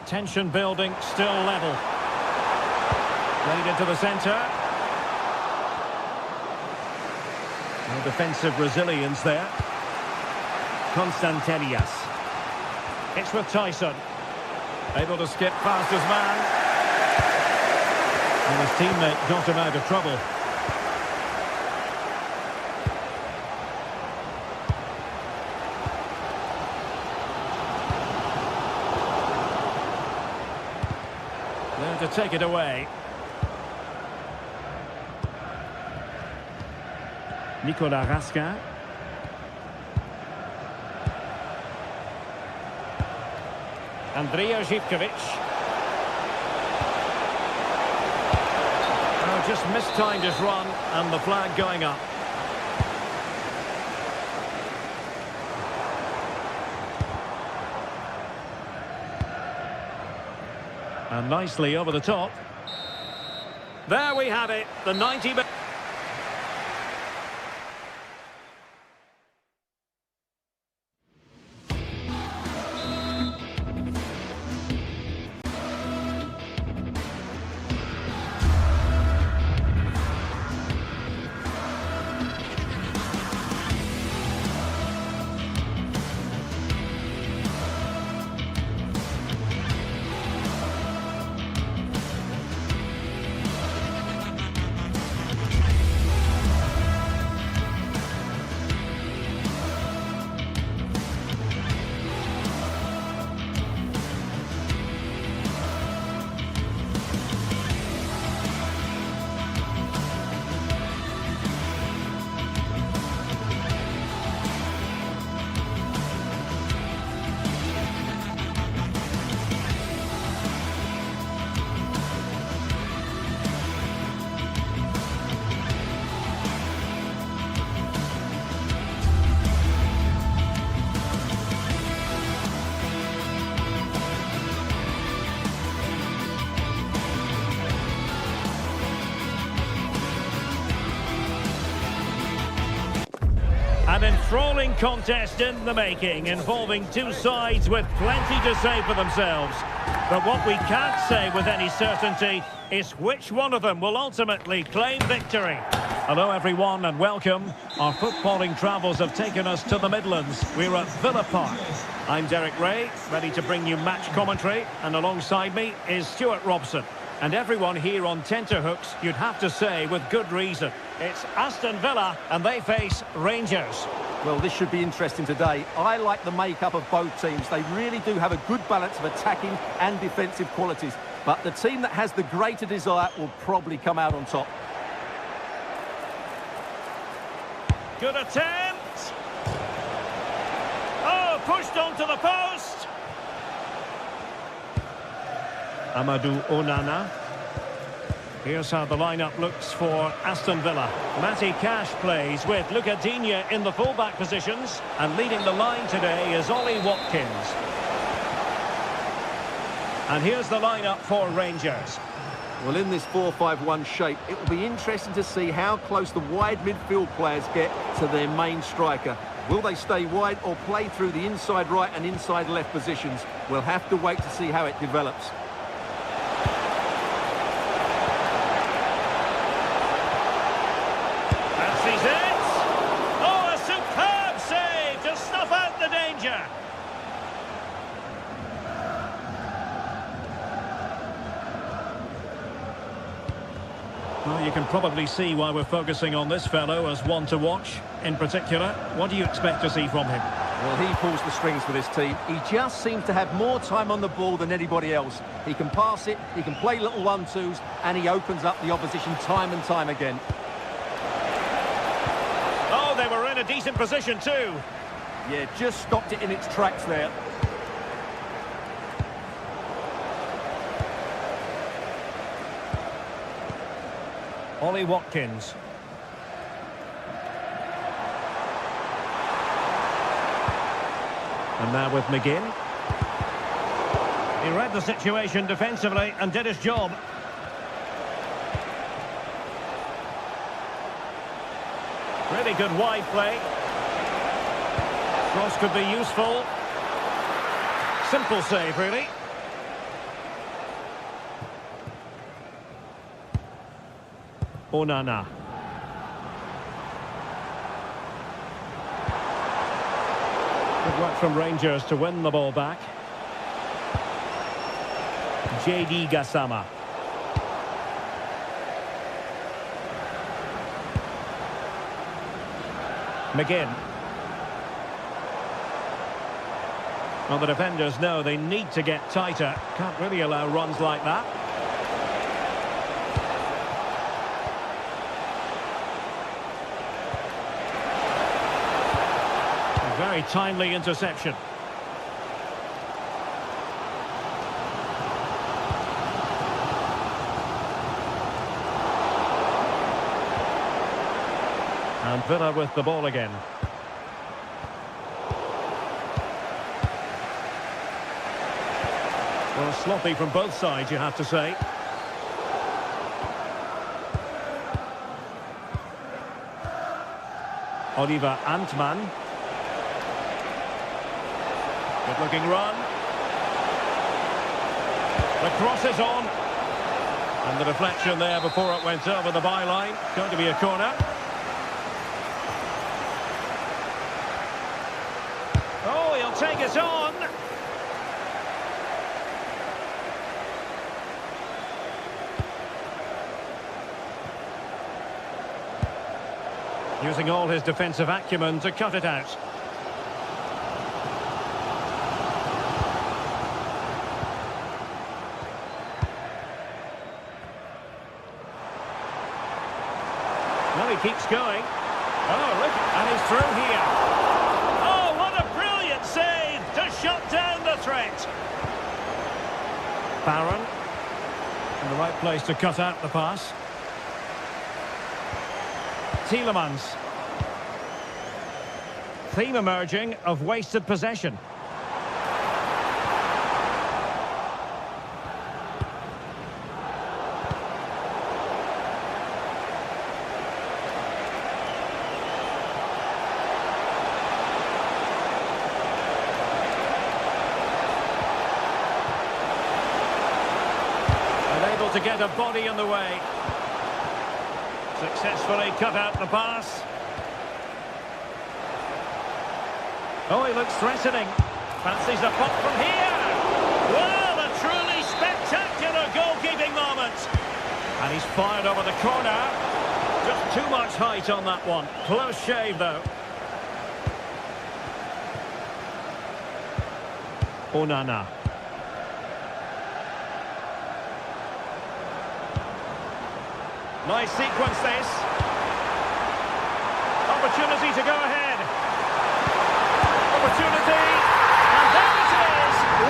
Tension building, still level. Played into the centre. No defensive resilience there. Constantelias. It's with Tyson. Able to skip past his man. And his teammate got him out of trouble. There to take it away. Nicolas Raskin. Andrija Zivkovic. Oh, just mistimed his run and the flag going up. And nicely over the top. There we have it, the 90 minutes. An enthralling contest in the making, involving two sides with plenty to say for themselves. But what we can't say with any certainty is which one of them will ultimately claim victory. Hello everyone and welcome. Our footballing travels have taken us to the Midlands. We're at Villa Park. I'm Derek Ray, ready to bring you match commentary, and alongside me is Stuart Robson. And everyone here on tenterhooks, you'd have to say, with good reason. It's Aston Villa, and they face Rangers. Well, this should be interesting today. I like the makeup of both teams. They really do have a good balance of attacking and defensive qualities. But the team that has the greater desire will probably come out on top. Good attempt. Oh, pushed onto the post. Amadou Onana. Here's how the lineup looks for Aston Villa. Matty Cash plays with Luca Digne in the fullback positions. And leading the line today is Ollie Watkins. And here's the lineup for Rangers. Well, in this 4-5-1 shape, it will be interesting to see how close the wide midfield players get to their main striker. Will they stay wide or play through the inside right and inside left positions? We'll have to wait to see how it develops. That's it! Oh, a superb save to snuff out the danger! Well, you can probably see why we're focusing on this fellow as one to watch. In particular, what do you expect to see from him? Well, he pulls the strings for this team. He just seems to have more time on the ball than anybody else. He can pass it, he can play little 1-2s, and he opens up the opposition time and time again. Oh, they were in a decent position too. Yeah, just stopped it in its tracks there. Ollie Watkins. And now with McGinn. He read the situation defensively and did his job. Really good wide play. Cross could be useful. Simple save, really. Onana. Good work from Rangers to win the ball back. JD Gassama. McGinn. Well, the defenders know they need to get tighter. Can't really allow runs like that. Very timely interception. And Villa with the ball again. Well, sloppy from both sides, you have to say. Oliver Antman. Good looking run. The cross is on. And the deflection there before it went over the byline. Going to be a corner. Oh, he'll take it on. Using all his defensive acumen to cut it out. Well, he keeps going. Oh, look, and he's through here. Oh, what a brilliant save to shut down the threat. Barron in the right place to cut out the pass. Tielemans. Theme emerging of wasted possession. Unable to get a body in the way. Successfully cut out the pass. Oh, he looks threatening. Fancies a pop from here. Well, a truly spectacular goalkeeping moment. And he's fired over the corner. Just too much height on that one. Close shave, though. Onana. Nice sequence, this. Opportunity to go ahead. Opportunity. And there it is. 1-0.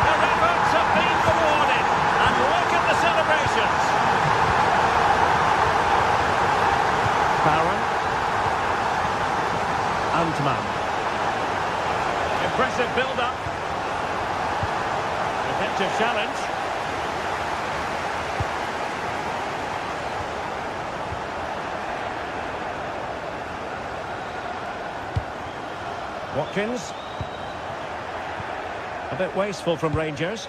Their efforts have been rewarded. And look at the celebrations. Baron. Antman. Impressive build-up. Effective challenge. Watkins. A bit wasteful from Rangers.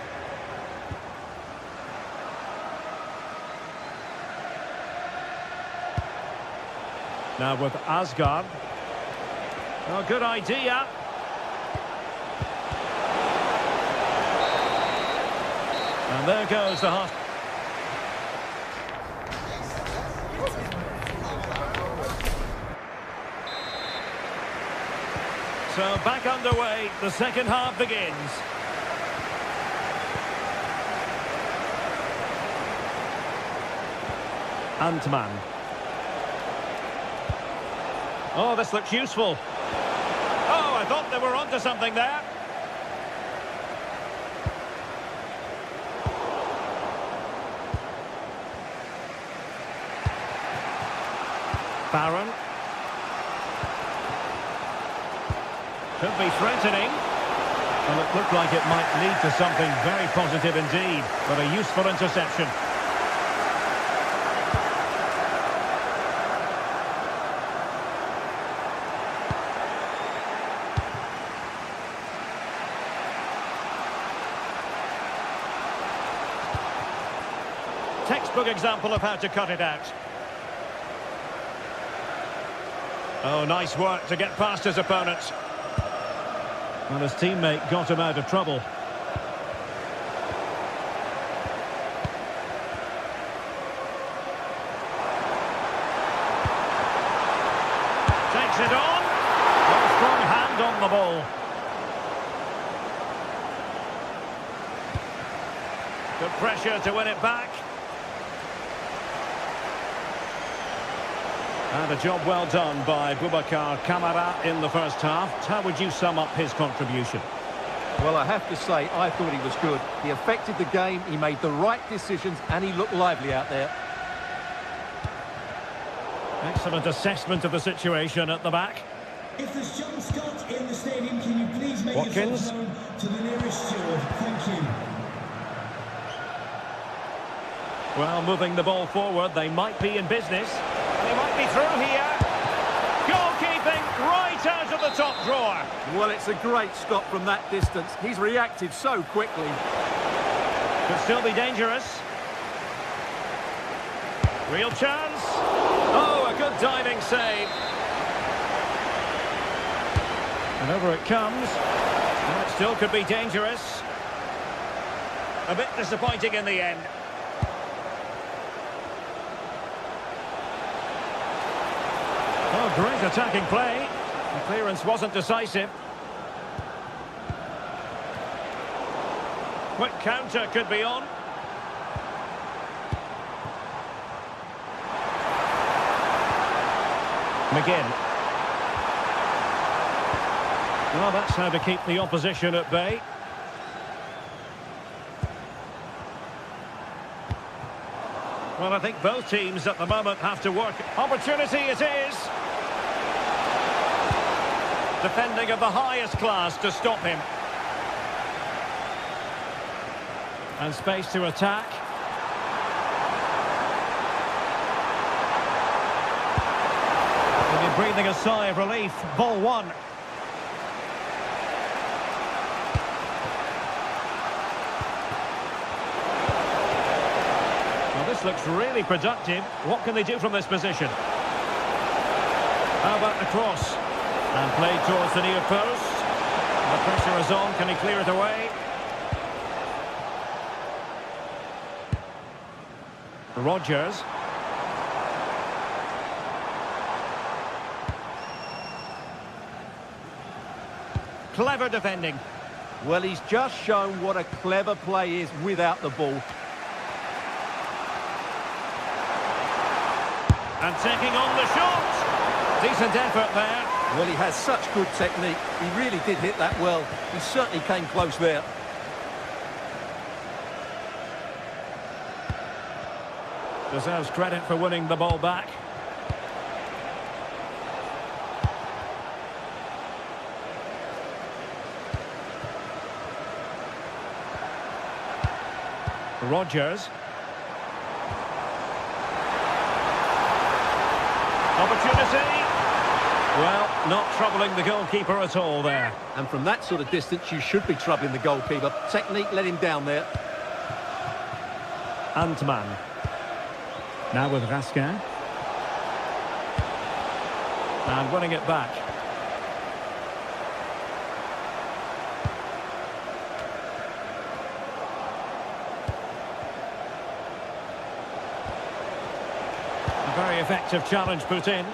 Now with Asgard. Oh, good idea. And there goes the half. So back underway, the second half begins. Antman. Oh, this looks useful. Oh, I thought they were onto something there. Baron. Could be threatening. Well, it looked like it might lead to something very positive indeed, but a useful interception. Textbook example of how to cut it out. Oh, nice work to get past his opponents. Well, his teammate got him out of trouble. Takes it on. A strong hand on the ball. Good pressure to win it back. And a job well done by Boubacar Kamara in the first half. How would you sum up his contribution? Well, I have to say, I thought he was good. He affected the game, he made the right decisions, and he looked lively out there. Excellent assessment of the situation at the back. If there's John Scott in the stadium, can you please make Watkins. yourself known to the nearest steward? Thank you. Well, moving the ball forward, they might be in business. They might be through here. Goalkeeping right out of the top drawer. Well, it's a great stop from that distance. He's reacted so quickly. Could still be dangerous. Real chance. Oh, a good diving save. And over it comes. And it still could be dangerous. A bit disappointing in the end. Oh, great attacking play. The clearance wasn't decisive. Quick counter could be on. McGinn. Well, that's how to keep the opposition at bay. Well, I think both teams at the moment have to work. Opportunity it is. Defending of the highest class to stop him. And space to attack. Maybe breathing a sigh of relief. Ball one. Well, this looks really productive. What can they do from this position? How about the cross? And played towards the near post. A pressure is on. Can he clear it away? Rodgers. Clever defending. Well, he's just shown what a clever play is without the ball. And taking on the shot. Decent effort there. Well, he has such good technique. He really did hit that well. He certainly came close there. Deserves credit for winning the ball back. Rodgers. Opportunity. Well, not troubling the goalkeeper at all there. And from that sort of distance, you should be troubling the goalkeeper. Technique let him down there. Antman. Now with Raskin. And winning it back. A very effective challenge put in.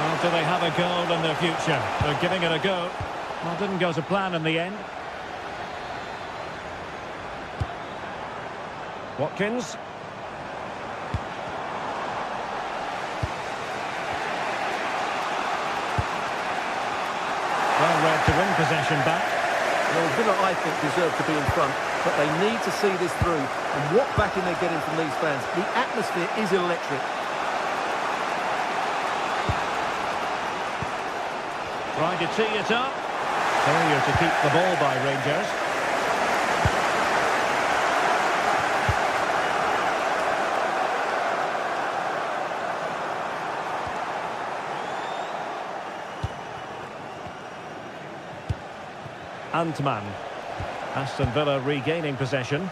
Well, do they have a goal in their future? They're giving it a go. Well, didn't go to plan in the end. Watkins. Well read to win possession back. Well, Villa, I think, deserve to be in front, but they need to see this through. And what backing they're getting from these fans. The atmosphere is electric. Trying to tee it up. Failure to keep the ball by Rangers. Antman. Aston Villa regaining possession.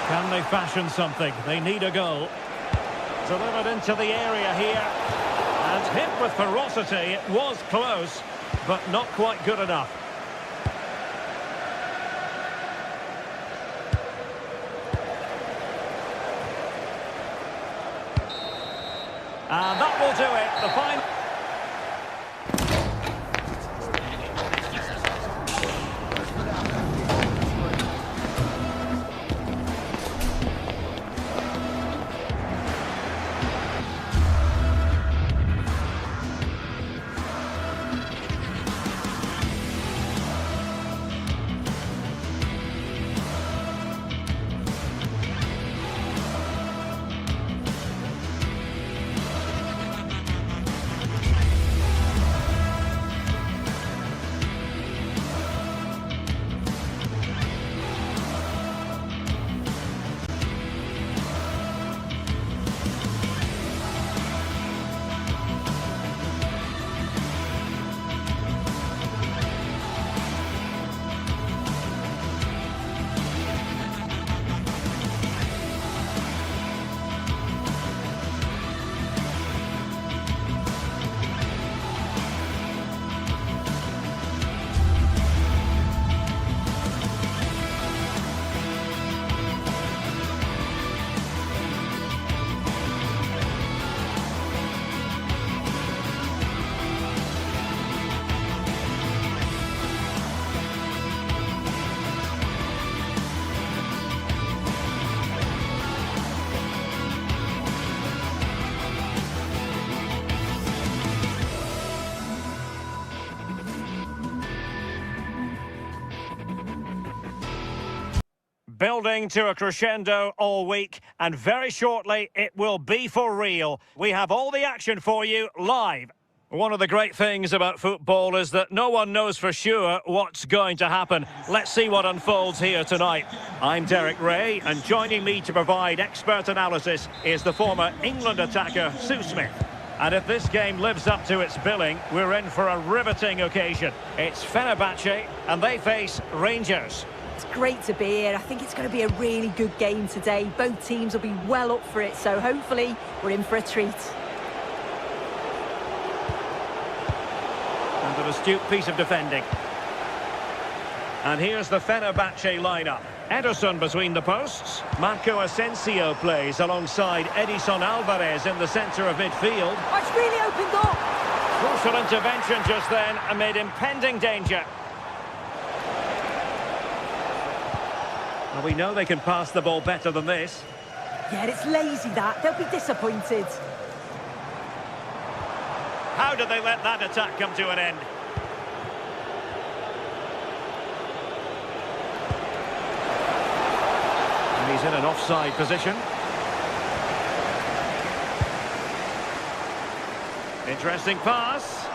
Can they fashion something? They need a goal. Delivered into the area here. And hit with ferocity. It was close, but not quite good enough. And that will do it. The final. Building to a crescendo all week, and very shortly it will be for real. We have all the action for you live. One of the great things about football is that no one knows for sure what's going to happen. Let's see what unfolds here tonight. I'm Derek Ray, and joining me to provide expert analysis is the former England attacker, Sue Smith. And if this game lives up to its billing, we're in for a riveting occasion. It's Fenerbahce, and they face Rangers. It's great to be here. I think it's going to be a really good game today. Both teams will be well up for it, so hopefully we're in for a treat. And an astute piece of defending. And here's the Fenerbahce lineup. Ederson between the posts. Marco Asensio plays alongside Edison Alvarez in the centre of midfield. Oh, it's really opened up. Crucial intervention just then amid impending danger. Well, we know they can pass the ball better than this. Yeah, it's lazy that. They'll be disappointed. How did they let that attack come to an end? And he's in an offside position. Interesting pass.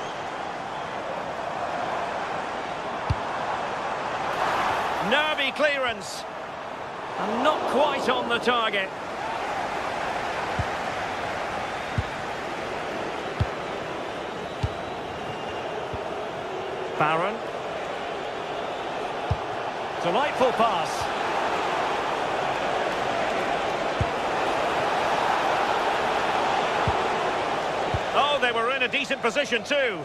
Nervy clearance. And not quite on the target. Barron. Delightful pass. Oh, they were in a decent position too.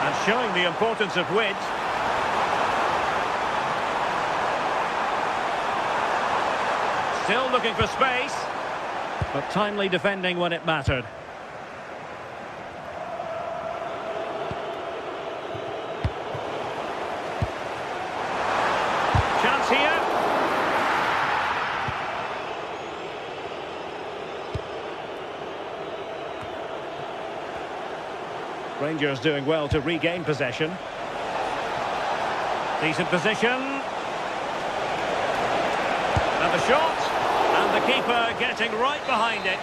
And showing the importance of width. Still looking for space. But timely defending when it mattered. Chance here. Rangers doing well to regain possession. Decent position. And the shot. And the keeper getting right behind it.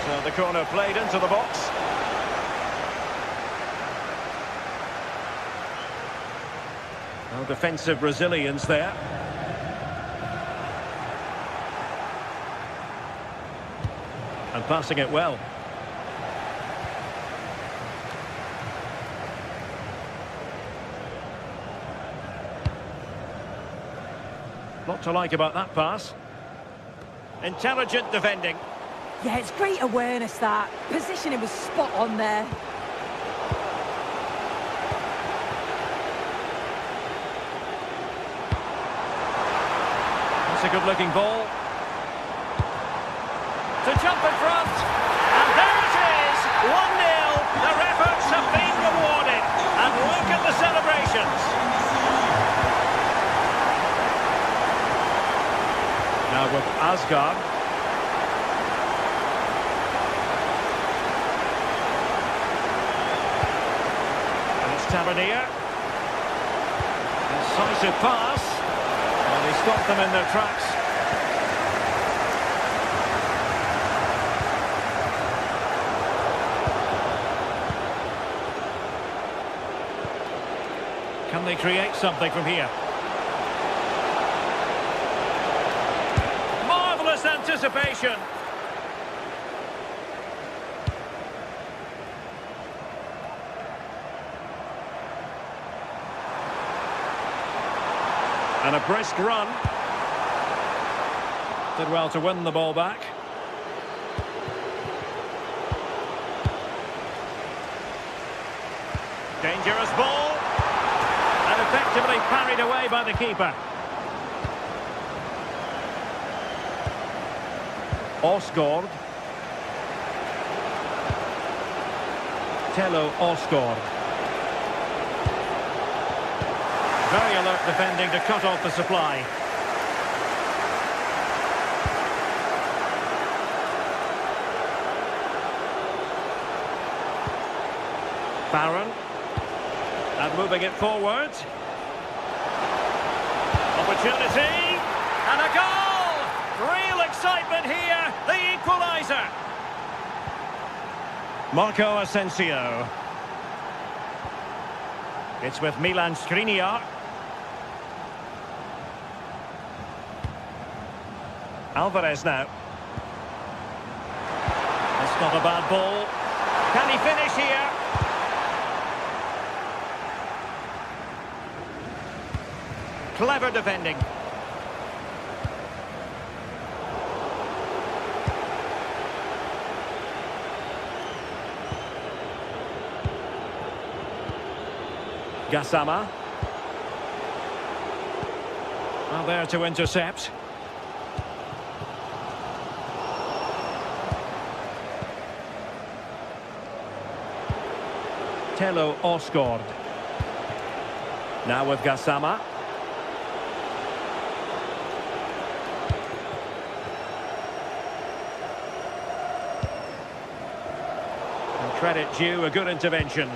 So the corner played into the box. No defensive resilience there. And passing it well. Lot to like about that pass. Intelligent defending. Yeah, it's great awareness that. Positioning was spot on there. That's a good-looking ball. To jump in front. And there it is! 1-0. Their efforts have been rewarded. And look at the celebrations. Now with Asgard. And it's Tavernier. Incisive pass. And he stopped them in their tracks. Can they create something from here? Anticipation. And a brisk run. Did well to win the ball back. Dangerous ball. And effectively parried away by the keeper. Osgård. Tello Osgård. Very alert defending to cut off the supply. Barron. And moving it forward. Opportunity. And a goal! Real excitement here. The equaliser. Marco Asensio. It's with Milan Skriniar. Alvarez now. That's not a bad ball. Can he finish here? Clever defending. Gassama. Well, there to intercept. Tello Osgård. Now with Gassama. And credit due, a good intervention.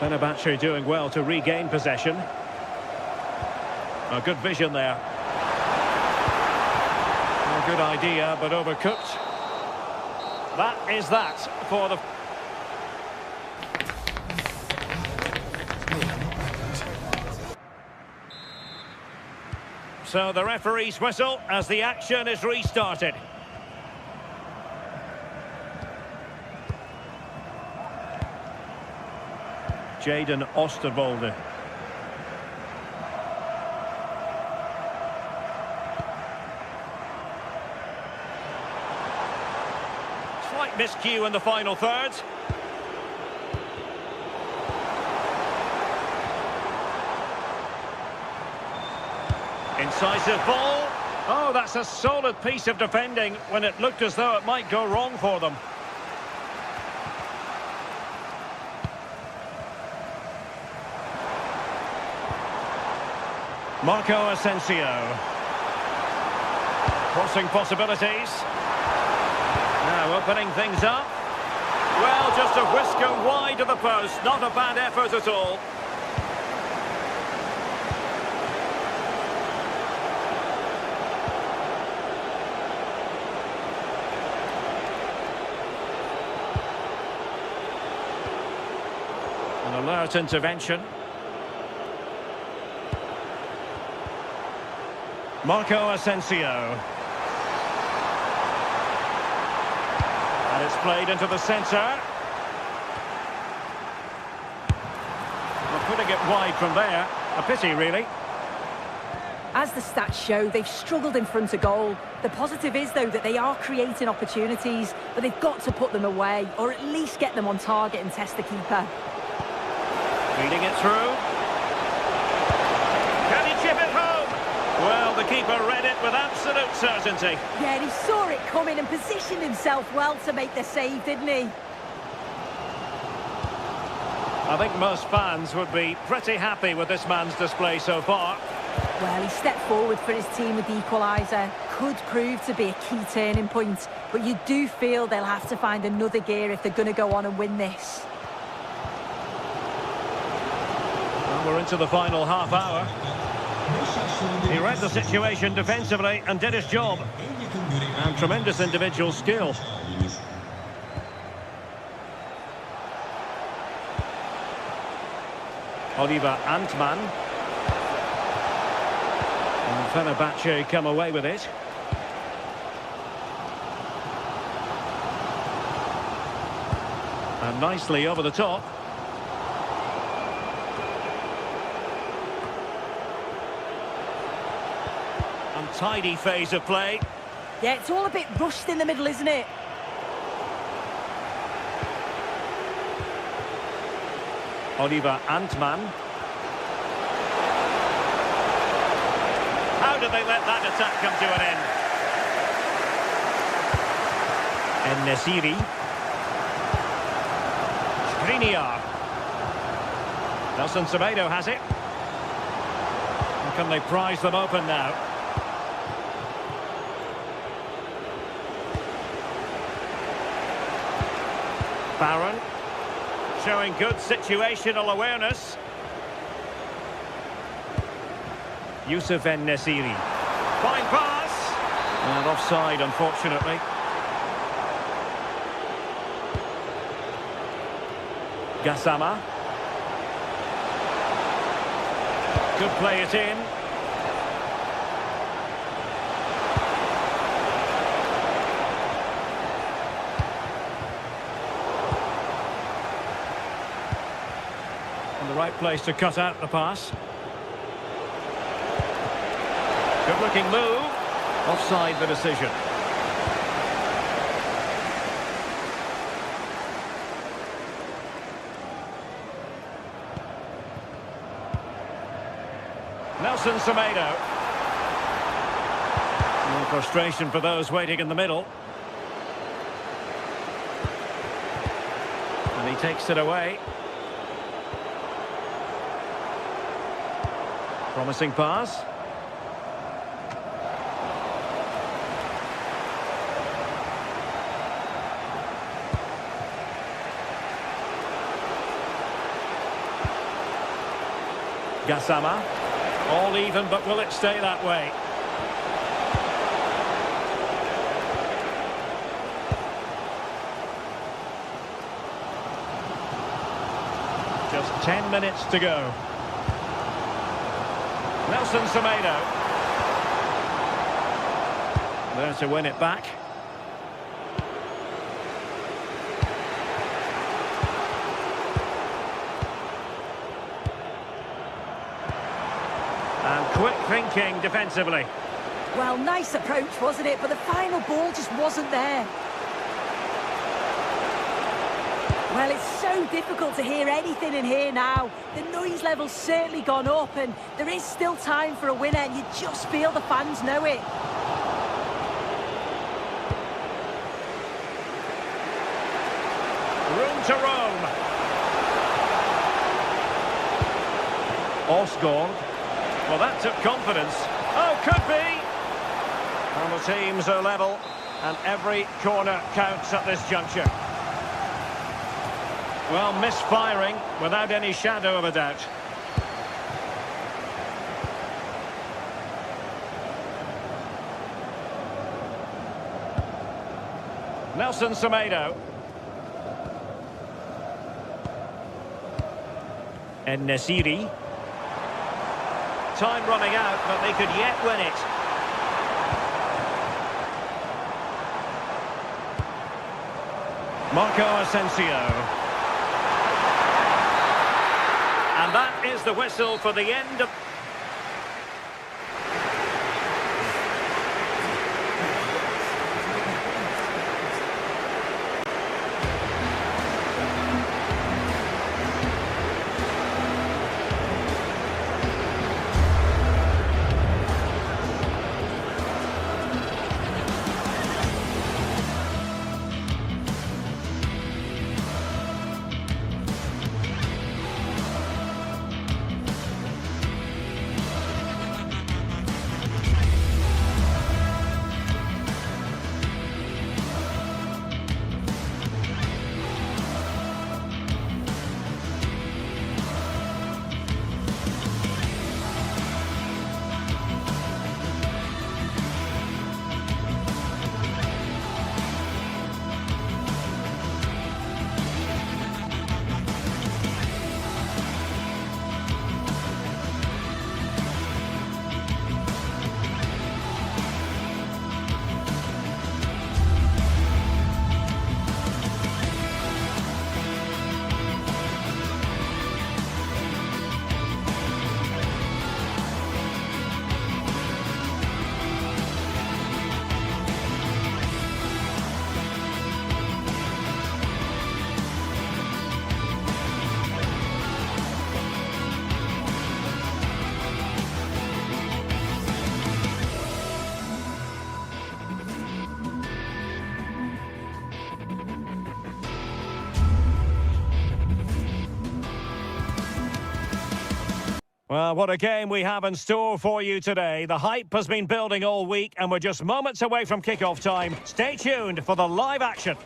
Fenerbahce doing well to regain possession. A good vision there. A good idea, but overcooked. That is that for the... So the referee's whistle as the action is restarted. Jaden Osterwolde. Slight miscue in the final third. Incisive ball. Oh, that's a solid piece of defending when it looked as though it might go wrong for them. Marco Asensio. Crossing possibilities. Now opening things up. Well, just a whisker wide of the post. Not a bad effort at all. An alert intervention. Marco Asensio. And it's played into the centre. Well, putting it wide from there. A pity, really. As the stats show, they've struggled in front of goal. The positive is, though, that they are creating opportunities, but they've got to put them away, or at least get them on target and test the keeper. Feeding it through. Can he chip it home? Well, the keeper read it with absolute certainty. Yeah, and he saw it coming and positioned himself well to make the save, didn't he? I think most fans would be pretty happy with this man's display so far. Well, he stepped forward for his team with the equaliser. Could prove to be a key turning point, but you do feel they'll have to find another gear if they're going to go on and win this. Well, we're into the final half hour. He read the situation defensively and did his job. And tremendous individual skill. Oliver Antman. And Fenerbahce come away with it. And nicely over the top. Untidy phase of play. Yeah, it's all a bit rushed in the middle, isn't it? Oliver Antman. How did they let that attack come to an end? En-Nesyri. Skriniar. Nelson Semedo has it. And can they prize them open now? Barron. Showing good situational awareness. Youssef En-Nesyri. Fine pass. And offside, unfortunately. Gassama. Could play it in. And the right place to cut out the pass. Good looking move. Offside the decision. Nelson Semedo. No frustration for those waiting in the middle. And he takes it away. Promising pass. Gassama. All even, but will it stay that way? Just 10 minutes to go. Nelson Semedo. There to win it back. And quick thinking defensively. Well, nice approach, wasn't it? But the final ball just wasn't there. Well, it's so difficult to hear anything in here now. The noise level's certainly gone up, and there is still time for a winner, and you just feel the fans know it. Room to roam. Osgård. Well, that took confidence. Oh, could be! And the teams are level, and every corner counts at this juncture. Well, misfiring without any shadow of a doubt. Nelson Semedo. En-Nesyri. Time running out, but they could yet win it. Marco Asensio. And that is the whistle for the end of... Well, what a game we have in store for you today. The hype has been building all week, and we're just moments away from kick-off time. Stay tuned for the live action.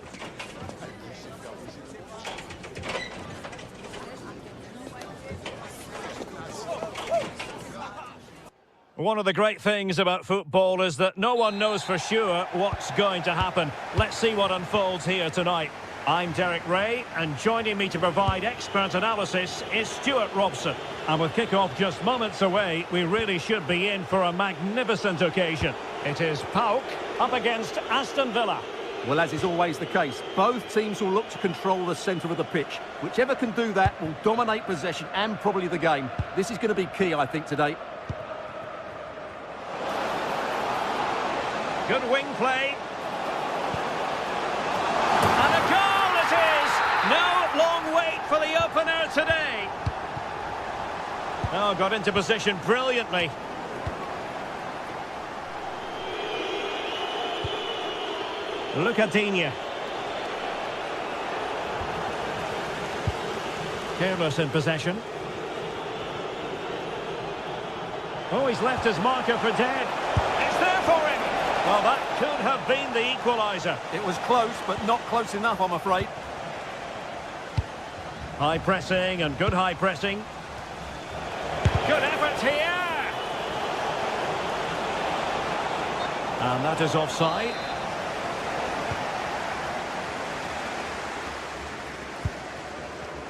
One of the great things about football is that no one knows for sure what's going to happen. Let's see what unfolds here tonight. I'm Derek Ray, and joining me to provide expert analysis is Stuart Robson. And with kick-off just moments away, we really should be in for a magnificent occasion. It is PAOK up against Aston Villa. Well, as is always the case, both teams will look to control the centre of the pitch. Whichever can do that will dominate possession and probably the game. This is going to be key, I think, today. Good wing play. And a goal it is! No long wait for the opener today. Oh, got into position brilliantly. Lucadinha. Careless in possession. Oh, he's left his marker for dead. It's there for him. Well, that could have been the equaliser. It was close, but not close enough, I'm afraid. High pressing and good high pressing. Good effort here. And that is offside.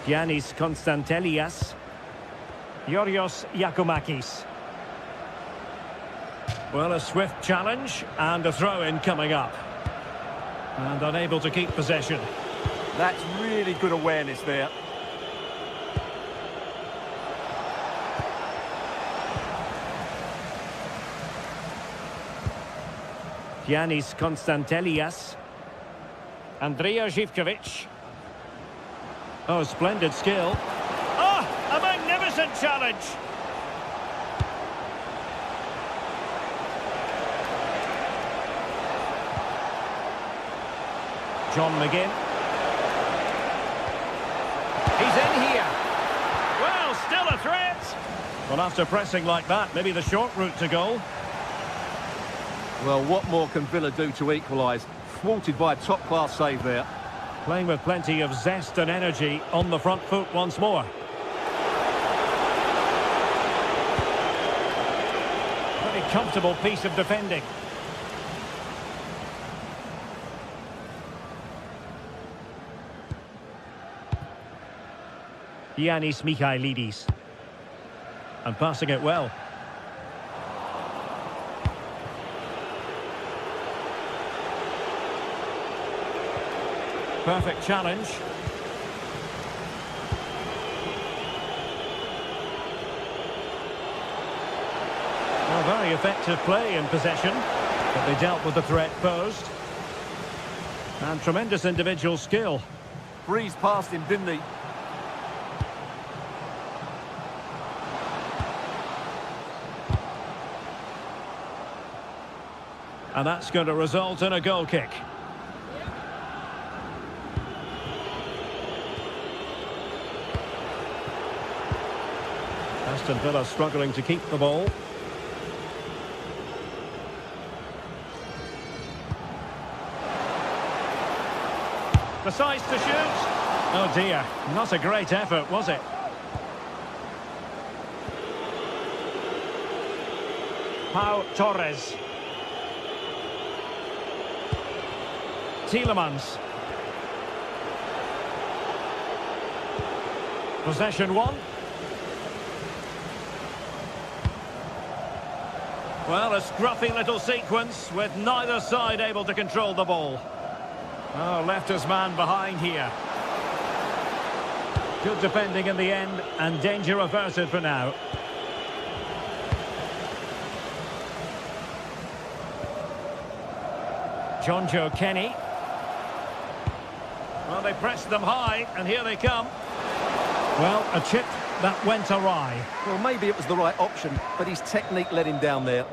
Giannis Konstantelias. Yorios Yakumakis. Well, a swift challenge and a throw-in coming up. And unable to keep possession. That's really good awareness there. Giannis Konstantelias. Andrija Živković. Oh, splendid skill. Oh, a magnificent challenge. John McGinn. He's in here. Well, still a threat. Well, after pressing like that, maybe the short route to goal. Well, what more can Villa do to equalise? Thwarted by a top-class save there. Playing with plenty of zest and energy on the front foot once more. Pretty comfortable piece of defending. Giannis Michailidis. And passing it well. Perfect challenge. Well, very effective play in possession, but they dealt with the threat posed. And tremendous individual skill. Breezed past him, didn't he? And that's going to result in a goal kick. Aston Villa struggling to keep the ball. Decides to shoot. Oh dear, not a great effort, was it? Pau Torres. Tielemans. Possession one. Well, a scruffy little sequence with neither side able to control the ball. Oh, left his man behind here. Good defending in the end, and danger averted for now. Jonjo Kenny. Well, they pressed them high, and here they come. Well, a chip that went awry. Well, maybe it was the right option, but his technique let him down there.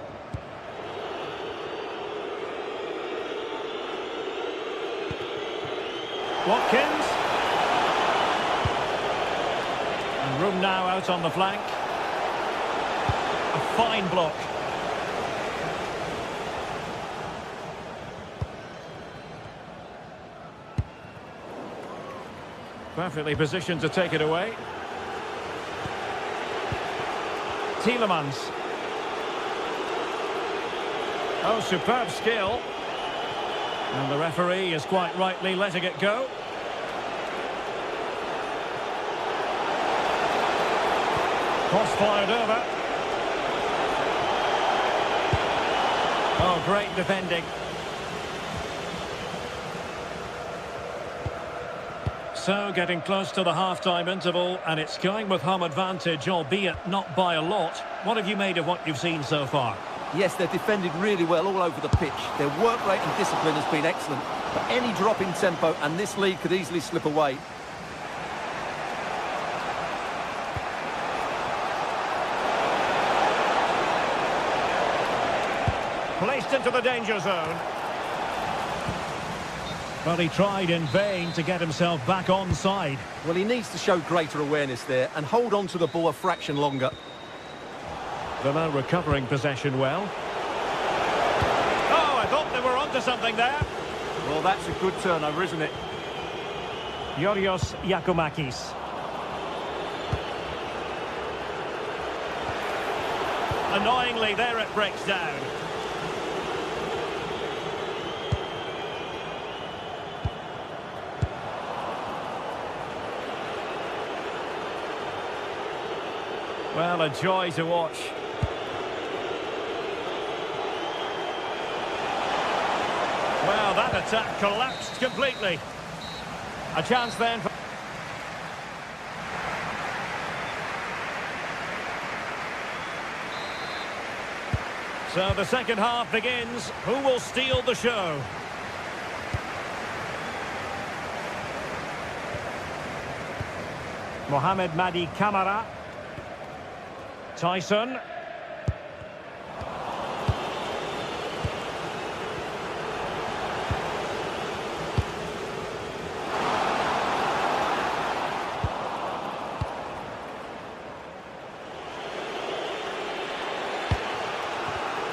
Watkins. And room now out on the flank. A fine block. Perfectly positioned to take it away. Tielemans. Oh, superb skill. And the referee is quite rightly letting it go. Cross fired over. Oh, great defending. So, getting close to the half-time interval, and it's going with home advantage, albeit not by a lot. What have you made of what you've seen so far? Yes, they've defended really well all over the pitch. Their work rate and discipline has been excellent. But any drop in tempo, and this lead could easily slip away. Placed into the danger zone. Well, he tried in vain to get himself back onside. Well, he needs to show greater awareness there and hold on to the ball a fraction longer. They're now recovering possession well. Oh, I thought they were onto something there. Well, that's a good turnover, isn't it? Yorios Giacomakis. Annoyingly, there it breaks down. Well, a joy to watch. Well, that attack collapsed completely. A chance then for... So the second half begins. Who will steal the show? Mohamed Madi Camara. Tyson.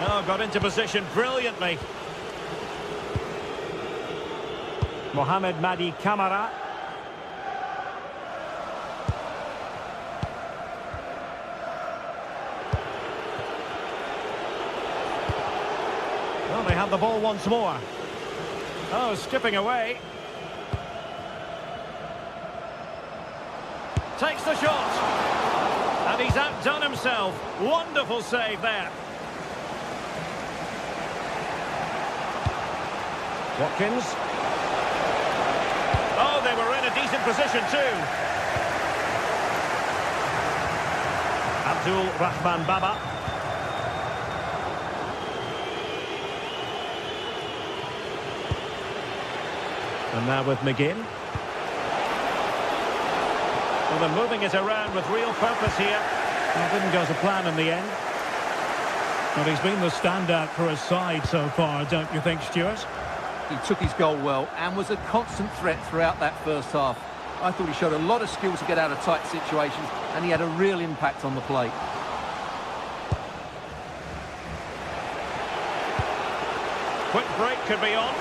Oh, got into position brilliantly. Mohamed Madi Camara. Well, they have the ball once more. Oh, skipping away. Takes the shot. And he's outdone himself. Wonderful save there. Watkins. Oh, they were in a decent position too. Abdul Rahman Baba. And now with McGinn. Well, they're moving it around with real purpose here. Well, didn't go to plan in the end. But he's been the standout for his side so far, don't you think, Stuart? He took his goal well and was a constant threat throughout that first half. I thought he showed a lot of skill to get out of tight situations, and he had a real impact on the play. Quick break could be on.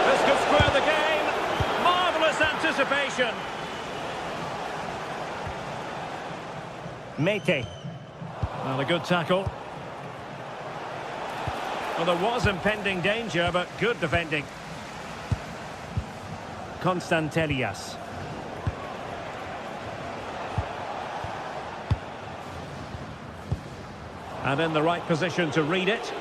This could square the game. Marvellous anticipation. Mete. Well, a good tackle. Well, there was impending danger, but good defending. Constantelias. And in the right position to read it.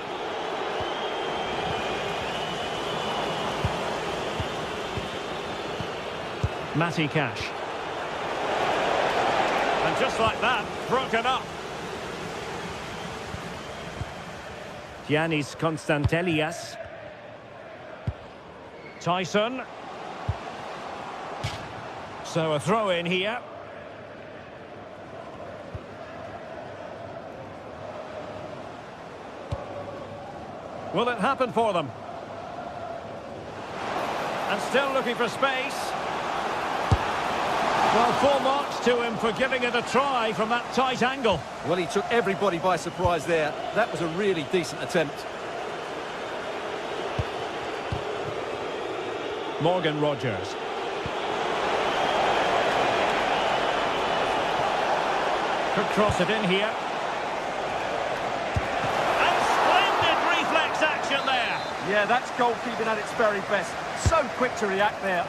Matty Cash. And just like that, broken up. Giannis Constantelias. Tyson. So a throw in here. Will it happen for them? And still looking for space. Well, full marks to him for giving it a try from that tight angle. Well, he took everybody by surprise there. That was a really decent attempt. Morgan Rogers. Could cross it in here. And splendid reflex action there. Yeah, that's goalkeeping at its very best. So quick to react there.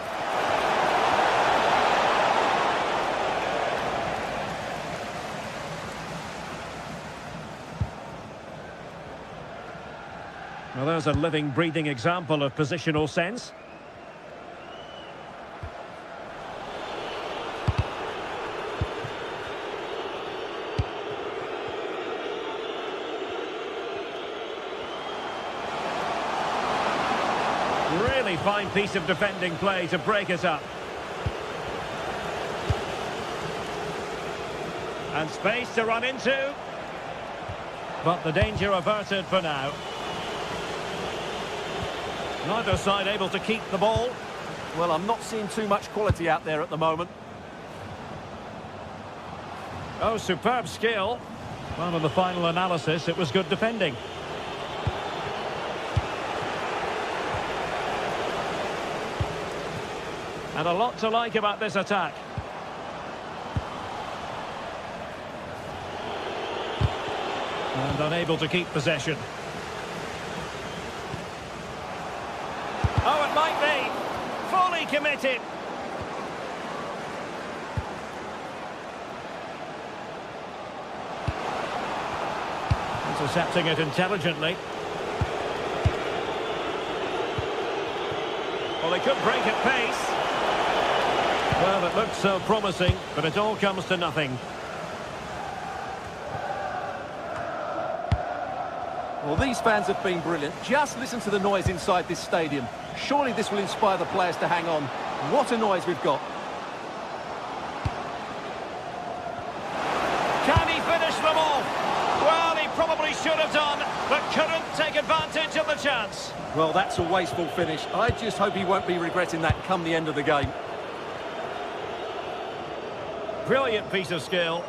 Well, there's a living, breathing example of positional sense. Really fine piece of defending play to break it up. And space to run into. But the danger averted for now. Neither side able to keep the ball. Well, I'm not seeing too much quality out there at the moment. Oh, superb skill. Well, in the final analysis, it was good defending. And a lot to like about this attack. And unable to keep possession. Oh, it might be. Fully committed. Intercepting it intelligently. Well, they could break at pace. Well, it looks so promising, but it all comes to nothing. Well, these fans have been brilliant. Just listen to the noise inside this stadium. Surely this will inspire the players to hang on. What a noise we've got. Can he finish them off? Well, he probably should have done, but couldn't take advantage of the chance. Well, that's a wasteful finish. I just hope he won't be regretting that come the end of the game. Brilliant piece of skill.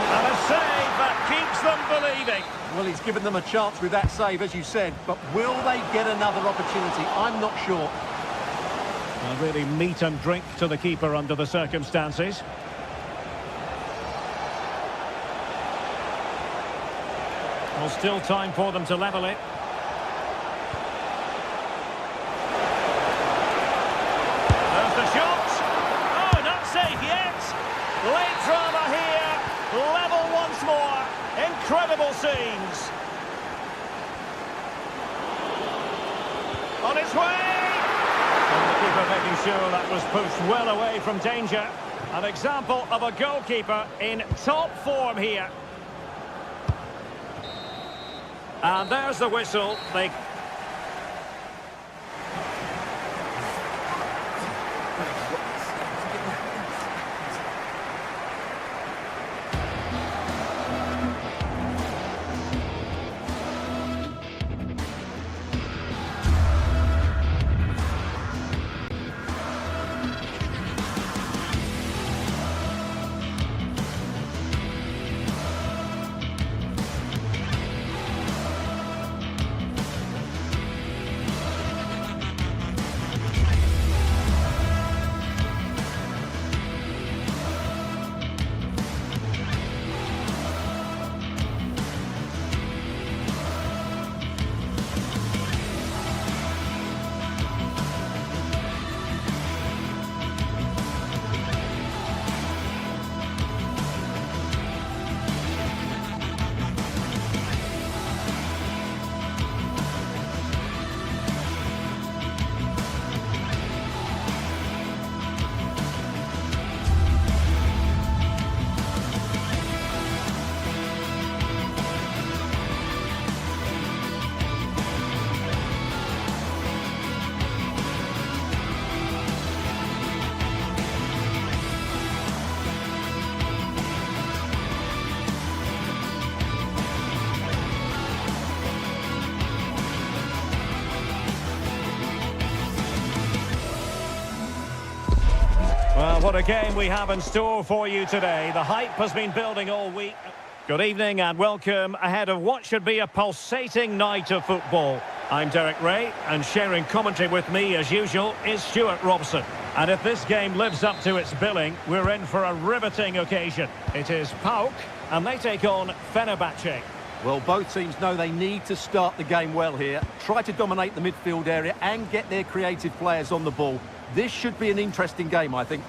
And a save that keeps them believing. Well, he's given them a chance with that save, as you said, but will they get another opportunity? I'm not sure. Well, really meat and drink to the keeper under the circumstances. Well, still time for them to level it. There's the shot. Oh, not safe yet. Late drama here. Level once more. Incredible scenes. On its way. And the keeper making sure that was pushed well away from danger. An example of a goalkeeper in top form here. And there's the whistle. Well, what a game we have in store for you today. The hype has been building all week. Good evening and welcome ahead of what should be a pulsating night of football. I'm Derek Ray, and sharing commentary with me as usual is Stuart Robson. And if this game lives up to its billing, we're in for a riveting occasion. It is PAOK, and they take on Fenerbahce. Well, both teams know they need to start the game well here. Try to dominate the midfield area and get their creative players on the ball. This should be an interesting game, I think.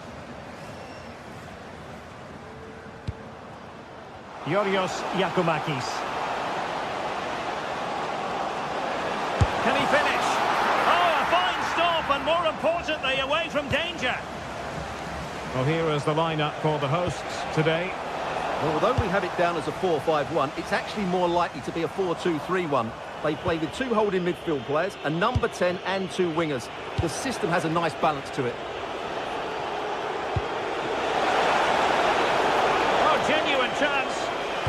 Yorios Yakumakis. Can he finish? Oh, a fine stop, and more importantly, away from danger. Well, here is the lineup for the hosts today. Well, although we have it down as a 4-5-1, it's actually more likely to be a 4-2-3-1. They play with 2 holding midfield players, a number 10 and 2 wingers. The system has a nice balance to it. Oh, genuine chance.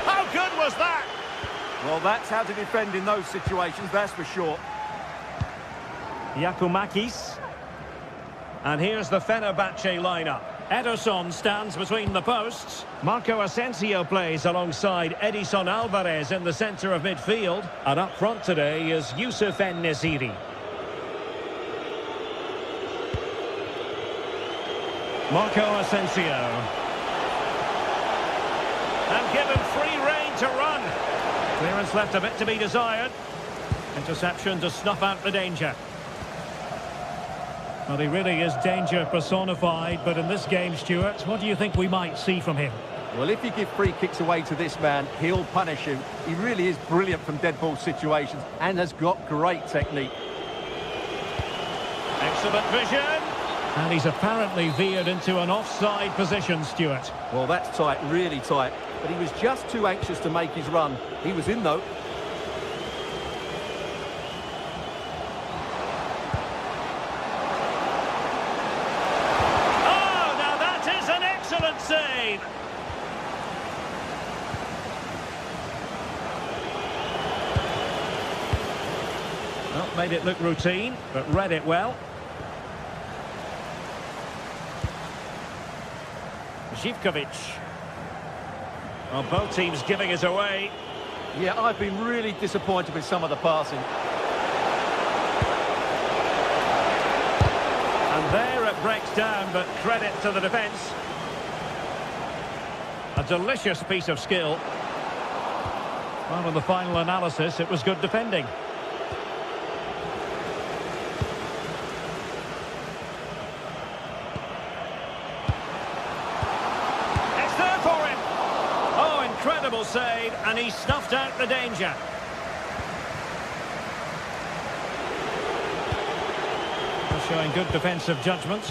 How good was that? Well, that's how to defend in those situations, that's for sure. Yakumakis. And here's the Fenerbahce lineup. Ederson stands between the posts. Marco Asensio plays alongside Edison Alvarez in the centre of midfield. And up front today is Youssef En-Nesyri. Marco Asensio. And given free rein to run. Clearance left a bit to be desired. Interception to snuff out the danger. Well, he really is danger personified, but in this game, Stuart, what do you think we might see from him? Well, if you give free kicks away to this man, he'll punish you. He really is brilliant from dead ball situations and has got great technique. Excellent vision. And he's apparently veered into an offside position, Stuart. Well, that's tight, really tight. But he was just too anxious to make his run. He was in, though. Save. Well, made it look routine, but read it well. Zivkovic. Well, both teams giving it away. Yeah, I've been really disappointed with some of the passing. And there it breaks down, but credit to the defence. A delicious piece of skill. Well, in the final analysis, it was good defending. It's there for him. Oh, incredible save, and he snuffed out the danger. Showing good defensive judgment.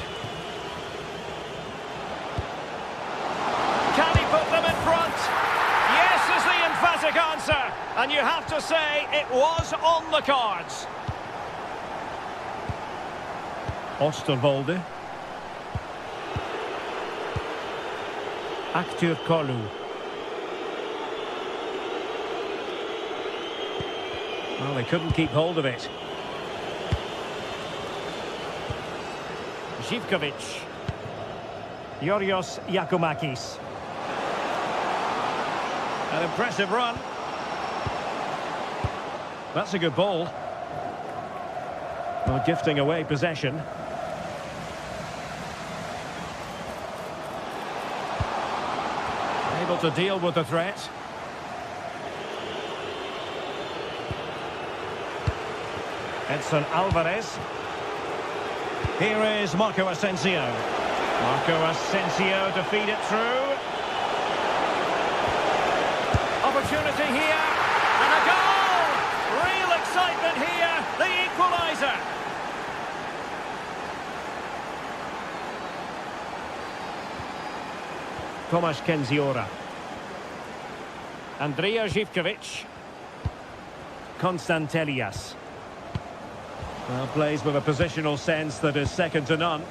Can he put them in front? Yes is the emphatic answer. And you have to say it was on the cards. Osterwolde. Aktür Kolu. Well, they couldn't keep hold of it. Zivkovic. Yorios Yakumakis. An impressive run. That's a good ball. Well, gifting away possession. Able to deal with the threat. Edson Alvarez. Here is Marco Asensio. Marco Asensio to feed it through. Opportunity here. And a goal! Real excitement here. The equaliser. Tomasz Kenziora. Andrija Zivkovic. Konstantelias. Well, plays with a positional sense that is second to none.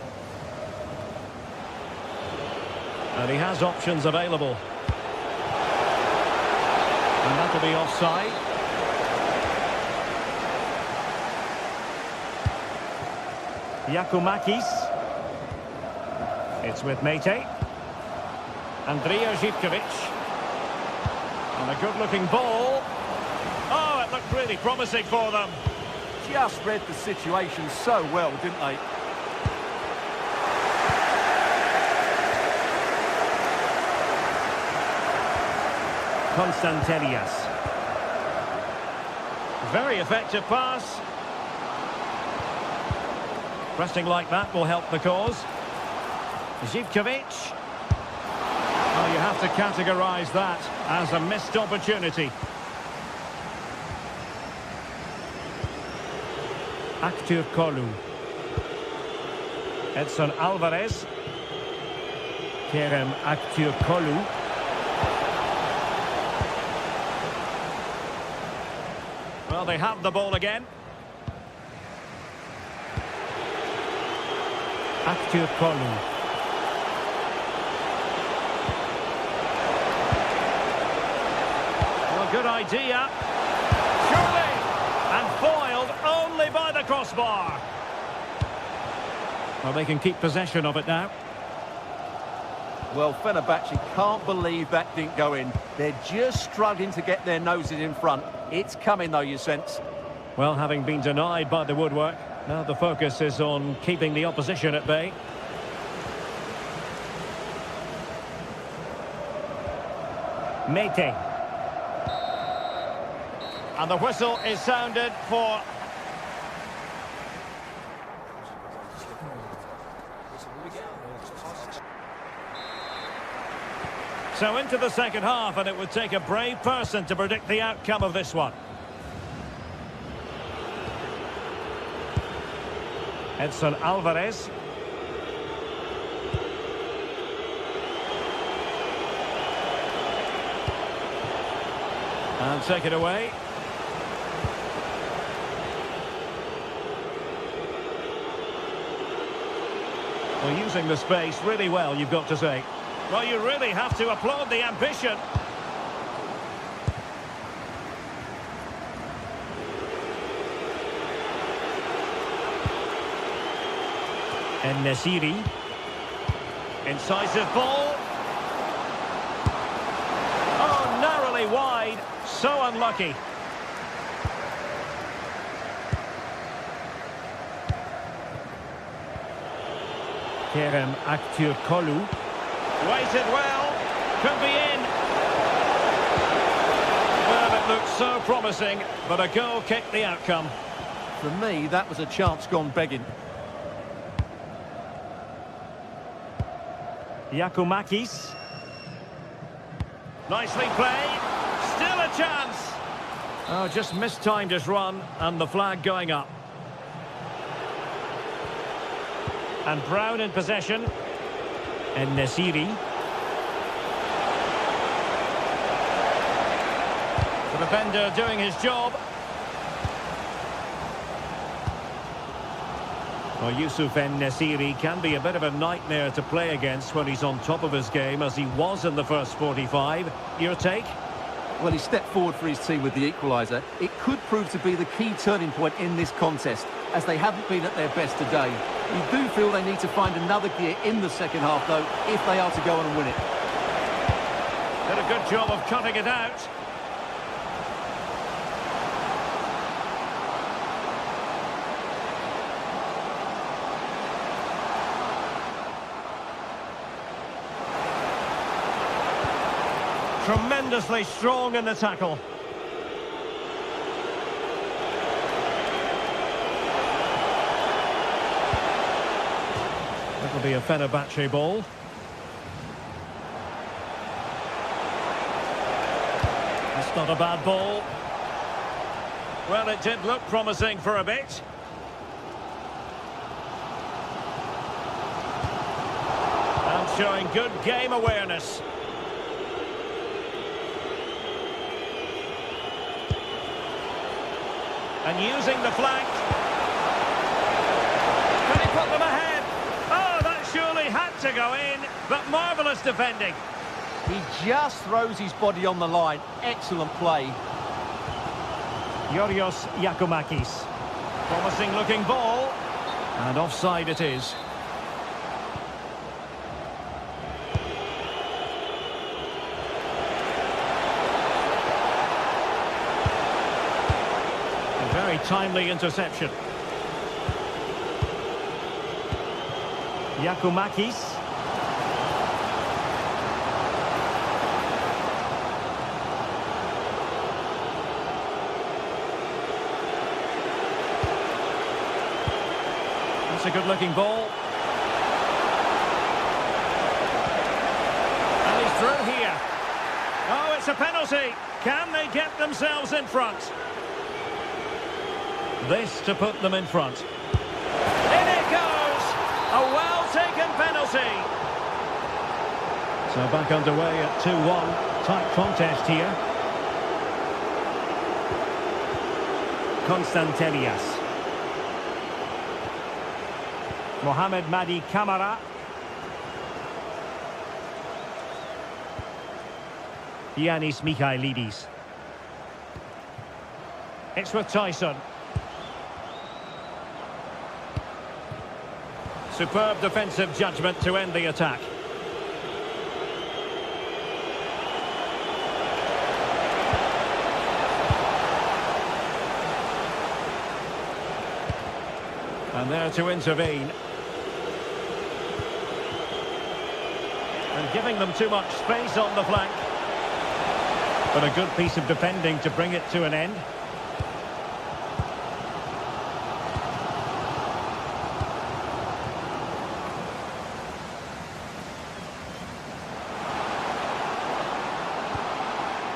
And he has options available. And that'll be offside. Yakumakis. It's with Mete. Andrija Zivkovic. And a good-looking ball. Oh, it looked really promising for them. Just read the situation so well, didn't they? Konstantelias. Very effective pass. Pressing like that will help the cause. Zivkovic. Oh, you have have to categorise that as a missed opportunity. Actur Kolu. Edson Alvarez. Kerem Actur Kolu. Well, they have the ball again. Actur Kolu. Well, good idea. Surely! And foiled only by the crossbar. Well, they can keep possession of it now. Well, Fenerbahce can't believe that didn't go in. They're just struggling to get their noses in front. It's coming, though, you sense. Well, having been denied by the woodwork, now the focus is on keeping the opposition at bay. Mete. And the whistle is sounded for... So into the second half, and it would take a brave person to predict the outcome of this one. Edson Alvarez. And take it away. Well, using the space really well, you've got to say. Well, you really have to applaud the ambition. En-Nesyri. Incisive ball. Oh, narrowly wide. So unlucky. Kerem Actur Kolu. Waited well. Could be in. Well, it looked so promising, but a goal kicked the outcome. For me, that was a chance gone begging. Giacomakis. Nicely played. Still a chance. Oh, just mistimed his run, and the flag going up. And Brown in possession. En-Nesyri. The defender doing his job. Well, Yusuf En-Nesyri can be a bit of a nightmare to play against when he's on top of his game, as he was in the first 45. Your take? Well, he stepped forward for his team with the equaliser. It could prove to be the key turning point in this contest, as they haven't been at their best today. You do feel they need to find another gear in the second half, though, if they are to go on and win it. Did a good job of cutting it out. Tremendously strong in the tackle. It'll be a Fenerbahce ball. That's not a bad ball. Well, it did look promising for a bit. And showing good game awareness. And using the flank. Can he put them ahead? Oh, that surely had to go in, but marvellous defending. He just throws his body on the line. Excellent play. Yorios Giacomakis. Promising looking ball. And offside it is. Very timely interception. Giacomakis. That's a good-looking ball. And he's through here. It's a penalty. Can they get themselves in front? This to put them in front. In it goes! A well-taken penalty. So back underway at 2-1. Tight contest here. Constantelias. Mohamed Madi Camara. Yanis Mikhailidis. It's with Tyson. Superb defensive judgment to end the attack. And there to intervene. And giving them too much space on the flank. But a good piece of defending to bring it to an end.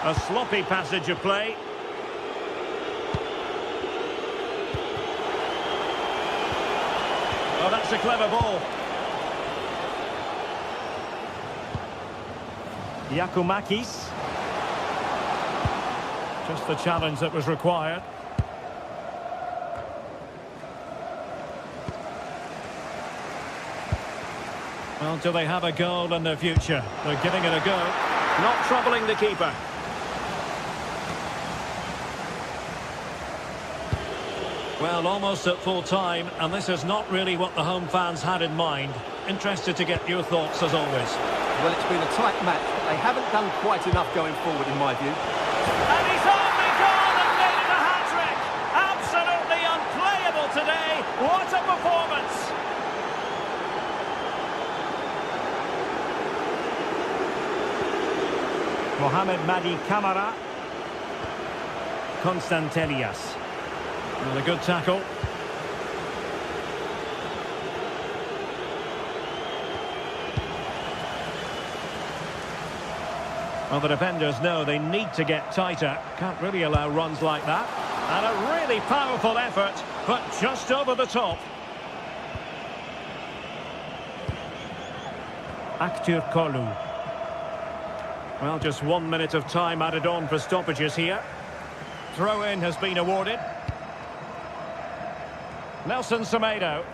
A sloppy passage of play. Oh, that's a clever ball. Giacomakis. Just the challenge that was required. Well, do they have a goal in their future? They're giving it a go. Not troubling the keeper. Well, almost at full time, and this is not really what the home fans had in mind. Interested to get your thoughts, as always. Well, it's been a tight match, but they haven't done quite enough going forward, in my view. And he's only gone and made it a hat-trick! Absolutely unplayable today! What a performance! Mohamed Madi Camara. Constantelias. And a good tackle. Well, the defenders know they need to get tighter. Can't really allow runs like that. And a really powerful effort, but just over the top. Aktür Kolu. Well, just 1 minute of time added on for stoppages here. Throw-in has been awarded. Nelson Semedo.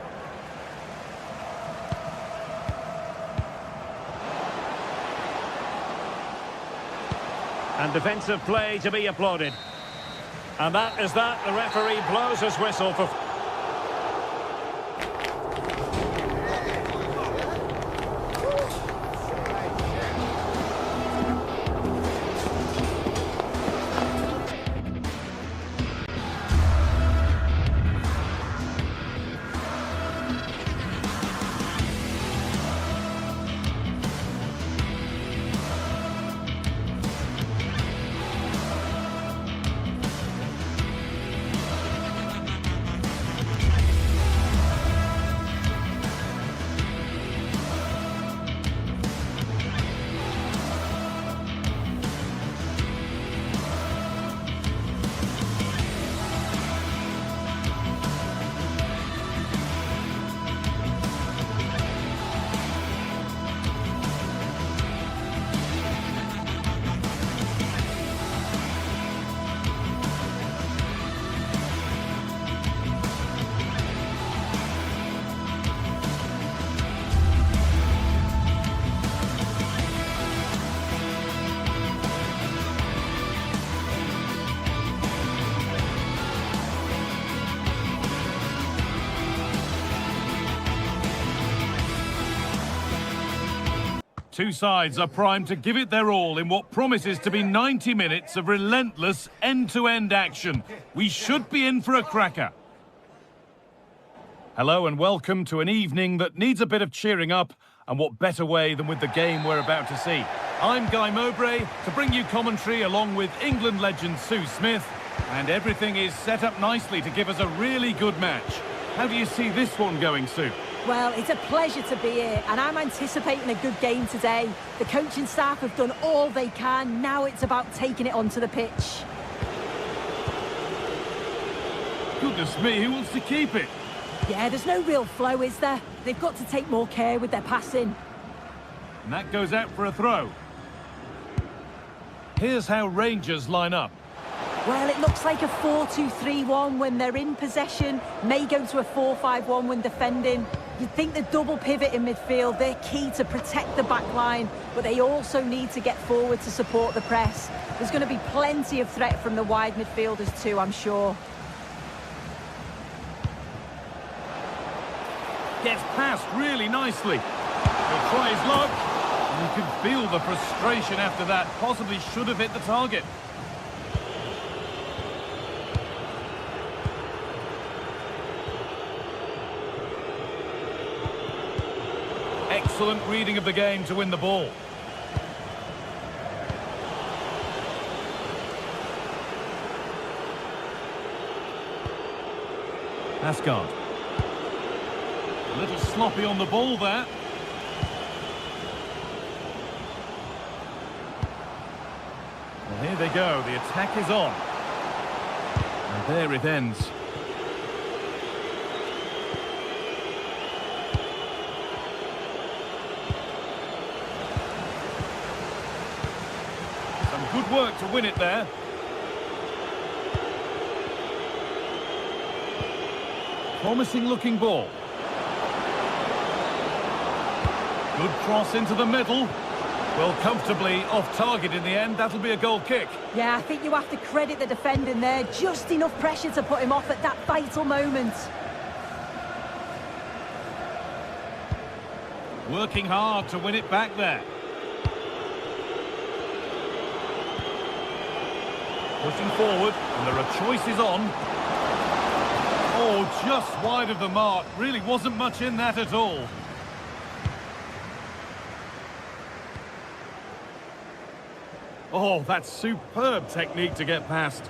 And defensive play to be applauded. And that is that. The referee blows his whistle for... Two sides are primed to give it their all in what promises to be 90 minutes of relentless end-to-end action. We should be in for a cracker. Hello and welcome to an evening that needs a bit of cheering up, and what better way than with the game we're about to see. I'm Guy Mowbray to bring you commentary along with England legend Sue Smith, and everything is set up nicely to give us a really good match. How do you see this one going, Sue? Well, it's a pleasure to be here, and I'm anticipating a good game today. The coaching staff have done all they can. Now it's about taking it onto the pitch. Goodness me, who wants to keep it? Yeah, there's no real flow, is there? They've got to take more care with their passing. And that goes out for a throw. Here's how Rangers line up. Well, it looks like a 4-2-3-1 when they're in possession. May go to a 4-5-1 when defending. You'd think the double pivot in midfield, they're key to protect the back line, but they also need to get forward to support the press. There's going to be plenty of threat from the wide midfielders too, I'm sure. Gets past really nicely. He'll try his luck. And you can feel the frustration after that. Possibly should have hit the target. Excellent reading of the game to win the ball. Asgard. A little sloppy on the ball there. Well, here they go. The attack is on. And there it ends. Some good work to win it there. Promising looking ball. Good cross into the middle. Well, comfortably off target in the end. That'll be a goal kick. Yeah, I think you have to credit the defending there. Just enough pressure to put him off at that vital moment. Working hard to win it back there. Pushing forward, and there are choices on. Oh, just wide of the mark. Really wasn't much in that at all. Oh, that's superb technique to get past.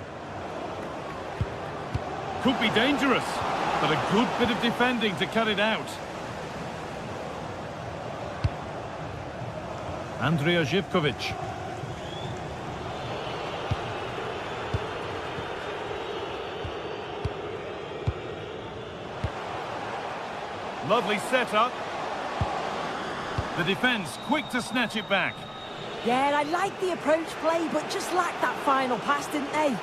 Could be dangerous, but a good bit of defending to cut it out. Andrija Živković. Lovely setup. The defence quick to snatch it back. Yeah, I like the approach play, but just lacked that final pass, didn't they?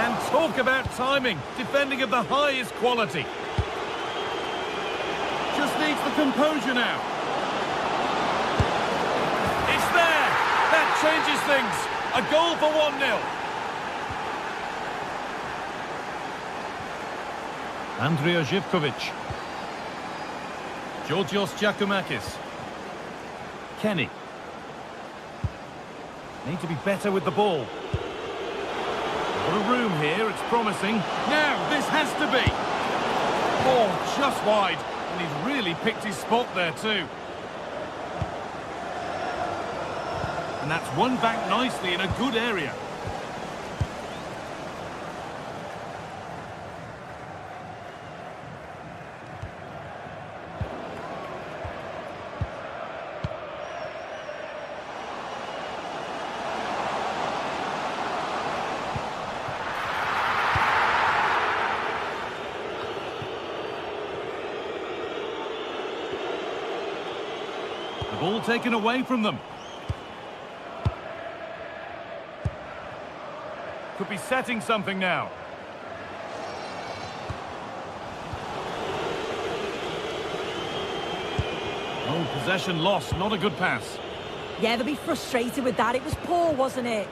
And talk about timing. Defending of the highest quality. Just needs the composure now. It's there. That changes things. A goal for 1-0. Andrija Živković. Georgios Giacomakis. Kenny. Need to be better with the ball. Got a room here, it's promising. Now, this has to be. Oh, just wide. And he's really picked his spot there too. And that's won back nicely in a good area. The ball taken away from them. Could be setting something now. Oh, possession lost. Not a good pass. Yeah, they'll be frustrated with that. It was poor, wasn't it?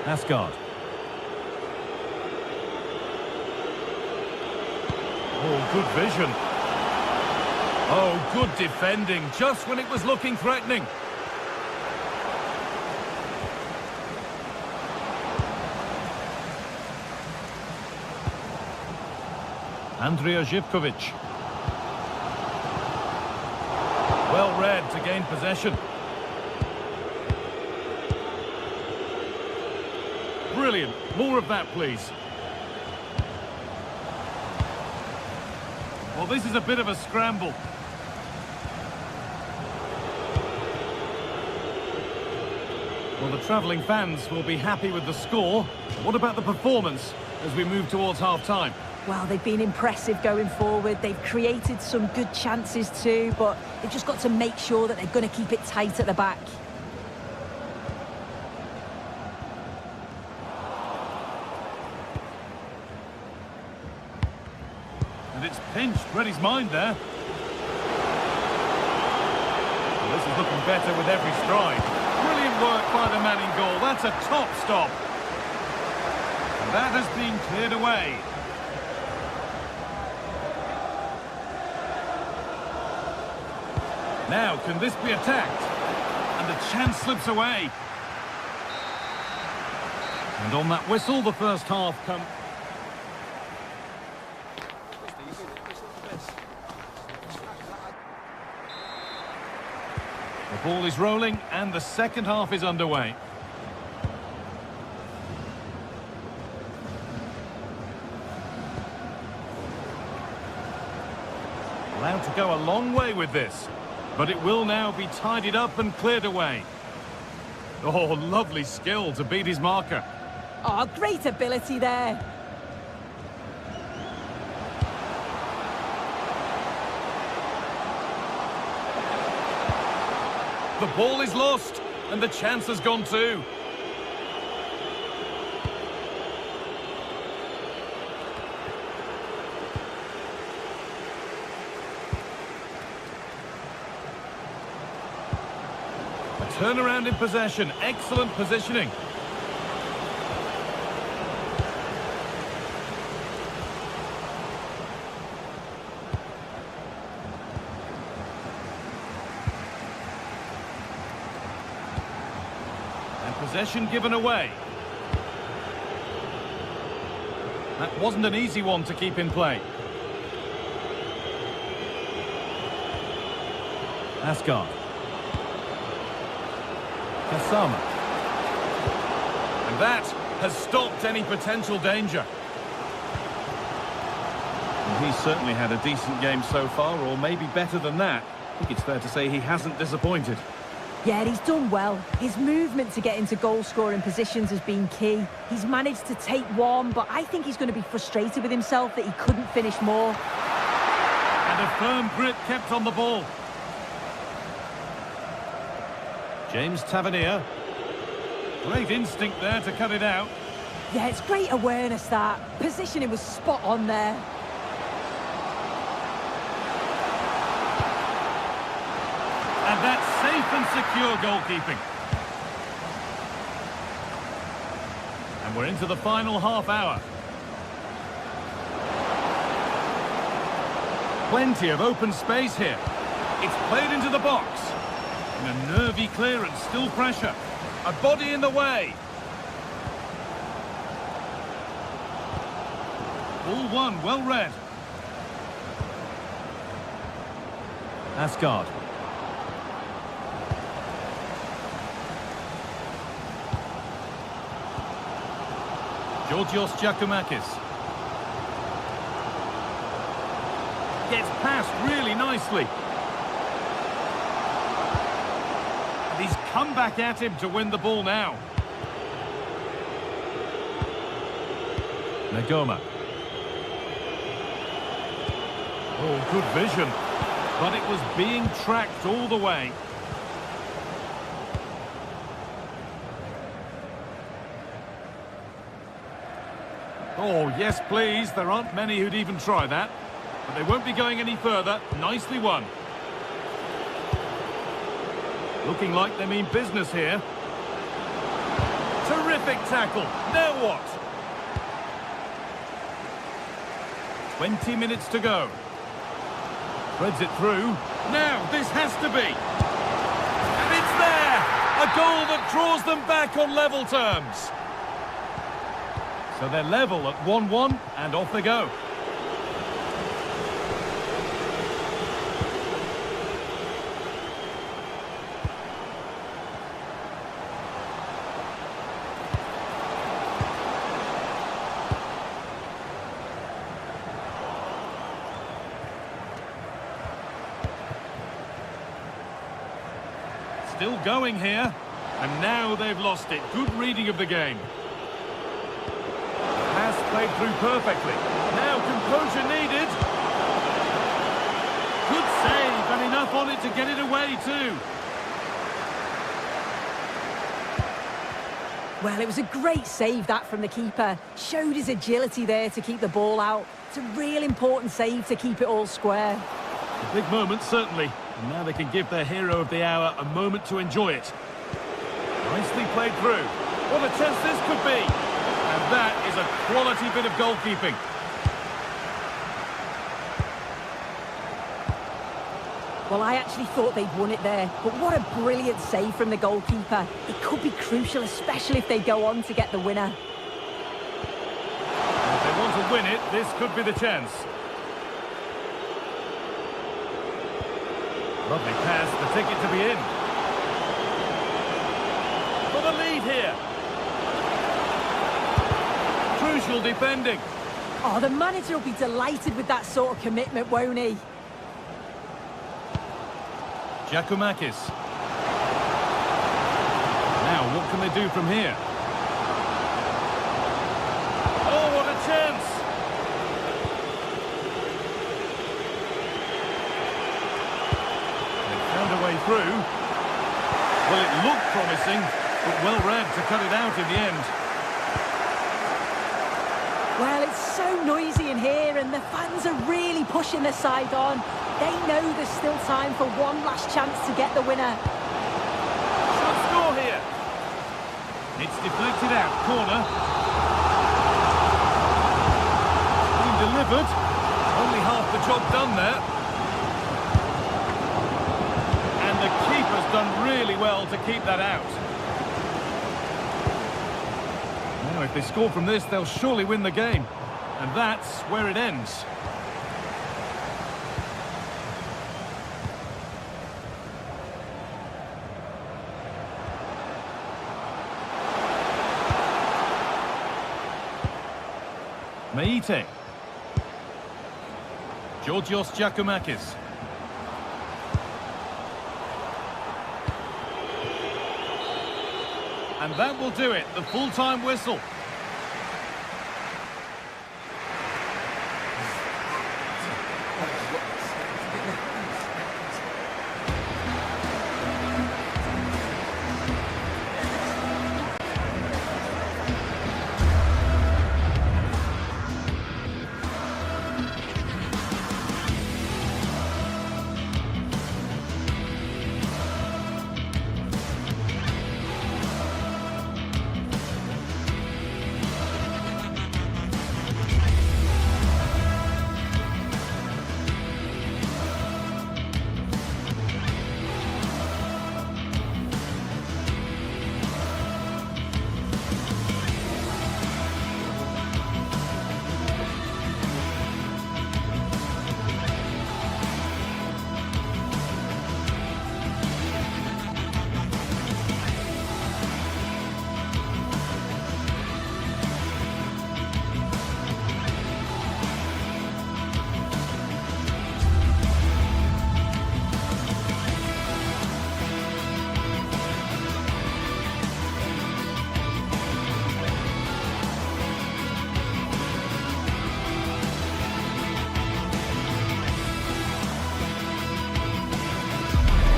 Asgard. Oh, good vision. Oh, good defending, just when it was looking threatening. Andrija Zivkovic. Well read to gain possession. Brilliant. More of that, please. Well, this is a bit of a scramble. Well, the travelling fans will be happy with the score. What about the performance as we move towards half-time? Well, they've been impressive going forward. They've created some good chances too, but they've just got to make sure that they're going to keep it tight at the back. And it's pinched. Read his mind there. Well, this is looking better with every stride. Brilliant work by the man in goal. That's a top stop. And that has been cleared away. Now, can this be attacked? And the chance slips away. And on that whistle, the first half comes. The ball is rolling and the second half is underway. Allowed to go a long way with this, but it will now be tidied up and cleared away. Oh, lovely skill to beat his marker. Oh, great ability there. The ball is lost, and the chance has gone too. A turnaround in possession, excellent positioning. Possession given away. That wasn't an easy one to keep in play. Asgard. Kasama. And that has stopped any potential danger. And he's certainly had a decent game so far, or maybe better than that. I think it's fair to say he hasn't disappointed. Yeah, he's done well. His movement to get into goal-scoring positions has been key. He's managed to take one, but I think he's going to be frustrated with himself that he couldn't finish more. And a firm grip kept on the ball. James Tavernier. Great instinct there to cut it out. Yeah, it's great awareness, that. Positioning was spot on there. And that's safe and secure goalkeeping. And we're into the final half hour. Plenty of open space here. It's played into the box. And a nervy clearance, still pressure. A body in the way. Ball one, well read. Asgard. Georgios Giacomakis. Gets past really nicely. And he's come back at him to win the ball now. Nagoma. Oh, good vision. But it was being tracked all the way. Oh, yes, please. There aren't many who'd even try that. But they won't be going any further. Nicely won. Looking like they mean business here. Terrific tackle. Now what? 20 minutes to go. Threads it through. Now, this has to be. And it's there! A goal that draws them back on level terms. So they're level at 1-1, and off they go. still going here. And now they've lost it. Good reading of the game. Pass played through perfectly. Now composure needed. Good save, and enough on it to get it away too. Well, it was a great save, that, from the keeper. Showed his agility there to keep the ball out. It's a real important save to keep it all square. A big moment, certainly. And now they can give their hero of the hour a moment to enjoy it. Nicely played through. What a chance this could be. And that is a quality bit of goalkeeping. Well, I actually thought they'd won it there, but what a brilliant save from the goalkeeper. It could be crucial, especially if they go on to get the winner. If they want to win it, this could be the chance. Lovely pass, the ticket to be in. For the lead here. Crucial defending. Oh, the manager will be delighted with that sort of commitment, won't he? Giacomakis. Now, what can they do from here? Oh, what a chance! They found a way through. Well, it looked promising, but well read to cut it out in the end. Well, it's so noisy in here, and the fans are really pushing their side on. They know there's still time for one last chance to get the winner. Shot score here. It's deflected out, corner. Being delivered. Only half the job done there. And the keeper's done really well to keep that out. Now, if they score from this, they'll surely win the game. And that's where it ends. Meite. Georgios Giacomakis. And that will do it, the full-time whistle.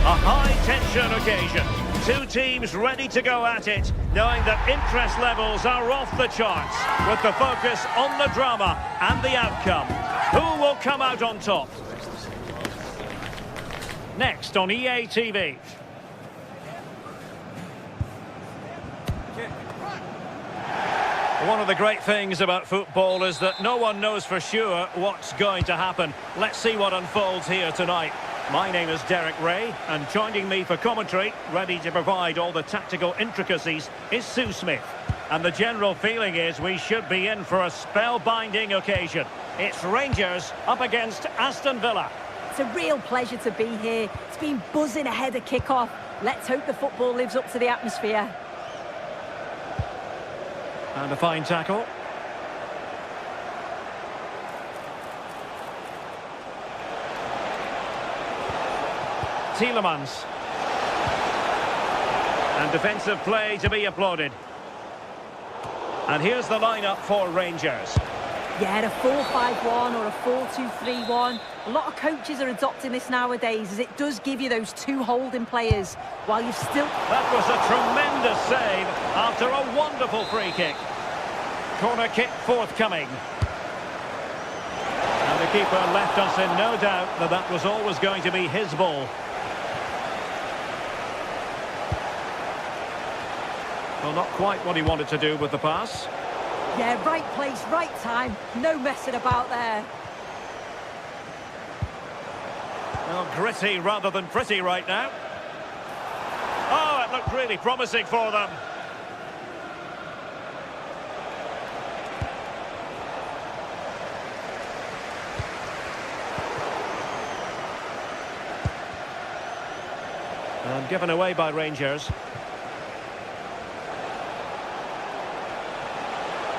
A high-tension occasion. Two teams ready to go at it, knowing that interest levels are off the charts, with the focus on the drama and the outcome. Who will come out on top? Next on EA TV. One of the great things about football is that no one knows for sure what's going to happen. Let's see what unfolds here tonight. My name is Derek Ray, and joining me for commentary, ready to provide all the tactical intricacies, is Sue Smith. And the general feeling is we should be in for a spellbinding occasion. It's Rangers up against Aston Villa. It's a real pleasure to be here. It's been buzzing ahead of kick-off. Let's hope the football lives up to the atmosphere. And a fine tackle. Tielemans. And defensive play to be applauded. And here's the lineup for Rangers. Yeah, a 4-5-1 or a 4-2-3-1. A lot of coaches are adopting this nowadays, as it does give you those two holding players while you've still... That was a tremendous save after a wonderful free kick. Corner kick forthcoming. And the keeper left us in no doubt that that was always going to be his ball. Well, not quite what he wanted to do with the pass. Yeah, right place, right time. No messing about there. Well, gritty rather than pretty right now. Oh, it looked really promising for them. And given away by Rangers.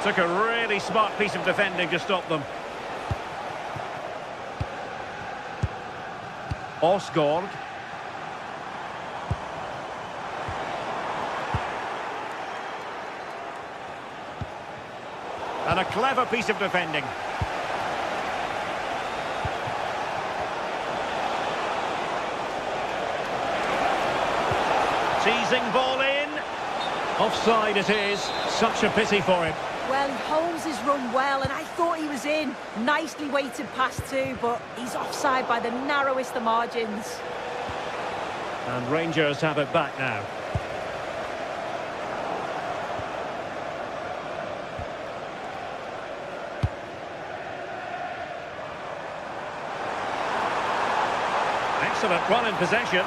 Took a really smart piece of defending to stop them. Osgaard. And a clever piece of defending. Teasing ball in. Offside it is. Such a pity for him. Well, he holds his run well, and I thought he was in. Nicely weighted pass too, but he's offside by the narrowest of margins. And Rangers have it back now. Excellent run in possession.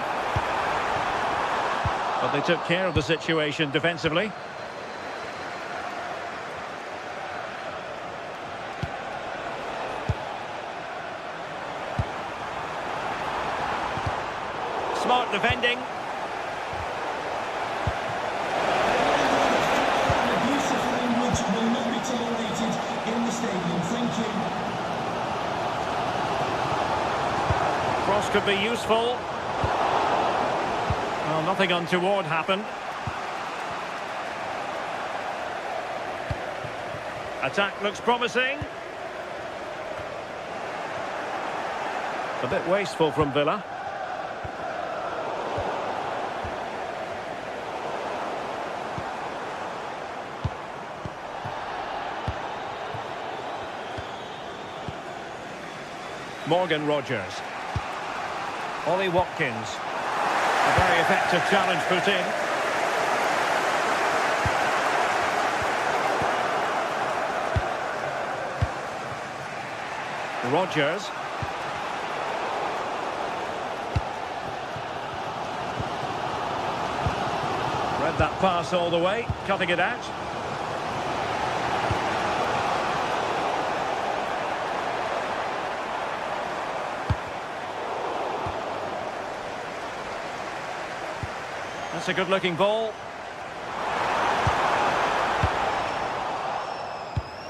But they took care of the situation defensively. Smart defending. Abuse of language will not be tolerated in the stadium. Thank you. Cross could be useful. Well, nothing untoward happened. Attack looks promising. A bit wasteful from Villa. Morgan Rogers. Ollie Watkins. A very effective challenge put in. Rogers. Read that pass all the way, cutting it out. That's a good-looking ball.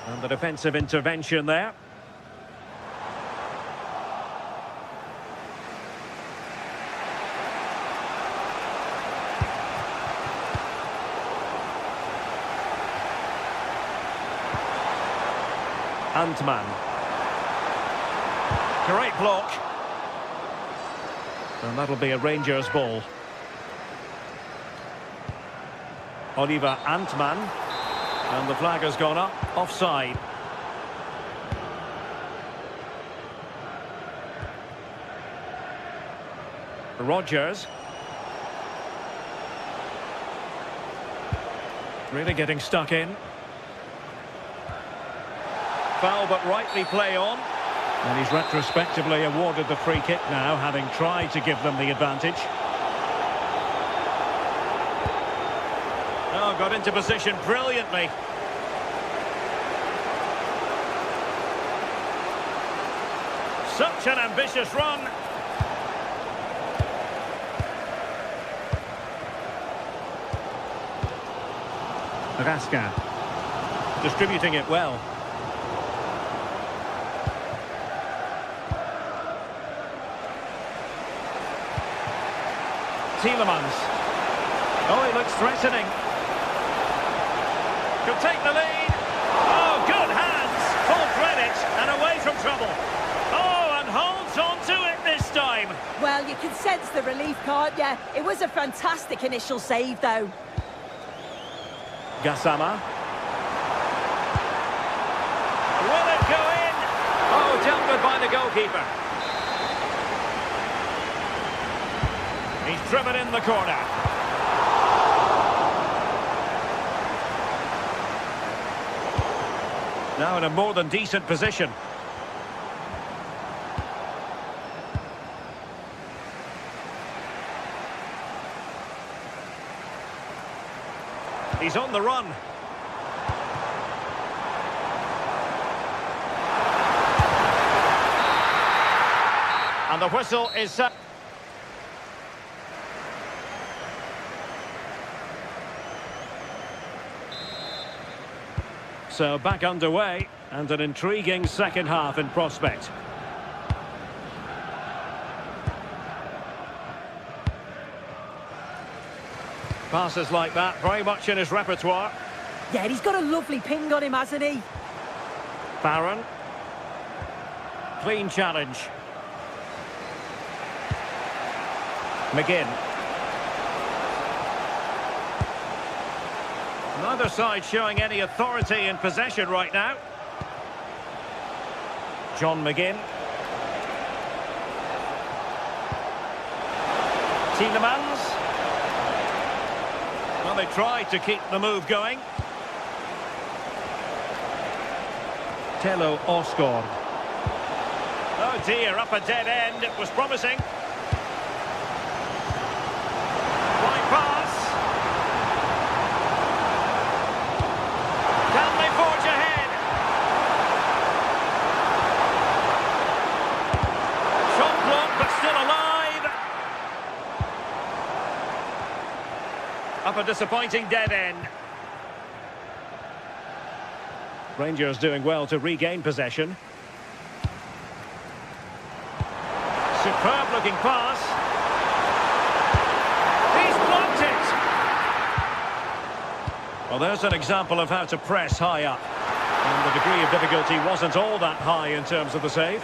And the defensive intervention there. Antman. Great block. And that'll be a Rangers ball. Oliver Antman, and the flag has gone up, offside. Rogers. Really getting stuck in. Foul, but rightly play on. And he's retrospectively awarded the free kick now, having tried to give them the advantage. Oh, got into position brilliantly. Such an ambitious run. Raskin. Distributing it well. Tielemans. Oh, he looks threatening. Could take the lead. Oh, good hands. Full credit and away from trouble. Oh, and holds on to it this time. Well, you can sense the relief, can't you? It was a fantastic initial save, though. Gassama. Will it go in? Oh, dealt with by the goalkeeper. He's driven in the corner. Now in a more than decent position. He's on the run. And the whistle is set. So back underway, and an intriguing second half in prospect. Passes like that, very much in his repertoire. Yeah, he's got a lovely ping on him, hasn't he? Barron. Clean challenge. McGinn. Neither side showing any authority in possession right now. John McGinn. Tielemans. Well, they tried to keep the move going. Tello Osgård. Oh dear, up a dead end. It was promising. Wide pass. Can they forge ahead? Shot blocked, but still alive. Up a disappointing dead end. Rangers doing well to regain possession. Superb looking pass. He's blocked it. Well, there's an example of how to press high up. And the degree of difficulty wasn't all that high in terms of the save.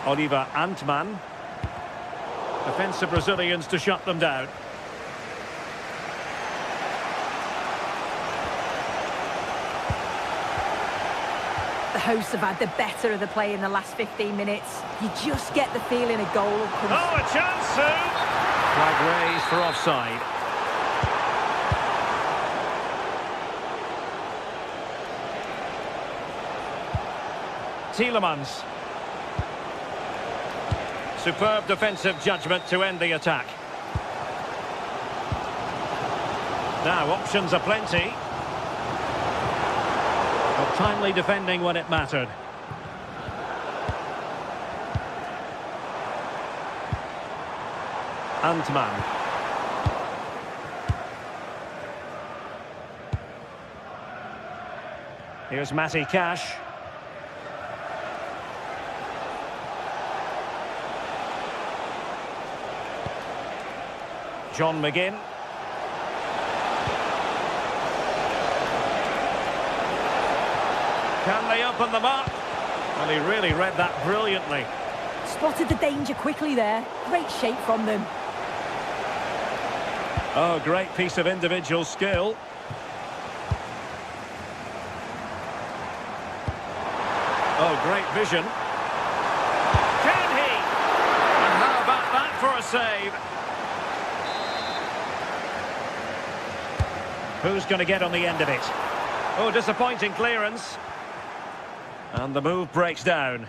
Oliver Antman. Defensive Brazilians to shut them down. The hosts have had the better of the play in the last 15 minutes. You just get the feeling a goal comes... Oh, a chance soon! Flag raised for offside. Tielemans. Superb defensive judgment to end the attack. Now, options are plenty. But timely defending when it mattered. Antman. Here's Matty Cash. John McGinn. Can they open them up? Well, he really read that brilliantly. Spotted the danger quickly there. Great shape from them. Oh, great piece of individual skill. Oh, great vision. Can he? And how about that for a save? Who's going to get on the end of it? Oh, disappointing clearance. And the move breaks down.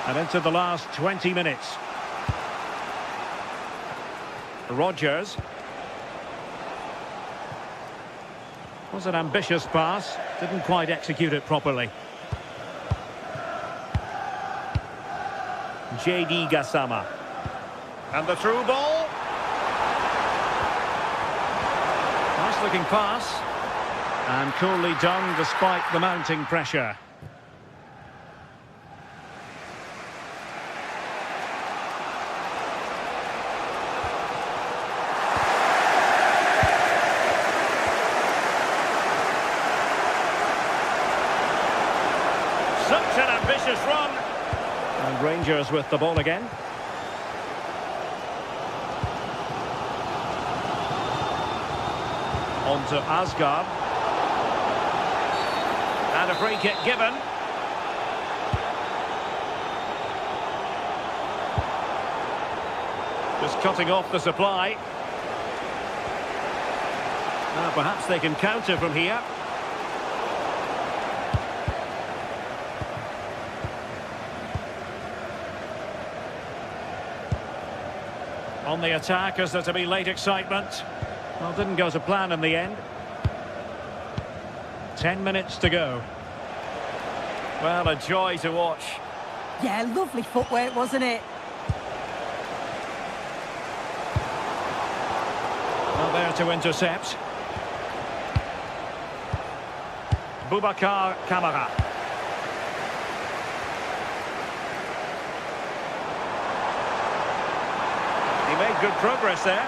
And into the last 20 minutes. Rodgers. Was an ambitious pass. Didn't quite execute it properly. J.D. Gassama. And the through ball. Nice looking pass. And coolly done despite the mounting pressure. Such an ambitious run. And Rangers with the ball again. On to Asgard. And a free kick given. Just cutting off the supply. Now perhaps they can counter from here. On the attack, is there to be late excitement? Well, didn't go to plan in the end. 10 minutes to go. Well, a joy to watch. Yeah, lovely footwork, wasn't it? Well, there to intercept. Boubacar Kamara. He made good progress there.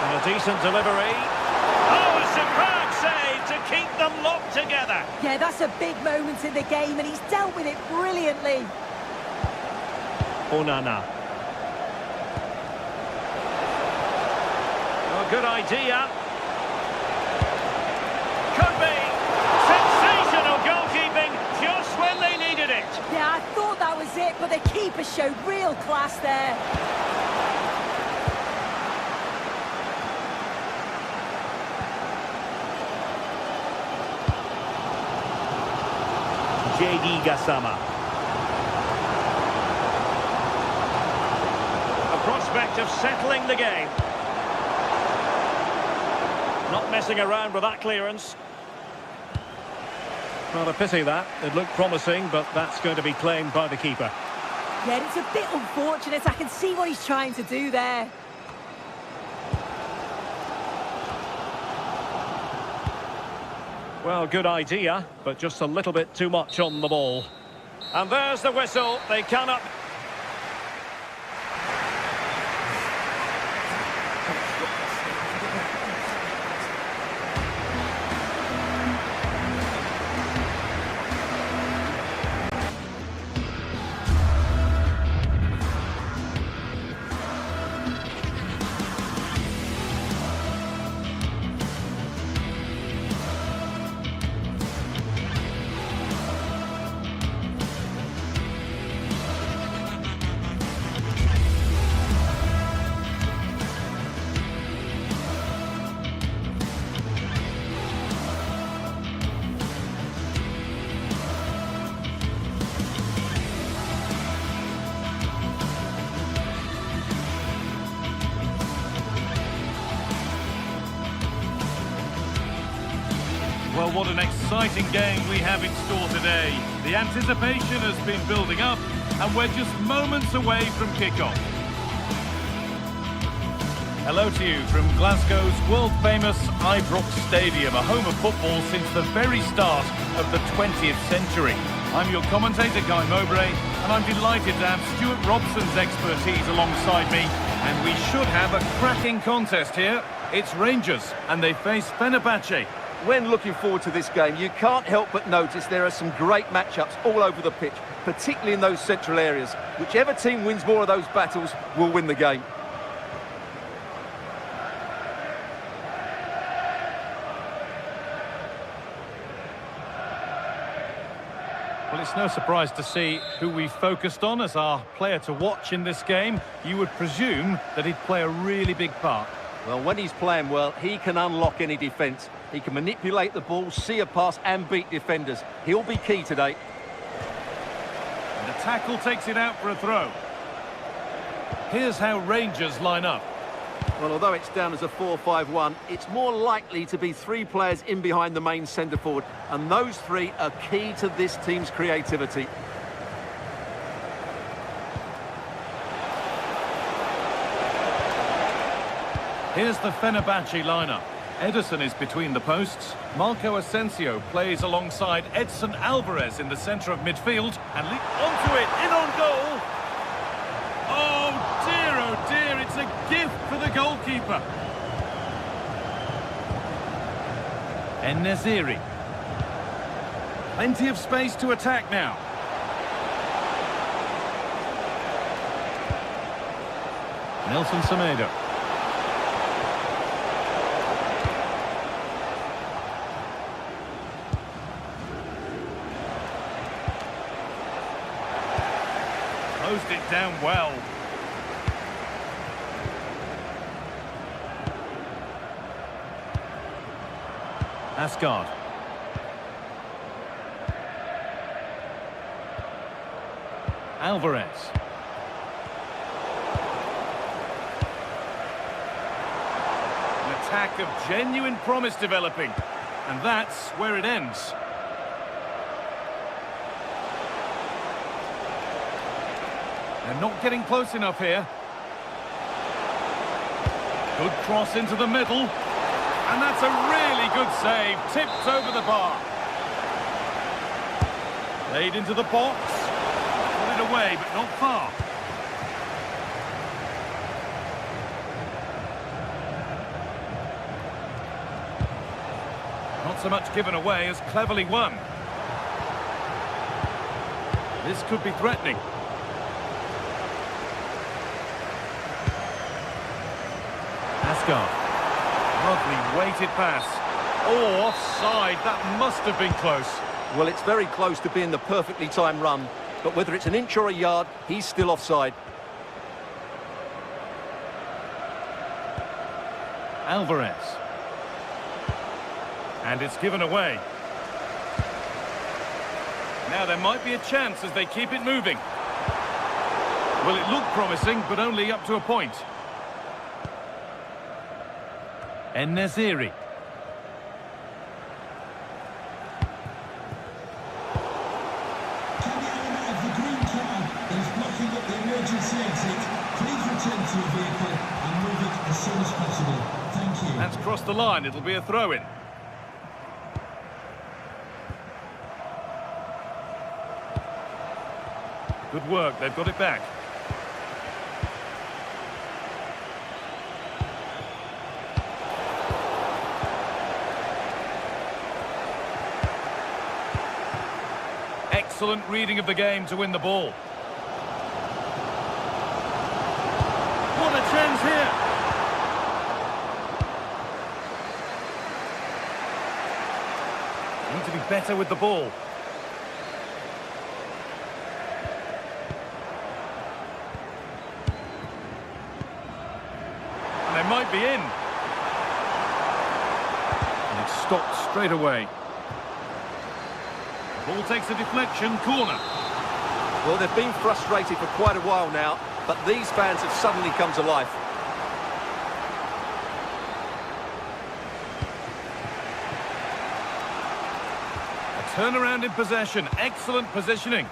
And a decent delivery. Oh, a superb save to keep them locked together. Yeah, that's a big moment in the game, and he's dealt with it brilliantly. Onana. Oh, good idea. Could be. Sensational goalkeeping just when they needed it. Yeah, I thought that was it, but the keeper showed real class there. J.D. Gassama. A prospect of settling the game. Not messing around with that clearance. Well, a pity that. It looked promising, but that's going to be claimed by the keeper. Yeah, it's a bit unfortunate. I can see what he's trying to do there. Well, good idea, but just a little bit too much on the ball. And there's the whistle. They cannot... Well, what an exciting game we have in store today. The anticipation has been building up, and we're just moments away from kickoff. Hello to you from Glasgow's world-famous Ibrox Stadium, a home of football since the very start of the 20th century. I'm your commentator, Guy Mowbray, and I'm delighted to have Stuart Robson's expertise alongside me, and we should have a cracking contest here. It's Rangers, and they face Fenerbahce. When looking forward to this game, you can't help but notice there are some great matchups all over the pitch, particularly in those central areas. Whichever team wins more of those battles will win the game. Well, it's no surprise to see who we focused on as our player to watch in this game. You would presume that he'd play a really big part. Well, when he's playing well, he can unlock any defence. He can manipulate the ball, see a pass and beat defenders. He'll be key today. And the tackle takes it out for a throw. Here's how Rangers line up. Well, although it's down as a 4-5-1, it's more likely to be three players in behind the main centre-forward, and those three are key to this team's creativity. Here's the Fenerbahce lineup. Ederson is between the posts. Marco Asensio plays alongside Edson Alvarez in the centre of midfield. And onto it, in on goal. Oh dear, it's a gift for the goalkeeper. En-Nesyri. Plenty of space to attack now. Nelson Semedo. Closed it down well. Asgard. Alvarez. An attack of genuine promise developing. And that's where it ends. They're not getting close enough here. Good cross into the middle. And that's a really good save. Tipped over the bar. Played into the box. Put it away, but not far. Not so much given away as cleverly won. This could be threatening. Asgard. Lovely weighted pass. Oh, offside. That must have been close. Well, it's very close to being the perfectly timed run, but whether it's an inch or a yard, he's still offside. Alvarez. And it's given away. Now there might be a chance as they keep it moving. Well, it looked promising, but only up to a point. En-Nesyri. Can the owner of the green car is blocking up the emergency exit, please return to your vehicle and move it as soon as possible. Thank you. That's crossed the line. It'll be a throw-in. Good work. They've got it back. Excellent reading of the game to win the ball. What a chance here! Need to be better with the ball. And they might be in. And it stopped straight away. Ball takes a deflection, corner. Well, they've been frustrated for quite a while now, but these fans have suddenly come to life. A turnaround in possession, excellent positioning.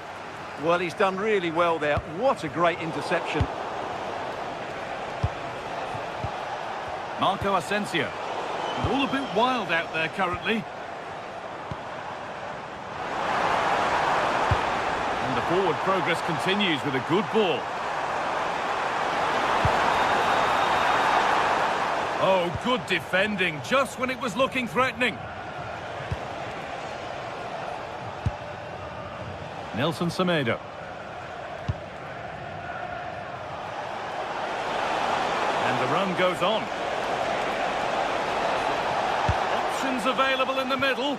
Well, he's done really well there. What a great interception. Marco Asensio. And all a bit wild out there currently. Forward progress continues with a good ball. Oh, good defending, just when it was looking threatening. Nelson Semedo. And the run goes on. Options available in the middle.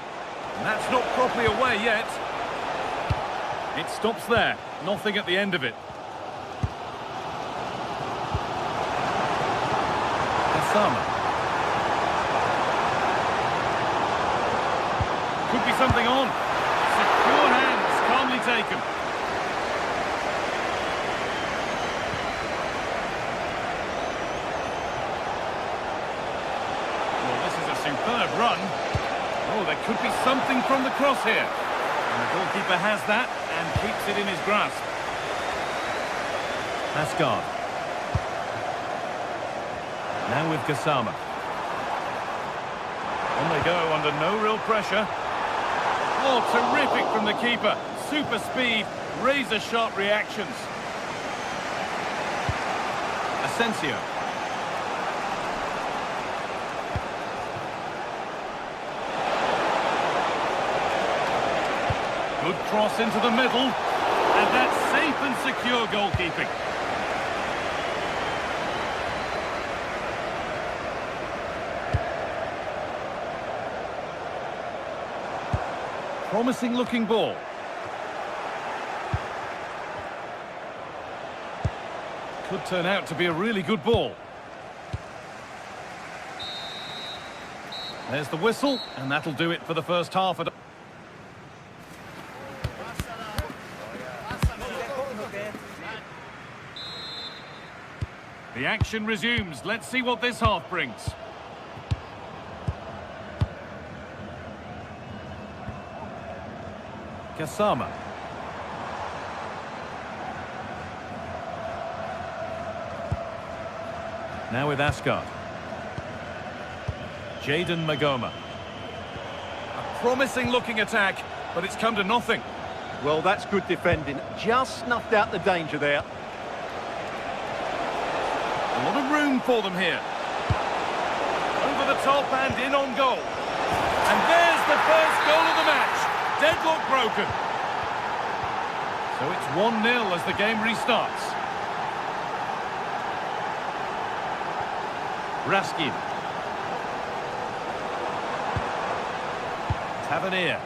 And that's not properly away yet. It stops there. Nothing at the end of it. Osama. Could be something on. Secure hands, calmly taken. Well, this is a superb run. Oh, there could be something from the cross here. And the goalkeeper has that and keeps it in his grasp. Asgard. Now with Gassama. On they go under no real pressure. Oh, terrific from the keeper. Super speed, razor-sharp reactions. Asensio. Good cross into the middle. And that's safe and secure goalkeeping. Promising looking ball. Could turn out to be a really good ball. There's the whistle, and that'll do it for the first half. The action resumes. Let's see what this half brings. Gassama. Now with Asgard. Jayden Magoma. A promising looking attack, but it's come to nothing. Well, that's good defending. Just snuffed out the danger there. A lot of room for them here. Over the top and in on goal. And there's the first goal of the match. Deadlock broken. So it's 1-0 as the game restarts. Raskin. Tavernier.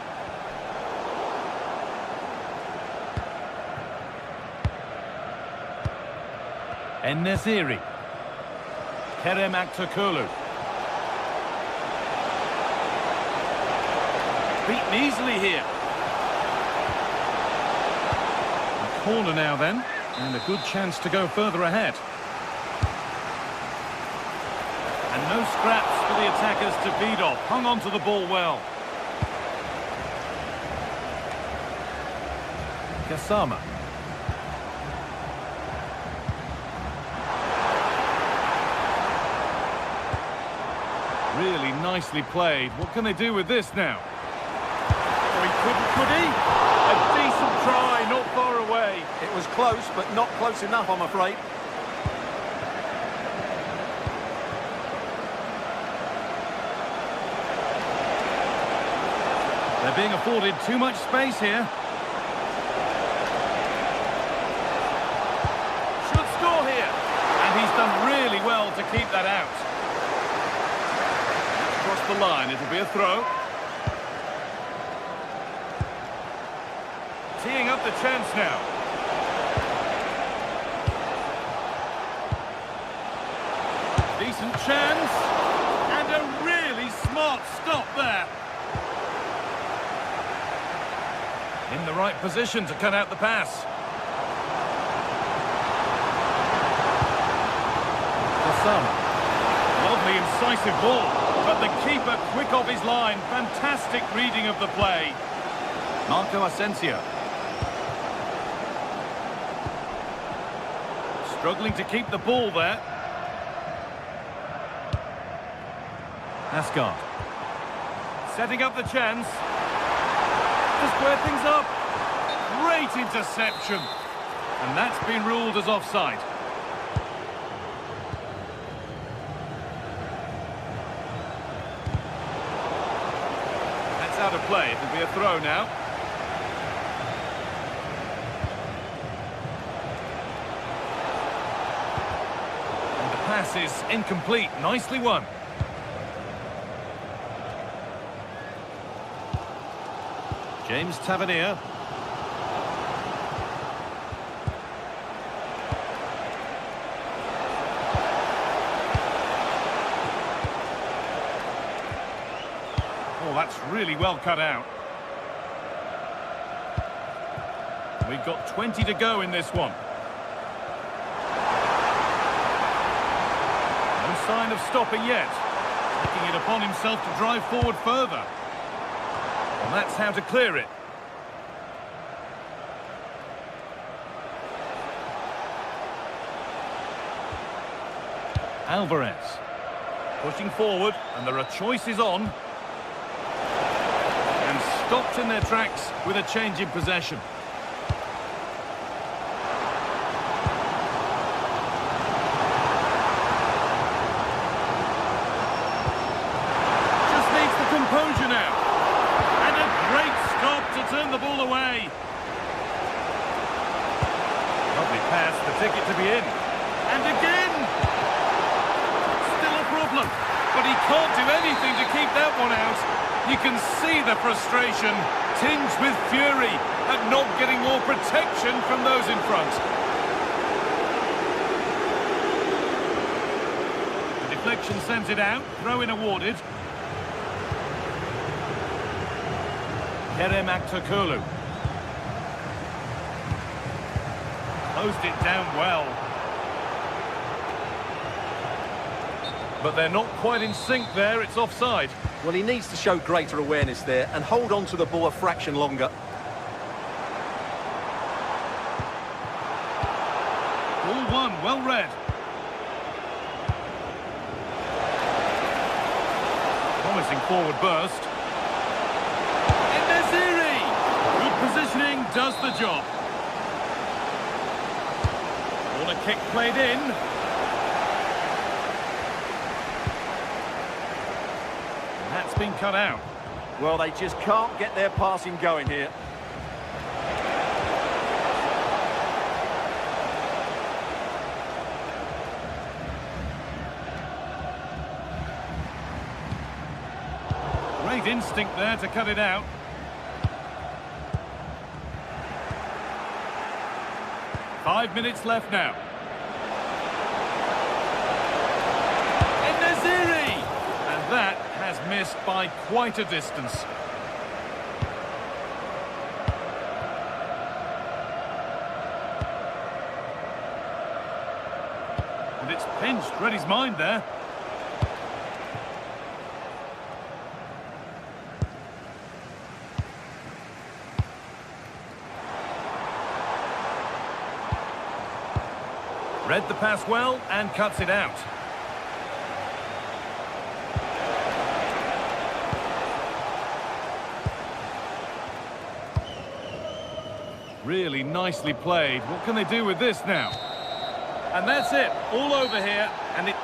En-Nesyri. Kerem Aktürkoğlu. Beaten easily here. A corner now then, and a good chance to go further ahead. And no scraps for the attackers to feed off. Hung on to the ball well. Gassama. Really nicely played. What can they do with this now? Oh, he couldn't, could he? A decent try, not far away. It was close, but not close enough, I'm afraid. They're being afforded too much space here. Should score here. And he's done really well to keep that out. Across the line, it'll be a throw. Teeing up the chance now. Decent chance. And a really smart stop there. In the right position to cut out the pass. Gassama. Lovely, incisive ball. But the keeper quick off his line. Fantastic reading of the play. Marco Asensio. Struggling to keep the ball there. Asgard. Setting up the chance. To square things up. Great interception. And that's been ruled as offside. That's out of play. It'll be a throw now. And the pass is incomplete. Nicely won. James Tavernier. Oh, that's really well cut out. We've got 20 to go in this one. No sign of stopping yet. Taking it upon himself to drive forward further. And that's how to clear it. Alvarez. Pushing forward, and there are choices on. And stopped in their tracks with a change in possession. Just needs the composure now. And a great stop to turn the ball away. Lovely pass, the ticket to be in. And again! Still a problem, but he can't do anything to keep that one out. You can see the frustration, tinged with fury, at not getting more protection from those in front. The deflection sends it out, throw-in awarded. Kerem Aktürkoğlu. Closed it down well. But they're not quite in sync there, it's offside. Well, he needs to show greater awareness there and hold on to the ball a fraction longer. Ball one, well read. Promising forward burst. En-Nesyri! Good positioning, does the job. Corner kick played in. That's been cut out. Well, they just can't get their passing going here. Great instinct there to cut it out. Five minutes left now. En-Nesyri! And that has missed by quite a distance. And it's pinched, read his mind there. Read the pass well and cuts it out. Really nicely played. What can they do with this now? And that's it, all over here, and it...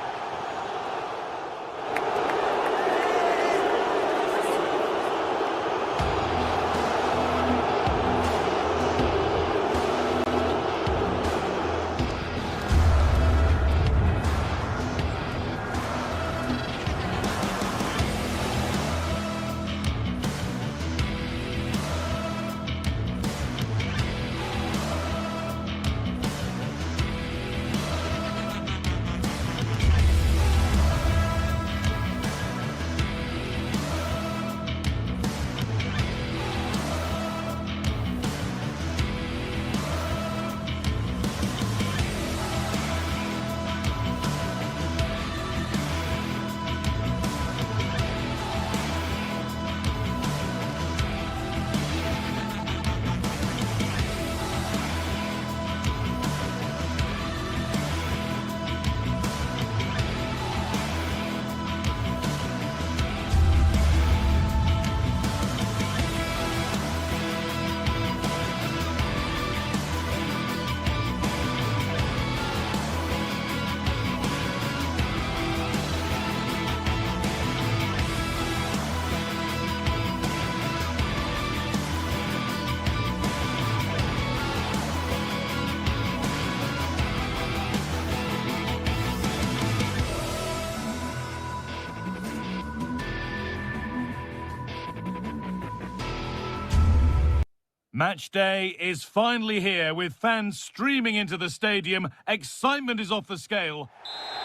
Match day is finally here with fans streaming into the stadium. Excitement is off the scale.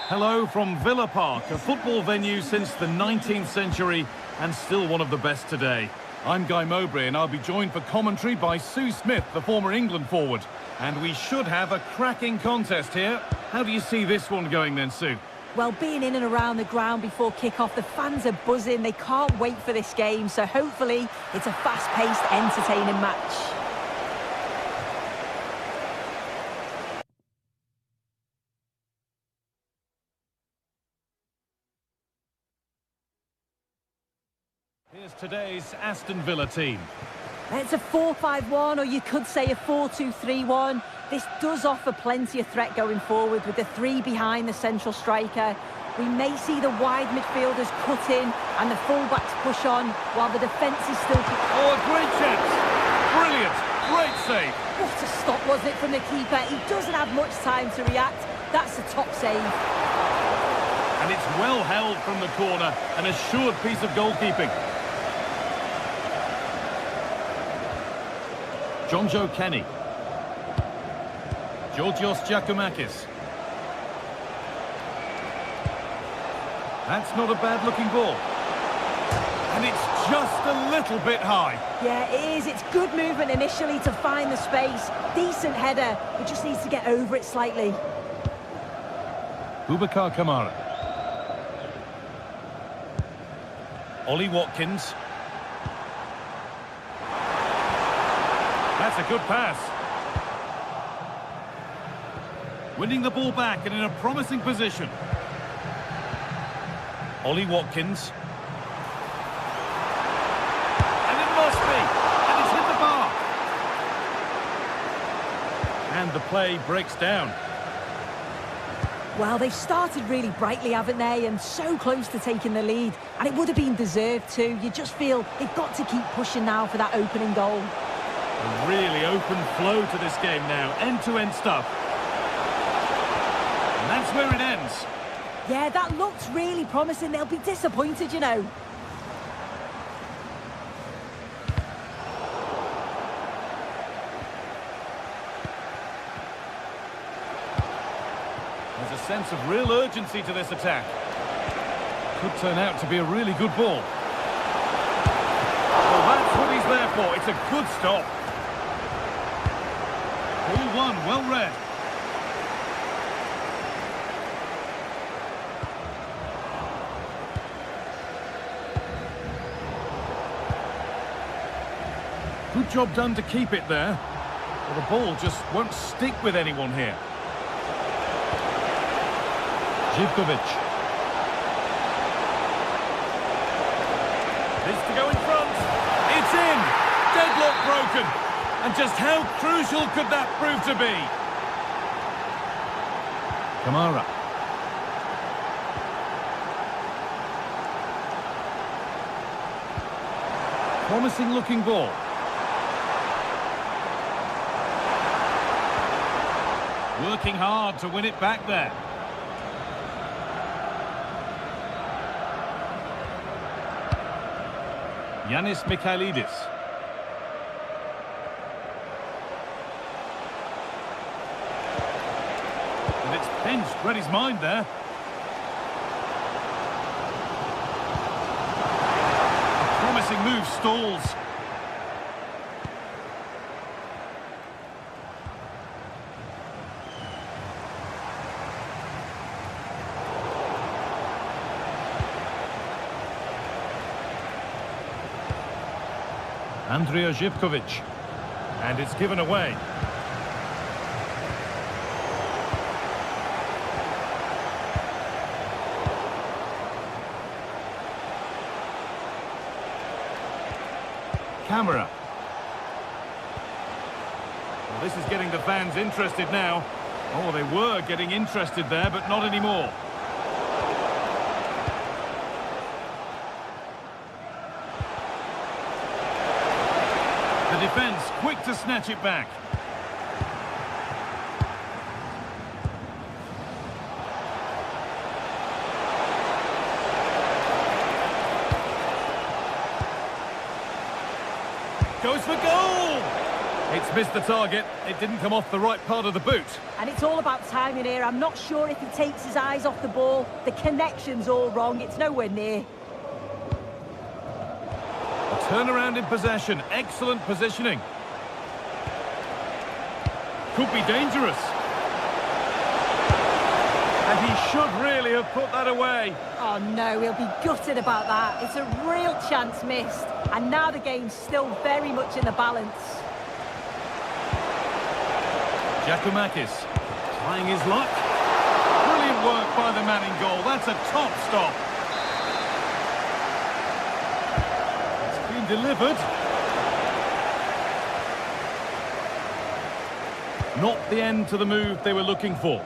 Hello from Villa Park, a football venue since the 19th century and still one of the best today. I'm Guy Mowbray and I'll be joined for commentary by Sue Smith, the former England forward. And we should have a cracking contest here. How do you see this one going then, Sue? Well, being in and around the ground before kick-off, the fans are buzzing. They can't wait for this game, so hopefully it's a fast-paced, entertaining match. Here's today's Aston Villa team. It's a 4-5-1, or you could say a 4-2-3-1. This does offer plenty of threat going forward with the three behind the central striker. We may see the wide midfielders cut in and the fullbacks push on while the defence is still... Oh, a great chance! Brilliant! Great save! What a stop, wasn't it, from the keeper? He doesn't have much time to react. That's a top save. And it's well held from the corner, an assured piece of goalkeeping. Jonjo Kenny. Georgios Giacomakis. That's not a bad-looking ball. And it's just a little bit high. Yeah, it is. It's good movement initially to find the space. Decent header. He just needs to get over it slightly. Boubacar Kamara. Ollie Watkins. That's a good pass. Winning the ball back and in a promising position. Ollie Watkins. And it must be. And it's hit the bar. And the play breaks down. Well, they've started really brightly, haven't they? And so close to taking the lead. And it would have been deserved too. You just feel they've got to keep pushing now for that opening goal. A really open flow to this game now. End-to-end stuff. And that's where it ends. Yeah, that looks really promising. They'll be disappointed, you know. There's a sense of real urgency to this attack. Could turn out to be a really good ball. Well, that's what he's there for. It's a good stop. Ball one, well read. Good job done to keep it there. Well, the ball just won't stick with anyone here. Živković. This to go in front. It's in! Deadlock broken. And just how crucial could that prove to be? Kamara. Promising looking ball. Working hard to win it back there. Yanis Mikhailidis. And it's pinched, read his mind there. A promising move stalls. Andrija Živković. And it's given away. Camera. Well, this is getting the fans interested now. Oh, they were getting interested there, but not anymore. The defence quick to snatch it back. Goes for goal! It's missed the target. It didn't come off the right part of the boot. And it's all about timing here. I'm not sure if he takes his eyes off the ball. The connection's all wrong. It's nowhere near. A turnaround in possession. Excellent positioning. Could be dangerous. And he should really have put that away. Oh no, he'll be gutted about that. It's a real chance missed. And now the game's still very much in the balance. Giacomakis trying his luck. Brilliant work by the man in goal. That's a top stop. and delivered. Not the end to the move they were looking for.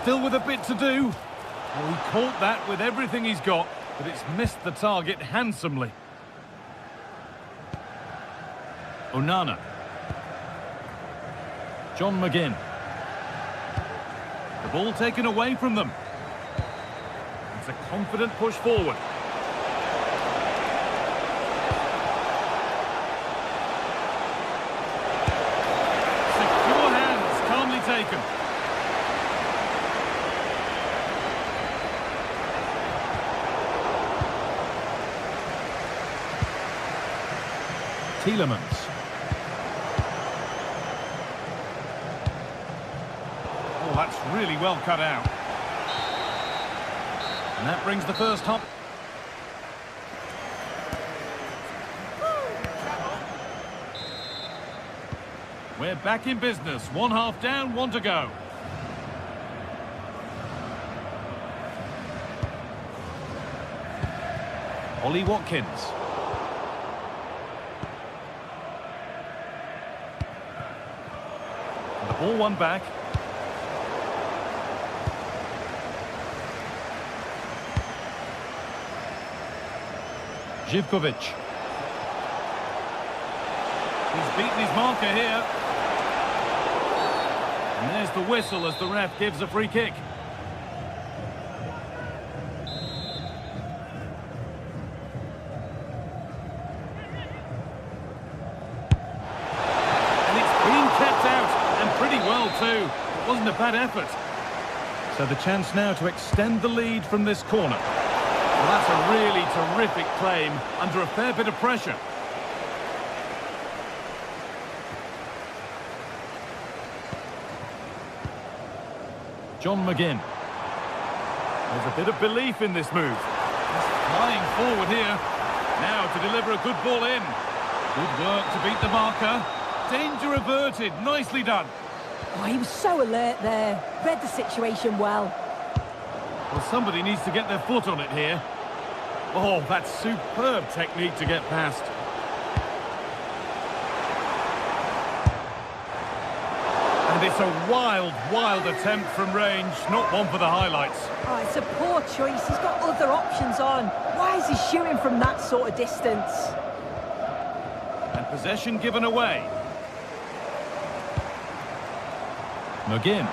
Still with a bit to do. Well, he caught that with everything he's got, but it's missed the target handsomely. Onana. John McGinn. The ball taken away from them. It's a confident push forward. Secure hands, calmly taken. Tielemans. Oh, that's really well cut out. And that brings the first half. We're back in business. One half down, one to go. Ollie Watkins. And the ball won back. Živkovic. He's beaten his marker here. And there's the whistle as the ref gives a free kick. And it's been kept out, and pretty well too. It wasn't a bad effort. So the chance now to extend the lead from this corner. Well, that's a really terrific claim under a fair bit of pressure. John McGinn. There's a bit of belief in this move. He's flying forward here. Now to deliver a good ball in. Good work to beat the marker. Danger averted. Nicely done. Oh, he was so alert there. Read the situation well. Well, somebody needs to get their foot on it here. Oh, that's superb technique to get past. And it's a wild, wild attempt from range. Not one for the highlights. Oh, it's a poor choice. He's got other options on. Why is he shooting from that sort of distance? And possession given away. McGinn.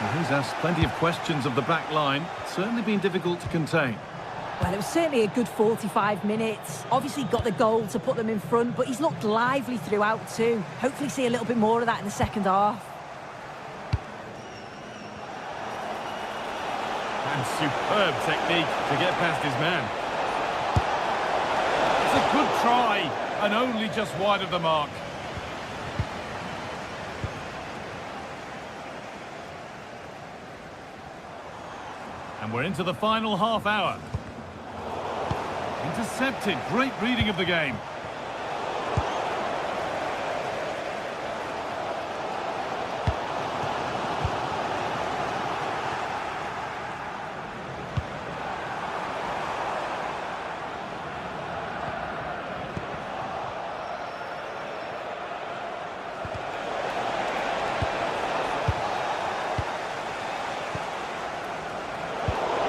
Well, he's asked plenty of questions of the back line. Certainly been difficult to contain. Well, it was certainly a good 45 minutes. Obviously got the goal to put them in front, but he's looked lively throughout too. Hopefully see a little bit more of that in the second half. And superb technique to get past his man. It's a good try, and only just wide of the mark. And we're into the final half hour. Intercepted, great reading of the game.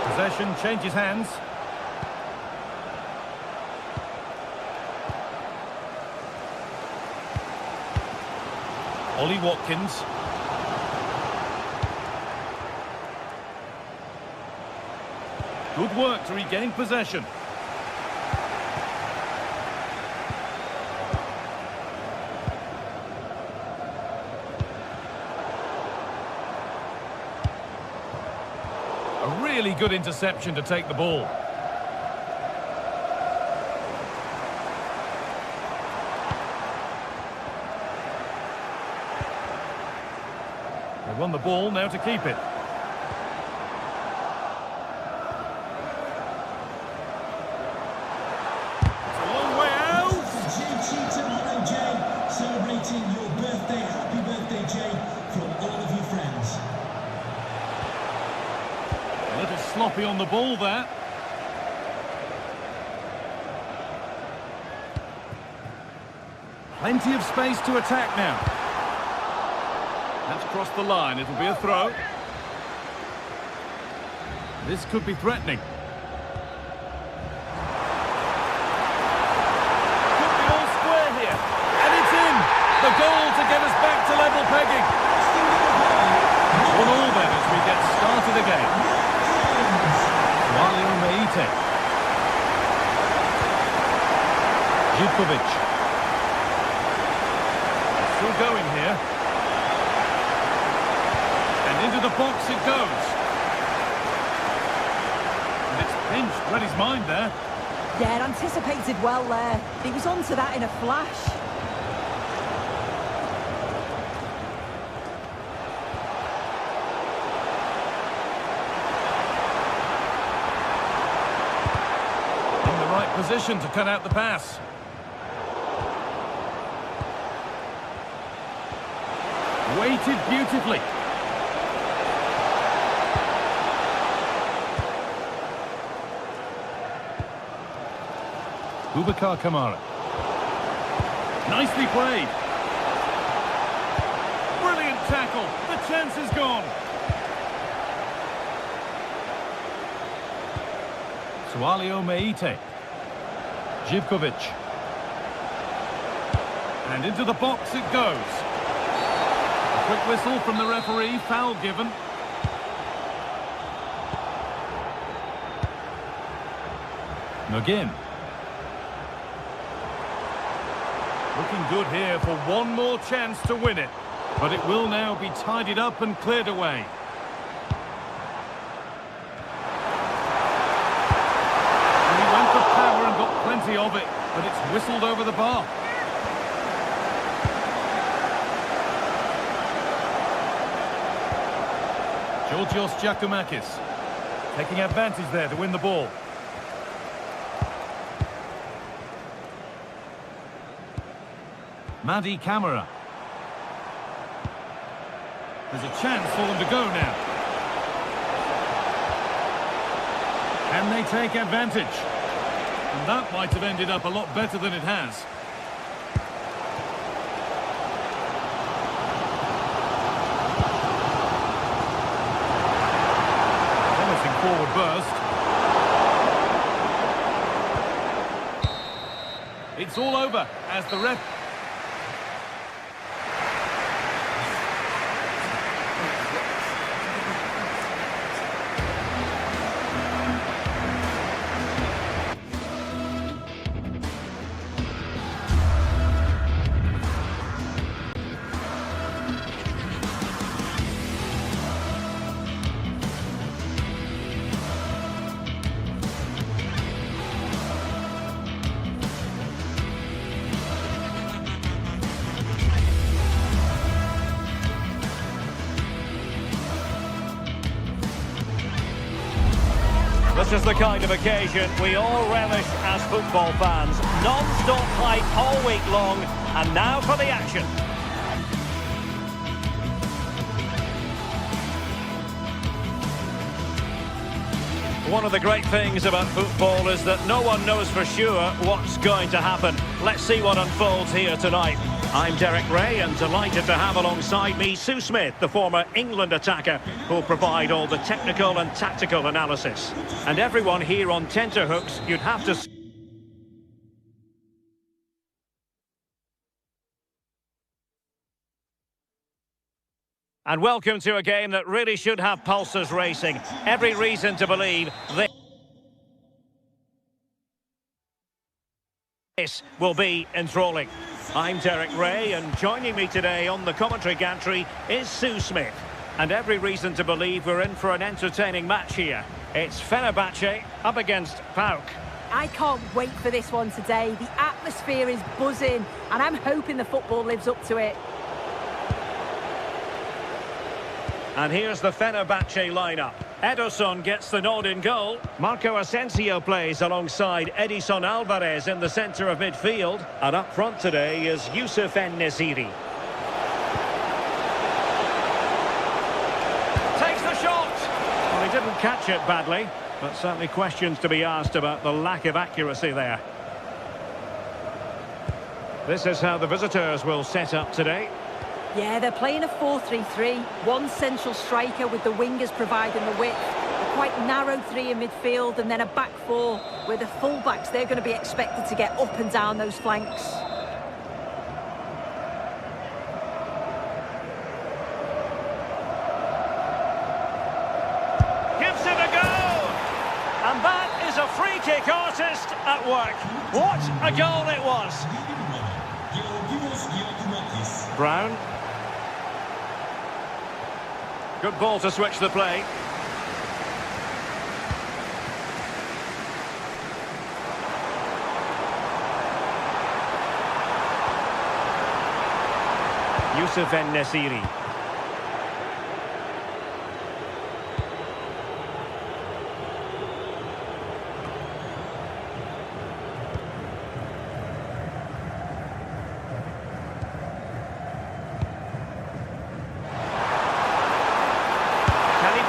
Possession changes hands. Ollie Watkins. Good work to regain possession. A really good interception to take the ball. They won the ball, now to keep it. It's a long way out. GT tomorrow, Jay. Celebrating your birthday. Happy birthday, Jay, from all of your friends. sloppy on the ball there. Plenty of space to attack now. That's crossed the line. It'll be a throw. This could be threatening. Could be all square here. And it's in. The goal to get us back to level pegging. 1-1 then as we get started again. Walio Meite. Živkovic. Still going here. And into the box it goes. And it's pinched, read his mind there. Yeah, anticipated well there. He was onto that in a flash. In the right position to cut out the pass. Weighted beautifully. Boubacar Kamara. Nicely played. Brilliant tackle. The chance is gone. Walio Meite. Živkovic. And into the box it goes. A quick whistle from the referee, foul given. McGinn. Looking good here for one more chance to win it. But it will now be tidied up and cleared away. And he went for power and got plenty of it, but it's whistled over the bar. Georgios Giacomakis taking advantage there to win the ball. Madi Camara. There's a chance for them to go now. And they take advantage. And that might have ended up a lot better than it has. Promising forward burst. It's all over as the ref... This is the kind of occasion we all relish as football fans. Non-stop hype all week long, and now for the action. One of the great things about football is that no one knows for sure what's going to happen. Let's see what unfolds here tonight. I'm Derek Ray, and delighted to have alongside me Sue Smith, the former England attacker, who'll provide all the technical and tactical analysis. And everyone here on tenterhooks, you'd have to... And welcome to a game that really should have pulses racing. Every reason to believe this will be enthralling. I'm Derek Ray, and joining me today on the commentary gantry is Sue Smith. And every reason to believe we're in for an entertaining match here. It's Fenerbahce up against PAOK. I can't wait for this one today. The atmosphere is buzzing, and I'm hoping the football lives up to it. And here's the Fenerbahce lineup. Ederson gets the nod in goal. Marco Asensio plays alongside Edison Alvarez in the centre of midfield. And up front today is Youssef En-Nesyri. Takes the shot. Well, he didn't catch it badly, but certainly questions to be asked about the lack of accuracy there. This is how the visitors will set up today. Yeah, they're playing a 4-3-3. One central striker with the wingers providing the width. A quite narrow three in midfield, and then a back four where the full-backs, they're going to be expected to get up and down those flanks. Gives it a go! And that is a free-kick artist at work. What a goal it was! Brown. Good ball to switch the play. Youssef En-Nesyri.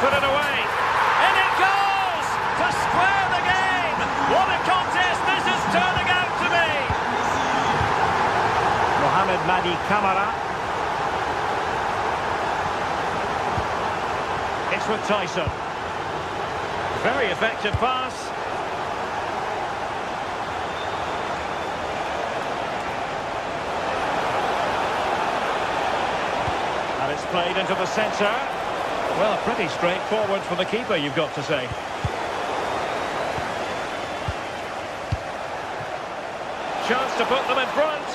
Put it away, and it goes to square the game. What a contest this is turning out to be. Mohamed Madi Camara. It's with Tyson. Very effective pass. And it's played into the centre. Well, pretty straightforward for the keeper, you've got to say. Chance to put them in front.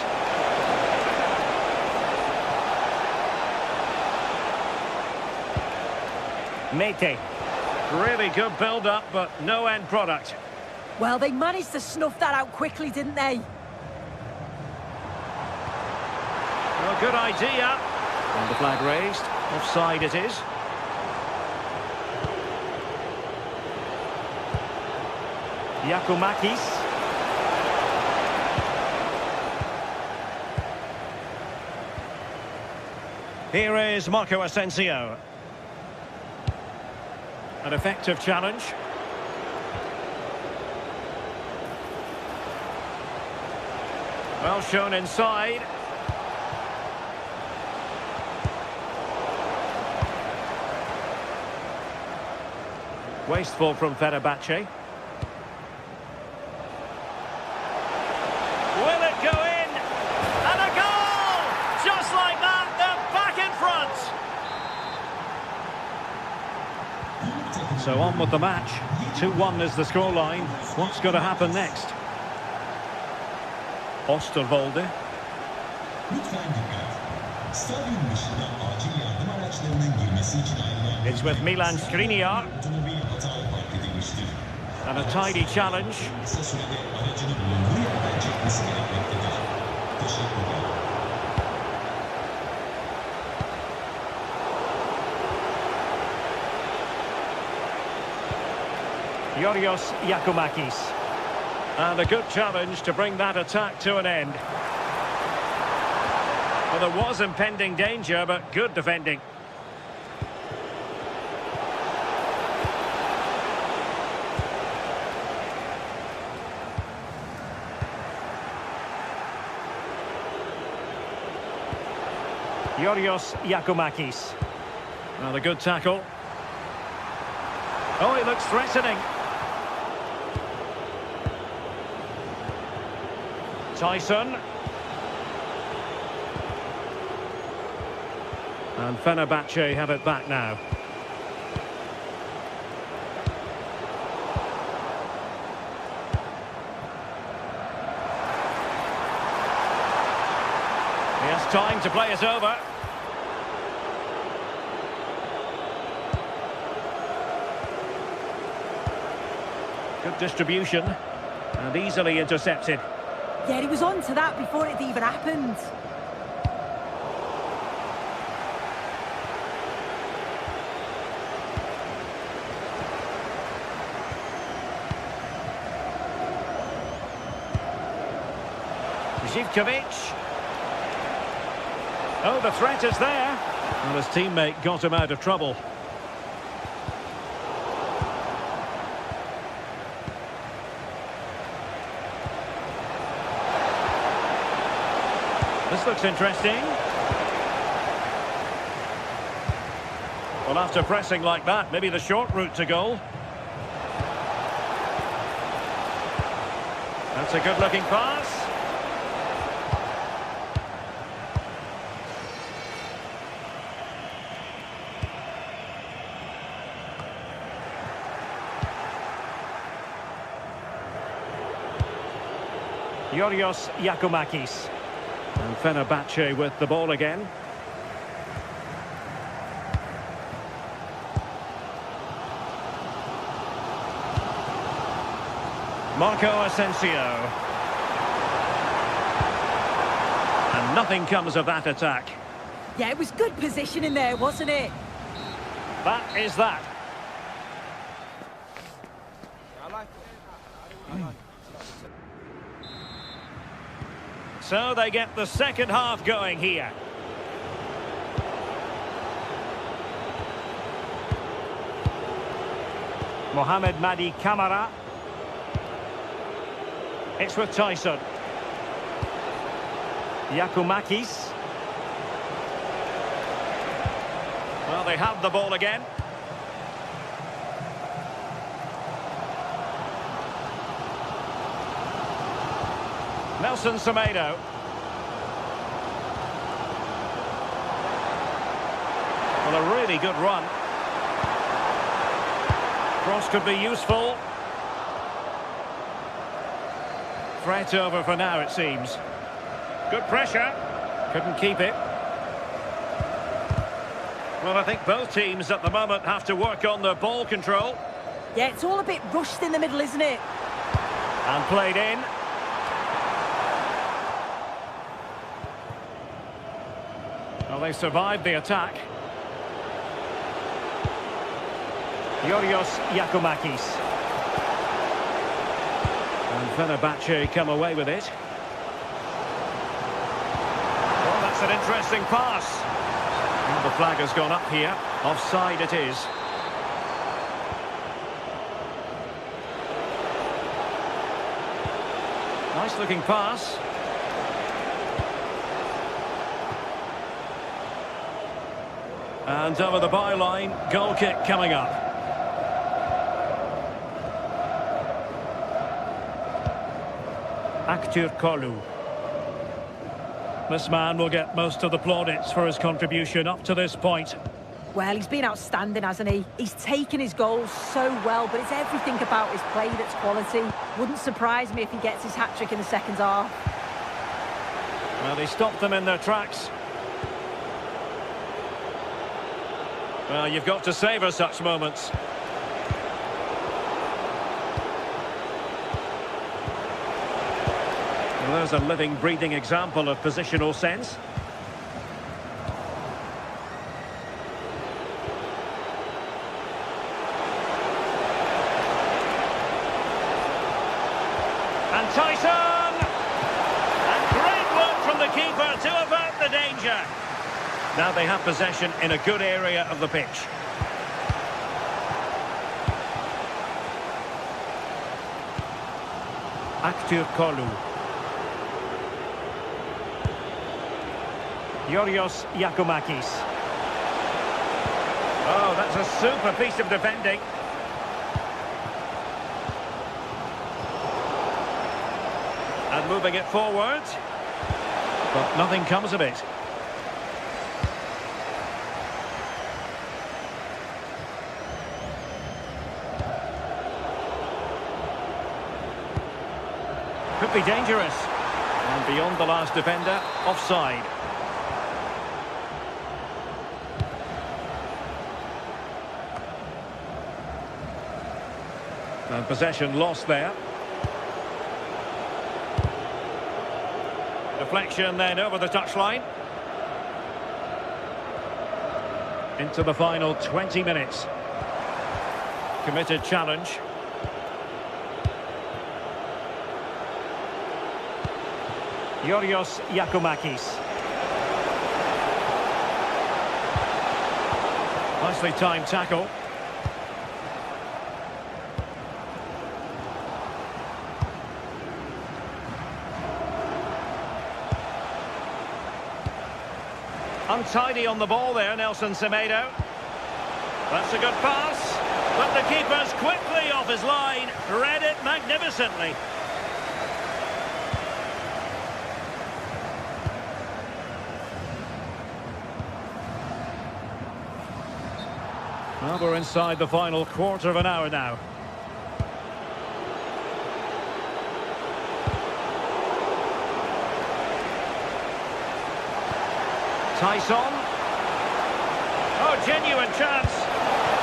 Mete. Really good build-up, but no end product. Well, they managed to snuff that out quickly, didn't they? Well, good idea. And the flag raised. Offside it is. Giacomakis. Here is Marco Asensio. An effective challenge. Well shown inside. Wasteful from Fenerbahce. Will it go in? And a goal! Just like that, they're back in front. So on with the match. 2-1 is the scoreline. What's going to happen next? Osterwolde. It's with Milan Skriniar. And a tidy challenge. Yorios Giacomakis. And a good challenge to bring that attack to an end. Well, there was impending danger, but good defending. Yorios Giacomakis. Well, a good tackle. Oh, it looks threatening. Tyson. And Fenerbahce have it back now. He has time to play it over. Good distribution. And easily intercepted. Yeah, he was on to that before it even happened. Zivkovic. Oh, the threat is there. And his teammate got him out of trouble. This looks interesting. Well, after pressing like that, maybe the short route to goal. That's a good-looking pass. Yorios Giacomakis. And Fenerbahce with the ball again. Marco Asensio. And nothing comes of that attack. Yeah, it was good positioning there, wasn't it? That is that. So they get the second half going here. Mohamed Madi Camara. It's with Tyson. Giacomakis. Well, they have the ball again. Nelson Semedo. Well, a really good run. Cross could be useful. Threat over for now, it seems. Good pressure. Couldn't keep it. Well, I think both teams at the moment have to work on their ball control. Yeah, it's all a bit rushed in the middle, isn't it? And played in. Well, they survived the attack. Yorios Giacomakis. And Fenerbahce come away with it. Well, that's an interesting pass. And the flag has gone up here. Offside it is. Nice looking pass. And over the byline, goal kick coming up. Aktür Kolu. This man will get most of the plaudits for his contribution up to this point. Well, he's been outstanding, hasn't he? He's taken his goals so well, but it's everything about his play that's quality. Wouldn't surprise me if he gets his hat-trick in the second half. Well, he stopped them in their tracks. Well, you've got to savour such moments. Well, there's a living, breathing example of positional sense. And Tyson! And great work from the keeper to avert the danger. Now they have possession in a good area of the pitch. Aktür Kolu. Yorios Giacomakis. Oh, that's a super piece of defending. And moving it forward. But nothing comes of it. Could be dangerous. And beyond the last defender, offside. And possession lost there. Deflection then over the touchline. Into the final 20 minutes. Committed challenge. Yorios Giacomakis. Nicely timed tackle. Untidy on the ball there, Nelson Semedo. That's a good pass, but the keeper's quickly off his line. Read it magnificently. Well, we're inside the final quarter of an hour now. Tyson. Oh, genuine chance.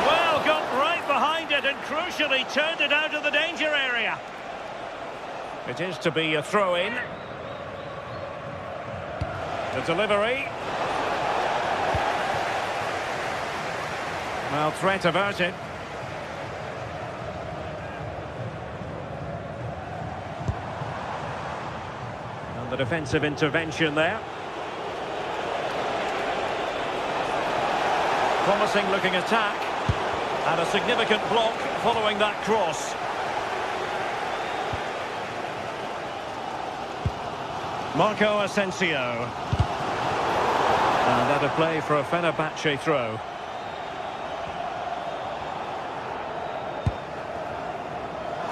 Well, got right behind it and crucially turned it out of the danger area. It is to be a throw-in. The delivery. Well, threat averted. And the defensive intervention there. Promising looking attack. And a significant block following that cross. Marco Asensio. And that a play for a Fenerbahce throw.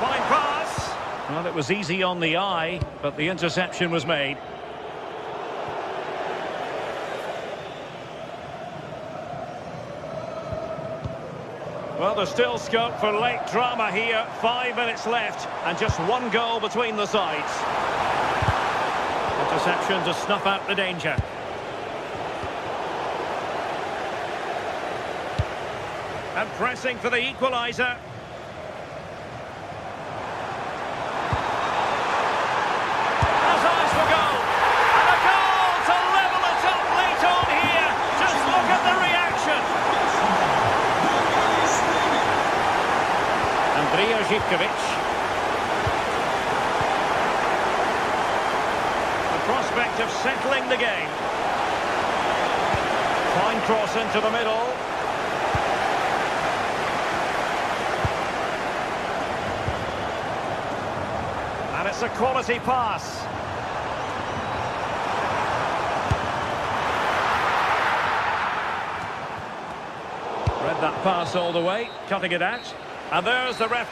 Fine pass. Well, it was easy on the eye, but the interception was made. Well, there's still scope for late drama here. 5 minutes left, and just one goal between the sides. Interception to snuff out the danger. And pressing for the equaliser. Has eyes for goal. And a goal to level it up late on here. Just look at the reaction. Andrija Živković. The prospect of settling the game. Fine cross into the middle. And it's a quality pass. Read that pass all the way, cutting it out. And there's the ref.